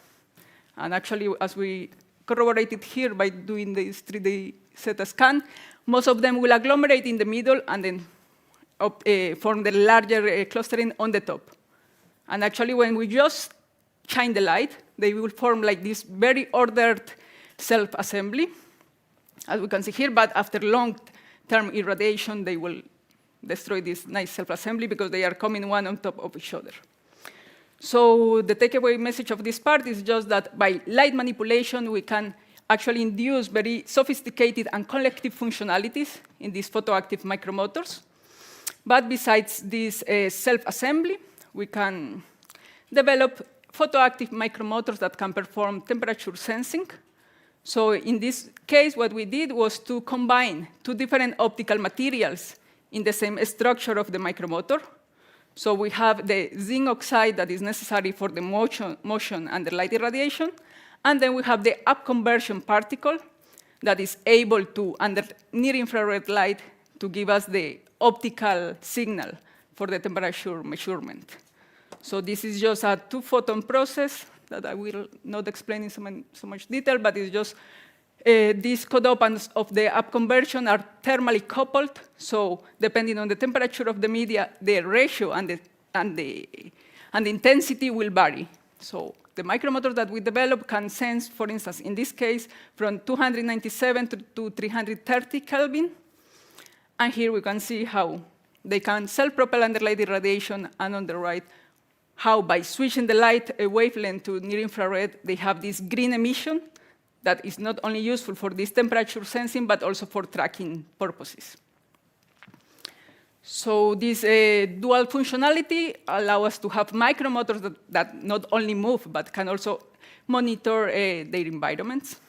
And actually, as we corroborated here by doing this 3D set scan, most of them will agglomerate in the middle and then form the larger clustering on the top. And actually, when we just shine the light, they will form like this very ordered self-assembly, as we can see here. But after long-term irradiation, they will destroy this nice self-assembly because they are coming one on top of each other. So the takeaway message of this part is just that by light manipulation, we can actually induce very sophisticated and collective functionalities in these photoactive micromotors. But besides this self-assembly, we can develop photoactive micromotors that can perform temperature sensing. So in this case, what we did was to combine two different optical materials in the same structure of the micromotor. So we have the zinc oxide that is necessary for the motion and the light irradiation. And then we have the upconversion particle that is able to, under near-infrared light, to give us the optical signal for the temperature measurement. So this is just a two-photon process that I will not explain in so much detail, but it's just these codopants of the upconversion are thermally coupled. So depending on the temperature of the media, the ratio and the intensity will vary. So the micromotor that we develop can sense, for instance, in this case, from 297 to 330 Kelvin. And here we can see how they can self-propel under light irradiation, and on the right, how by switching the light wavelength to near-infrared, they have this green emission that is not only useful for this temperature sensing, but also for tracking purposes. So this dual functionality allows us to have micromotors that not only move, but can also monitor their environments.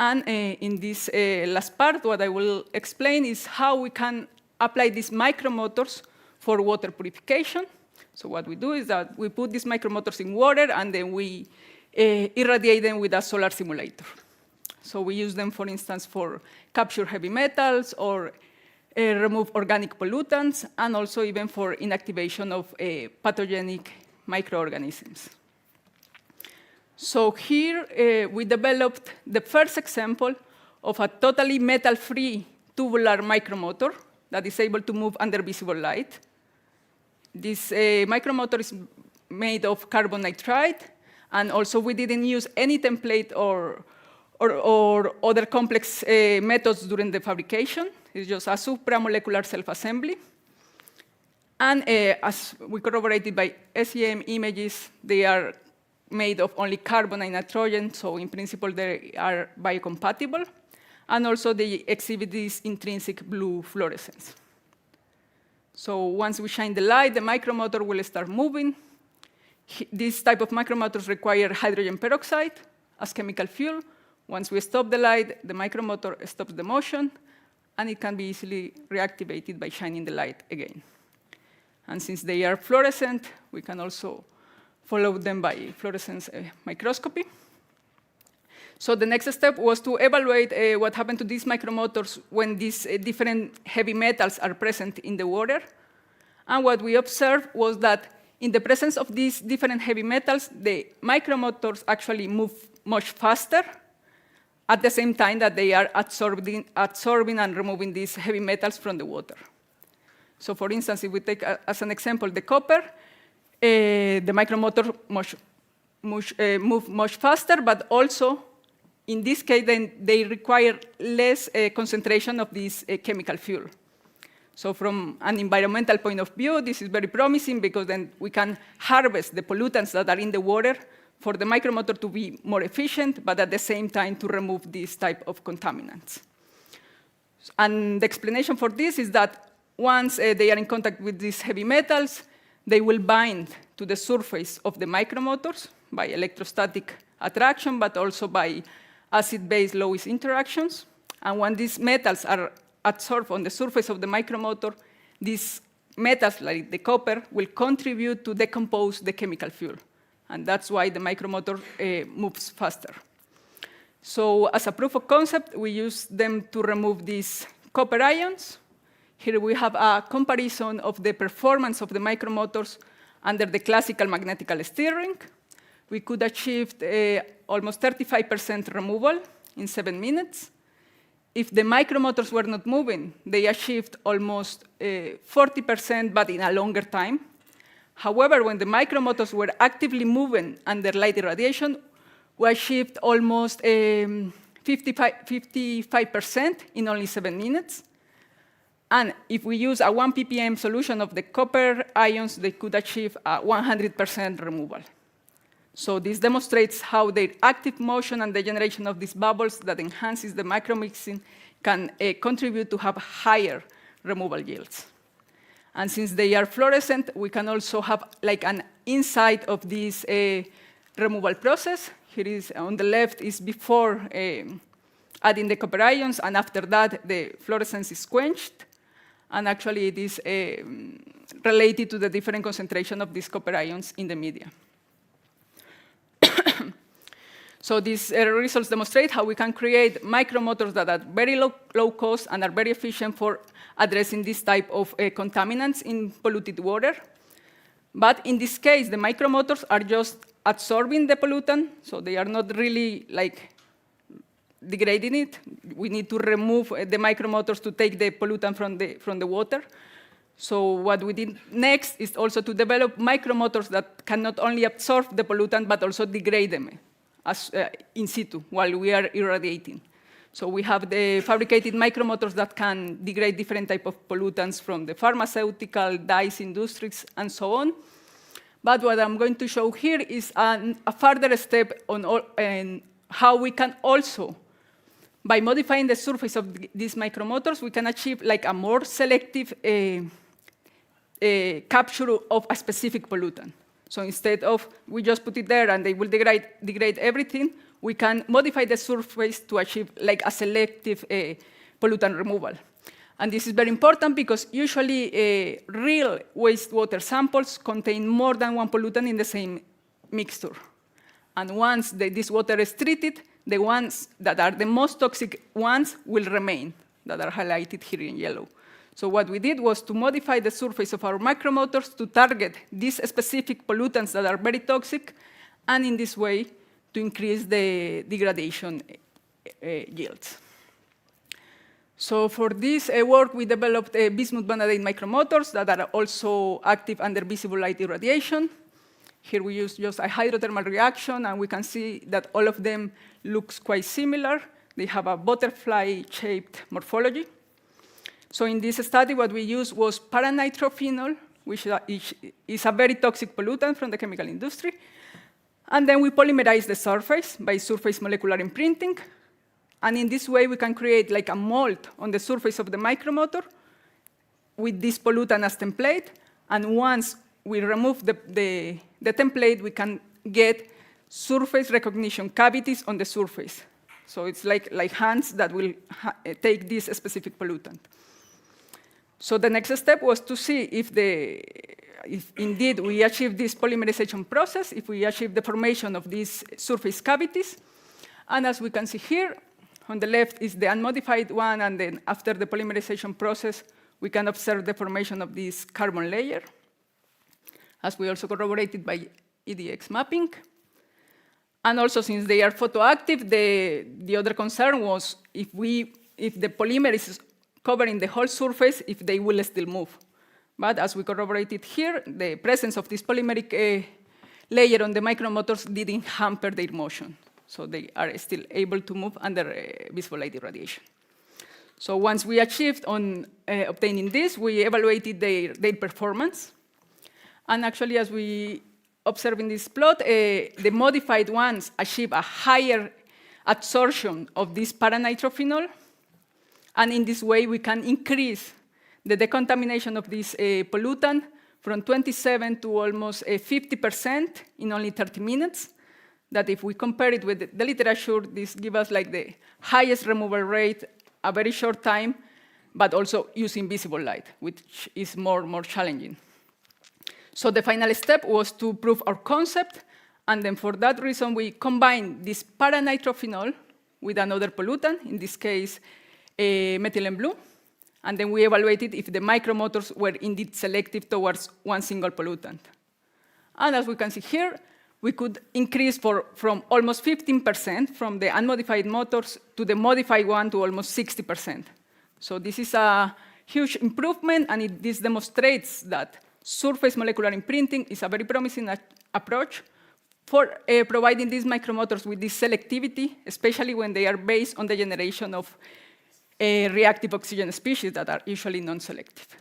And in this last part, what I will explain is how we can apply these micromotors for water purification. So what we do is that we put these micromotors in water, and then we irradiate them with a solar simulator. So we use them, for instance, for capture heavy metals or remove organic pollutants, and also even for inactivation of pathogenic microorganisms. So here we developed the first example of a totally metal-free tubular micromotor that is able to move under visible light. This micromotor is made of carbon nitride, and also we didn't use any template or other complex methods during the fabrication. It's just a supramolecular self-assembly. And as we corroborated by SEM images, they are made of only carbon and nitrogen, so in principle they are biocompatible. And also they exhibit this intrinsic blue fluorescence. So once we shine the light, the micromotor will start moving. This type of micromotors require hydrogen peroxide as chemical fuel. Once we stop the light, the micromotor stops the motion, and it can be easily reactivated by shining the light again. And since they are fluorescent, we can also follow them by fluorescence microscopy. So the next step was to evaluate what happened to these micromotors when these different heavy metals are present in the water. And what we observed was that in the presence of these different heavy metals, the micromotors actually move much faster at the same time that they are absorbing and removing these heavy metals from the water. So for instance, if we take as an example the copper, the micromotor move much faster, but also in this case, then they require less concentration of this chemical fuel. So from an environmental point of view, this is very promising because then we can harvest the pollutants that are in the water for the micromotor to be more efficient, but at the same time to remove this type of contaminants. And the explanation for this is that once they are in contact with these heavy metals, they will bind to the surface of the micromotors by electrostatic attraction, but also by acid-base Lewis interactions. And when these metals are adsorbed on the surface of the micromotor, these metals, like the copper, will contribute to decompose the chemical fuel. And that's why the micromotor moves faster. So as a proof of concept, we use them to remove these copper ions. Here we have a comparison of the performance of the micromotors under the classical magnetical steering. We could achieve almost 35% removal in 7 minutes. If the micromotors were not moving, they achieved almost 40%, but in a longer time. However, when the micromotors were actively moving under light irradiation, we achieved almost 55% in only 7 minutes. And if we use a 1 ppm solution of the copper ions, they could achieve a 100% removal. So this demonstrates how their active motion and the generation of these bubbles that enhances the micromixing can contribute to have higher removal yields. And since they are fluorescent, we can also have like an insight of this removal process. Here is on the left is before adding the copper ions, and after that, the fluorescence is quenched. And actually, it is related to the different concentration of these copper ions in the media. So these results demonstrate how we can create micromotors that are very low cost and are very efficient for addressing this type of contaminants in polluted water. But in this case, the micromotors are just absorbing the pollutant, so they are not really like degrading it. We need to remove the micromotors to take the pollutant from the water. So what we did next is also to develop micromotors that can not only absorb the pollutant, but also degrade them as, in situ while we are irradiating. So we have the fabricated micromotors that can degrade different types of pollutants from the pharmaceutical, dyes industries, and so on. But what I'm going to show here is a further step on how we can also, by modifying the surface of these micromotors, we can achieve like a more selective capture of a specific pollutant. So instead of we just put it there and they will degrade everything, we can modify the surface to achieve like a selective pollutant removal. And this is very important because usually real wastewater samples contain more than one pollutant in the same mixture. And once this water is treated, the ones that are the most toxic ones will remain, that are highlighted here in yellow. So what we did was to modify the surface of our micromotors to target these specific pollutants that are very toxic, and in this way, to increase the degradation yields. So for this work, we developed bismuth vanadate micromotors that are also active under visible light irradiation. Here we use just a hydrothermal reaction, and we can see that all of them looks quite similar. They have a butterfly-shaped morphology. So in this study, what we used was paranitrophenol, which is a very toxic pollutant from the chemical industry. And then we polymerized the surface by surface molecular imprinting. And in this way, we can create like a mold on the surface of the micromotor with this pollutant as template. And once we remove the template, we can get surface recognition cavities on the surface. So it's like hands that will take this specific pollutant. So the next step was to see if indeed we achieve this polymerization process, if we achieve the formation of these surface cavities. And as we can see here, on the left is the unmodified one, and then after the polymerization process, we can observe the formation of this carbon layer, as we also corroborated by EDX mapping. And also, since they are photoactive, the other concern was if the polymer is covering the whole surface, if they will still move. But as we corroborated here, the presence of this polymeric layer on the micromotors didn't hamper their motion. So they are still able to move under visible light irradiation. So once we achieved on obtaining this, we evaluated their performance. And actually, as we observe in this plot, the modified ones achieve a higher absorption of this paranitrophenol. And in this way, we can increase the decontamination of this pollutant from 27 to almost 50% in only 30 minutes. That if we compare it with the literature, this gives us like the highest removal rate, a very short time, but also using visible light, which is more challenging. So the final step was to prove our concept, and then for that reason, we combined this paranitrophenol with another pollutant, in this case, methylene blue, and then we evaluated if the micromotors were indeed selective towards one single pollutant. And as we can see here, we could increase from almost 15% from the unmodified motors to the modified one to almost 60%. So this is a huge improvement, and this demonstrates that surface molecular imprinting is a very promising approach for providing these micromotors with this selectivity, especially when they are based on the generation of reactive oxygen species that are usually non-selective.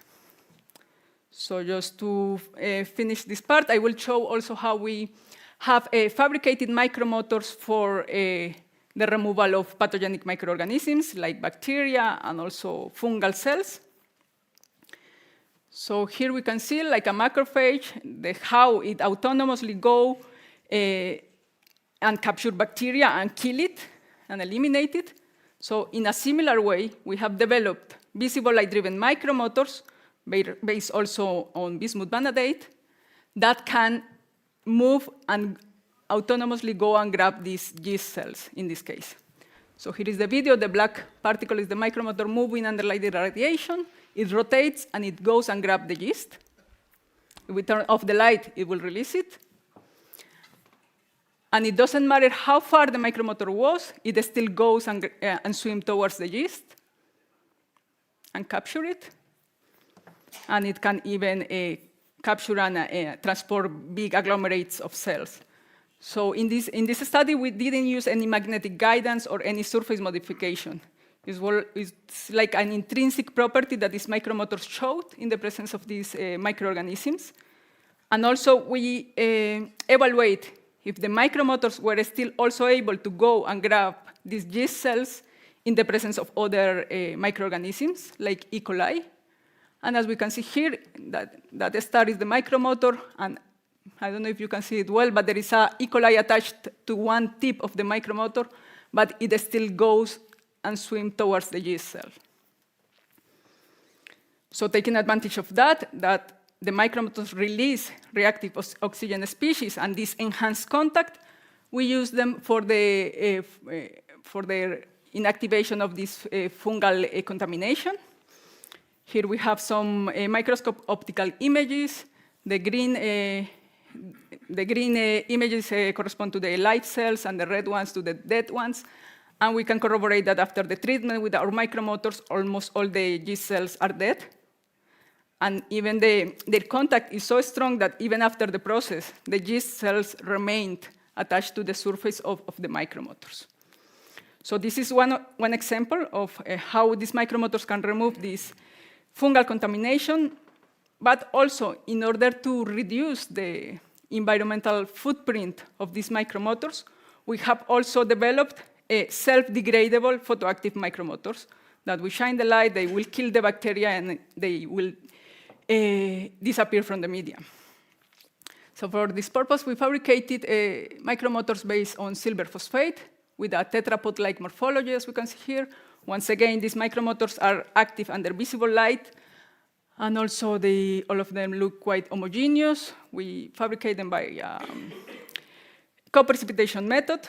So just to finish this part, I will show also how we have fabricated micromotors for the removal of pathogenic microorganisms like bacteria and also fungal cells. So here we can see like a macrophage, how it autonomously go and capture bacteria and kill it and eliminate it. So in a similar way, we have developed visible light-driven micromotors based also on bismuth vanadate that can move and autonomously go and grab these yeast cells in this case. So here is the video. The black particle is the micromotor moving under light irradiation. It rotates and it goes and grabs the yeast. If we turn off the light, it will release it. And it doesn't matter how far the micromotor was, it still goes and swims towards the yeast and capture it. And it can even capture and transport big agglomerates of cells. So in this study, we didn't use any magnetic guidance or any surface modification. It's like an intrinsic property that these micromotors showed in the presence of these microorganisms. And also, we evaluate if the micromotors were still also able to go and grab these yeast cells in the presence of other microorganisms, like E. coli. And as we can see here, that star is the micromotor, and I don't know if you can see it well, but there is a E. coli attached to one tip of the micromotor, but it still goes and swims towards the yeast cell. So taking advantage of that the micromotors release reactive oxygen species and this enhanced contact, we use them for the inactivation of this fungal contamination. Here we have some microscope optical images. The green images correspond to the live cells and the red ones to the dead ones. And we can corroborate that after the treatment with our micromotors, almost all the yeast cells are dead. And even their contact is so strong that even after the process, the yeast cells remained attached to the surface of the micromotors. So this is one example of how these micromotors can remove this fungal contamination, but also in order to reduce the environmental footprint of these micromotors, we have also developed self-degradable photoactive micromotors that we shine the light, they will kill the bacteria, and they will disappear from the medium. So for this purpose, we fabricated micromotors based on silver phosphate with a tetrapod-like morphology, as we can see here. Once again, these micromotors are active under visible light, and also all of them look quite homogeneous. We fabricate them by co-precipitation method,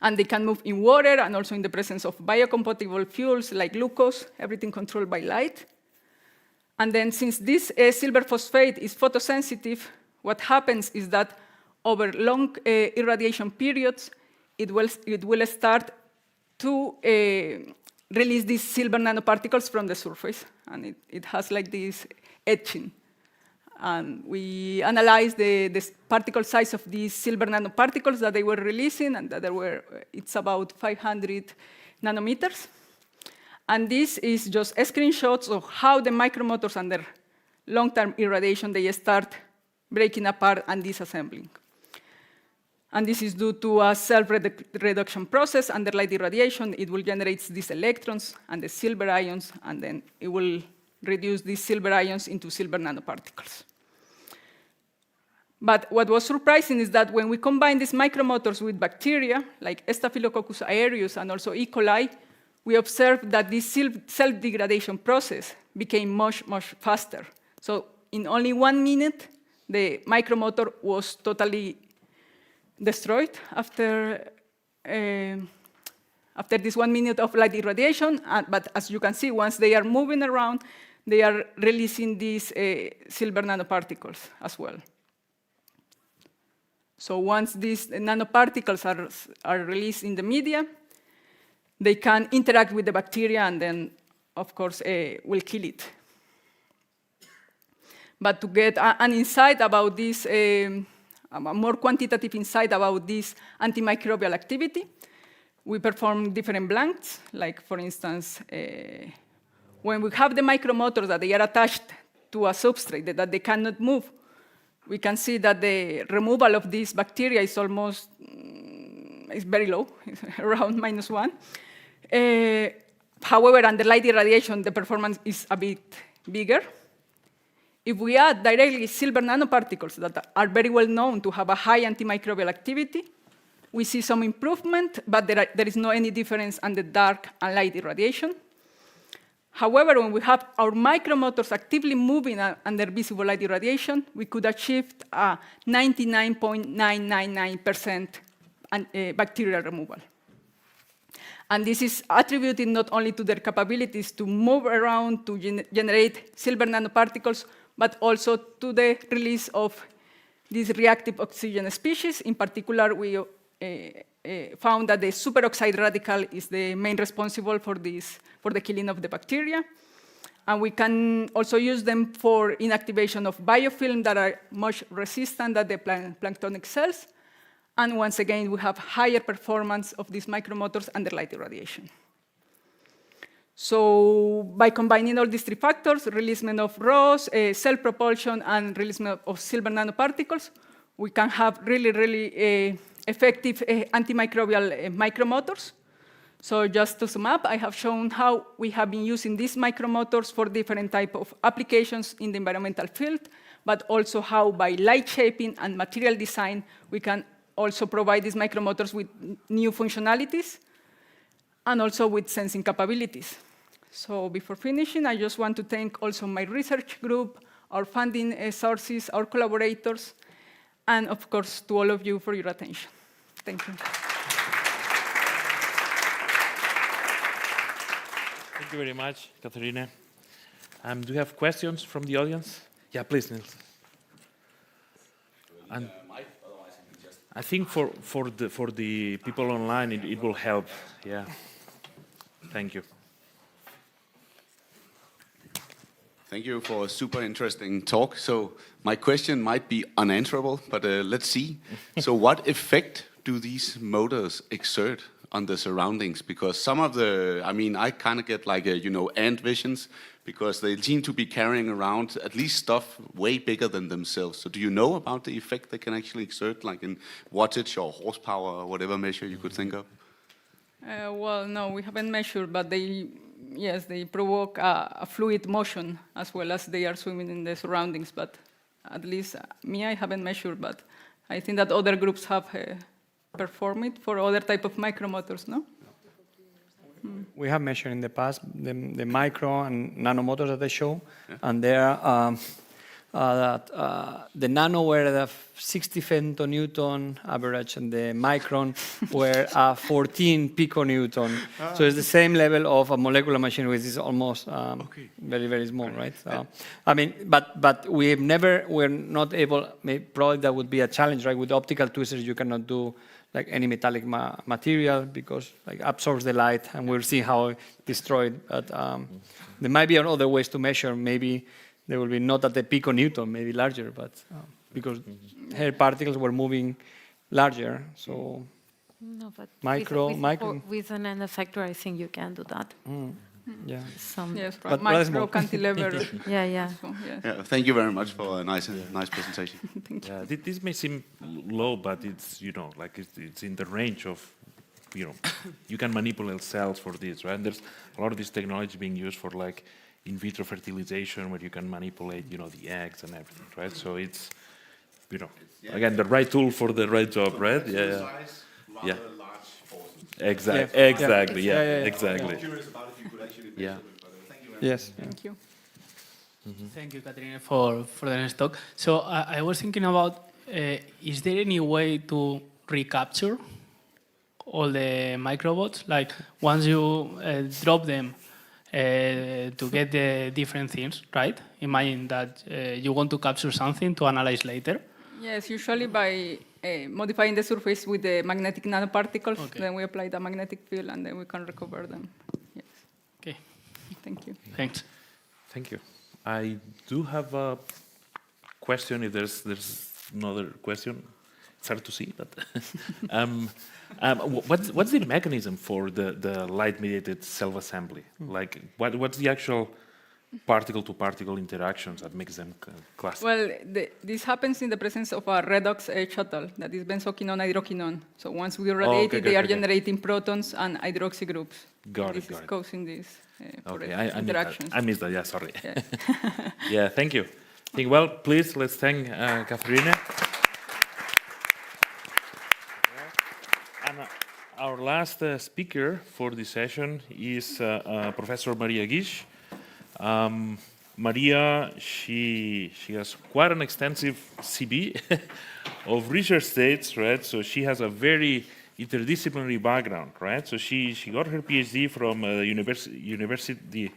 and they can move in water and also in the presence of biocompatible fuels like glucose, everything controlled by light. And then since this silver phosphate is photosensitive, what happens is that over long irradiation periods, it will start to release these silver nanoparticles from the surface, and it has like this etching. And we analyzed the particle size of these silver nanoparticles that they were releasing, and that it's about 500 nanometers. And this is just screenshots of how the micromotors under long-term irradiation, they start breaking apart and disassembling. And this is due to a self-reduction process under light irradiation. It will generate these electrons and the silver ions, and then it will reduce these silver ions into silver nanoparticles. But what was surprising is that when we combine these micromotors with bacteria, like Staphylococcus aureus and also E. coli, we observed that this self-degradation process became much, much faster. So in only 1 minute, the micromotor was totally destroyed after this 1 minute of light irradiation. But as you can see, once they are moving around, they are releasing these silver nanoparticles as well. So once these nanoparticles are released in the media, they can interact with the bacteria and then, of course, will kill it. But to get an insight about this, a more quantitative insight about this antimicrobial activity, we perform different blanks. Like, for instance, when we have the micromotors that they are attached to a substrate that they cannot move, we can see that the removal of this bacteria is almost, is very low, around -1. However, under light irradiation, the performance is a bit bigger. If we add directly silver nanoparticles that are very well known to have a high antimicrobial activity, we see some improvement, but there is no any difference under dark and light irradiation. However, when we have our micromotors actively moving under visible light irradiation, we could achieve a 99.999% bacterial removal. And this is attributed not only to their capabilities to move around to generate silver nanoparticles, but also to the release of these reactive oxygen species. In particular, we found that the superoxide radical is the main responsible for the killing of the bacteria. And we can also use them for inactivation of biofilm that are much resistant than the planktonic cells. And once again, we have higher performance of these micromotors under light irradiation. So by combining all these 3 factors, releasement of ROS, self-propulsion, and releasement of silver nanoparticles, we can have really, really effective antimicrobial micromotors. So just to sum up, I have shown how we have been using these micromotors for different types of applications in the environmental field, but also how by light shaping and material design, we can also provide these micromotors with new functionalities and also with sensing capabilities. So before finishing, I just want to thank also my research group, our funding sources, our collaborators, and of course, to all of you for your attention. Thank you. Thank you very much, Katherine. Do you have questions from the audience? Yeah, please, Niels. And I think for the people online, it will help. Yeah. Thank you. Thank you for a super interesting talk. So my question might be unanswerable, but let's see. So what effect do these motors exert on the surroundings? Because some of the, I mean, I kind of get like, ant visions, because they seem to be carrying around at least stuff way bigger than themselves. So do you know about the effect they can actually exert, like in wattage or horsepower or whatever measure you could think of? Well, no, we haven't measured, but they provoke a fluid motion as well as they are swimming in the surroundings. But At least me, I haven't measured, but I think that other groups have performed it for other type of micromotors, no? We have measured in the past the micro and nanomotors that they show, and there the nano were the 60 femtonewton average, and the micron were 14 piconewton. So it's the same level of a molecular machine, which is almost very, very small, right? I mean, but we're not able. Probably that would be a challenge, right? With optical twisters, you cannot do like any metallic material because like absorbs the light, and we'll see how it's destroyed. But there might be other ways to measure. Maybe there will be not at the piconewton, maybe larger, but because hair particles were moving larger, so no, but micro. With an N effector, I think you can do that. Yeah. Yes, but micro cantilever. Yeah. So, yes. Yeah, thank you very much for a nice presentation. Thank you. Yeah, this may seem low, but it's like it's in the range of you can manipulate cells for this, right? And there's a lot of this technology being used for like in vitro fertilization, where you can manipulate the eggs and everything, right? So it's again the right tool for the right job, right? Yeah. Exactly. Yeah. Yes. Thank you. Thank you, Katherine, for the next talk. So I was thinking about, is there any way to recapture all the microbots? Like once you drop them to get the different things, right? Imagine that you want to capture something to analyze later. Yes, usually by modifying the surface with the magnetic nanoparticles, then we apply the magnetic field and then we can recover them. Yes. Okay. Thank you. Thanks. Thank you. I do have a question. If there's another question, it's hard to see, but what's the mechanism for the light-mediated self-assembly? Like, what's the actual particle-to-particle interactions that makes them classic? Well, this happens in the presence of a redox shuttle that is benzoquinone-hydroquinone. So once we radiate it, they are generating protons and hydroxy groups. This is causing this interactions. I missed that. Yeah, sorry. Yeah, yeah, thank you. Well, please, let's thank Katherine. And our last speaker for this session is Professor Maria Guix. Maria, she has quite an extensive CV of research states, right? So she has a very interdisciplinary background, right? So she got her PhD from University,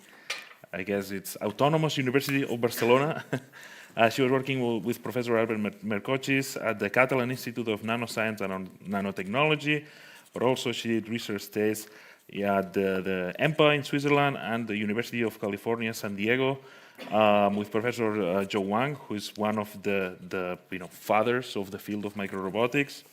I guess it's Autonomous University of Barcelona. She was working with Professor Albert Mercochis at the Catalan Institute of Nanoscience and Nanotechnology, but also she did research stays at the EMPA in Switzerland and the University of California, San Diego, with Professor Zhou Wang, who is one of the fathers of the field of microrobotics.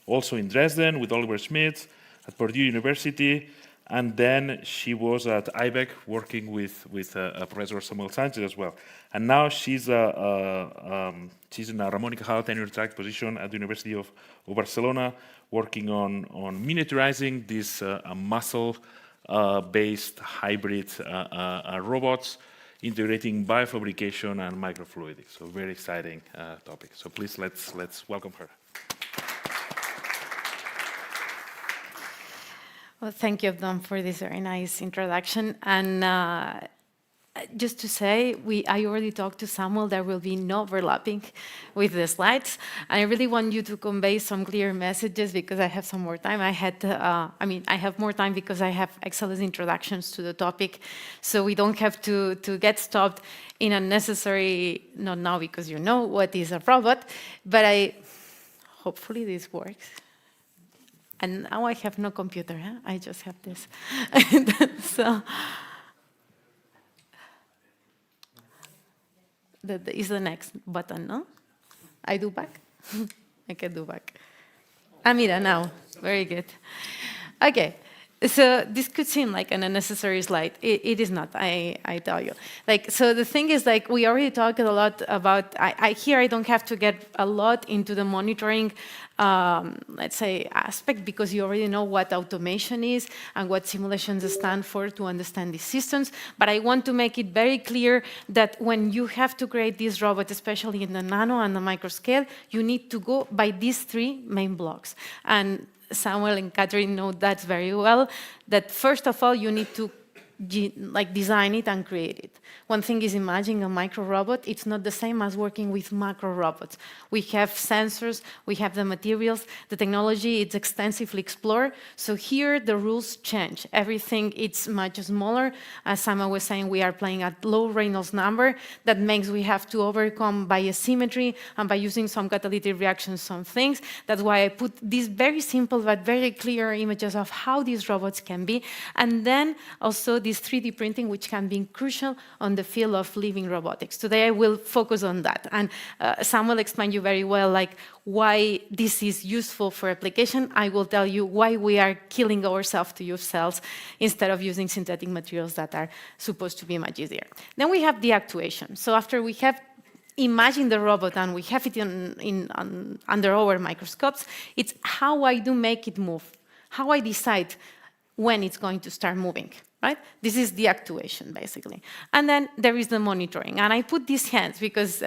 Also in Dresden with Oliver Schmidt, at Purdue University, and then she was at IBEC working with Professor Samuel Sanchez as well. And now she's in a Ramón y Cajal tenure-track position at the University of Barcelona, working on miniaturizing these muscle-based hybrid robots, integrating biofabrication and microfluidics. So very exciting topic. So please let's welcome her. Well, thank you, Abdon, for this very nice introduction. And just to say, I already talked to Samuel. There will be no overlapping with the slides. I really want you to convey some clear messages because I have some more time. I have more time because I have excellent introductions to the topic, so we don't have to get stopped in unnecessary, not now because you know what is a robot, but hopefully this works. And now I have no computer, huh? I just have this. So that is the next button, no? I do back? I can do back. Mira, now. Very good. Okay. So this could seem like an unnecessary slide. It is not, I tell you. Like, so the thing is, like, we already talked a lot about, here I don't have to get a lot into the monitoring, let's say, aspect, because you already know what automation is and what simulations stand for to understand these systems. But I want to make it very clear that when you have to create these robots, especially in the nano and the micro scale, you need to go by these three main blocks. And Samuel and Katherine know that very well, that first of all, you need to design it and create it. One thing is imagining a micro robot. It's not the same as working with macro robots. We have sensors, we have the materials, the technology is extensively explored. So here the rules change. Everything is much smaller. As Samuel was saying, we are playing at low Reynolds number. That means we have to overcome by asymmetry and by using some catalytic reactions, some things. That's why I put these very simple but very clear images of how these robots can be. And then also this 3D printing, which can be crucial on the field of living robotics. Today I will focus on that. And Samuel explained you very well, like, why this is useful for application. I will tell you why we are killing ourselves to use cells instead of using synthetic materials that are supposed to be much easier. Then we have the actuation. So after we have imagined the robot and we have it under our microscopes, it's how I do make it move, how I decide when it's going to start moving. Right? This is the actuation, basically. And then there is the monitoring. And I put these hands because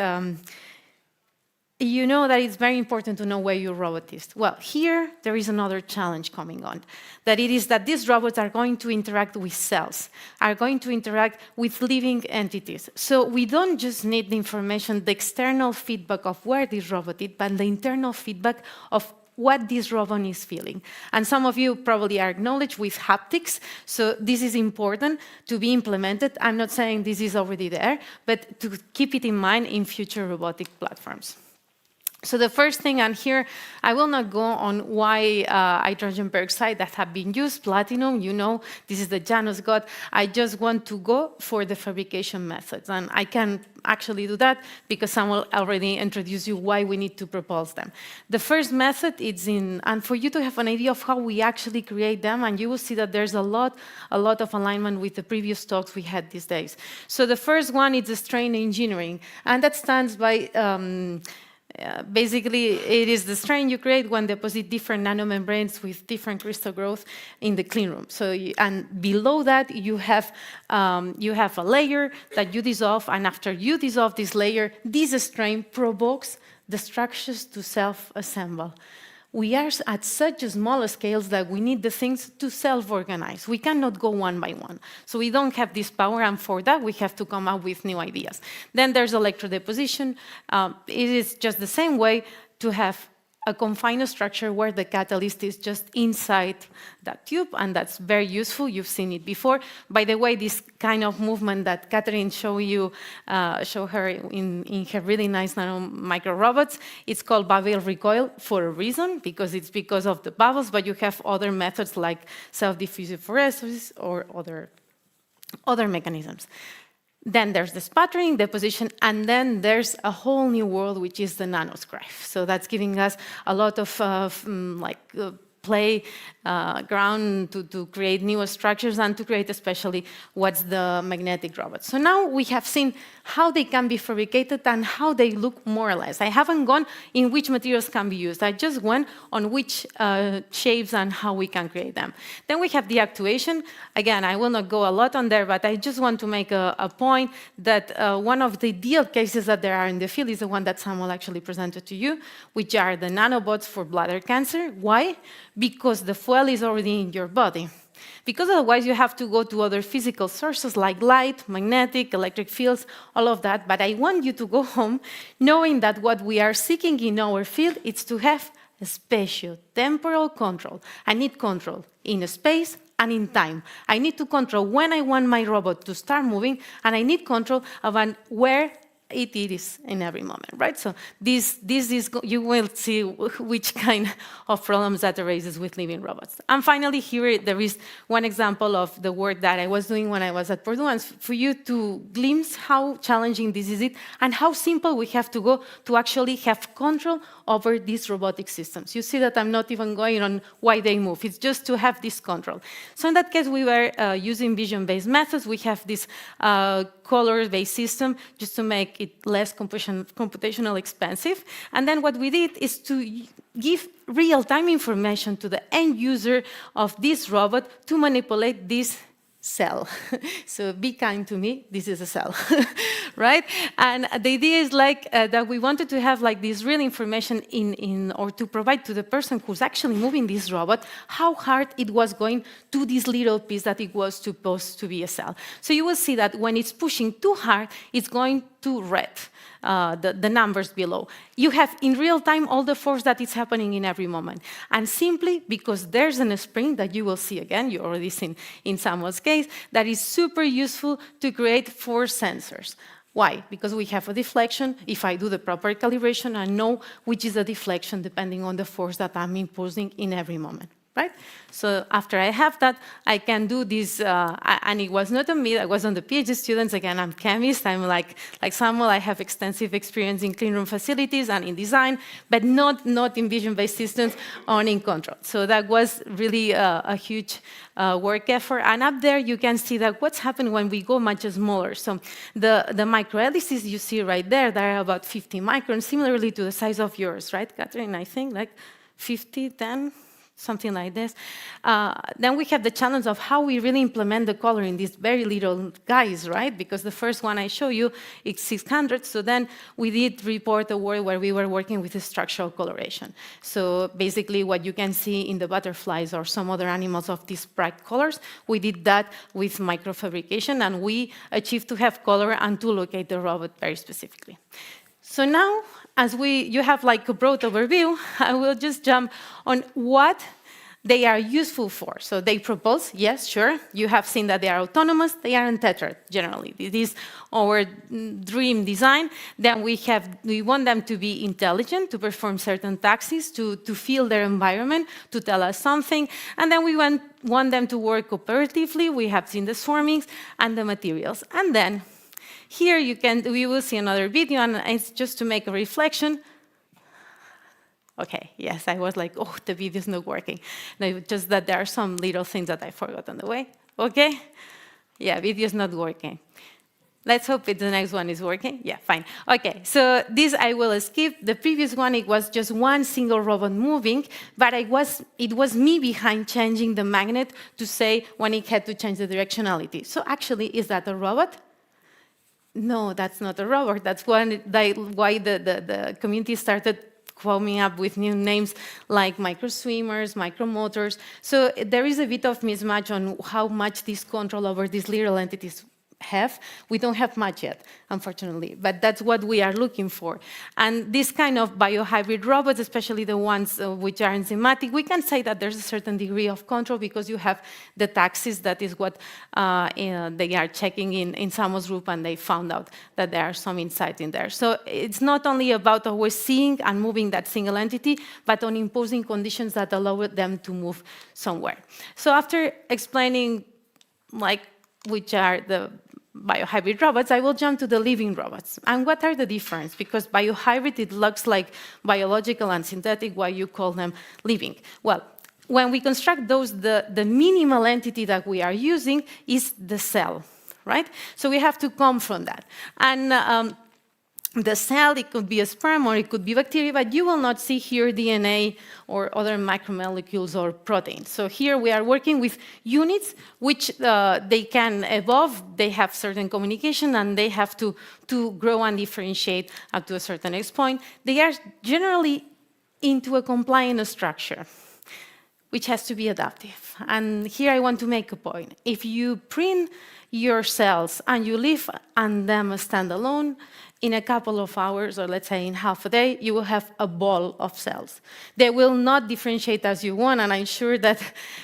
you know that it's very important to know where your robot is. Well, here there is another challenge coming on. That it is that these robots are going to interact with cells, are going to interact with living entities. So we don't just need the information, the external feedback of where this robot is, but the internal feedback of what this robot is feeling. And some of you probably are acknowledged with haptics, so this is important to be implemented. I'm not saying this is already there, but to keep it in mind in future robotic platforms. So the first thing, and here I will not go on why hydrogen peroxide that have been used, platinum, you know, this is the Janus God. I just want to go for the fabrication methods. And I can actually do that because someone already introduced you why we need to propose them. The first method is and for you to have an idea of how we actually create them, and you will see that there's a lot of alignment with the previous talks we had these days. So the first one is the strain engineering, and that stands by basically, it is the strain you create when deposit different nanomembranes with different crystal growth in the clean room. So, and below that, you have a layer that you dissolve, and after you dissolve this layer, this strain provokes the structures to self-assemble. We are at such a small scales that we need the things to self-organize. We cannot go one by one. So we don't have this power, and for that, we have to come up with new ideas. Then there's electrodeposition. It is just the same way to have a confined structure where the catalyst is just inside that tube, and that's very useful. You've seen it before. By the way, this kind of movement that Katherine showed her in her really nice nano micro robots, it's called bubble recoil for a reason, because it's because of the bubbles, but you have other methods like self-diffusive phoresis or other mechanisms. Then there's the sputtering, deposition, and then there's a whole new world, which is the nanoscribe. So that's giving us a lot of play ground to create new structures and to create especially what's the magnetic robot. So now we have seen how they can be fabricated and how they look more or less. I haven't gone in which materials can be used. I just went on which shapes and how we can create them. Then we have the actuation. Again, I will not go a lot on there, but I just want to make a point that one of the ideal cases that there are in the field is the one that Samuel actually presented to you, which are the nanobots for bladder cancer. Why? Because the fuel is already in your body. Because otherwise you have to go to other physical sources like light, magnetic, electric fields, all of that. But I want you to go home knowing that what we are seeking in our field is to have a spatio-temporal control. I need control in space and in time. I need to control when I want my robot to start moving, and I need control of where it is in every moment, right? So this is, you will see which kind of problems that arises with living robots. And finally, here there is one example of the work that I was doing when I was at Purdue, and for you to glimpse how challenging this is and how simple we have to go to actually have control over these robotic systems. You see that I'm not even going on why they move. It's just to have this control. So in that case, we were using vision-based methods. We have this color-based system just to make it less computational expensive. And then what we did is to give real-time information to the end user of this robot to manipulate this cell. So be kind to me, this is a cell, right? And the idea is like that we wanted to have like this real information or to provide to the person who's actually moving this robot how hard it was going to this little piece that it was supposed to be a cell. So you will see that when it's pushing too hard, it's going to red. The numbers below. You have in real time all the force that is happening in every moment. And simply because there's a spring that you will see again, you already seen in Samuel's case, that is super useful to create force sensors. Why? Because we have a deflection. If I do the proper calibration, I know which is the deflection depending on the force that I'm imposing in every moment. Right? So after I have that, I can do this, and it was not on me, I was on the PhD students. Again, I'm chemist, I'm like Samuel, I have extensive experience in clean room facilities and in design, but not in vision-based systems or in control. So that was really a huge work effort. And up there, you can see that what's happened when we go much smaller. So the microhelices you see right there, they're about 50 microns, similarly to the size of yours, right, Katherine? I think like 50, 10? Something like this. Then we have the challenge of how we really implement the color in these very little guys, right? Because the first one I show you is 600, so then we did report a world where we were working with the structural coloration. So basically what you can see in the butterflies or some other animals of these bright colors, we did that with microfabrication, and we achieved to have color and to locate the robot very specifically. So now, as you have like a broad overview, I will just jump on what they are useful for. So they propose, yes, sure. You have seen that they are autonomous. They are untethered, generally. This is our dream design. Then we want them to be intelligent, to perform certain tasks, to feel their environment, to tell us something. And then we want them to work cooperatively. We have seen the swarmings and the materials. And then here we will see another video, and it's just to make a reflection. Okay, yes, I was like, oh, the video's not working. No, just that there are some little things that I forgot on the way. Okay? Yeah, video's not working. Let's hope the next one is working. Yeah, fine. Okay, so this I will skip. The previous one, it was just one single robot moving, but it was me behind changing the magnet to say when it had to change the directionality. So actually, is that a robot? No, that's not a robot. That's why the community started coming up with new names like microswimmers, micromotors. So there is a bit of mismatch on how much this control over these little entities have. We don't have much yet, unfortunately, but that's what we are looking for. And this kind of biohybrid robots, especially the ones which are enzymatic, we can say that there's a certain degree of control because you have the taxes. That is what they are checking in Samuel's group, and they found out that there are some insights in there. So it's not only about always seeing and moving that single entity, but on imposing conditions that allow them to move somewhere. So after explaining which are the biohybrid robots, I will jump to the living robots. And what are the differences? Because biohybrid, it looks like biological and synthetic, why you call them living. Well, when we construct those, the minimal entity that we are using is the cell, right? So we have to come from that. And the cell, it could be a sperm or it could be bacteria, but you will not see here DNA or other macromolecules or proteins. So here we are working with units which they can evolve, they have certain communication, and they have to grow and differentiate up to a certain point. They are generally into a compliant structure, which has to be adaptive. And here I want to make a point. If you print your cells and you leave them standalone, in a couple of hours, or let's say in half a day, you will have a ball of cells. They will not differentiate as you want, and I'm sure that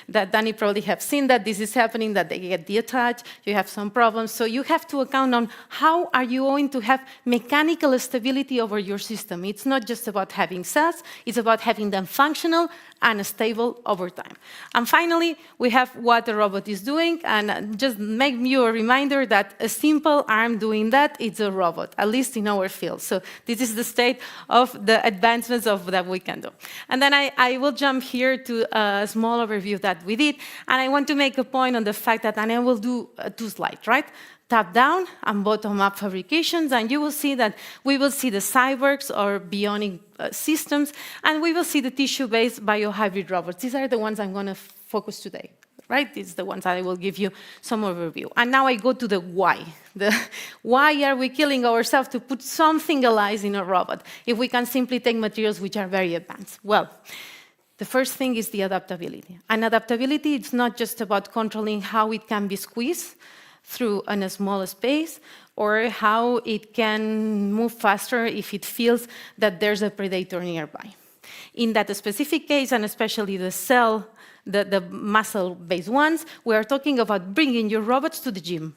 Danny probably have seen that this is happening, that they get detached, you have some problems. So you have to account on how are you going to have mechanical stability over your system. It's not just about having cells, it's about having them functional and stable over time. And finally, we have what the robot is doing, and just make you a reminder that a simple arm doing that, it's a robot, at least in our field. So this is the state of the advancements that we can do. And then I will jump here to a small overview that we did, and I want to make a point on the fact that, and I will do 2 slides, right? Top-down and bottom-up fabrications, and you will see that we will see the cyborgs or bionic systems, and we will see the tissue-based biohybrid robots. These are the ones I'm going to focus today, right? These are the ones I will give you some overview. And now I go to the why. Why are we killing ourselves to put something alive in a robot if we can simply take materials which are very advanced? Well, the first thing is the adaptability. And adaptability, it's not just about controlling how it can be squeezed through in a small space, or how it can move faster if it feels that there's a predator nearby. In that specific case, and especially the muscle-based ones, we are talking about bringing your robots to the gym.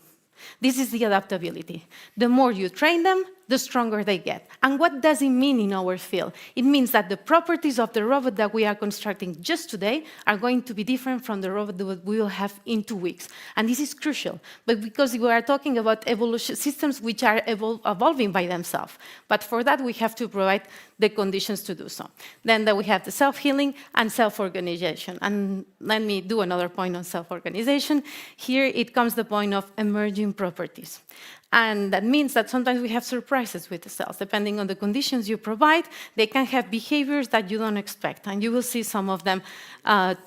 This is the adaptability. The more you train them, the stronger they get. And what does it mean in our field? It means that the properties of the robot that we are constructing just today are going to be different from the robot that we will have in 2 weeks. And this is crucial, but because we are talking about evolution systems which are evolving by themselves. But for that, we have to provide the conditions to do so. Then we have the self-healing and self-organization. And let me do another point on self-organization. Here it comes the point of emerging properties. And that means that sometimes we have surprises with the cells. Depending on the conditions you provide, they can have behaviors that you don't expect, and you will see some of them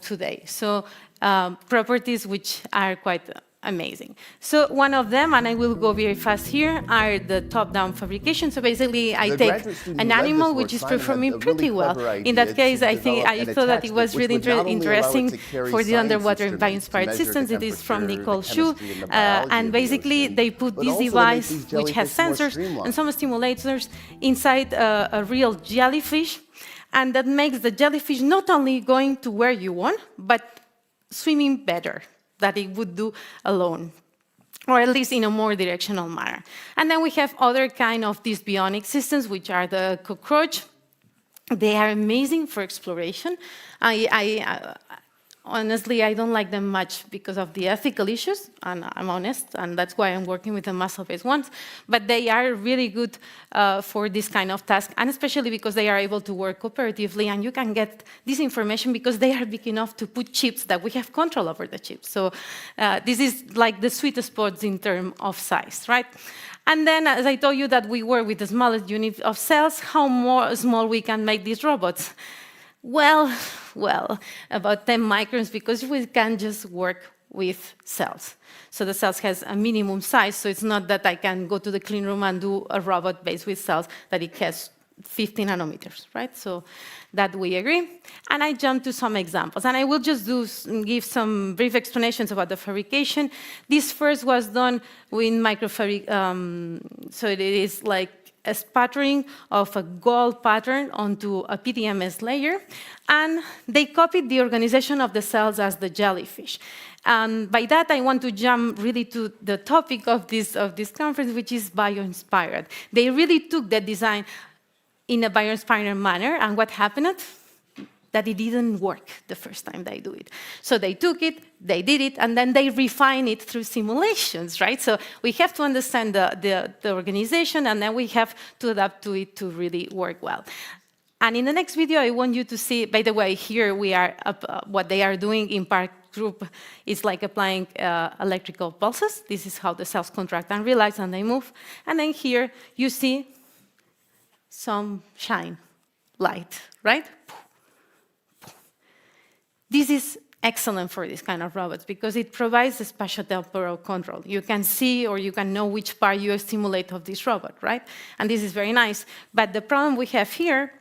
today. So properties which are quite amazing. So one of them, and I will go very fast here, are the top-down fabrication. So basically, I take an animal which is performing pretty well. In that case, I thought that it was really interesting for the underwater Bioinspired systems. It is from Nicole Shu, and basically they put this device which has sensors and some stimulators inside a real jellyfish, and that makes the jellyfish not only going to where you want, but swimming better that it would do alone, or at least in a more directional manner. And then we have other kind of these bionic systems, which are the cockroach. They are amazing for exploration. Honestly, I don't like them much because of the ethical issues, and I'm honest, and that's why I'm working with the muscle-based ones. But they are really good for this kind of task, and especially because they are able to work cooperatively, and you can get this information because they are big enough to put chips that we have control over the chips. So this is like the sweet spots in terms of size, right? And then, as I told you that we work with the smallest unit of cells, how more small we can make these robots? Well, about 10 microns, because we can just work with cells. So the cells has a minimum size, so it's not that I can go to the clean room and do a robot based with cells, that it has 50 nanometers, right? So that we agree. And I jump to some examples, and I will just give some brief explanations about the fabrication. This first was done with so it is like a spattering of a gold pattern onto a PDMS layer, and they copied the organization of the cells as the jellyfish. And by that, I want to jump really to the topic of this conference, which is Bioinspired. They really took the design in a Bioinspired manner, and what happened? That it didn't work the first time they do it. So they took it, they did it, and then they refine it through simulations, right? So we have to understand the organization, and then we have to adapt to it to really work well. And in the next video, I want you to see, by the way, here we are, what they are doing in Park Group is like applying electrical pulses. This is how the cells contract and relax, and they move. And then here you see some shine, light, right? This is excellent for this kind of robots because it provides a spatiotemporal control. You can see or you can know which part you stimulate of this robot, right? And this is very nice. But the problem we have here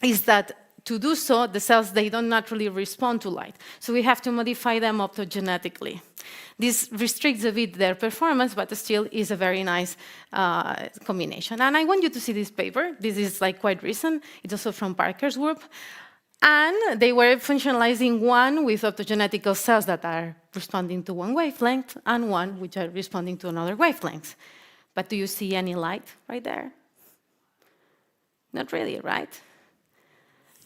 is that to do so, the cells, they don't naturally respond to light. So we have to modify them optogenetically. This restricts a bit their performance, but still is a very nice combination. And I want you to see this paper. This is like quite recent. It's also from Parker's group. And they were functionalizing one with optogenetical cells that are responding to one wavelength and one which are responding to another wavelength. But do you see any light right there? Not really, right?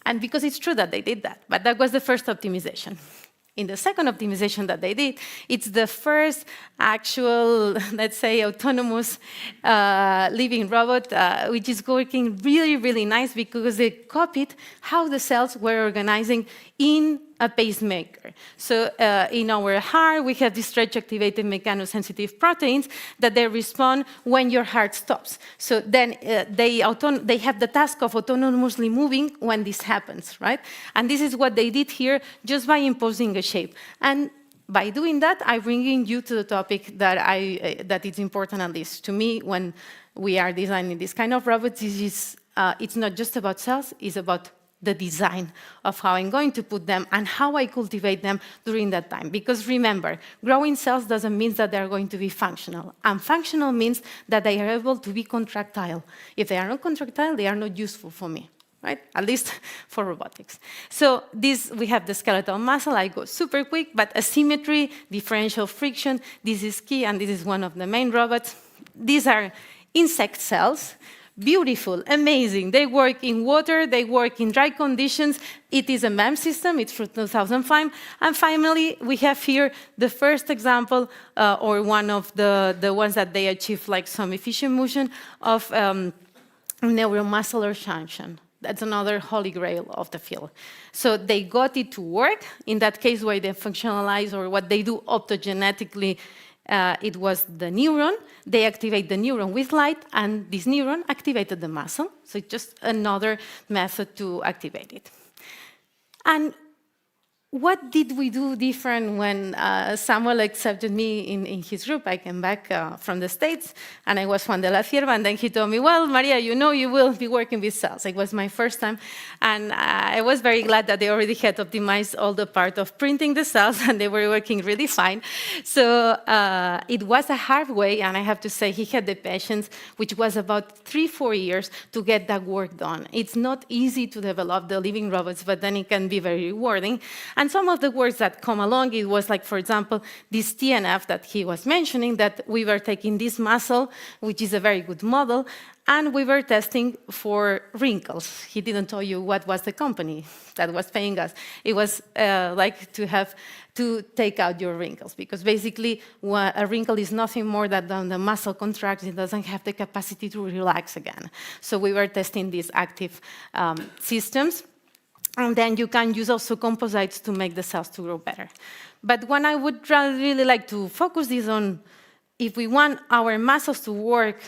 And because it's true that they did that, but that was the first optimization. In the second optimization that they did, it's the first actual, let's say, autonomous living robot, which is working really, really nice because they copied how the cells were organizing in a pacemaker. So in our heart, we have these stretch-activated mechanosensitive proteins that they respond when your heart stops. So then they have the task of autonomously moving when this happens, right? And this is what they did here just by imposing a shape. And by doing that, I'm bringing you to the topic that is important, at least to me, when we are designing this kind of robots. It's not just about cells, it's about the design of how I'm going to put them and how I cultivate them during that time. Because remember, growing cells doesn't mean that they're going to be functional. And functional means that they are able to be contractile. If they are not contractile, they are not useful for me, right? At least for robotics. So we have the skeletal muscle. I go super quick, but asymmetry, differential friction, this is key, and this is one of the main robots. These are insect cells. Beautiful, amazing. They work in water, they work in dry conditions. It is a MEMS system, it's from 2005. And finally, we have here the first example, or one of the ones that they achieve like some efficient motion of neuromuscular junction. That's another holy grail of the field. So they got it to work. In that case, where they functionalize or what they do optogenetically, it was the neuron. They activate the neuron with light, and this neuron activated the muscle. So it's just another method to activate it. And what did we do different when Samuel accepted me in his group? I came back from the States, and I was Juan de la Cierva, and then he told me, well, Maria, you know you will be working with cells. It was my first time, and I was very glad that they already had optimized all the part of printing the cells, and they were working really fine. So it was a hard way, and I have to say he had the patience, which was about 3-4 years to get that work done. It's not easy to develop the living robots, but then it can be very rewarding. And some of the works that come along, it was like, for example, this TNF that he was mentioning, that we were taking this muscle, which is a very good model, and we were testing for wrinkles. He didn't tell you what was the company that was paying us. It was like to take out your wrinkles, because basically a wrinkle is nothing more than the muscle contracts. It doesn't have the capacity to relax again. So we were testing these active systems. And then you can use also composites to make the cells to grow better. But what I would really like to focus is on, if we want our muscles to work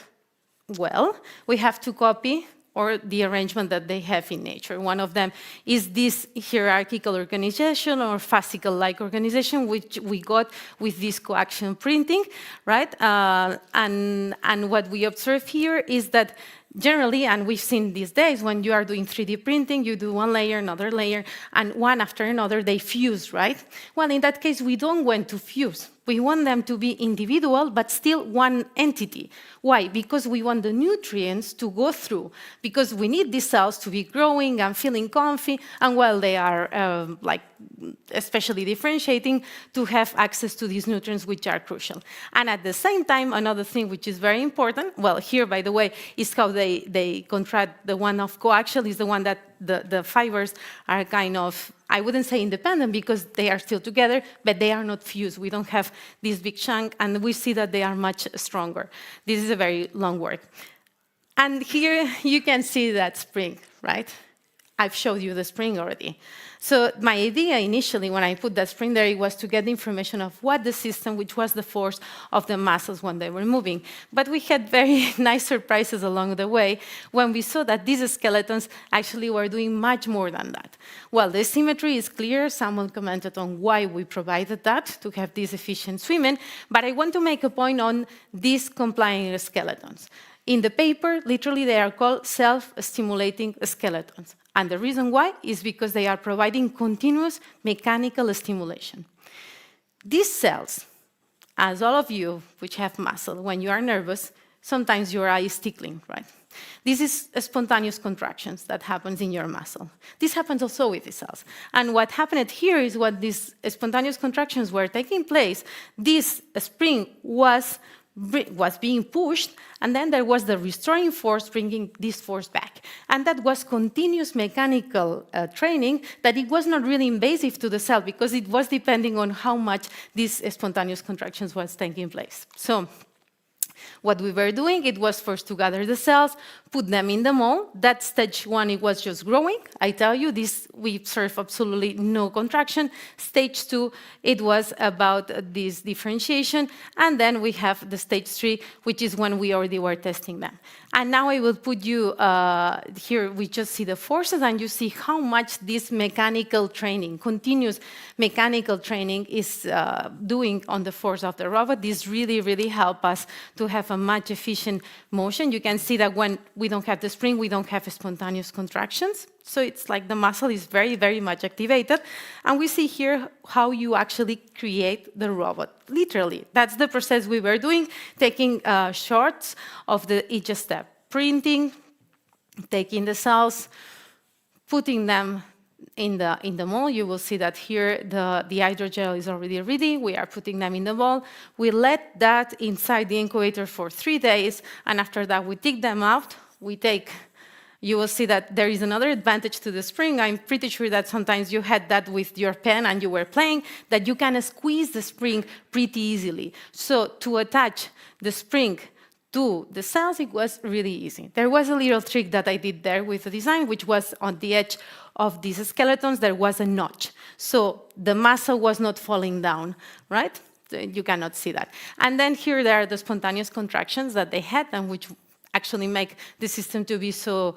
well, we have to copy or the arrangement that they have in nature. One of them is this hierarchical organization or fascicle-like organization, which we got with this coaxial printing, right? And what we observe here is that generally, and we've seen these days, when you are doing 3D printing, you do one layer, another layer, and one after another, they fuse, right? Well, in that case, we don't want to fuse. We want them to be individual, but still one entity. Why? Because we want the nutrients to go through, because we need these cells to be growing and feeling comfy, and while they are especially differentiating, to have access to these nutrients, which are crucial. And at the same time, another thing which is very important, well, here, by the way, is how they contract. The one of coaxial is the one that the fibers are kind of, I wouldn't say independent because they are still together, but they are not fused. We don't have this big chunk, and we see that they are much stronger. This is a very long work. And here you can see that spring, right? I've showed you the spring already. So my idea initially when I put that spring there, it was to get the information of what the system, which was the force of the muscles when they were moving. But we had very nice surprises along the way when we saw that these skeletons actually were doing much more than that. Well, the symmetry is clear. Someone commented on why we provided that, to have this efficient swimming. But I want to make a point on these complying skeletons. In the paper, literally, they are called self-stimulating skeletons. And the reason why is because they are providing continuous mechanical stimulation. These cells as all of you, which have muscle, when you are nervous, sometimes your eye is tickling, right? This is a spontaneous contractions that happens in your muscle. This happens also with the cells. And what happened here is what these spontaneous contractions were taking place, this spring was being pushed, and then there was the restoring force bringing this force back. And that was continuous mechanical training that it was not really invasive to the cell because it was depending on how much these spontaneous contractions was taking place. So what we were doing, it was first to gather the cells, put them in the mold. That stage 1, it was just growing. I tell you, this we observed absolutely no contraction. Stage 2, it was about this differentiation. And then we have the stage 3, which is when we already were testing them. And now I will put you here, we just see the forces, and you see how much this mechanical training, continuous mechanical training is doing on the force of the robot. This really, really helps us to have a much efficient motion. You can see that when we don't have the spring, we don't have spontaneous contractions. So it's like the muscle is very, very much activated. And we see here how you actually create the robot, literally. That's the process we were doing, taking shots of each step. Printing, taking the cells, putting them in the mold. You will see that here the hydrogel is already ready. We are putting them in the mold. We let that inside the incubator for 3 days, and after that we take them out. You will see that there is another advantage to the spring. I'm pretty sure that sometimes you had that with your pen and you were playing, that you can squeeze the spring pretty easily. So to attach the spring to the cells, it was really easy. There was a little trick that I did there with the design, which was on the edge of these skeletons, there was a notch. So the muscle was not falling down, right? You cannot see that. And then here there are the spontaneous contractions that they had, and which actually make the system to be so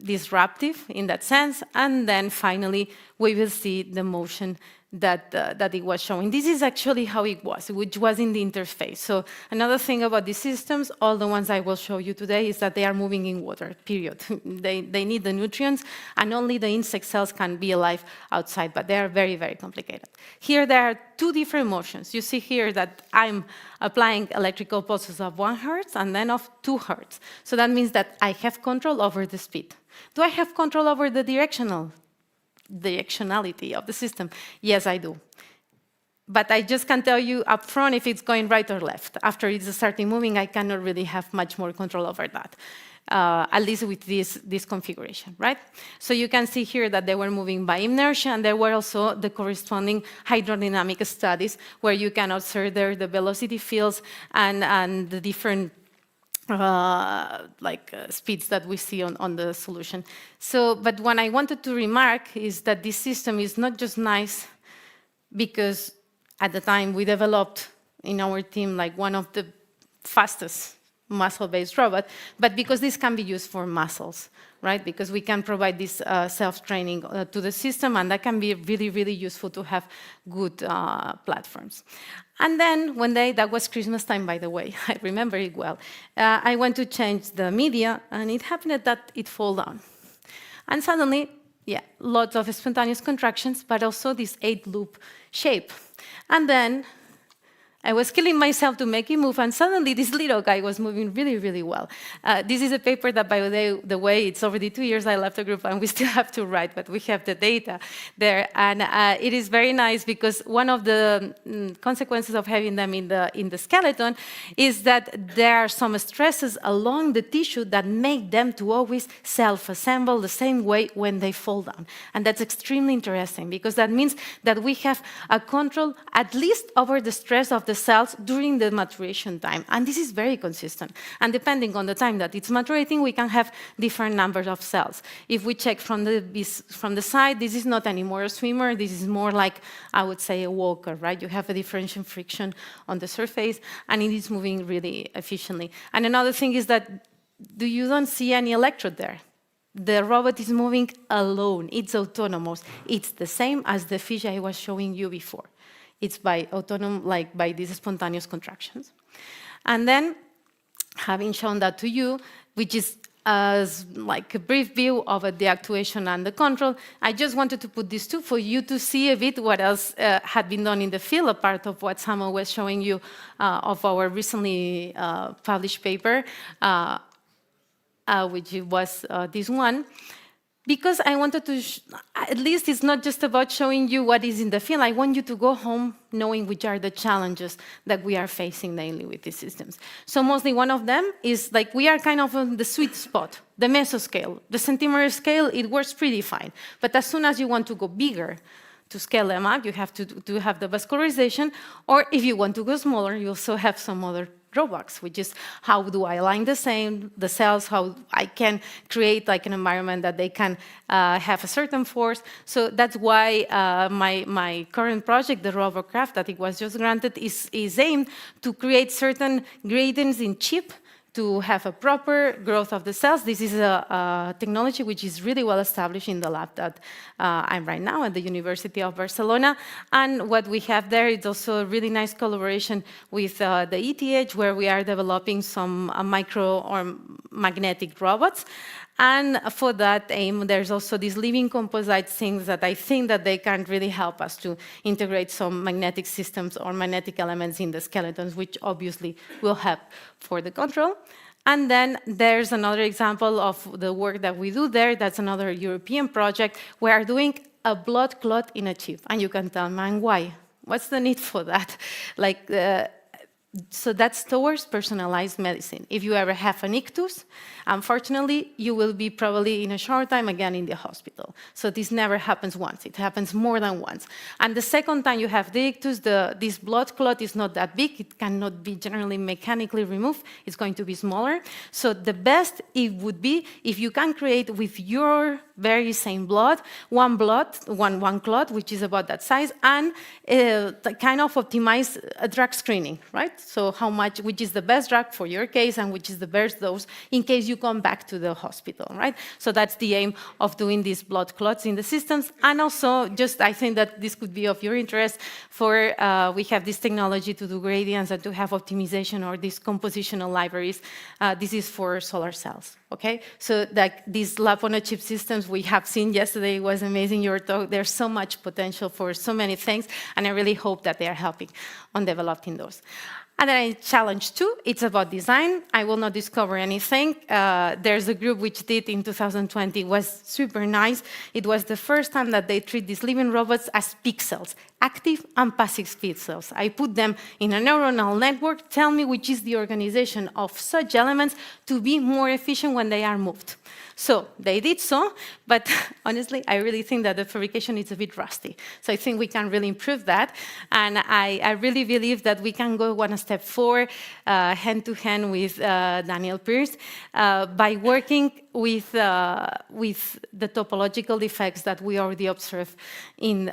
disruptive in that sense. And then finally, we will see the motion that it was showing. This is actually how it was, which was in the interface. So another thing about these systems, all the ones I will show you today, is that they are moving in water, period. They need the nutrients, and only the insect cells can be alive outside, but they are very, very complicated. Here there are 2 different motions. You see here that I'm applying electrical pulses of 1 Hertz and then of 2 Hertz. So that means that I have control over the speed. Do I have control over the directionality of the system? Yes, I do. But I just can tell you up front if it's going right or left. After it's starting moving, I cannot really have much more control over that, at least with this configuration, right? So you can see here that they were moving by inertia, and there were also the corresponding hydrodynamic studies where you can observe there the velocity fields and the different speeds that we see on the solution. So, but what I wanted to remark is that this system is not just nice because at the time we developed in our team like one of the fastest muscle-based robot, but because this can be used for muscles, right? Because we can provide this self-training to the system, and that can be really, really useful to have good platforms. And then one day, that was Christmas time, by the way, I remember it well, I went to change the media, and it happened that it fell down. And suddenly, yeah, lots of spontaneous contractions, but also this 8-loop shape. And then I was killing myself to make it move, and suddenly this little guy was moving really, really well. This is a paper that, by the way, it's already 2 years I left the group, and we still have to write, but we have the data there. And it is very nice because one of the consequences of having them in the skeleton is that there are some stresses along the tissue that make them to always self-assemble the same way when they fall down. And that's extremely interesting because that means that we have a control at least over the stress of the cells during the maturation time. And this is very consistent. And depending on the time that it's maturating, we can have different numbers of cells. If we check from the side, this is not anymore a swimmer. This is more like, I would say, a walker, right? You have a differential friction on the surface, and it is moving really efficiently. And another thing is that you don't see any electrode there. The robot is moving alone. It's autonomous. It's the same as the fish I was showing you before. It's by by these spontaneous contractions. And then, having shown that to you, which is as like a brief view of the actuation and the control. I just wanted to put these two for you to see a bit what else had been done in the field, a part of what Samuel was showing you of our recently published paper, which was this one. Because I wanted to, at least it's not just about showing you what is in the field. I want you to go home knowing which are the challenges that we are facing daily with these systems. So mostly one of them is like we are kind of on the sweet spot, the mesoscale. The centimeter scale, it works pretty fine. But as soon as you want to go bigger, to scale them up, you have to have the vascularization. Or if you want to go smaller, you also have some other drawbacks, which is how do I align the cells, how I can create like an environment that they can have a certain force. So that's why my current project, the RoboCraft, that it was just granted, is aimed to create certain gradients in chip to have a proper growth of the cells. This is a technology which is really well established in the lab that I'm right now at the University of Barcelona. And what we have there is also a really nice collaboration with the ETH, where we are developing some micro or magnetic robots. And for that aim, there's also these living composite things that I think that they can really help us to integrate some magnetic systems or magnetic elements in the skeletons, which obviously will help for the control. And then there's another example of the work that we do there. That's another European project. We are doing a blood clot in a chip. And you can tell me why. What's the need for that? Like, so that's towards personalized medicine. If you ever have an ictus, unfortunately, you will be probably in a short time again in the hospital. So this never happens once. It happens more than once. And the second time you have the ictus, this blood clot is not that big. It cannot be generally mechanically removed. It's going to be smaller. So the best it would be if you can create with your very same blood, one clot, which is about that size, and kind of optimize a drug screening, right? So how much, which is the best drug for your case and which is the best dose in case you come back to the hospital, right? So that's the aim of doing these blood clots in the systems. And also, just I think that this could be of your interest for, we have this technology to do gradients and to have optimization or these compositional libraries. This is for solar cells, okay? So like these lab-on-a-chip systems we have seen yesterday was amazing, your talk. There's so much potential for so many things, and I really hope that they are helping on developing those. And then challenge 2, it's about design. I will not discover anything. There's a group which did in 2020, was super nice. It was the first time that they treat these living robots as pixels, active and passive pixels. I put them in a neuronal network. Tell me which is the organization of such elements to be more efficient when they are moved. So they did so, but honestly, I really think that the fabrication is a bit rusty. So I think we can really improve that. And I really believe that we can go one step forward, hand-to-hand with Daniel Pierce, by working with the topological defects that we already observe in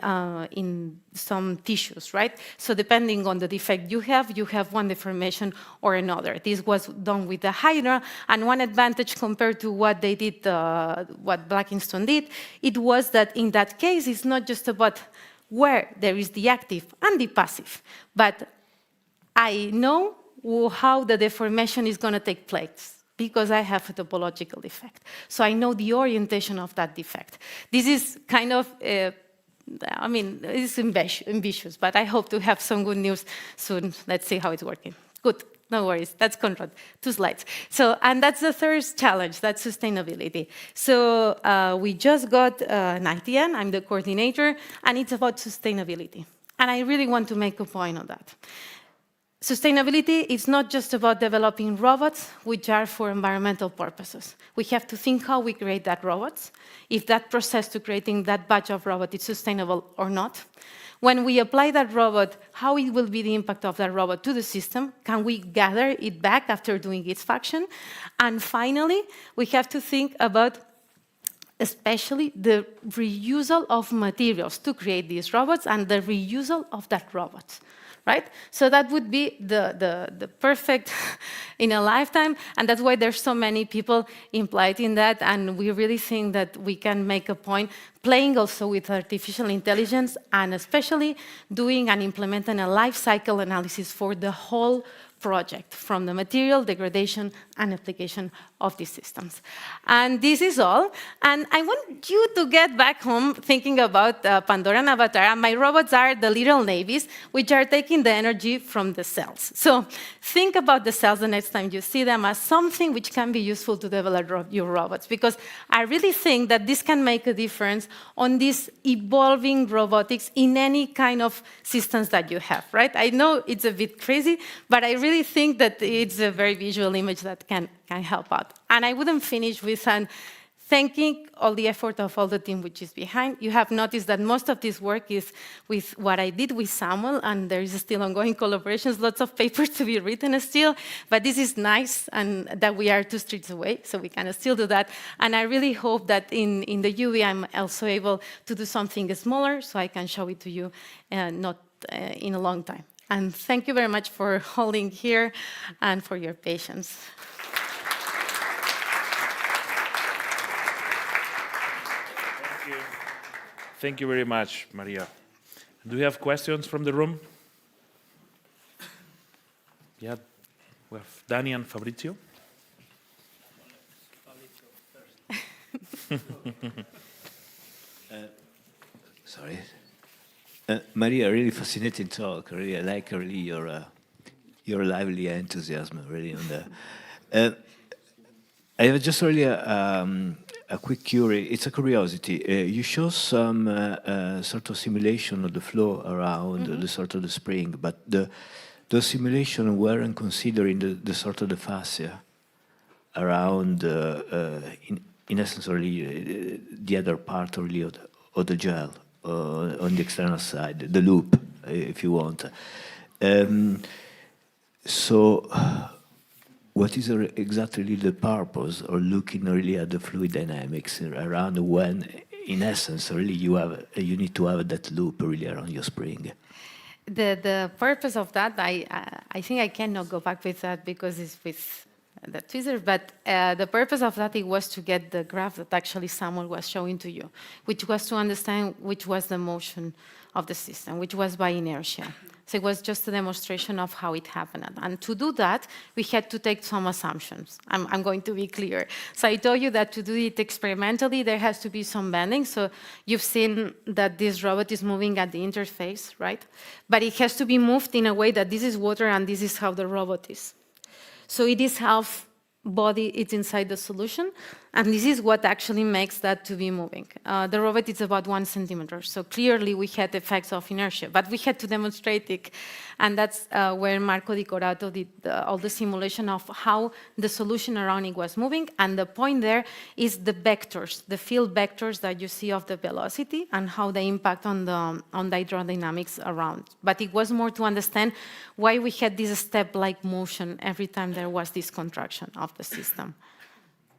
some tissues, right? So depending on the defect you have one deformation or another. This was done with the Hydra, and one advantage compared to what they did, what Blackistone did, it was that in that case, it's not just about where there is the active and the passive, but I know how the deformation is going to take place, because I have a topological defect. So I know the orientation of that defect. This is kind of, I mean, it's ambitious, but I hope to have some good news soon. Let's see how it's working. Good, no worries, that's Conrad. 2 slides. So, and that's the third challenge, that's sustainability. So we just got an ITN, I'm the coordinator, and it's about sustainability. And I really want to make a point on that. Sustainability is not just about developing robots which are for environmental purposes. We have to think how we create that robots, if that process to creating that batch of robot is sustainable or not. When we apply that robot, how it will be the impact of that robot to the system? Can we gather it back after doing its function? And finally, we have to think about especially the reusal of materials to create these robots and the reusal of that robot. Right? So that would be the perfect in a lifetime, and that's why there's so many people implied in that, and we really think that we can make a point playing also with artificial intelligence, and especially doing and implementing a life cycle analysis for the whole project from the material, degradation, and application of these systems. And this is all. And I want you to get back home thinking about Pandora and Avatar. And my robots are the little navies, which are taking the energy from the cells. So think about the cells the next time you see them as something which can be useful to develop your robots, because I really think that this can make a difference on this evolving robotics in any kind of systems that you have, right? I know it's a bit crazy, but I really think that it's a very visual image that can help out. And I wouldn't finish with thanking all the effort of all the team which is behind. You have noticed that most of this work is with what I did with Samuel, and there is still ongoing collaborations, lots of papers to be written still, but this is nice, and that we are 2 streets away, so we can still do that. And I really hope that in the UV I'm also able to do something smaller, so I can show it to you not in a long time. And thank you very much for holding here and for your patience. Thank you very much, Maria. Do we have questions from the room? Yeah, we have Danny and Fabrizio. Sorry. Maria, really fascinating talk. Really, I like your lively enthusiasm. Really, on the. I have just really a quick curiosity. It's a curiosity. You show some sort of simulation of the flow around the sort of the spring, but those simulations weren't considering the sort of the fascia around, in essence, really the other part really of the gel on the external side, the loop, if you want. So. What is exactly the purpose of looking really at the fluid dynamics around when, in essence, really you need to have that loop really around your spring? The purpose of that, I think I cannot go back with that because it's with the tweezers, but the purpose of that, it was to get the graph that actually Samuel was showing to you, which was to understand which was the motion of the system, which was by inertia. So it was just a demonstration of how it happened. And to do that, we had to take some assumptions. I'm going to be clear. So I told you that to do it experimentally, there has to be some bending. So you've seen that this robot is moving at the interface, right? But it has to be moved in a way that this is water and this is how the robot is. So it is half body, it's inside the solution, and this is what actually makes that to be moving. The robot is about 1 centimeter, so clearly we had effects of inertia, but we had to demonstrate it, and that's where Marco Di Corato did all the simulation of how the solution around it was moving, and the point there is the vectors, the field vectors that you see of the velocity and how they impact on the hydrodynamics around. But it was more to understand why we had this step-like motion every time there was this contraction of the system.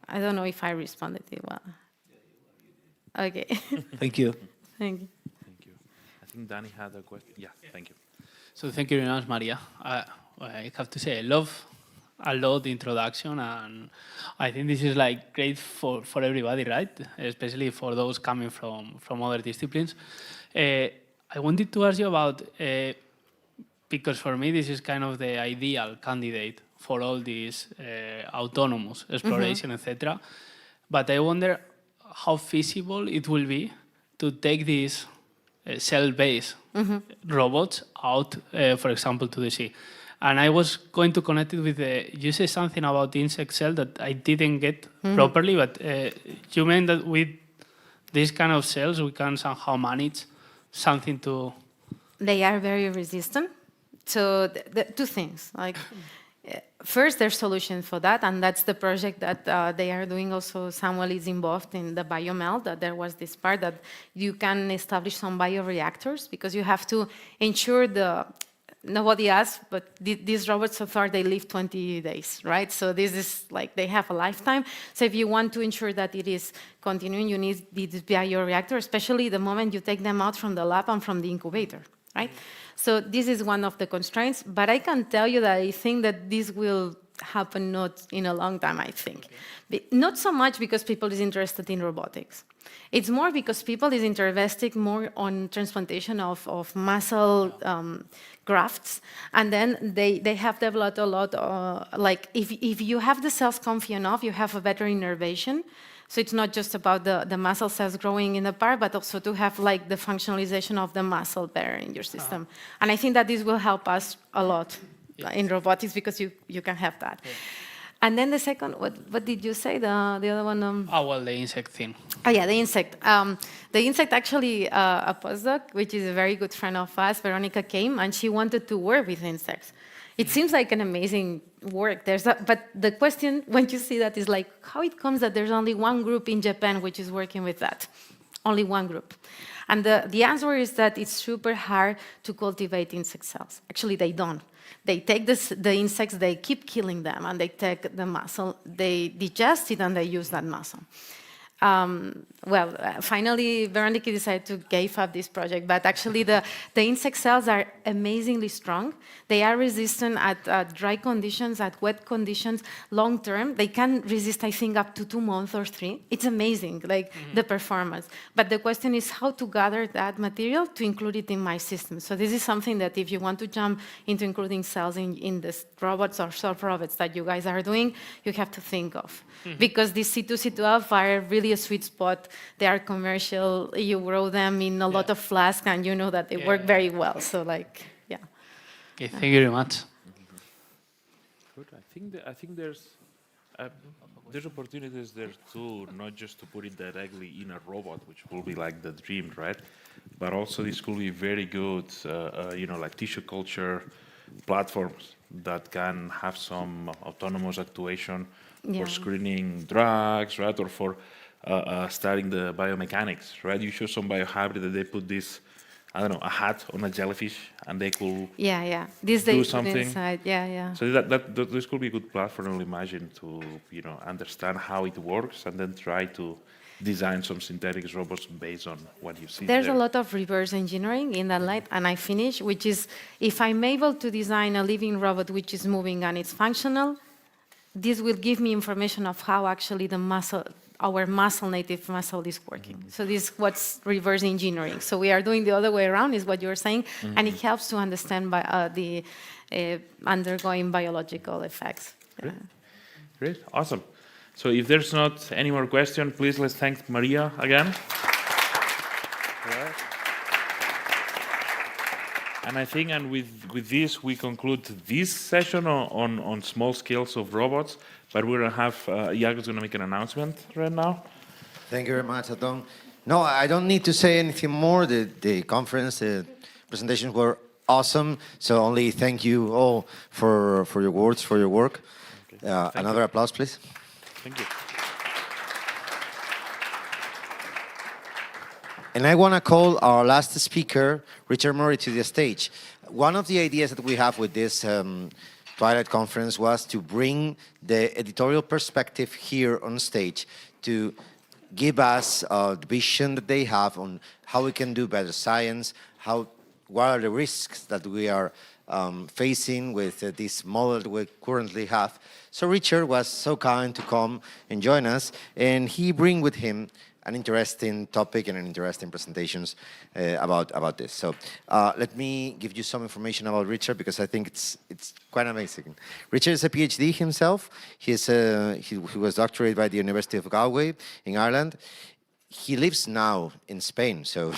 I don't know if I responded to you well. Okay. Thank you. Thank you. Thank you. I think Danny had a question. Yeah, thank you. So thank you very much, Maria. I have to say I love a lot the introduction, and I think this is like great for everybody, right? Especially for those coming from other disciplines. I wanted to ask you about, because for me this is kind of the ideal candidate for all this autonomous exploration, etc. But I wonder how feasible it will be to take these cell-based robots out, for example, to the sea. And I was going to connect it with you said something about the insect cell that I didn't get properly, but you meant that with these kind of cells we can somehow manage something to... They are very resistant. So the 2 things, like first there's solution for that, and that's the project that they are doing. Also Samuel is involved in the biomeld, that there was this part that you can establish some bioreactors, because you have to ensure nobody asked, but these robots so far, they live 20 days, right? So this is like, they have a lifetime. So if you want to ensure that it is continuing, you need this bioreactor, especially the moment you take them out from the lab and from the incubator, right? So this is one of the constraints, but I can tell you that I think that this will happen not in a long time, I think. Not so much because people is interested in robotics. It's more because people is interested more on transplantation of muscle grafts, and then they have developed a lot, like if you have the cells comfy enough, you have a better innervation. So it's not just about the muscle cells growing in the part, but also to have like the functionalization of the muscle better in your system. And I think that this will help us a lot in robotics because you can have that. Yeah. And then the second, what did you say? The other one? Well, the insect thing. Oh yeah, the insect. The insect actually, a postdoc, which is a very good friend of us, Veronica, came and she wanted to work with insects. It seems like an amazing work. But the question, when you see that, is like, how it comes that there's only one group in Japan which is working with that? Only one group. And the answer is that it's super hard to cultivate insect cells. Actually, they don't. They take the insects, they keep killing them, and they take the muscle, they digest it, and they use that muscle. Finally, Veronica decided to give up this project, but actually the insect cells are amazingly strong. They are resistant at dry conditions, at wet conditions, long term. They can resist, I think, up to 2 months or 3. It's amazing, like the performance. But the question is how to gather that material to include it in my system. So this is something that if you want to jump into including cells in the robots or self-robots that you guys are doing, you have to think of. Because these C2, C12 are really a sweet spot. They are commercial. You grow them in a lot of flasks, and you know that they work very well. So, like, yeah. Okay, thank you very much. Good. I think there's opportunities there too, not just to put it directly in a robot, which will be like the dream, right? But also this could be very good, like tissue culture platforms that can have some autonomous actuation for screening drugs, right? Or for studying the biomechanics, right? You show some biohybrid that they put this, I don't know, a hat on a jellyfish, and they could do something. Inside. So that this could be a good platform, I imagine, to understand how it works, and then try to design some synthetic robots based on what you see. There's a lot of reverse engineering in that light, and I finish, which is if I'm able to design a living robot which is moving and it's functional, this will give me information of how actually our native muscle is working. So this is what's reverse engineering. So we are doing the other way around, is what you're saying, and it helps to understand the undergoing biological effects. Great, awesome. So if there's not any more question, please let's thank Maria again. And I think, with this, we conclude this session on small scales of robots. But we're going to have, Iago's going to make an announcement right now. Thank you very much, Abdon. No, I don't need to say anything more. The conference, the presentations were awesome. So only thank you all for your words, for your work. Another applause, please. Thank you. And I want to call our last speaker, Richard Murray, to the stage. One of the ideas that we have with this Twilight conference was to bring the editorial perspective here on stage to give us the vision that they have on how we can do better science, what are the risks that we are facing with this model that we currently have. So Richard was so kind to come and join us, and he bring with him an interesting topic and an interesting presentations about this. So let me give you some information about Richard, because I think it's quite amazing. Richard is a PhD himself. He was doctorated by the University of Galway in Ireland. He lives now in Spain, so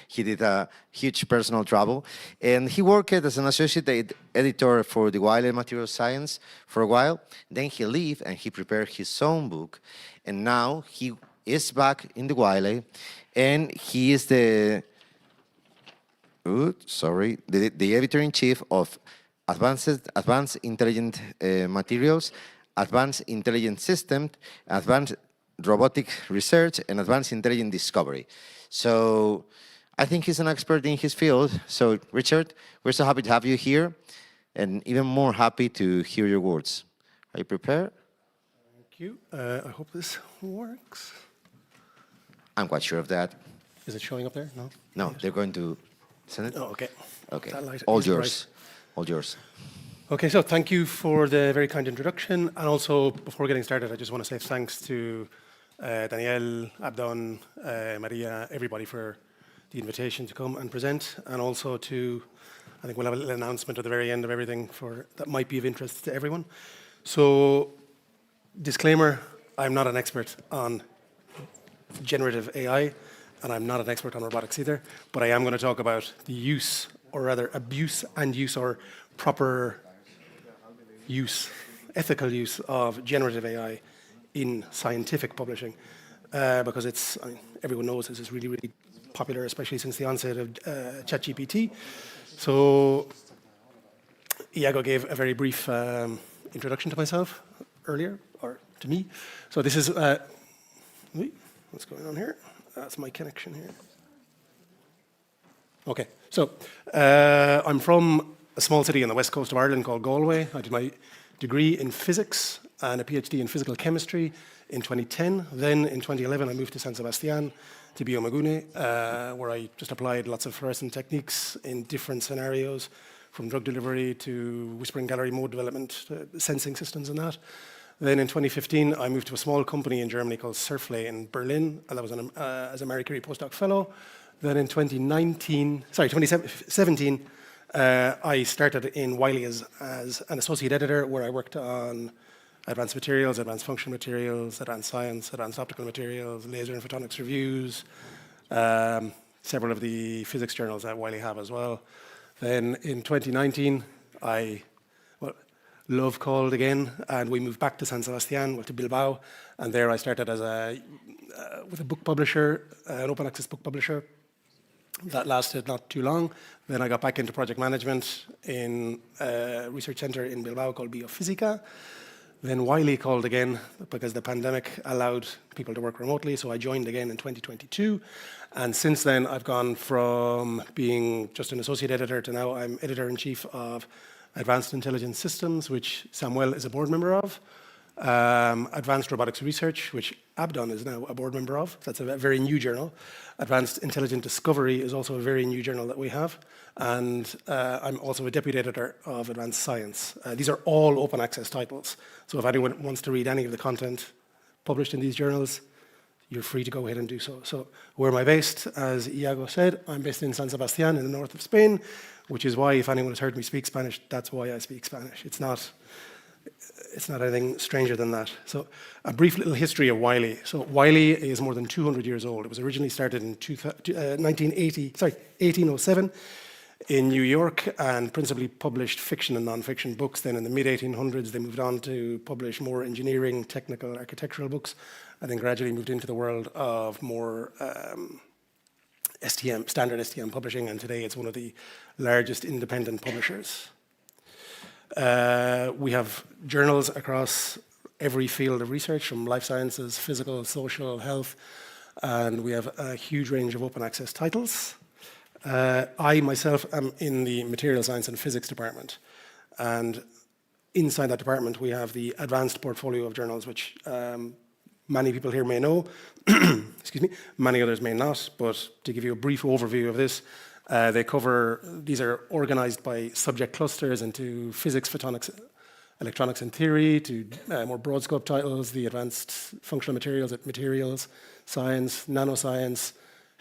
he did a huge personal travel. And he worked as an associate editor for the Wiley Material Science for a while. Then he left and he prepared his own book. And now he is back in the Wiley, and he is the editor-in-chief of Advanced Intelligent Materials, Advanced Intelligent Systems, Advanced Robotic Research, and Advanced Intelligent Discovery. So I think he's an expert in his field. So Richard, we're so happy to have you here, and even more happy to hear your words. Are you prepared? Thank you. I hope this works. I'm quite sure of that. Is it showing up there? No? No, they're going to send it? Oh, okay. Okay. Satellite All is yours. right. All yours. Okay, so thank you for the very kind introduction. And also, before getting started, I just want to say thanks to Danielle, Abdon, Maria, everybody for the invitation to come and present. And also to, I think we'll have a little announcement at the very end of everything that might be of interest to everyone. So, disclaimer, I'm not an expert on generative AI, and I'm not an expert on robotics either, but I am going to talk about the use, or rather abuse and use, or proper use, ethical use of generative AI in scientific publishing, because it's, I mean, everyone knows this is really, really popular, especially since the onset of ChatGPT. So Iago gave a very brief introduction to myself earlier, or to me. So this is, what's going on here? That's my connection here. Okay, so I'm from a small city on the west coast of Ireland called Galway. I did my degree in physics and a PhD in physical chemistry in 2010. Then in 2011, I moved to San Sebastian to biomedical, where I just applied lots of fluorescent techniques in different scenarios, from drug delivery to whispering gallery mode development, sensing systems and that. Then in 2015, I moved to a small company in Germany called Surflay in Berlin, and that was as a Marie Curie postdoc fellow. Then in 2017, I started in Wiley as an associate editor, where I worked on advanced materials, advanced functional materials, advanced science, advanced optical materials, laser and photonics reviews, several of the physics journals that Wiley have as well. Then in 2019, love called again, and we moved back to San Sebastian, to Bilbao, and there I started as with a book publisher, an open access book publisher. That lasted not too long. Then I got back into project management in a research center in Bilbao called Biofísica. Then Wiley called again because the pandemic allowed people to work remotely, so I joined again in 2022. And since then, I've gone from being just an associate editor to now I'm editor-in-chief of Advanced Intelligence Systems, which Samuel is a board member of. Advanced Robotics Research, which Abdon is now a board member of. That's a very new journal. Advanced Intelligent Discovery is also a very new journal that we have. And I'm also a deputy editor of Advanced Science. These are all open access titles. So if anyone wants to read any of the content published in these journals, you're free to go ahead and do so. So where am I based? As Iago said, I'm based in San Sebastian in the north of Spain, which is why, if anyone has heard me speak Spanish, that's why I speak Spanish. It's not anything stranger than that. So a brief little history of Wiley. So Wiley is more than 200 years old. It was originally started in 1807 in New York, and principally published fiction and non-fiction books. Then in the mid-1800s, they moved on to publish more engineering, technical, architectural books, and then gradually moved into the world of more standard STM publishing, and today it's one of the largest independent publishers. We have journals across every field of research, from life sciences, physical, social, health, and we have a huge range of open access titles. I myself am in the material science and physics department, and inside that department we have the advanced portfolio of journals, which many people here may know, excuse me, many others may not, but to give you a brief overview of this, these are organized by subject clusters into physics, photonics, electronics and theory, to more broad scope titles, the advanced functional materials, science, nanoscience,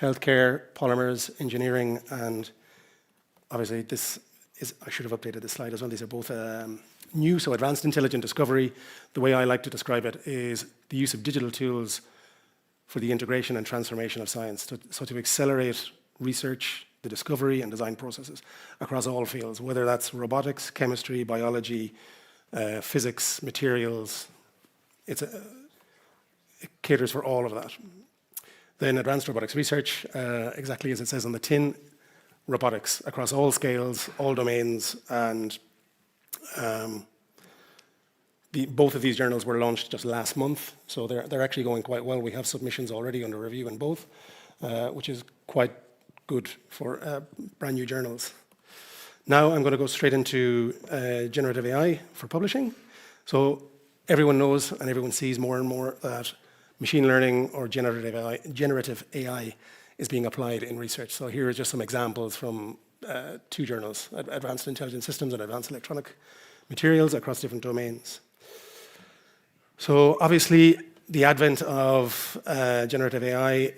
healthcare, polymers, engineering, and obviously I should have updated this slide as well. These are both new, so advanced intelligent discovery. The way I like to describe it is the use of digital tools for the integration and transformation of science, so to accelerate research, the discovery and design processes across all fields, whether that's robotics, chemistry, biology, physics, materials. It caters for all of that. Then advanced robotics research, exactly as it says on the tin, robotics across all scales, all domains, and both of these journals were launched just last month, so they're actually going quite well. We have submissions already under review in both, which is quite good for brand new journals. Now I'm going to go straight into generative AI for publishing. So everyone knows and everyone sees more and more that machine learning or generative AI is being applied in research. So here are just some examples from two journals, Advanced Intelligent Systems and Advanced Electronic materials across different domains. So obviously, the advent of generative AI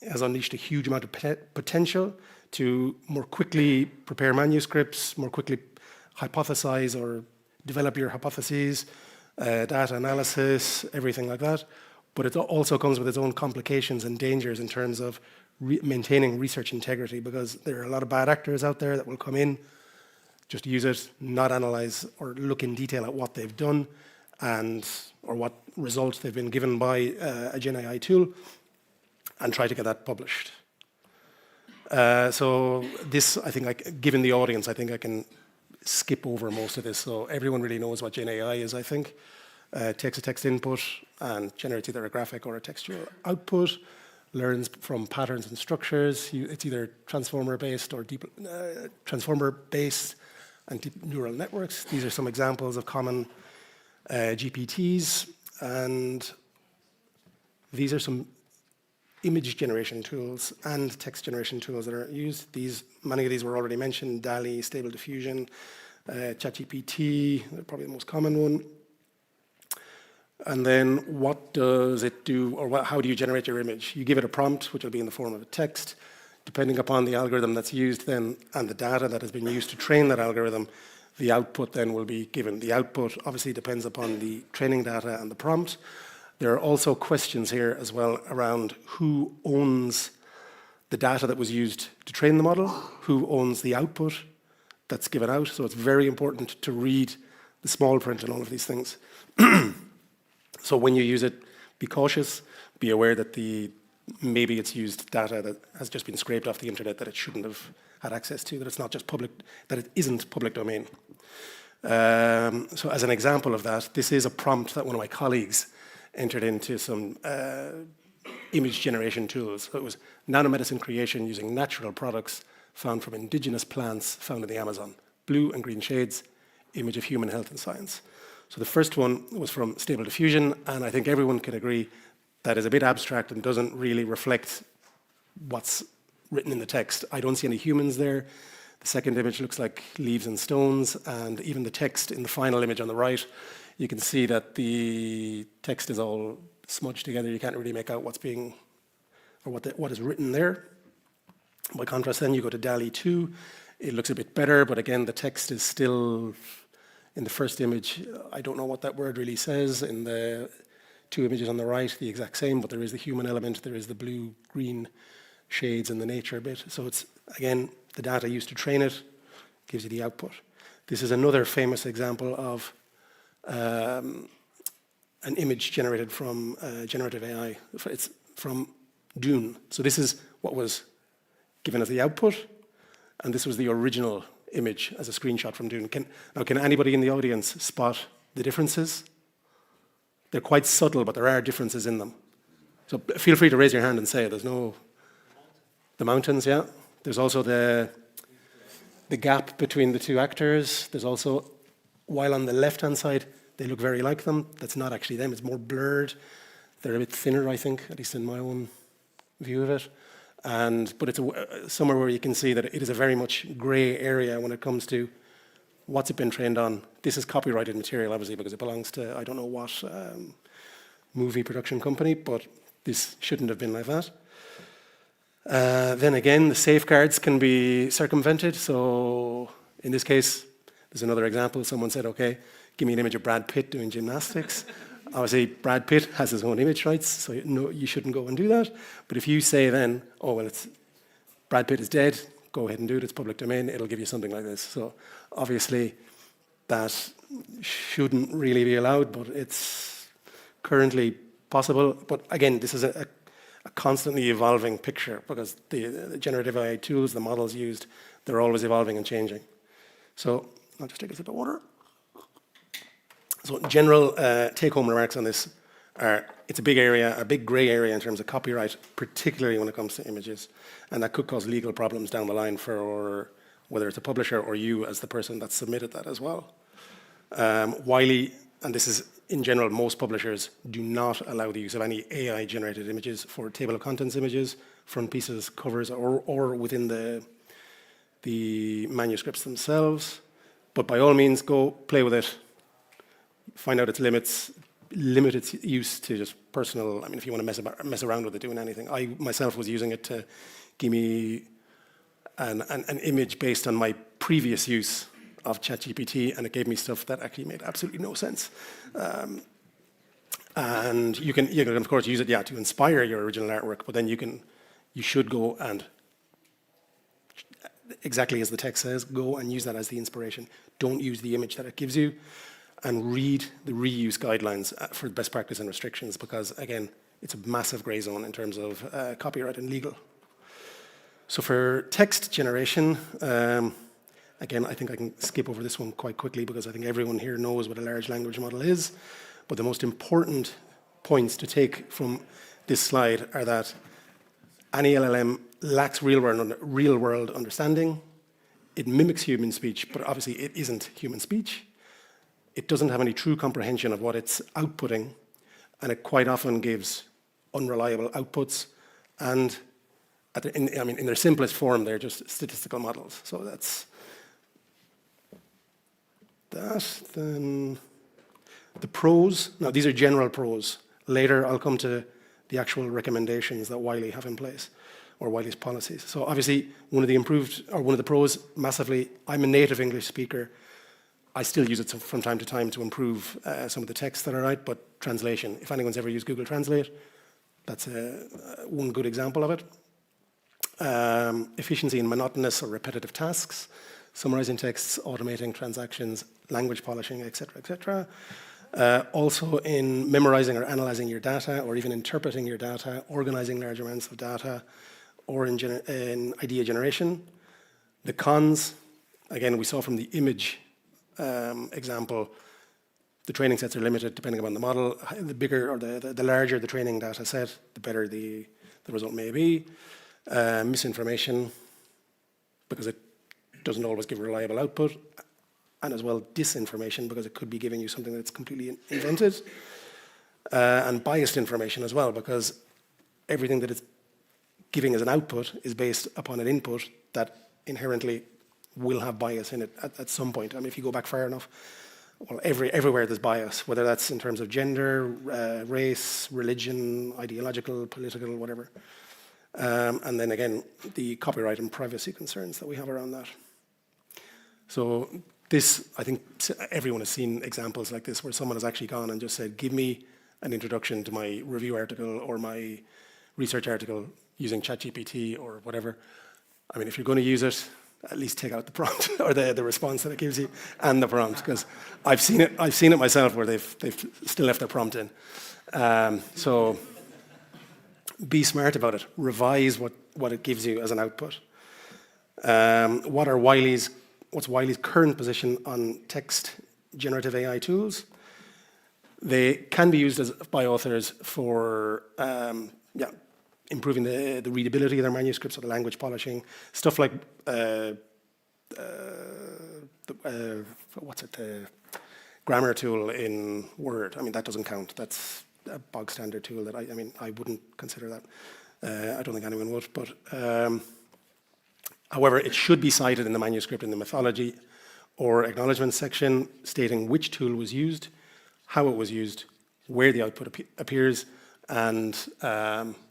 has unleashed a huge amount of potential to more quickly prepare manuscripts, more quickly hypothesize or develop your hypotheses, data analysis, everything like that. But it also comes with its own complications and dangers in terms of maintaining research integrity, because there are a lot of bad actors out there that will come in, just use it, not analyze or look in detail at what they've done or what results they've been given by a Gen AI tool, and try to get that published. So this, I think, given the audience, I think I can skip over most of this. So everyone really knows what Gen AI is, I think. Takes a text input and generates either a graphic or a textual output, learns from patterns and structures. It's either transformer-based or transformer-based and deep neural networks. These are some examples of common GPTs, and these are some image generation tools and text generation tools that are used. Many of these were already mentioned: DALL-E, Stable Diffusion, ChatGPT, probably the most common one. And then what does it do, or how do you generate your image? You give it a prompt, which will be in the form of a text. Depending upon the algorithm that's used then and the data that has been used to train that algorithm, the output then will be given. The output obviously depends upon the training data and the prompt. There are also questions here as well around who owns the data that was used to train the model, who owns the output that's given out. So it's very important to read the small print and all of these things. So when you use it, be cautious, be aware that maybe it's used data that has just been scraped off the internet that it shouldn't have had access to, that it's not just public, that it isn't public domain. So as an example of that, this is a prompt that one of my colleagues entered into some image generation tools. So it was nanomedicine creation using natural products found from indigenous plants found in the Amazon. Blue and green shades, image of human health and science. So the first one was from Stable Diffusion, and I think everyone can agree that is a bit abstract and doesn't really reflect what's written in the text. I don't see any humans there. The second image looks like leaves and stones, and even the text in the final image on the right, you can see that the text is all smudged together. You can't really make out what's being, or what is written there. By contrast, then you go to DALL-E 2. It looks a bit better, but again, the text is still, in the first image, I don't know what that word really says. In the two images on the right, the exact same, but there is the human element, there is the blue-green shades and the nature bit. So it's, again, the data used to train it gives you the output. This is another famous example of an image generated from generative AI. It's from Dune. So this is what was given as the output, and this was the original image as a screenshot from Dune. Can anybody in the audience spot the differences? They're quite subtle, but there are differences in them. So feel free to raise your hand and say it. There's no... The mountains, yeah. There's also the gap between the two actors. There's also, while on the left-hand side, they look very like them. That's not actually them. It's more blurred. They're a bit thinner, I think, at least in my own view of it. But it's somewhere where you can see that it is a very much grey area when it comes to what's it been trained on. This is copyrighted material, obviously, because it belongs to, I don't know what movie production company, but this shouldn't have been like that. Then again, the safeguards can be circumvented. So in this case, there's another example. Someone said, okay, give me an image of Brad Pitt doing gymnastics. Obviously, Brad Pitt has his own image rights, so you shouldn't go and do that. But if you say then, oh, well, Brad Pitt is dead, go ahead and do it, it's public domain, it'll give you something like this. So obviously, that shouldn't really be allowed, but it's currently possible. But again, this is a constantly evolving picture, because the generative AI tools, the models used, they're always evolving and changing. So I'll just take a sip of water. So general take-home remarks on this are, it's a big area, a big grey area in terms of copyright, particularly when it comes to images. And that could cause legal problems down the line for whether it's a publisher or you as the person that submitted that as well. Wiley, and this is in general, most publishers do not allow the use of any AI-generated images for table of contents images, front pieces, covers, or within the manuscripts themselves. But by all means, go play with it, find out its limits, limit its use to just personal. I mean, if you want to mess around with it, doing anything. I myself was using it to give me an image based on my previous use of ChatGPT, and it gave me stuff that actually made absolutely no sense. And you can of course use it, to inspire your original artwork, but then you should go and, exactly as the text says, go and use that as the inspiration. Don't use the image that it gives you, and read the reuse guidelines for best practice and restrictions, because again, it's a massive gray zone in terms of copyright and legal. So for text generation, again, I think I can skip over this one quite quickly because I think everyone here knows what a large language model is. But the most important points to take from this slide are that any LLM lacks real-world understanding. It mimics human speech, but obviously it isn't human speech. It doesn't have any true comprehension of what it's outputting, and it quite often gives unreliable outputs. And in their simplest form, they're just statistical models. So that's that. Then the pros. Now, these are general pros. Later, I'll come to the actual recommendations that Wiley have in place, or Wiley's policies. So obviously, one of the pros, massively, I'm a native English speaker. I still use it from time to time to improve some of the texts that I write, but translation. If anyone's ever used Google Translate, that's one good example of it. Efficiency in monotonous or repetitive tasks, summarizing texts, automating transactions, language polishing, etc., etc. Also in memorizing or analyzing your data, or even interpreting your data, organizing large amounts of data, or in idea generation. The cons, again, we saw from the image example, the training sets are limited depending upon the model. The bigger or the larger the training data set, the better the result may be. Misinformation, because it doesn't always give reliable output, and as well disinformation, because it could be giving you something that's completely invented. And biased information as well, because everything that it's giving as an output is based upon an input that inherently will have bias in it at some point. I mean, if you go back far enough, well, everywhere there's bias, whether that's in terms of gender, race, religion, ideological, political, whatever. And then again, the copyright and privacy concerns that we have around that. So this, I think everyone has seen examples like this where someone has actually gone and just said, give me an introduction to my review article or my research article using ChatGPT or whatever. I mean, if you're going to use it, at least take out the prompt or the response that it gives you and the prompt, because I've seen it myself where they've still left their prompt in. So be smart about it. Revise what it gives you as an output. What's Wiley's current position on text generative AI tools? They can be used by authors for improving the readability of their manuscripts or the language polishing. Stuff like the grammar tool in Word. I mean, that doesn't count. That's a bog standard tool that I wouldn't consider that. I don't think anyone would, but however, it should be cited in the manuscript in the methodology or acknowledgement section, stating which tool was used, how it was used, where the output appears, and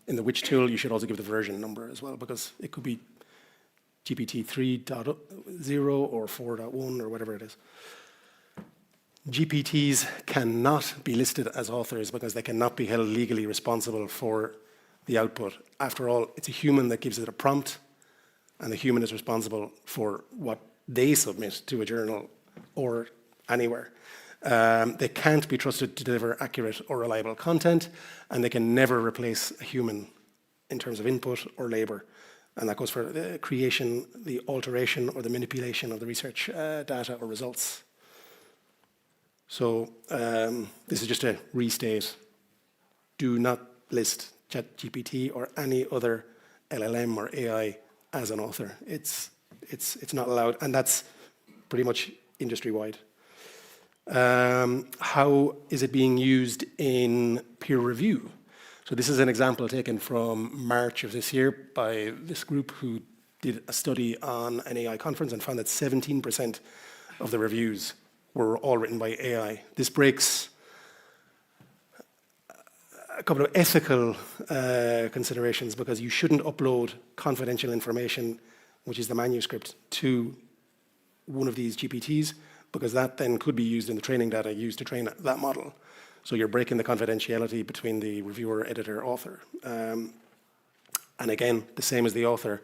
in the which tool, you should also give the version number as well, because it could be GPT 3.0 or 4.1 or whatever it is. GPTs cannot be listed as authors because they cannot be held legally responsible for the output. After all, it's a human that gives it a prompt, and the human is responsible for what they submit to a journal or anywhere. They can't be trusted to deliver accurate or reliable content, and they can never replace a human in terms of input or labor. And that goes for the creation, the alteration, or the manipulation of the research data or results. So this is just a restate. Do not list ChatGPT or any other LLM or AI as an author. It's not allowed, and that's pretty much industry-wide. How is it being used in peer review? So this is an example taken from March of this year by this group who did a study on an AI conference and found that 17% of the reviews were all written by AI. This breaks a couple of ethical considerations, because you shouldn't upload confidential information, which is the manuscript, to one of these GPTs, because that then could be used in the training data used to train that model. So you're breaking the confidentiality between the reviewer, editor, author. And again, the same as the author,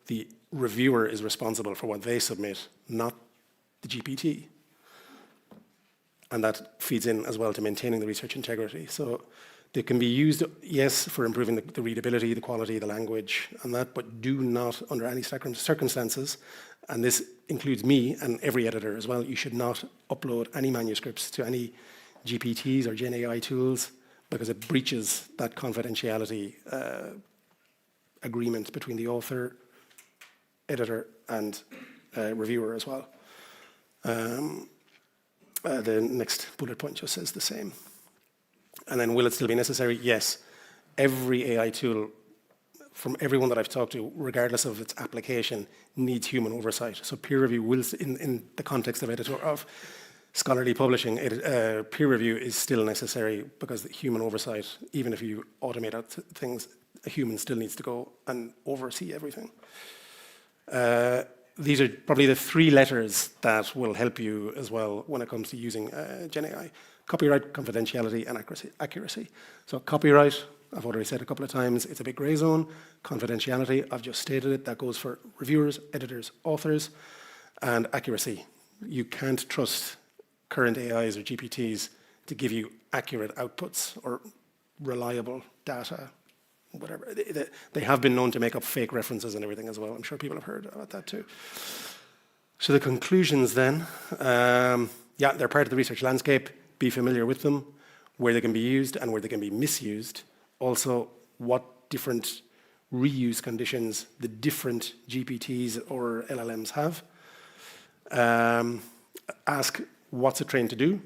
the reviewer is responsible for what they submit, not the GPT. And that feeds in as well to maintaining the research integrity. So they can be used, yes, for improving the readability, the quality, the language, and that, but do not, under any circumstances, and this includes me and every editor as well, you should not upload any manuscripts to any GPTs or Gen AI tools, because it breaches that confidentiality agreement between the author, editor, and reviewer as well. The next bullet point just says the same. And then, will it still be necessary? Yes. Every AI tool, from everyone that I've talked to, regardless of its application, needs human oversight. So peer review will, in the context of scholarly publishing, peer review is still necessary, because the human oversight, even if you automate out things, a human still needs to go and oversee everything. These are probably the 3 letters that will help you as well when it comes to using Gen AI. Copyright, confidentiality, and accuracy. So copyright, I've already said a couple of times, it's a big gray zone. Confidentiality, I've just stated it, that goes for reviewers, editors, authors. And accuracy, you can't trust current AIs or GPTs to give you accurate outputs or reliable data, whatever. They have been known to make up fake references and everything as well. I'm sure people have heard about that too. So the conclusions then, yeah, they're part of the research landscape. Be familiar with them, where they can be used and where they can be misused. Also, what different reuse conditions the different GPTs or LLMs have. Ask, what's it trained to do?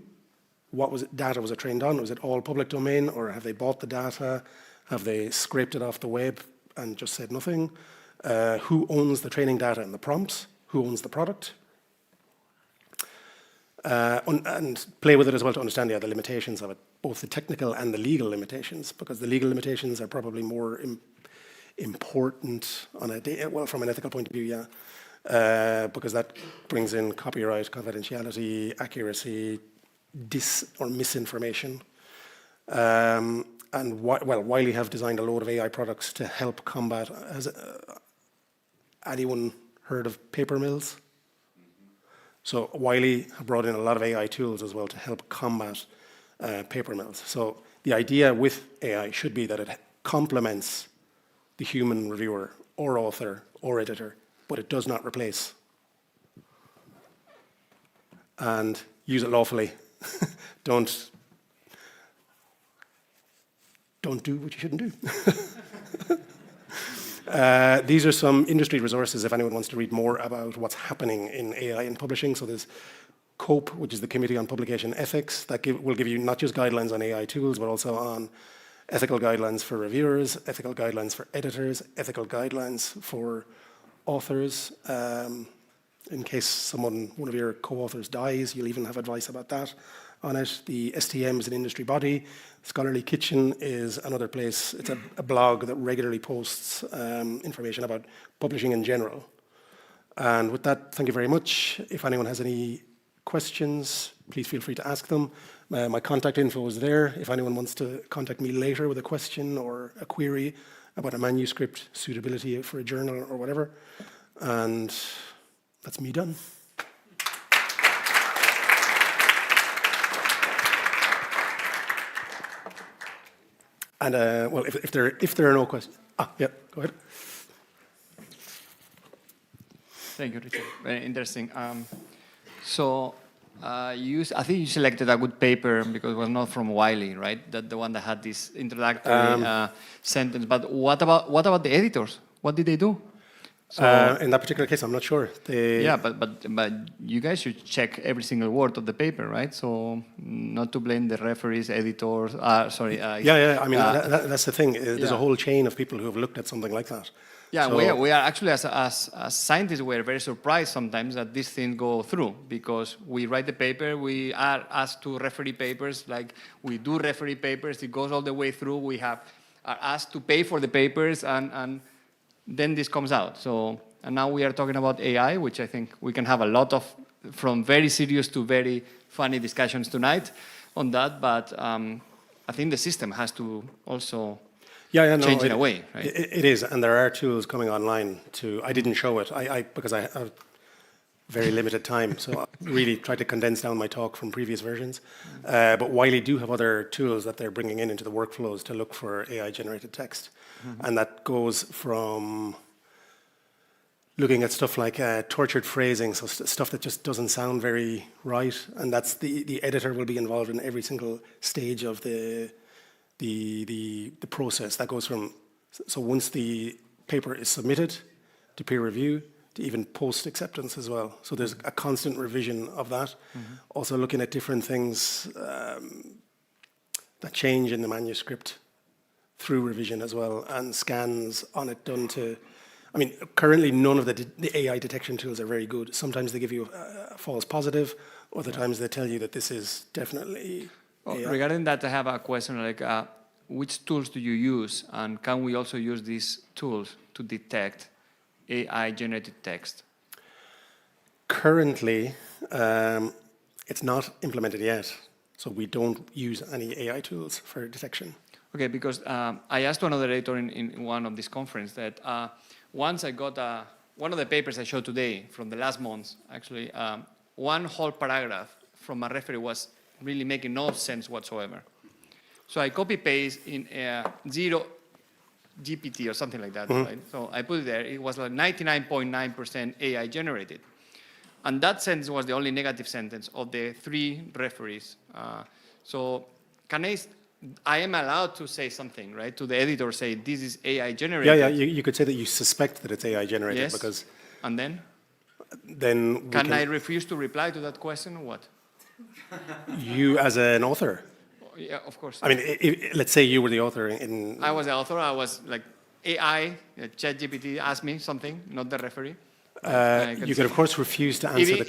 What data was it trained on? Was it all public domain, or have they bought the data? Have they scraped it off the web and just said nothing? Who owns the training data and the prompts? Who owns the product? And play with it as well to understand the limitations of it, both the technical and the legal limitations, because the legal limitations are probably more important on from an ethical point of view, yeah, because that brings in copyright, confidentiality, accuracy, or misinformation. And Wiley have designed a load of AI products to help combat. Has anyone heard of paper mills? So Wiley have brought in a lot of AI tools as well to help combat paper mills. So the idea with AI should be that it complements the human reviewer or author or editor, but it does not replace. And use it lawfully. Don't do what you shouldn't do. These are some industry resources if anyone wants to read more about what's happening in AI in publishing. So there's COPE, which is the Committee on Publication Ethics, that will give you not just guidelines on AI tools, but also on ethical guidelines for reviewers, ethical guidelines for editors, ethical guidelines for authors. In case one of your co-authors dies, you'll even have advice about that on it. The STM is an industry body. Scholarly Kitchen is another place. It's a blog that regularly posts information about publishing in general. And with that, thank you very much. If anyone has any questions, please feel free to ask them. My contact info is there. If anyone wants to contact me later with a question or a query about a manuscript, suitability for a journal or whatever. And that's me done. And well, if there are no questions, yeah, go ahead. Thank you, Richard. Very interesting. So I think you selected a good paper because it was not from Wiley, right? The one that had this introductory sentence. But what about the editors? What did they do? So, in that particular case, I'm not sure. Yeah, but you guys should check every single word of the paper, right? So not to blame the referees, editors. Sorry. Yeah. I mean, that's the thing. There's a whole chain of people who have looked at something like that. Yeah, So, we are actually, as scientists, we're very surprised sometimes that these things go through, because we write the paper, we are asked to referee papers, like we do referee papers, it goes all the way through, we are asked to pay for the papers, and then this comes out. So, and now we are talking about AI, which I think we can have a lot of, from very serious to very funny discussions tonight on that, but I think the system has to also change in a way, right? It is, and there are tools coming online to, I didn't show it, because I have very limited time, so I really tried to condense down my talk from previous versions. But Wiley do have other tools that they're bringing into the workflows to look for AI-generated text. And that goes from looking at stuff like tortured phrasing, so stuff that just doesn't sound very right, and that's the editor will be involved in every single stage of the process. That goes from, so once the paper is submitted to peer review, to even post-acceptance as well. So there's a constant revision of that. Also looking at different things that change in the manuscript through revision as well, and scans on it done to, I mean, currently none of the AI detection tools are very good. Sometimes they give you a false positive, other times they tell you that this is definitely AI. Regarding that, I have a question, like, which tools do you use, and can we also use these tools to detect AI-generated text? Currently, it's not implemented yet, so we don't use any AI tools for detection. Okay, because I asked another editor in one of this conference that once I got one of the papers I showed today from the last month, actually, one whole paragraph from a referee was really making no sense whatsoever. So I copy-paste in 0 GPT or something like that, right? So I put it there. It was like 99.9% AI generated. And that sentence was the only negative sentence of the 3 referees. So I am allowed to say something, right? To the editor, say, this is AI generated. Yeah, you could say that you suspect that it's AI generated. Yes. Because and then? Then can I refuse to reply to that question or what? You as an author? Yeah, of course. I mean, let's say you were the author I was the author. I was like, AI, ChatGPT asked me something, not the referee. You could, of course, refuse to answer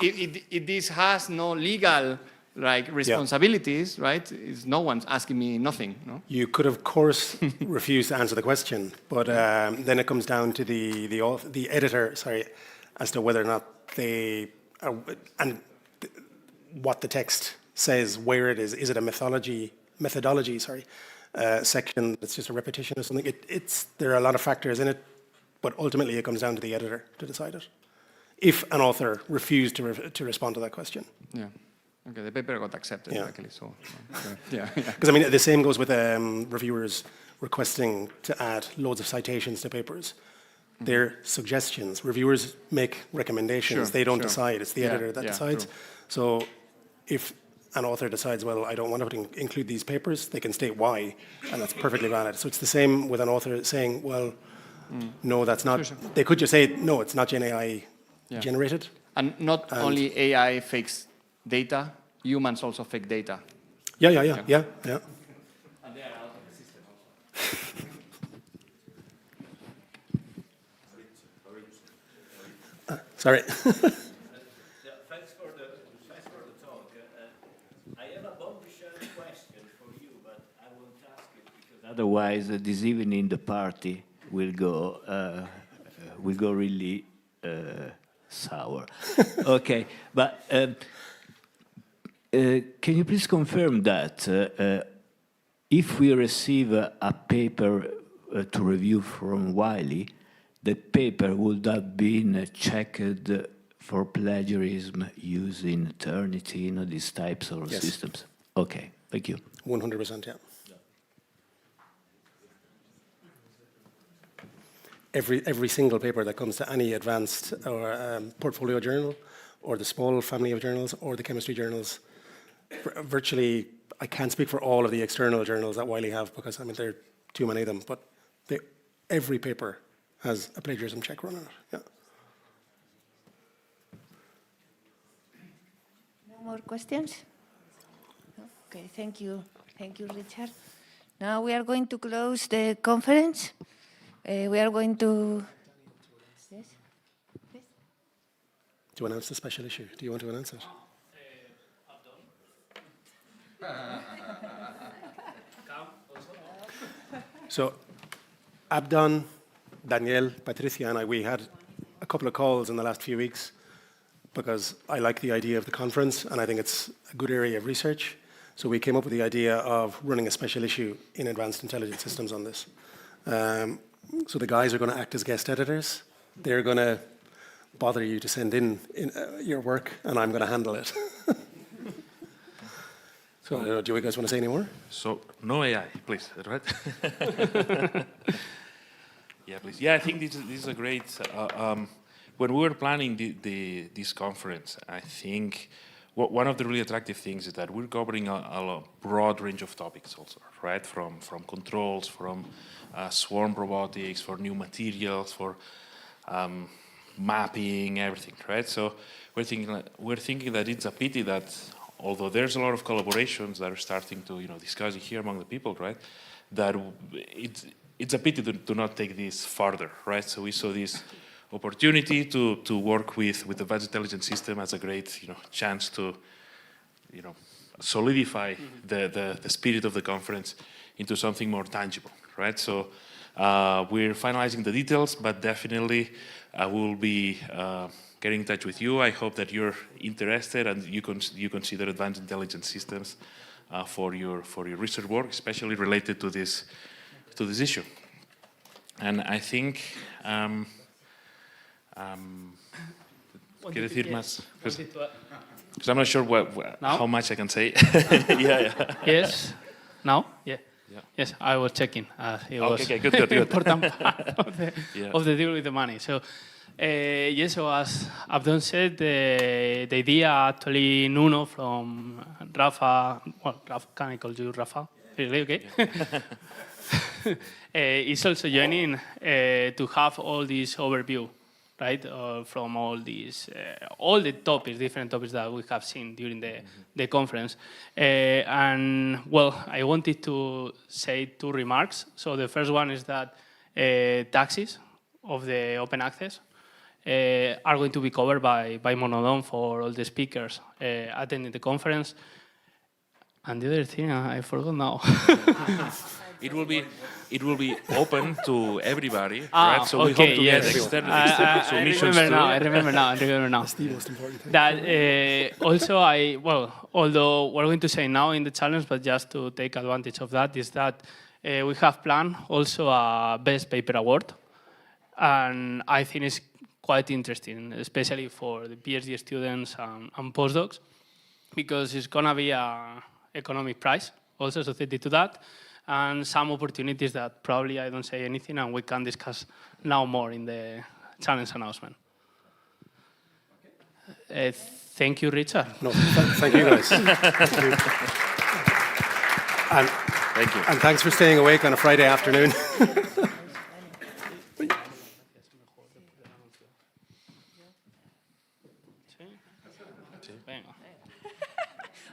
if this has no legal responsibilities, right? No one's asking me nothing. No? You could, of course, refuse to answer the question, but then it comes down to the editor, as to whether or not they are, and what the text says, where it is. Is it a methodology section that's just a repetition or something? There are a lot of factors in it, but ultimately it comes down to the editor to decide it. If an author refused to respond to that question. Yeah. Okay, the paper got accepted, luckily. So, yeah. Because I mean, the same goes with reviewers requesting to add loads of citations to papers. They're suggestions. Reviewers make recommendations. They don't decide. It's the editor that decides. True. So if an author decides, well, I don't want to include these papers, they can state why, and that's perfectly valid. So it's the same with an author saying, well, no, that's not. Sure. They could just say, no, it's not Gen AI generated. And not only AI fakes data, humans also fake data. Yeah. And they are out of the system also. Sorry. Thanks for the talk. I have a bombshell question for you, but I won't ask it because otherwise this evening the party will go really sour. Okay, but can you please confirm that if we receive a paper to review from Wiley, the paper would have been checked for plagiarism using Turnitin or these types of systems? Okay, thank you. 100%, yeah. Every single paper that comes to any advanced or portfolio journal, or the small family of journals, or the chemistry journals, virtually, I can't speak for all of the external journals that Wiley have, because I mean there are too many of them, but every paper has a plagiarism check run on it. Yeah. No more questions? Okay, thank you, Richard. Now we are going to close the conference. We are going to to announce the special issue. Do you want to announce it? So, Abdon, Daniel, Patricia, and we had a couple of calls in the last few weeks because I like the idea of the conference and I think it's a good area of research. So we came up with the idea of running a special issue in Advanced Intelligent Systems on this. So the guys are going to act as guest editors. They're going to bother you to send in your work, and I'm going to handle it. So do you guys want to say any more? So no AI, please, right? Yeah, please. Yeah, I think this is a great. When we were planning this conference, I think one of the really attractive things is that we're covering a broad range of topics also, right? From controls, from swarm robotics, for new materials, for mapping, everything, right? So we're thinking that it's a pity that although there's a lot of collaborations that are starting to discuss it here among the people, right? That it's a pity to not take this further, right? So we saw this opportunity to work with the Advanced Intelligence System as a great chance to solidify the spirit of the conference into something more tangible, right? So we're finalizing the details, but definitely I will be getting in touch with you. I hope that you're interested and you consider Advanced Intelligence Systems for your research work, especially related to this issue. And I think ¿Quieres decir más? Because I'm not sure how much I can say. Yeah. Yes. Now? Yeah. Yes, I was checking. It was okay, good. important part of the deal with the money. So, yes, so as Abdon said, the idea actually Nuno from Rafa, can I call you Rafa? Really? Okay. Is also joining to have all this overview, right? From all these, all the topics, different topics that we have seen during the conference. And well, I wanted to say 2 remarks. So the first one is that taxes of the open access are going to be covered by Monodon for all the speakers attending the conference. And the other thing, I forgot now. It will be open to everybody, right? So we hope to get external submissions too. I remember now. That's the most important thing. That also although we're going to say now in the challenge, but just to take advantage of that, is that we have planned also a Best Paper Award. And I think it's quite interesting, especially for the PhD students and postdocs, because it's going to be an economic prize also associated to that, and some opportunities that probably I don't say anything and we can discuss now more in the challenge announcement. Thank you, Richard. No, thank you guys. Thank you. Thank you. And thanks for staying awake on a Friday afternoon.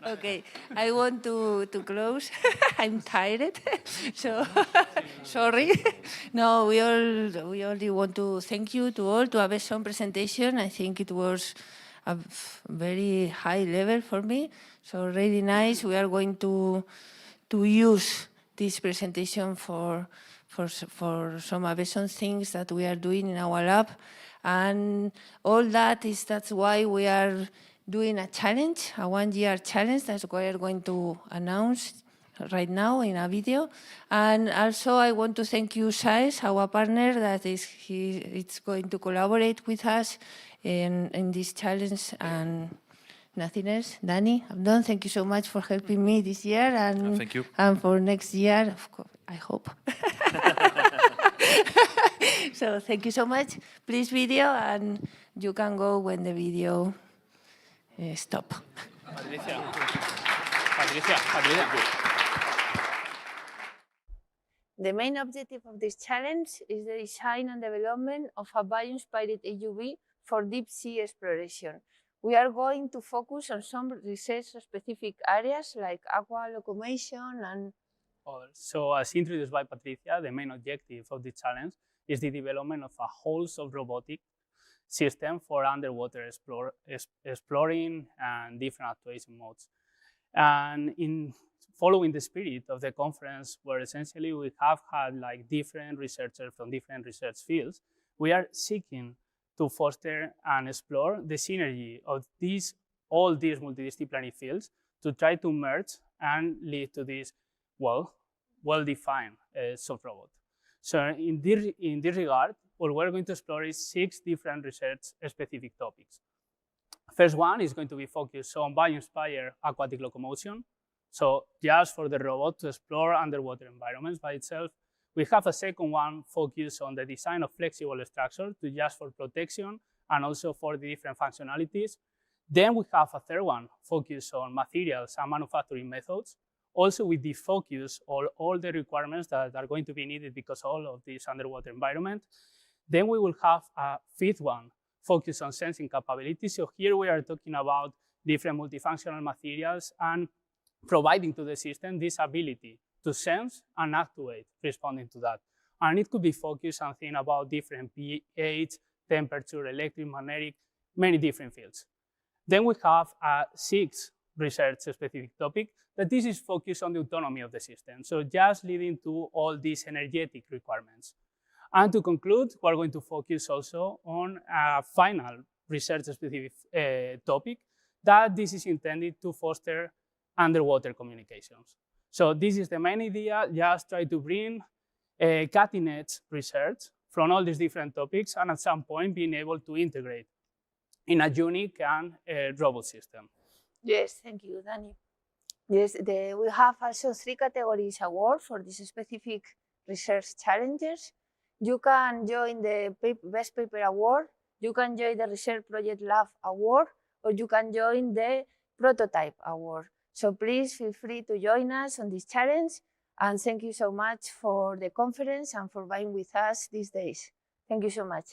Okay, I want to close. I'm tired, so sorry. No, we only want to thank you to all to have a some presentation. I think it was a very high level for me, so really nice. We are going to use this presentation for some Abdon things that we are doing in our lab, and all that's why we are doing a challenge, a 1-year challenge. That's what we are going to announce right now in a video. And also I want to thank you, Saez, our partner, that it's going to collaborate with us in this challenge, and nothing else. Danny, Abdon, thank you so much for helping me this year, and thank you. And for next year, of course, I hope. So thank you so much. Please video, and you can go when the video stop. Patricia. The main objective of this challenge is the design and development of a bioinspired AUV for deep sea exploration. We are going to focus on some research-specific areas like aqua locomotion and So as introduced by Patricia, the main objective of this challenge is the development of a host of robotic system for underwater exploring and different actuation modes. And in following the spirit of the conference, where essentially we have had like different researchers from different research fields, we are seeking to foster and explore the synergy of all these multidisciplinary fields to try to merge and lead to this well-defined soft robot. So in this regard, what we're going to explore is 6 different research-specific topics. First one is going to be focused on bioinspired aquatic locomotion. So just for the robot to explore underwater environments by itself. We have a second one focused on the design of flexible structures to just for protection and also for the different functionalities. Then we have a third one focused on materials and manufacturing methods, also with the focus on all the requirements that are going to be needed because all of this underwater environment. Then we will have a fifth one focused on sensing capabilities. So here we are talking about different multifunctional materials and providing to the system this ability to sense and actuate responding to that. And it could be focused on thinking about different pH, temperature, electromagnetic, many different fields. Then we have a 6th research-specific topic that this is focused on the autonomy of the system. So just leading to all these energetic requirements. And to conclude, we're going to focus also on a final research-specific topic that this is intended to foster underwater communications. So this is the main idea, just try to bring cutting-edge research from all these different topics and at some point being able to integrate in a unique and robust system. Yes, thank you, Danny. Yes, we have also 3 categories award for these specific research challenges. You can join the Best Paper Award, you can join the Research Project Lab Award, or you can join the Prototype Award. So please feel free to join us on this challenge, and thank you so much for the conference and for being with us these days. Thank you so much.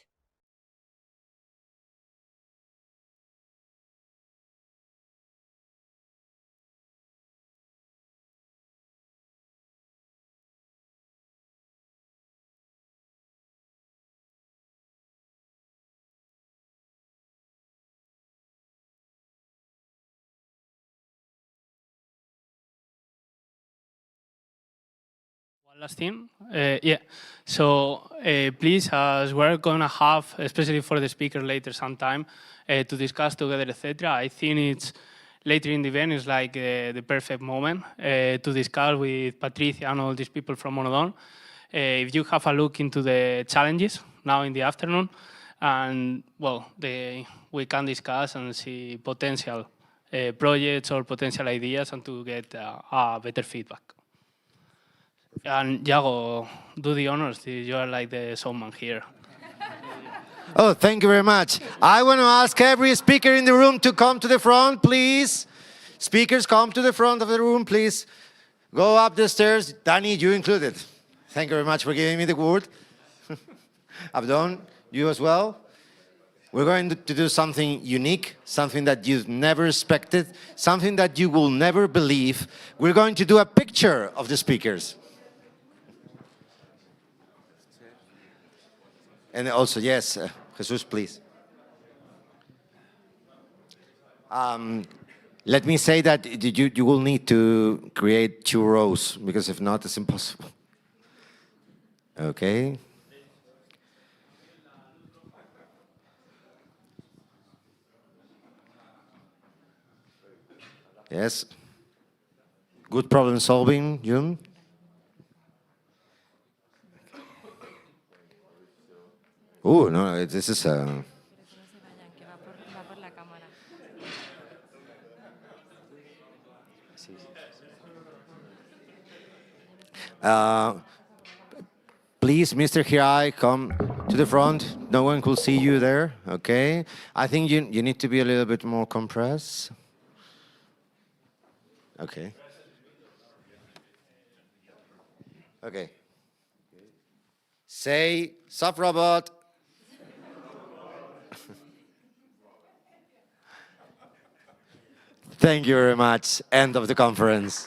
One last thing, yeah. So please, as we're gonna have, especially for the speaker later, some time to discuss together, etc. I think it's later in the event is like the perfect moment to discuss with Patricia and all these people from Monodon. If you have a look into the challenges now in the afternoon, and well, we can discuss and see potential projects or potential ideas and to get a better feedback. And Iago, do the honors. You are like the showman here. Oh, thank you very much. I want to ask every speaker in the room to come to the front, please. Speakers, come to the front of the room, please. Go up the stairs. Danny, you included. Thank you very much for giving me the word. Abdon, you as well. We're going to do something unique, something that you've never expected, something that you will never believe. We're going to do a picture of the speakers. And also, yes, Jesus, please. Let me say that you will need to create 2 rows, because if not, it's impossible. Okay. Yes. Good problem solving, Jun. Oh, no, this is please, Mr. Hirai, come to the front. No one will see you there, okay? I think you need to be a little bit more compressed. Okay. Okay. Say, sup, robot. Thank you very much. End of the conference.